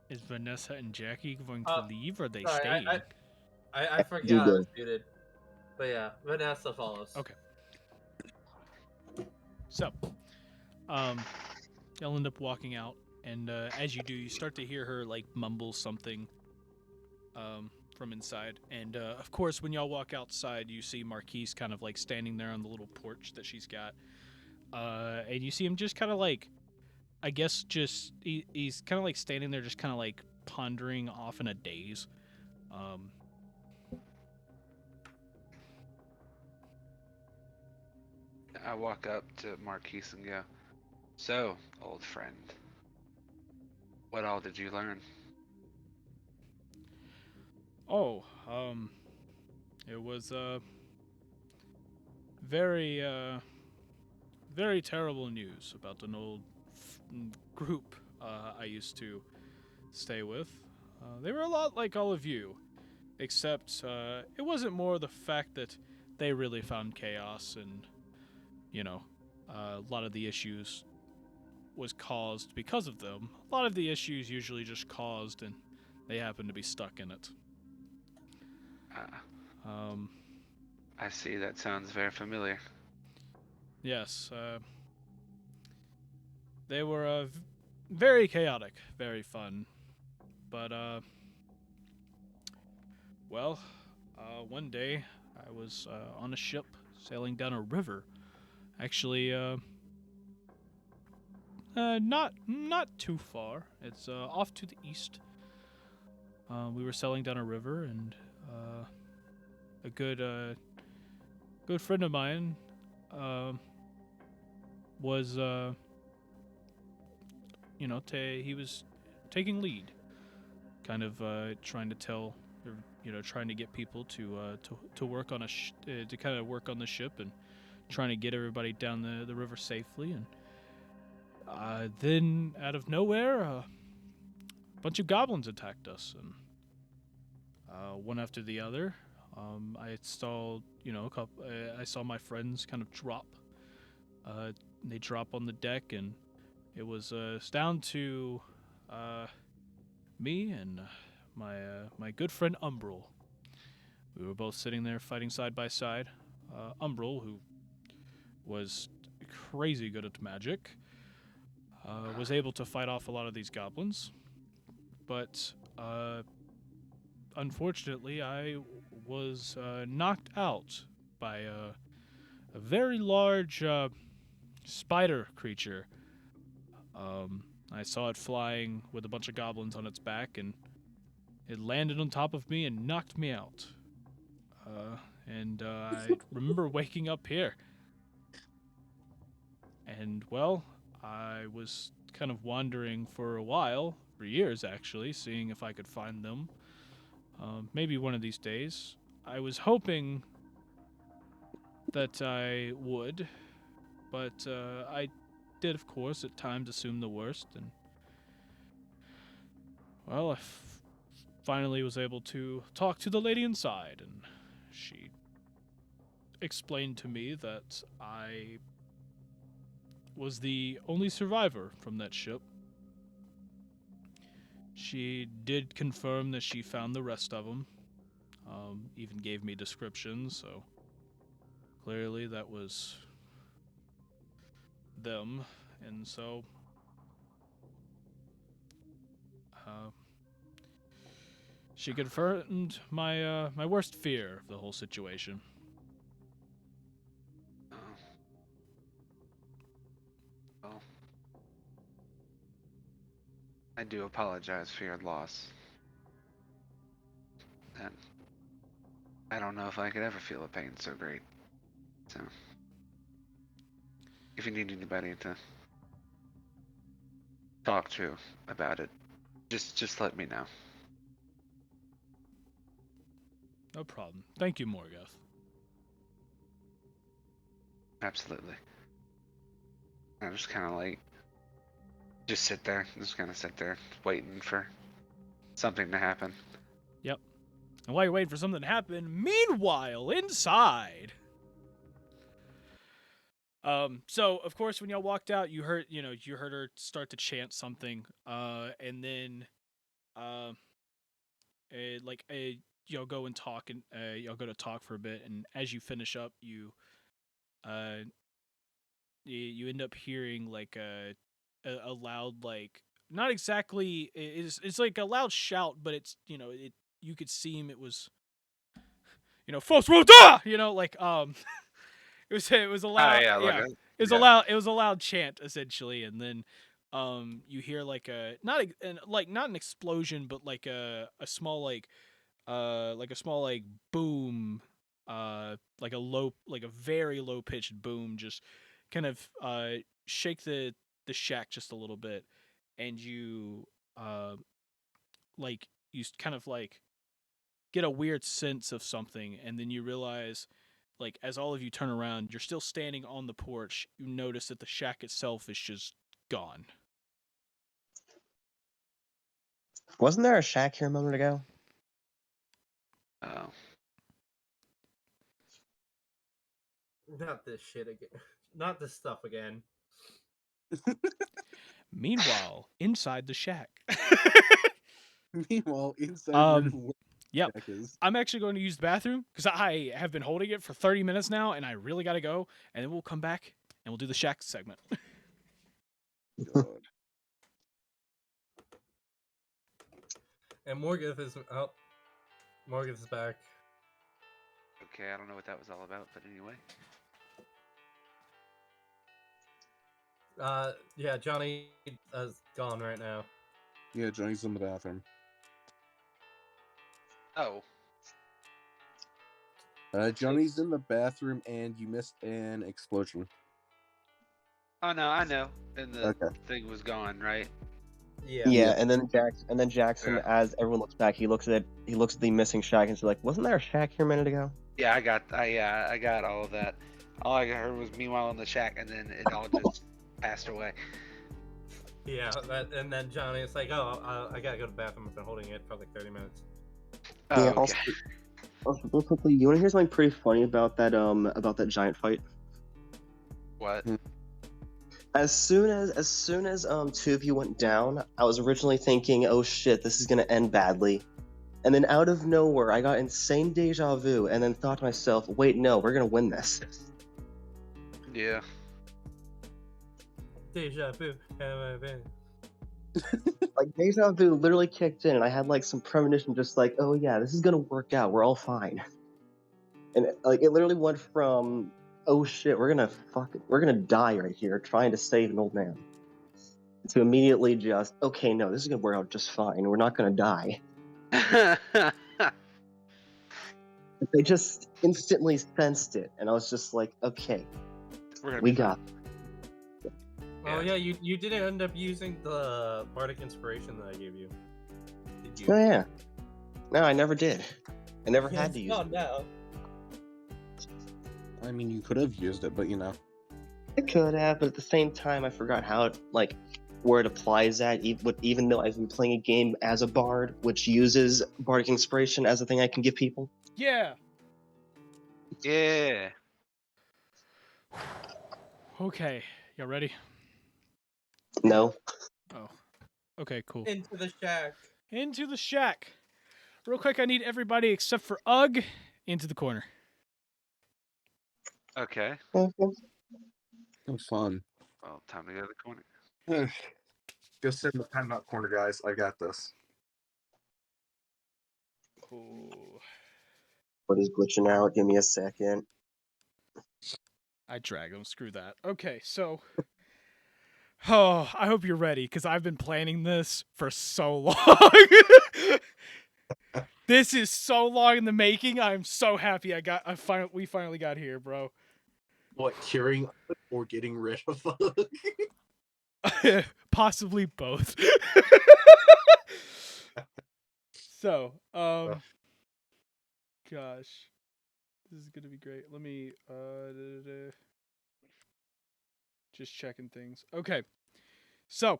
Is Vanessa and Jackie going to leave, or are they staying? I forgot I was muted. But yeah, Vanessa follows. Okay. So, they'll end up walking out, and as you do, you start to hear her like mumble something from inside. And of course, when y'all walk outside, you see Marquise kind of like standing there on the little porch that she's got, and you see him just kind of like, I guess, just he's kind of like standing there, just kind of like pondering off in a daze. I walk up to Marquise and go, so, old friend, what all did you learn? Oh, it was very very terrible news about an old group I used to stay with. They were a lot like all of you, except it wasn't more the fact that they really found chaos, and a lot of the issues was caused because of them. A lot of the issues usually just caused, and they happened to be stuck in it. I see. That sounds very familiar. Yes, they were very chaotic, very fun, but well, one day I was on a ship sailing down a river. Actually, not too far. It's off to the east. We were sailing down a river, and a good friend of mine was he was taking lead, kind of trying to tell, trying to get people to work on to kind of work on the ship and trying to get everybody down the river safely. And then out of nowhere, a bunch of goblins attacked us, and one after the other. I saw, I saw my friends kind of drop. They drop on the deck, and it was down to me and my good friend Umbral. We were both sitting there fighting side by side. Umbral, who was crazy good at magic, was able to fight off a lot of these goblins, but unfortunately, I was knocked out by a very large spider creature. I saw it flying with a bunch of goblins on its back, and it landed on top of me and knocked me out. I remember waking up here. And, well, I was kind of wandering for a while, for years actually, seeing if I could find them. Maybe one of these days. I was hoping that I would, but I did, of course, at times assume the worst, and well, I finally was able to talk to the lady inside, and she explained to me that I was the only survivor from that ship. She did confirm that she found the rest of them, even gave me descriptions, so clearly that was them, and so she confirmed my my worst fear of the whole situation. Well, I do apologize for your loss. And I don't know if I could ever feel a pain so great. So, if you need anybody to talk to about it, just let me know. No problem. Thank you, Morgoth. Absolutely. I just kind of like, just sit there, waiting for something to happen. Yep. And while you're waiting for something to happen, meanwhile, inside. So of course when y'all walked out, you heard her start to chant something, and then, y'all go and talk, and y'all go to talk for a bit, and as you finish up, you end up hearing like a loud, like, not exactly, it's like a loud shout, but it's, you could seem it was, Fos Roda! Like, it was a loud, it was a loud chant, essentially, and then you hear like a not an explosion, but like a small like boom, like a very low pitched boom, just kind of shake the shack just a little bit, and you kind of like get a weird sense of something, and then you realize, like, as all of you turn around, you're still standing on the porch. You notice that the shack itself is just gone. Wasn't there a shack here a moment ago? Oh. Not this shit again. Not this stuff again. Meanwhile, inside the shack. Meanwhile, inside yep. I'm actually going to use the bathroom because I have been holding it for 30 minutes now, and I really got to go. And then we'll come back and we'll do the shack segment. God. And Morgoth is out. Morgoth is back. Okay, I don't know what that was all about, but anyway. Yeah, Johnny is gone right now. Yeah, Johnny's in the bathroom. Oh. Johnny's in the bathroom, and you missed an explosion. Oh no, I know. And the thing was gone, right? Yeah, and then Jackson, as everyone looks back, he looks at the missing shack and says, like, "Wasn't there a shack here a minute ago?" Yeah, I got all of that. All I heard was "meanwhile in the shack," and then it all just passed away. Yeah, and then Johnny's like, "Oh, I gotta go to the bathroom. I've been holding it for like 30 minutes." Oh, yeah. okay. Also, real quickly, you want to hear something pretty funny about that giant fight? What? As soon as two of you went down, I was originally thinking, oh shit, this is gonna end badly. And then out of nowhere, I got insane deja vu, and then thought to myself, wait, no, we're gonna win this. Yeah. Deja vu. Like, deja vu literally kicked in, and I had like some premonition, just like, oh yeah, this is gonna work out, we're all fine. And like, it literally went from, oh shit, we're gonna die right here trying to save an old man, to immediately just, okay, no, this is gonna work out just fine, we're not gonna die. They just instantly sensed it, and I was just like, okay, we got it. Oh yeah, you didn't end up using the bardic inspiration that I gave you, did you? Oh yeah. No, I never did. I never had to use it. Now. I mean, you could have used it, but you know. I could have, but at the same time, I forgot how it, like, where it applies at. Even though I've been playing a game as a bard, which uses bardic inspiration as a thing I can give people. Yeah. Yeah. Okay. Y'all ready? No. Oh. Okay, cool. Into the shack. Into the shack. Real quick, I need everybody except for Ugg into the corner. Okay. Oh, fun. Well, time to go to the corner. Go sit in the timeout corner, guys. I got this. Ooh. What is glitching out? Give me a second. I drag him. Screw that. Okay, so. Oh, I hope you're ready, because I've been planning this for so long. This is so long in the making. I'm so happy we finally got here, bro. What, curing or getting rid of Possibly both. So, gosh. This is gonna be great. Let me just checking things. Okay. So,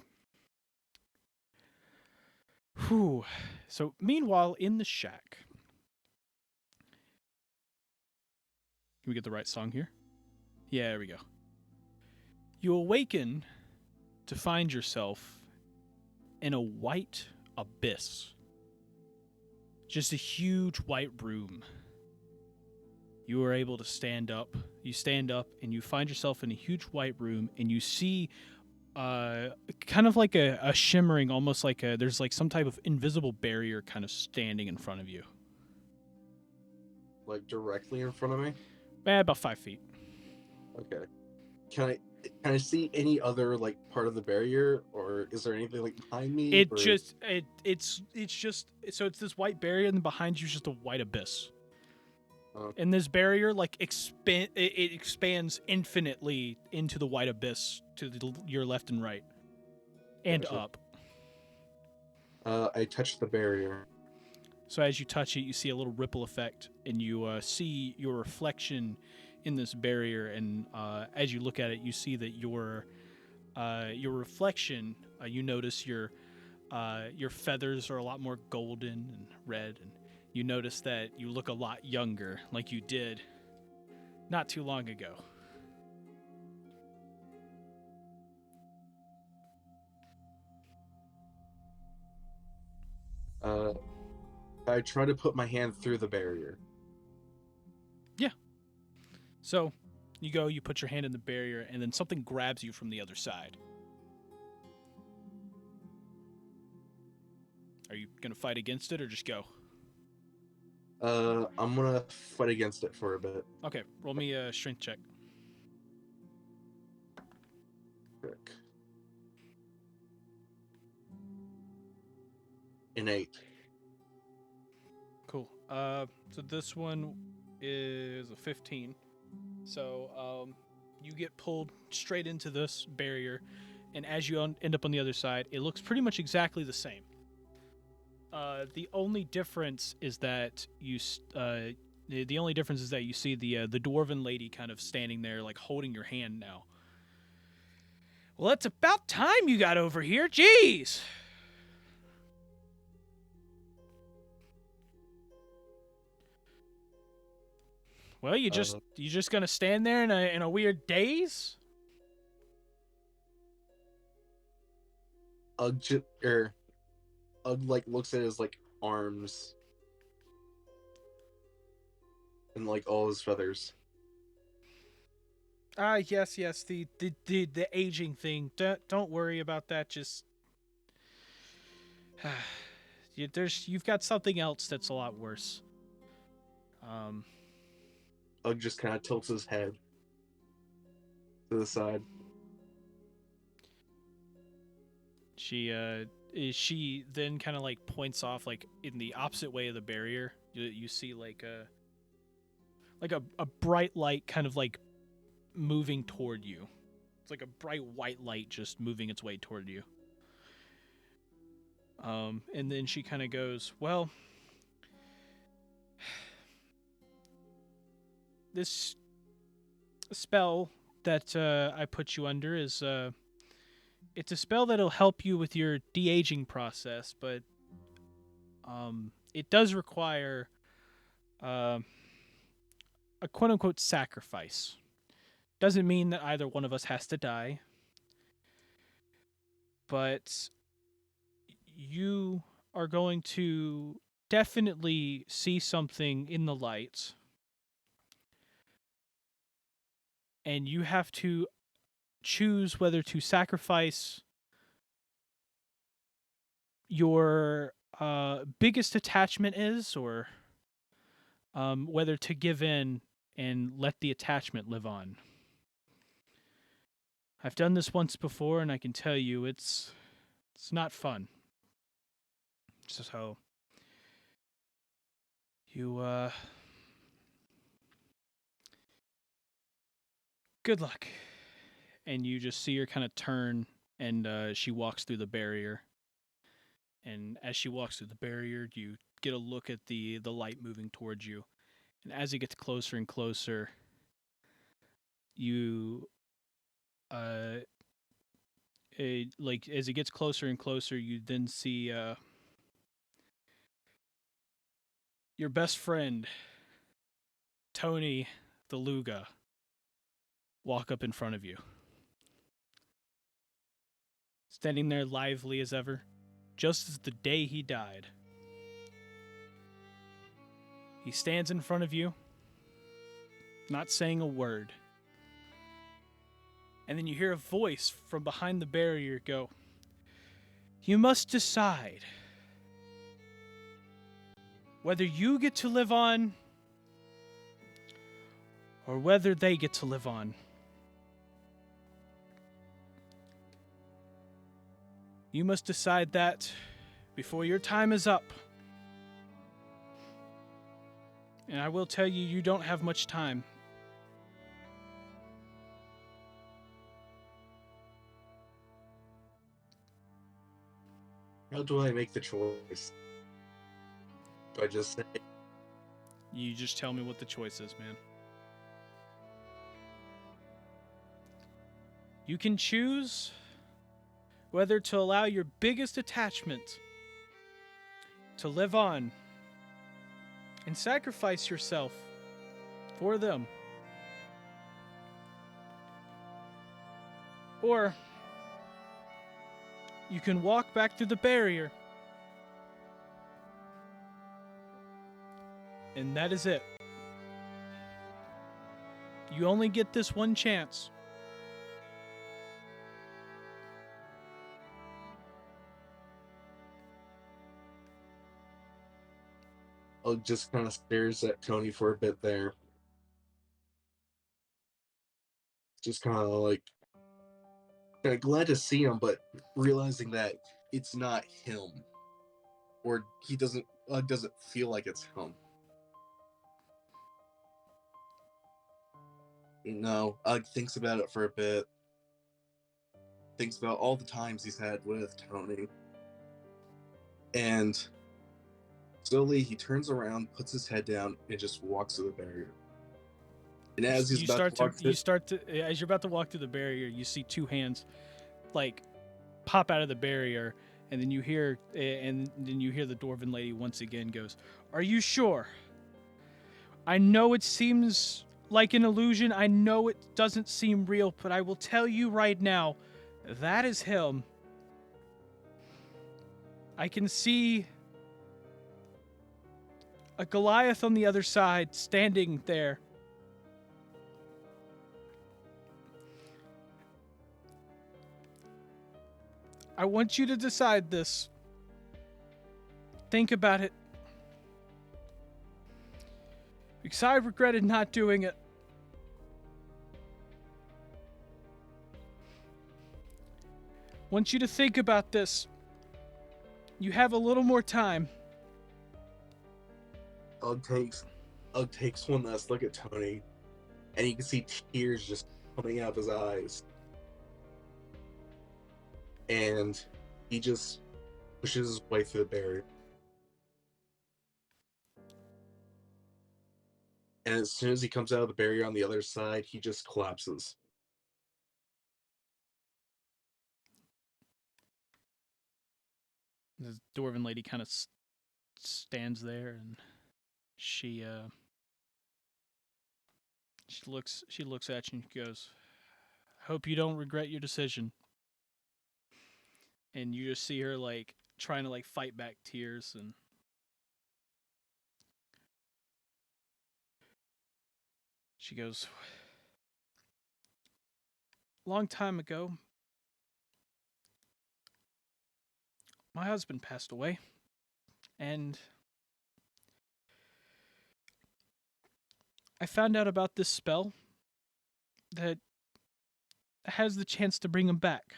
so meanwhile in the shack. Can we get the right song here? Yeah, there we go. You awaken to find yourself in a white abyss. Just a huge white room. You are able to stand up. You stand up and you find yourself in a huge white room, and you see kind of like a shimmering, almost like there's like some type of invisible barrier kind of standing in front of you. like directly in front of me? About 5 feet. Okay. Can I see any other like part of the barrier, or is there anything like behind me? It's just so it's this white barrier, and behind you is just a white abyss. And this barrier like it expands infinitely into the white abyss to your left and right, and Gotcha. up. I touched the barrier. So as you touch it, you see a little ripple effect, and you see your reflection in this barrier. And as you look at it, you see that your reflection. You notice your feathers are a lot more golden and red, and you notice that you look a lot younger, like you did not too long ago. I try to put my hand through the barrier. Yeah. So you put your hand in the barrier, and then something grabs you from the other side. Are you going to fight against it or just go? I'm gonna fight against it for a bit. Okay, roll me a strength check. Frick. An 8. Cool. So this one is a 15. So you get pulled straight into this barrier, and as you end up on the other side, it looks pretty much exactly the same. The only difference is that you see the dwarven lady kind of standing there, like holding your hand now. Well, it's about time you got over here. Jeez. Well, you just gonna stand there in a weird daze? Ugg like looks at his like arms and like all his feathers. Yes, the aging thing. Don't worry about that. Just you've got something else that's a lot worse. Ugg just kind of tilts his head to the side. She then kind of like points off like in the opposite way of the barrier. You see like a bright light kind of like moving toward you. It's like a bright white light just moving its way toward you. And then she kind of goes, well, spell that I put you under is it's a spell that'll help you with your de-aging process, but it does require a quote-unquote sacrifice. Doesn't mean that either one of us has to die, but you are going to definitely see something in the light, and you have to choose whether to sacrifice your biggest attachment is, or whether to give in and let the attachment live on. I've done this once before, and I can tell you it's not fun. So you good luck. And you just see her kind of turn, and she walks through the barrier. And as she walks through the barrier, you get a look at the light moving towards you. And as it gets closer and closer, you as it gets closer and closer, you then see your best friend, Tony the Luga, walk up in front of you. Standing there lively as ever, just as the day he died. He stands in front of you, not saying a word. And then you hear a voice from behind the barrier go, "You must decide whether you get to live on or whether they get to live on. You must decide that before your time is up. And I will tell you, you don't have much time." How do I make the choice? Do I just say... You just tell me what the choice is, man. You can choose whether to allow your biggest attachment to live on and sacrifice yourself for them. Or you can walk back through the barrier, and that is it. You only get this one chance. I'll just kind of stares at Tony for a bit there. Just kind of like glad to see him, but realizing that it's not him, or he doesn't feel like it's him. No, thinks about it for a bit. Thinks about all the times he's had with Tony, and slowly he turns around, puts his head down, and just walks through the barrier. And as he's about to walk as you're about to walk through the barrier, you see two hands like pop out of the barrier, and then you hear the dwarven lady once again goes, "Are you sure? I know it seems like an illusion. I know it doesn't seem real, but I will tell you right now, that is him. I can see a Goliath on the other side standing there. I want you to decide this. Think about it. Because I regretted not doing it. Want you to think about this. You have a little more time." Ugg takes one last look at Tony, and you can see tears just coming out of his eyes. And he just pushes his way through the barrier. And as soon as he comes out of the barrier on the other side, he just collapses. The dwarven lady kind of stands there, and she looks at you and goes, "Hope you don't regret your decision." And you just see her like trying to like fight back tears, and she goes, "Long time ago, my husband passed away, and I found out about this spell that has the chance to bring him back.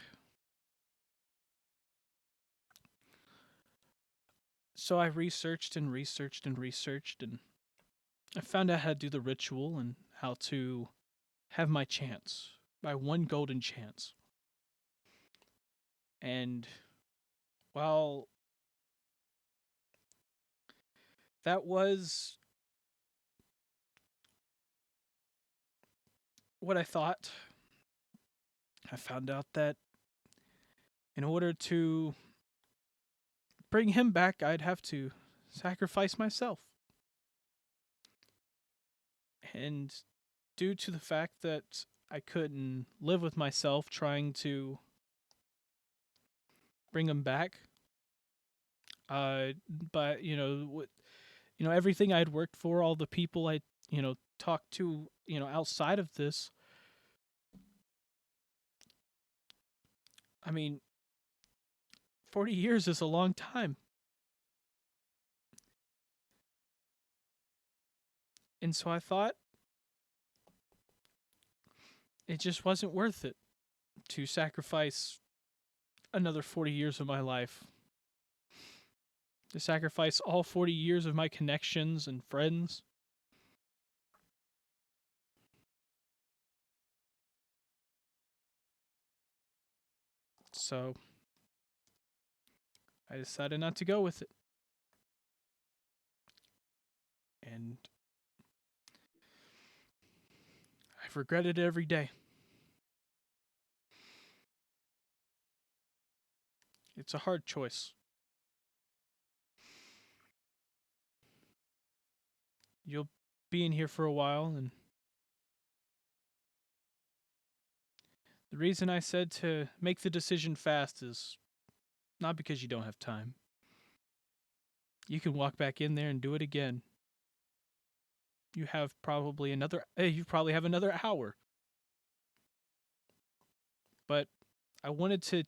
So I researched and researched and researched, and I found out how to do the ritual and how to have my chance, my one golden chance. And while that was what I thought, I found out that in order to bring him back, I'd have to sacrifice myself. And due to the fact that I couldn't live with myself trying to bring him back, but everything I'd worked for, all the people I talked to outside of this, I mean, 40 years is a long time. And so I thought it just wasn't worth it to sacrifice another 40 years of my life. To sacrifice all 40 years of my connections and friends. So I decided not to go with it. And I've regretted it every day. It's a hard choice. You'll be in here for a while, and the reason I said to make the decision fast is not because you don't have time. You can walk back in there and do it again. You probably have another hour. But I wanted to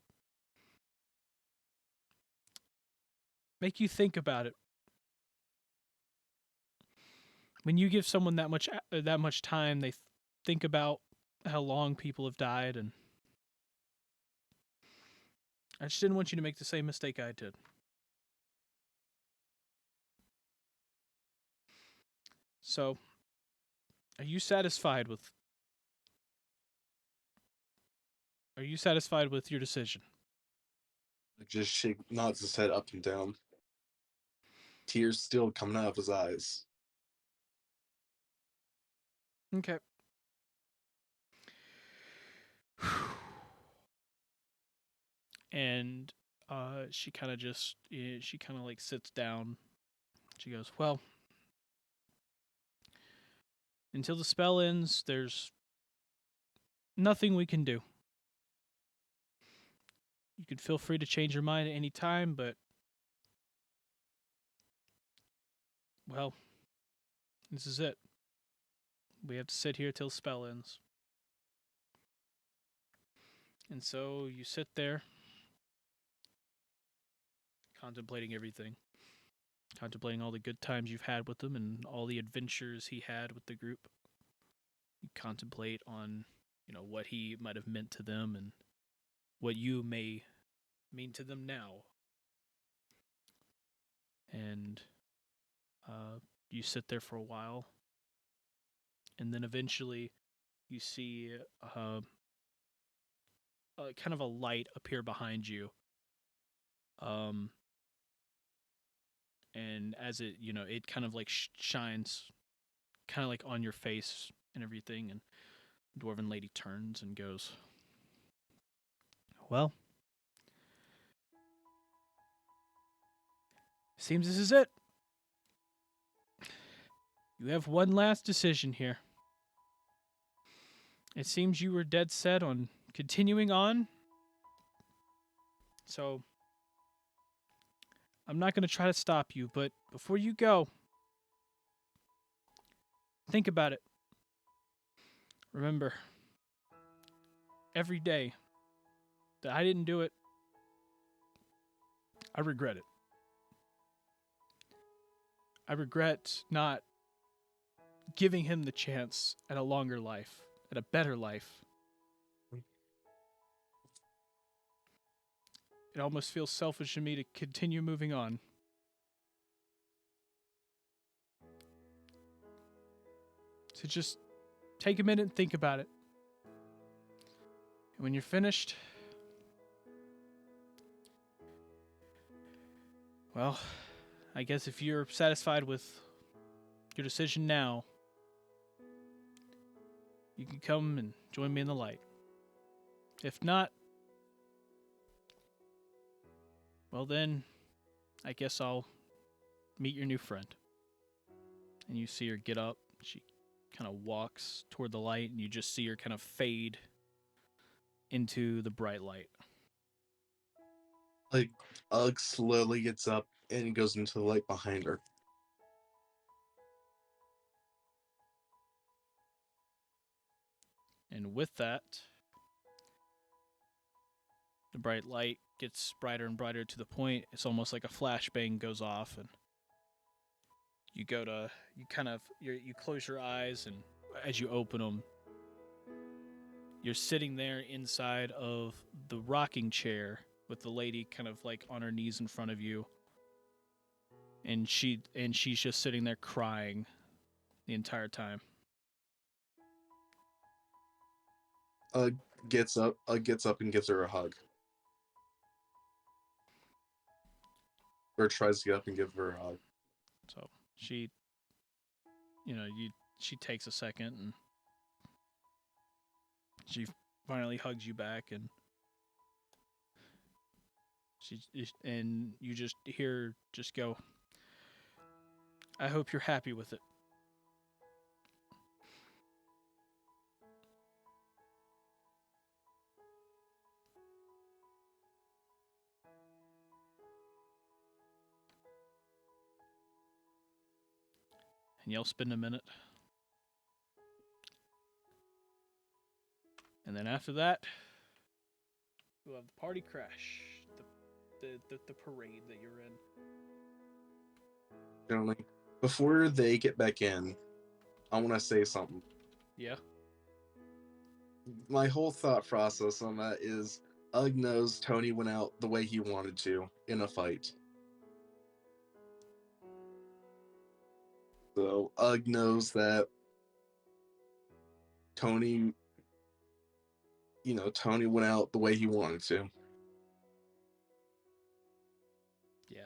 make you think about it. When you give someone that much time, they think about how long people have died, and I just didn't want you to make the same mistake I did. So, are you satisfied with your decision? Just nods his head up and down. Tears still coming out of his eyes. Okay. And she kind of like sits down. She goes, "Well, until the spell ends, there's nothing we can do. You can feel free to change your mind at any time, but well, this is it. We have to sit here till the spell ends." And so you sit there, contemplating everything. Contemplating all the good times you've had with him and all the adventures he had with the group. You contemplate on, what he might have meant to them and what you may mean to them now. And you sit there for a while. And then eventually you see kind of a light appear behind you. And as it, it kind of like shines kind of like on your face and everything. And the Dwarven lady turns and goes, "Well, seems this is it. You have one last decision here. It seems you were dead set on continuing on. So, I'm not going to try to stop you, but before you go, think about it. Remember, every day that I didn't do it, I regret it. I regret not giving him the chance at a longer life, at a better life. It almost feels selfish of me to continue moving on. So just take a minute and think about it. And when you're finished, well, I guess if you're satisfied with your decision now, you can come and join me in the light. If not, well then, I guess I'll meet your new friend. And you see her get up. She kind of walks toward the light, and you just see her kind of fade into the bright light. Like, Ugg slowly gets up and goes into the light behind her. And with that, the bright light gets brighter and brighter to the point it's almost like a flashbang goes off, and you close your eyes, and as you open them, you're sitting there inside of the rocking chair with the lady kind of like on her knees in front of you, and she's just sitting there crying the entire time. Ugg gets up and gives her a hug. Or tries to get up and give her a hug. So she takes a second, and she finally hugs you back, and you just hear her just go, "I hope you're happy with it." And you'll spend a minute. And then after that, we'll have the party crash. The parade that you're in. Gentlemen, before they get back in, I want to say something. Yeah. My whole thought process on that is Ugg knows Tony went out the way he wanted to in a fight. So Ugg knows that Tony went out the way he wanted to. Yeah.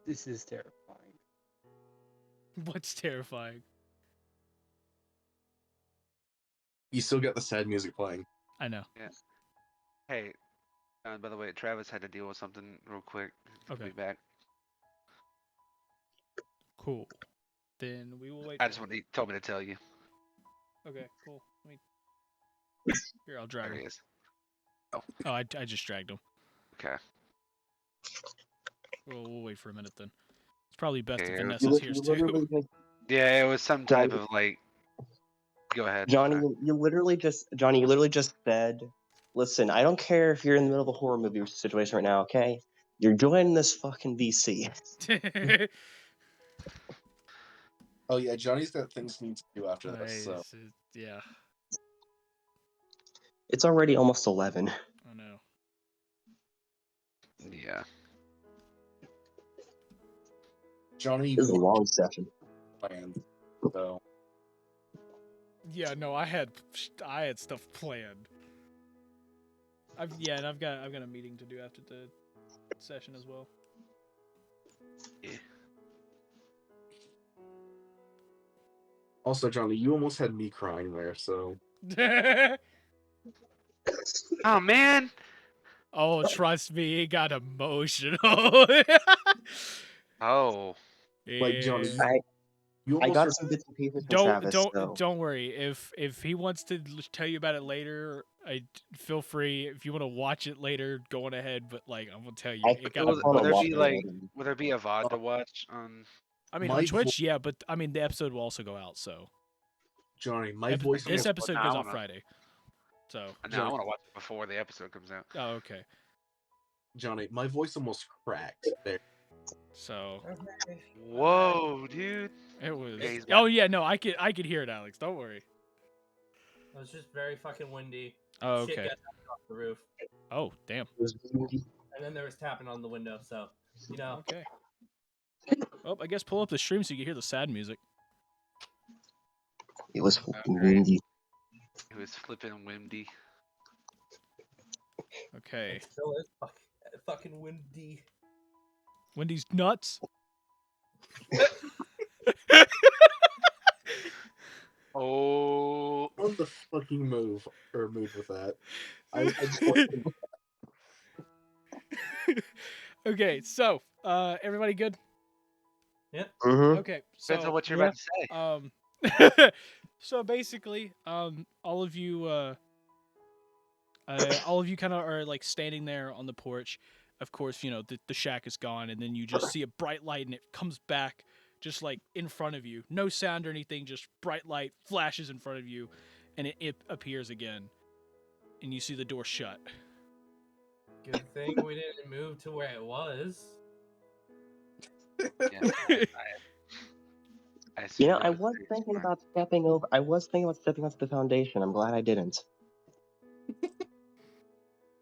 This is terrifying. What's terrifying? You still got the sad music playing. I know. Yeah. Hey, by the way, Travis had to deal with something real quick. He'll Okay. be back. Cool. Then we will wait. He told me to tell you. Okay, cool. Here, I'll drag There him. he is. Oh, I just dragged him. Okay. We'll wait for a minute then. It's probably best if Okay, Vanessa's here too. Yeah, it was some type of like. Go ahead. Johnny, you literally just said Listen, I don't care if you're in the middle of a horror movie situation right now, okay? You're joining this fucking VC. Oh yeah, Johnny's got things he needs to do after this. So Yeah, It's already almost 11. I know. Yeah. Johnny This is a long session. planned. So Yeah, no, I had stuff planned. I've got a meeting to do after the session as well. Yeah. also, Johnny, you almost had me crying there. So Oh man. Oh, trust me, it got emotional. Oh. like Johnny, Yeah. you I almost got heard- some bits and pieces from Travis. So. Don't worry. If he wants to tell you about it later, feel free. If you want to watch it later, go on ahead. But like I'm gonna tell you, it got Will there be emotional. like will there be a VOD to watch on? I mean, my on Twitch, yeah, but I mean the episode will also go out. So Johnny, my voice. this Almost, episode No, goes I out wanna- Friday. So No, I want to watch it before the episode comes out. oh, okay. Johnny, my voice almost cracked there. So Whoa, dude. it was. Yeah, he's Oh yeah, no, I could hear it, Alex. Don't worry. It was just very fucking windy. Oh, Shit okay. got knocked off the roof. Oh damn. And then there was tapping on the window, so you know. Okay. Oh, I guess pull up the stream so you can hear the sad music. It was fucking Okay. windy. It was flipping windy. Okay. It still is fucking windy. Wendy's nuts. Oh. On the fucking move with that. I just want Okay, so everybody good? Yep. Mm-hmm. Okay, Depends so on what you're about to say. so basically, all of you kind of are like standing there on the porch. Of course, you know the shack is gone, and then you just see a bright light, and it comes back just like in front of you. No sound or anything, just bright light flashes in front of you, and it appears again, and you see the door shut. Good thing we didn't move to where it was. Yeah, I You know, assume I it was pretty thinking smart. about stepping over. I was thinking about stepping onto the foundation. I'm glad I didn't.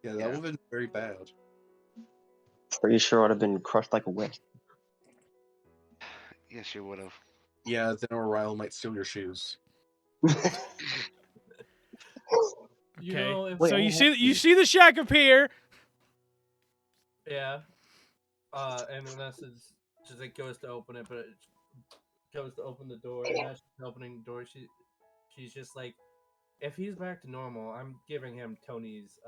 Yeah, that would have been very bad. Pretty sure I'd have been crushed like a wisp. Yes, you would have. Yeah, then Orion might steal your shoes. You Okay, know, if so you see the shack appear. yeah, and Vanessa just like goes to open it, but it goes to open the door, and as she's opening the door, she's just like, if he's back to normal, I'm giving him Tony's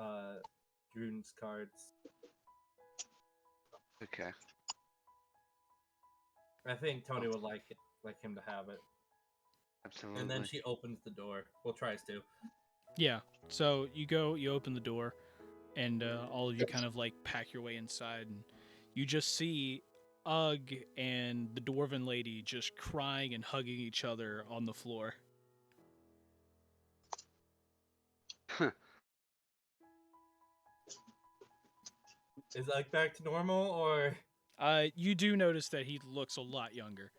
Drune's cards. Okay. I think Tony would like him to have it. Absolutely. And then she opens the door. Well, tries to. Yeah. So you open the door, and all of you kind of like pack your way inside, and you just see Ugg and the dwarven lady just crying and hugging each other on the floor. Is Ugg back to normal, or? You do notice that he looks a lot younger.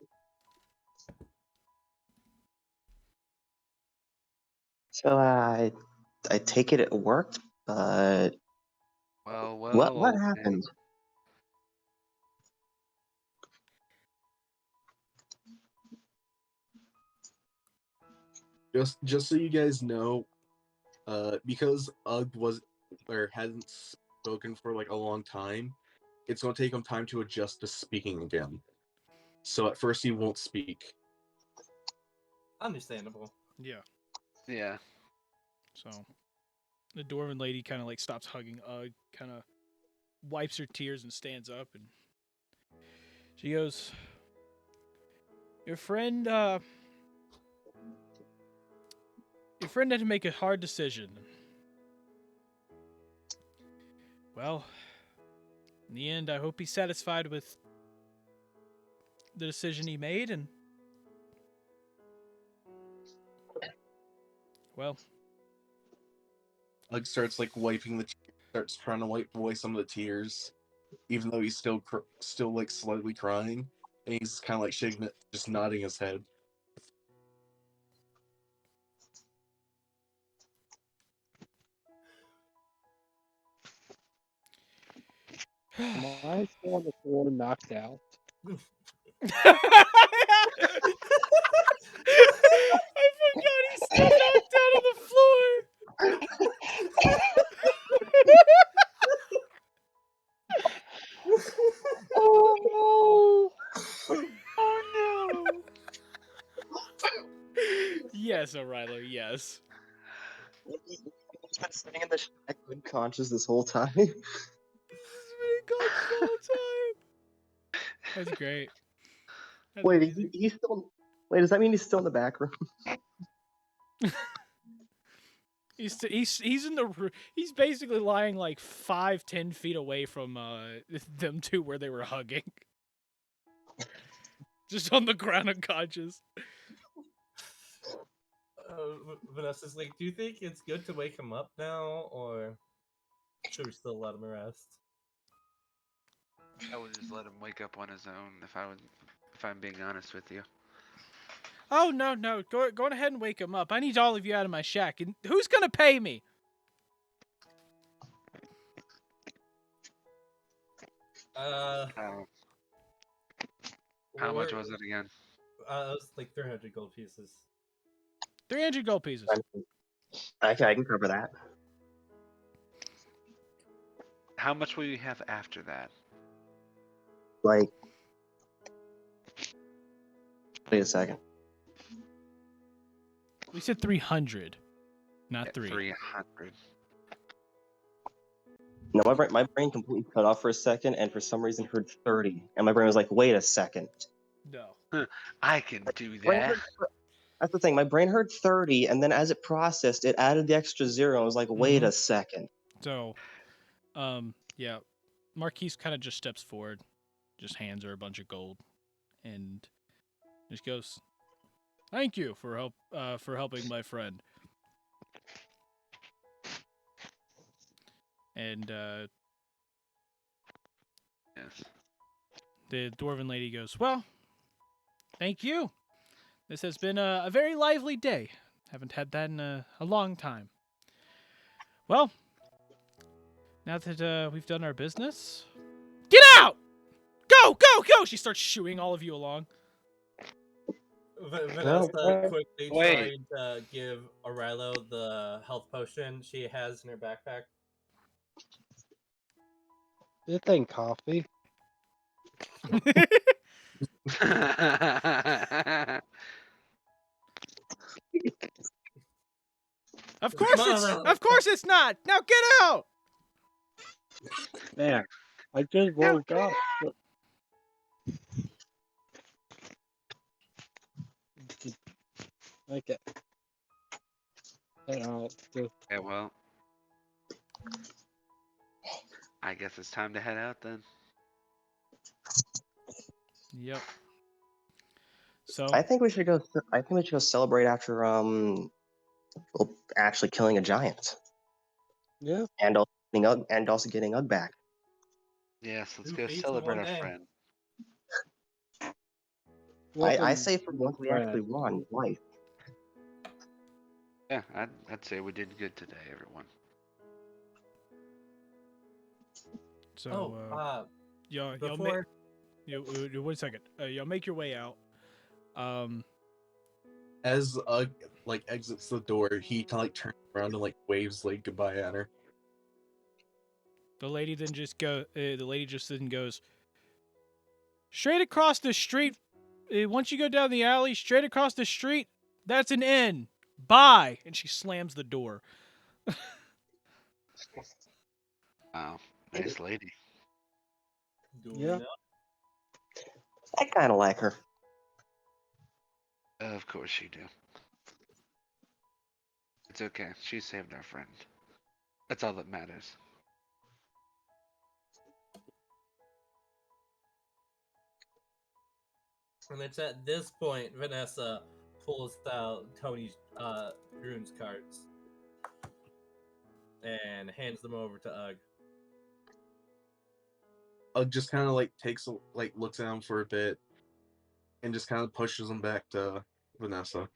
So I take it worked, but Well, what old man. happened? Just so you guys know, because Ugg hasn't spoken for like a long time, it's gonna take him time to adjust to speaking again. So at first he won't speak. Understandable. Yeah. Yeah. So the dwarven lady kind of like stops hugging Ugg, kind of wipes her tears and stands up, and she goes, Your friend had to make a hard decision. Well, in the end, I hope he's satisfied with the decision he made, and well, Ugg starts like wiping starts trying to wipe away some of the tears, even though he's still like slightly crying, and he's kind of like shaking it, just nodding his head. Am I still on the floor knocked out? I forgot he's still knocked out on the floor. Oh no! Oh no! Yes, O'Reilly, yes. He's been sitting in the shack unconscious this whole time. He's been unconscious the whole time. That's great. That's Wait, amazing. he's still. Wait, does that mean he's still in the back room? He's in the he's basically lying like 5-10 feet away from them two where they were hugging, just on the ground unconscious. Vanessa's like, do you think it's good to wake him up now, or should we still let him rest? I would just let him wake up on his own if I'm being honest with you. Oh no, go ahead and wake him up. I need all of you out of my shack, and who's gonna pay me? How much was it again? It was like 300 gold pieces. 300 gold pieces. I can cover that. How much will you have after that? Like, wait a second. We said 300, not 3. 300. No, my brain completely cut off for a second, and for some reason heard 30, and my brain was like, "Wait a second." No. I can do Brain that. heard- That's the thing. My brain heard 30, and then as it processed, it added the extra 0. And was like, "Wait a second." So, yeah, Marquise kind of just steps forward, just hands her a bunch of gold, and just goes, "Thank you for helping my friend." And Yes. the dwarven lady goes, "Well, thank you. This has been a very lively day. Haven't had that in a long time. Well, now that we've done our business, get out! Go, go, go!" She starts shooing all of you along. Vanessa quickly Wait. tried to give Aurelio the health potion she has in her backpack. This ain't coffee. Of course it's not. Now get out! Man, I just woke up. Okay. Yeah, well, I guess it's time to head out then. Yep. So I think we should go. I think we should go celebrate after well, actually killing a giant. Yeah. And also getting Ugg back. Yes, let's Two go feats in celebrate one our day. friend. I say for once we actually won life. Yeah, I'd say we did good today, everyone. So, y'all before- wait a second. Y'all make your way out. As Ugg like exits the door, he kind of like turns around and like waves like goodbye at her. The lady then just goes straight across the street. Once you go down the alley, straight across the street, that's an inn. Bye. And she slams the door. Wow, nice lady. Yeah. I kind of like her. Of course you do. It's okay. She saved our friend. That's all that matters. And it's at this point Vanessa pulls out Tony's runes cards. and hands them over to Ugg. Ugg just kind of like looks at him for a bit, and just kind of pushes him back to Vanessa.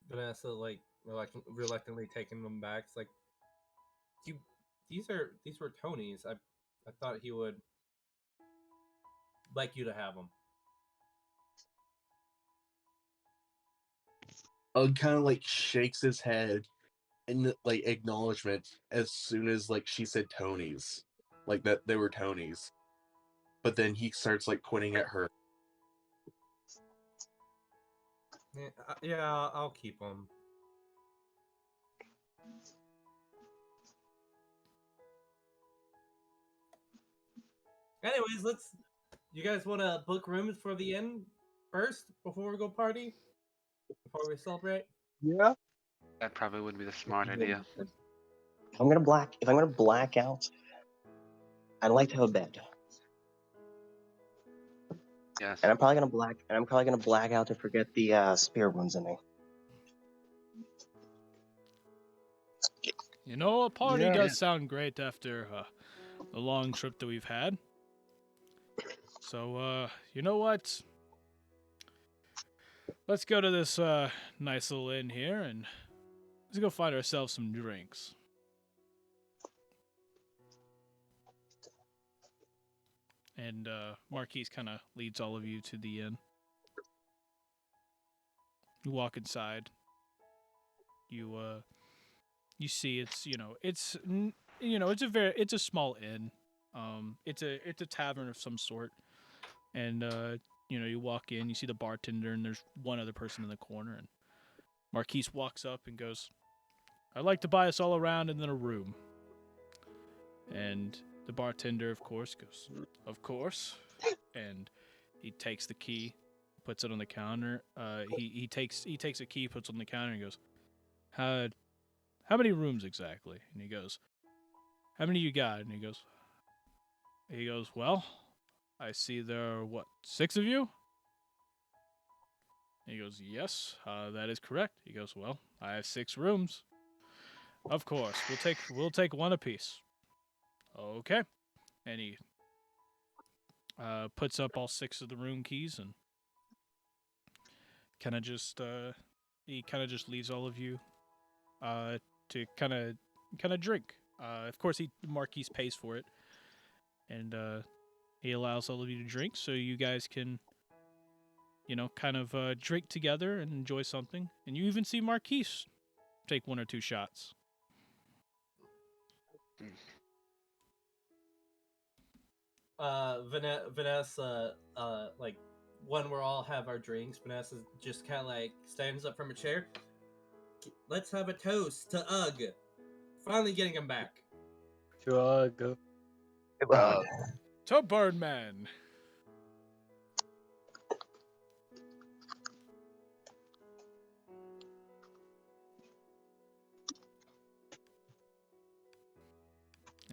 Vanessa like reluctantly taking them back. It's like, these were Tony's. I thought he would like you to have them. Ugg kind of like shakes his head in like acknowledgement as soon as like she said Tony's, like that they were Tony's. But then he starts like pointing at her. Yeah, I'll keep them. Anyways, you guys want to book rooms for the inn first before we go party? Before we celebrate? Yeah. That probably would be the smart idea. If I'm gonna black out, I'd like to have a bed. Yes. And I'm probably gonna black out to forget the spear wounds in me. You know, a party Yeah. does sound great after the long trip that we've had. So, you know what? Let's go to this nice little inn here and let's go find ourselves some drinks. And Marquise kind of leads all of you to the inn. You walk inside. You see it's it's a small inn. It's a tavern of some sort. And you walk in, you see the bartender, and there's one other person in the corner. And Marquise walks up and goes, "I'd like to buy us all around and then a room." And the bartender, of course, goes, "Of course." And he takes the key, puts it on the counter. He takes a key, puts it on the counter, and goes, "How many rooms exactly?" And he goes, "How many you got?" And he goes, "Well, I see there are, 6 of you?" And he goes, "Yes, that is correct." He goes, "Well, I have 6 rooms." "Of course, we'll take one apiece." "Okay." And he puts up all 6 of the room keys and kind of just leaves all of you to kind of drink. Of course, Marquise pays for it, and he allows all of you to drink, so you guys can, kind of drink together and enjoy something. And you even see Marquise take 1 or 2 shots. Vanessa, like, when we're all have our drinks, Vanessa just kind of like stands up from a chair. Let's have a toast to Ugg. Finally getting him back. Drug. To Birdman.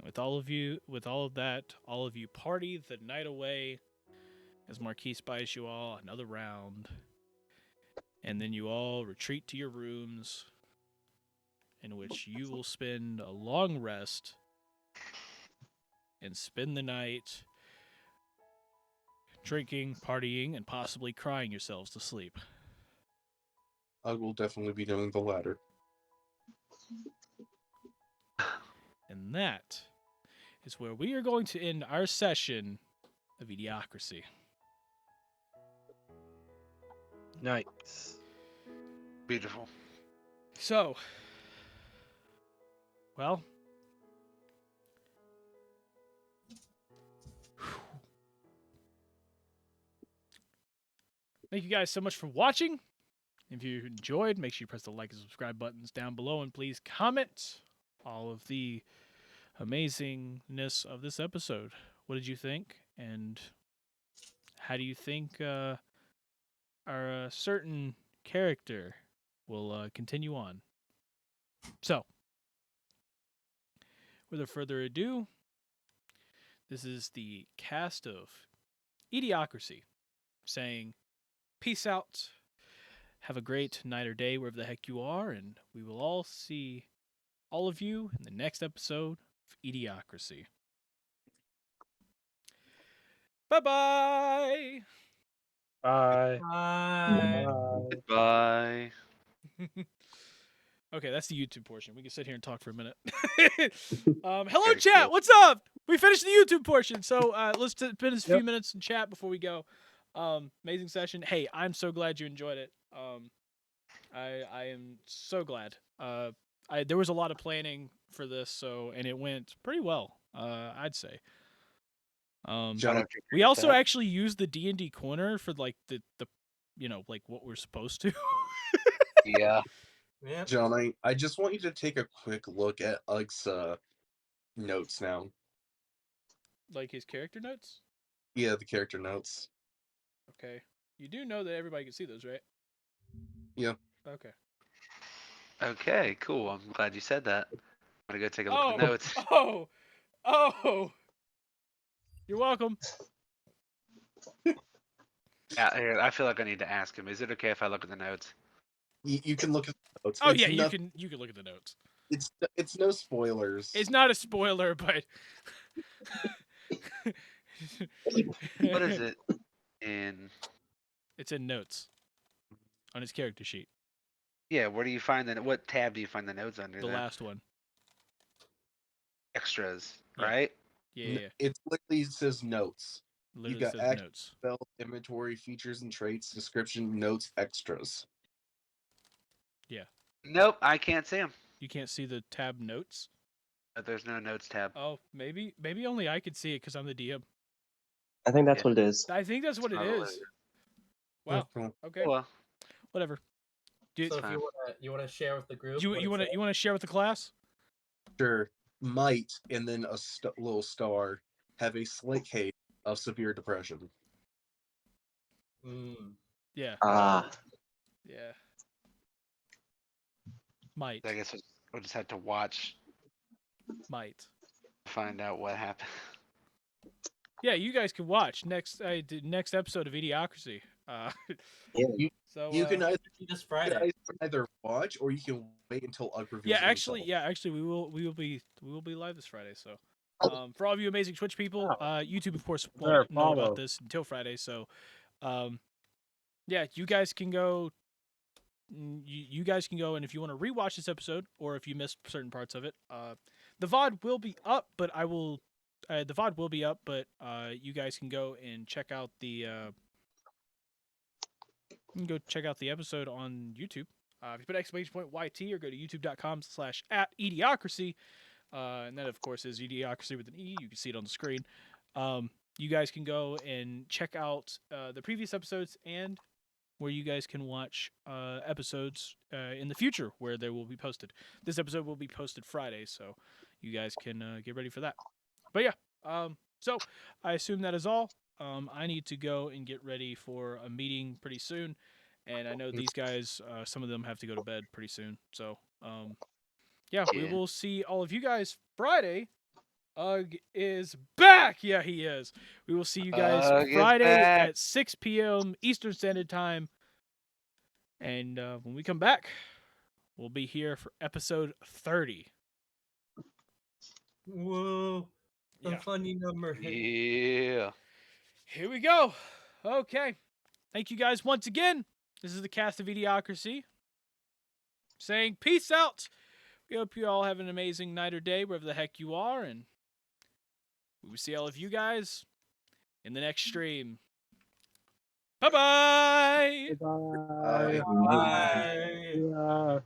With all of that, all of you party the night away as Marquise buys you all another round. And then you all retreat to your rooms, in which you will spend a long rest and spend the night drinking, partying, and possibly crying yourselves to sleep. I will definitely be doing the latter. And that is where we are going to end our session of eDIOCRACY. Nice. Beautiful. So, well, thank you guys so much for watching. If you enjoyed, make sure you press the like and subscribe buttons down below, and please comment all of the amazingness of this episode. What did you think? And how do you think our certain character will continue on? So, without further ado, this is the cast of eDIOCRACY saying, peace out, have a great night or day wherever the heck you are, and we will all see all of you in the next episode of eDIOCRACY. Bye-bye! Bye. Bye. Goodbye. Okay, that's the YouTube portion. We can sit here and talk for a minute. Hello, Very chat. cool. What's up? We finished the YouTube portion, so let's spend a few minutes in chat before we go. Amazing session. Hey, I'm so glad you enjoyed it. I am so glad. There was a lot of planning for this, and it went pretty well. I'd say. John, We also actually used the D&D corner for like the like what we're supposed to. Yeah. Yeah. John, I just want you to take a quick look at Ugg's notes now. Like his character notes? Yeah, the character notes. Okay. You do know that everybody can see those, right? Yeah. Okay. Okay, cool. I'm glad you said that. I'm gonna go take a look at the notes. Oh! You're welcome. Yeah, here, I feel like I need to ask him. Is it okay if I look at the notes? You can look at the notes. Oh It's yeah, not- you can look at the notes. It's no spoilers. It's not a spoiler, but What is it in? It's in notes on his character sheet. Yeah, where do you find the? What tab do you find the notes under? The then? last one. Extras, Yeah. right? Yeah. It literally says notes. Literally You got says action, notes. spell, inventory, features and traits, description, notes, extras. Yeah. Nope, I can't see them. You can't see the tab notes? There's no notes tab. Oh, maybe only I could see it because I'm the DM. I think that's what it is. I think that's what it Probably. is. Wow. Cool. Okay. Well, Whatever. Do So if fine. you wanna share with the group, you what you it want says? to share with the class? Sure. Might, and then a little star, have a slight case of severe depression. Yeah. Ah. Yeah. Might. I guess we'll just have to watch Might. to find out what happened. Yeah, you guys can watch next episode of eDIOCRACY. You, So you can either This Friday. watch or you can wait until Ugg reveals Yeah, it actually, we will be live this Friday. So, for all of you amazing Twitch people, YouTube of course won't know about this until Friday. So, yeah, you guys can go. You guys can go, and if you want to rewatch this episode, or if you missed certain parts of it, the VOD will be up. But the VOD will be up. But you guys can go and check out the. You can go check out the episode on YouTube. If you put exclamation point YT or go to youtube.com/@eDIOCRACY, and that of course is eDIOCRACY with an E. You can see it on the screen. You guys can go and check out the previous episodes and where you guys can watch episodes in the future where they will be posted. This episode will be posted Friday, so you guys can get ready for that. But yeah, so I assume that is all. I need to go and get ready for a meeting pretty soon, and I know these guys, some of them have to go to bed pretty soon. So, yeah, we will see all of you guys Friday. Ugg is back! Yeah, he is. We will see you guys Friday at 6 p.m. Eastern Standard Time. And when we come back, we'll be here for episode 30. Whoa. The funny number. Yeah. Here we go. Okay. Thank you guys once again. This is the cast of eDIOCRACY saying peace out. We hope you all have an amazing night or day wherever the heck you are, and we will see all of you guys in the next stream. Bye-bye! Bye. Bye. Yeah.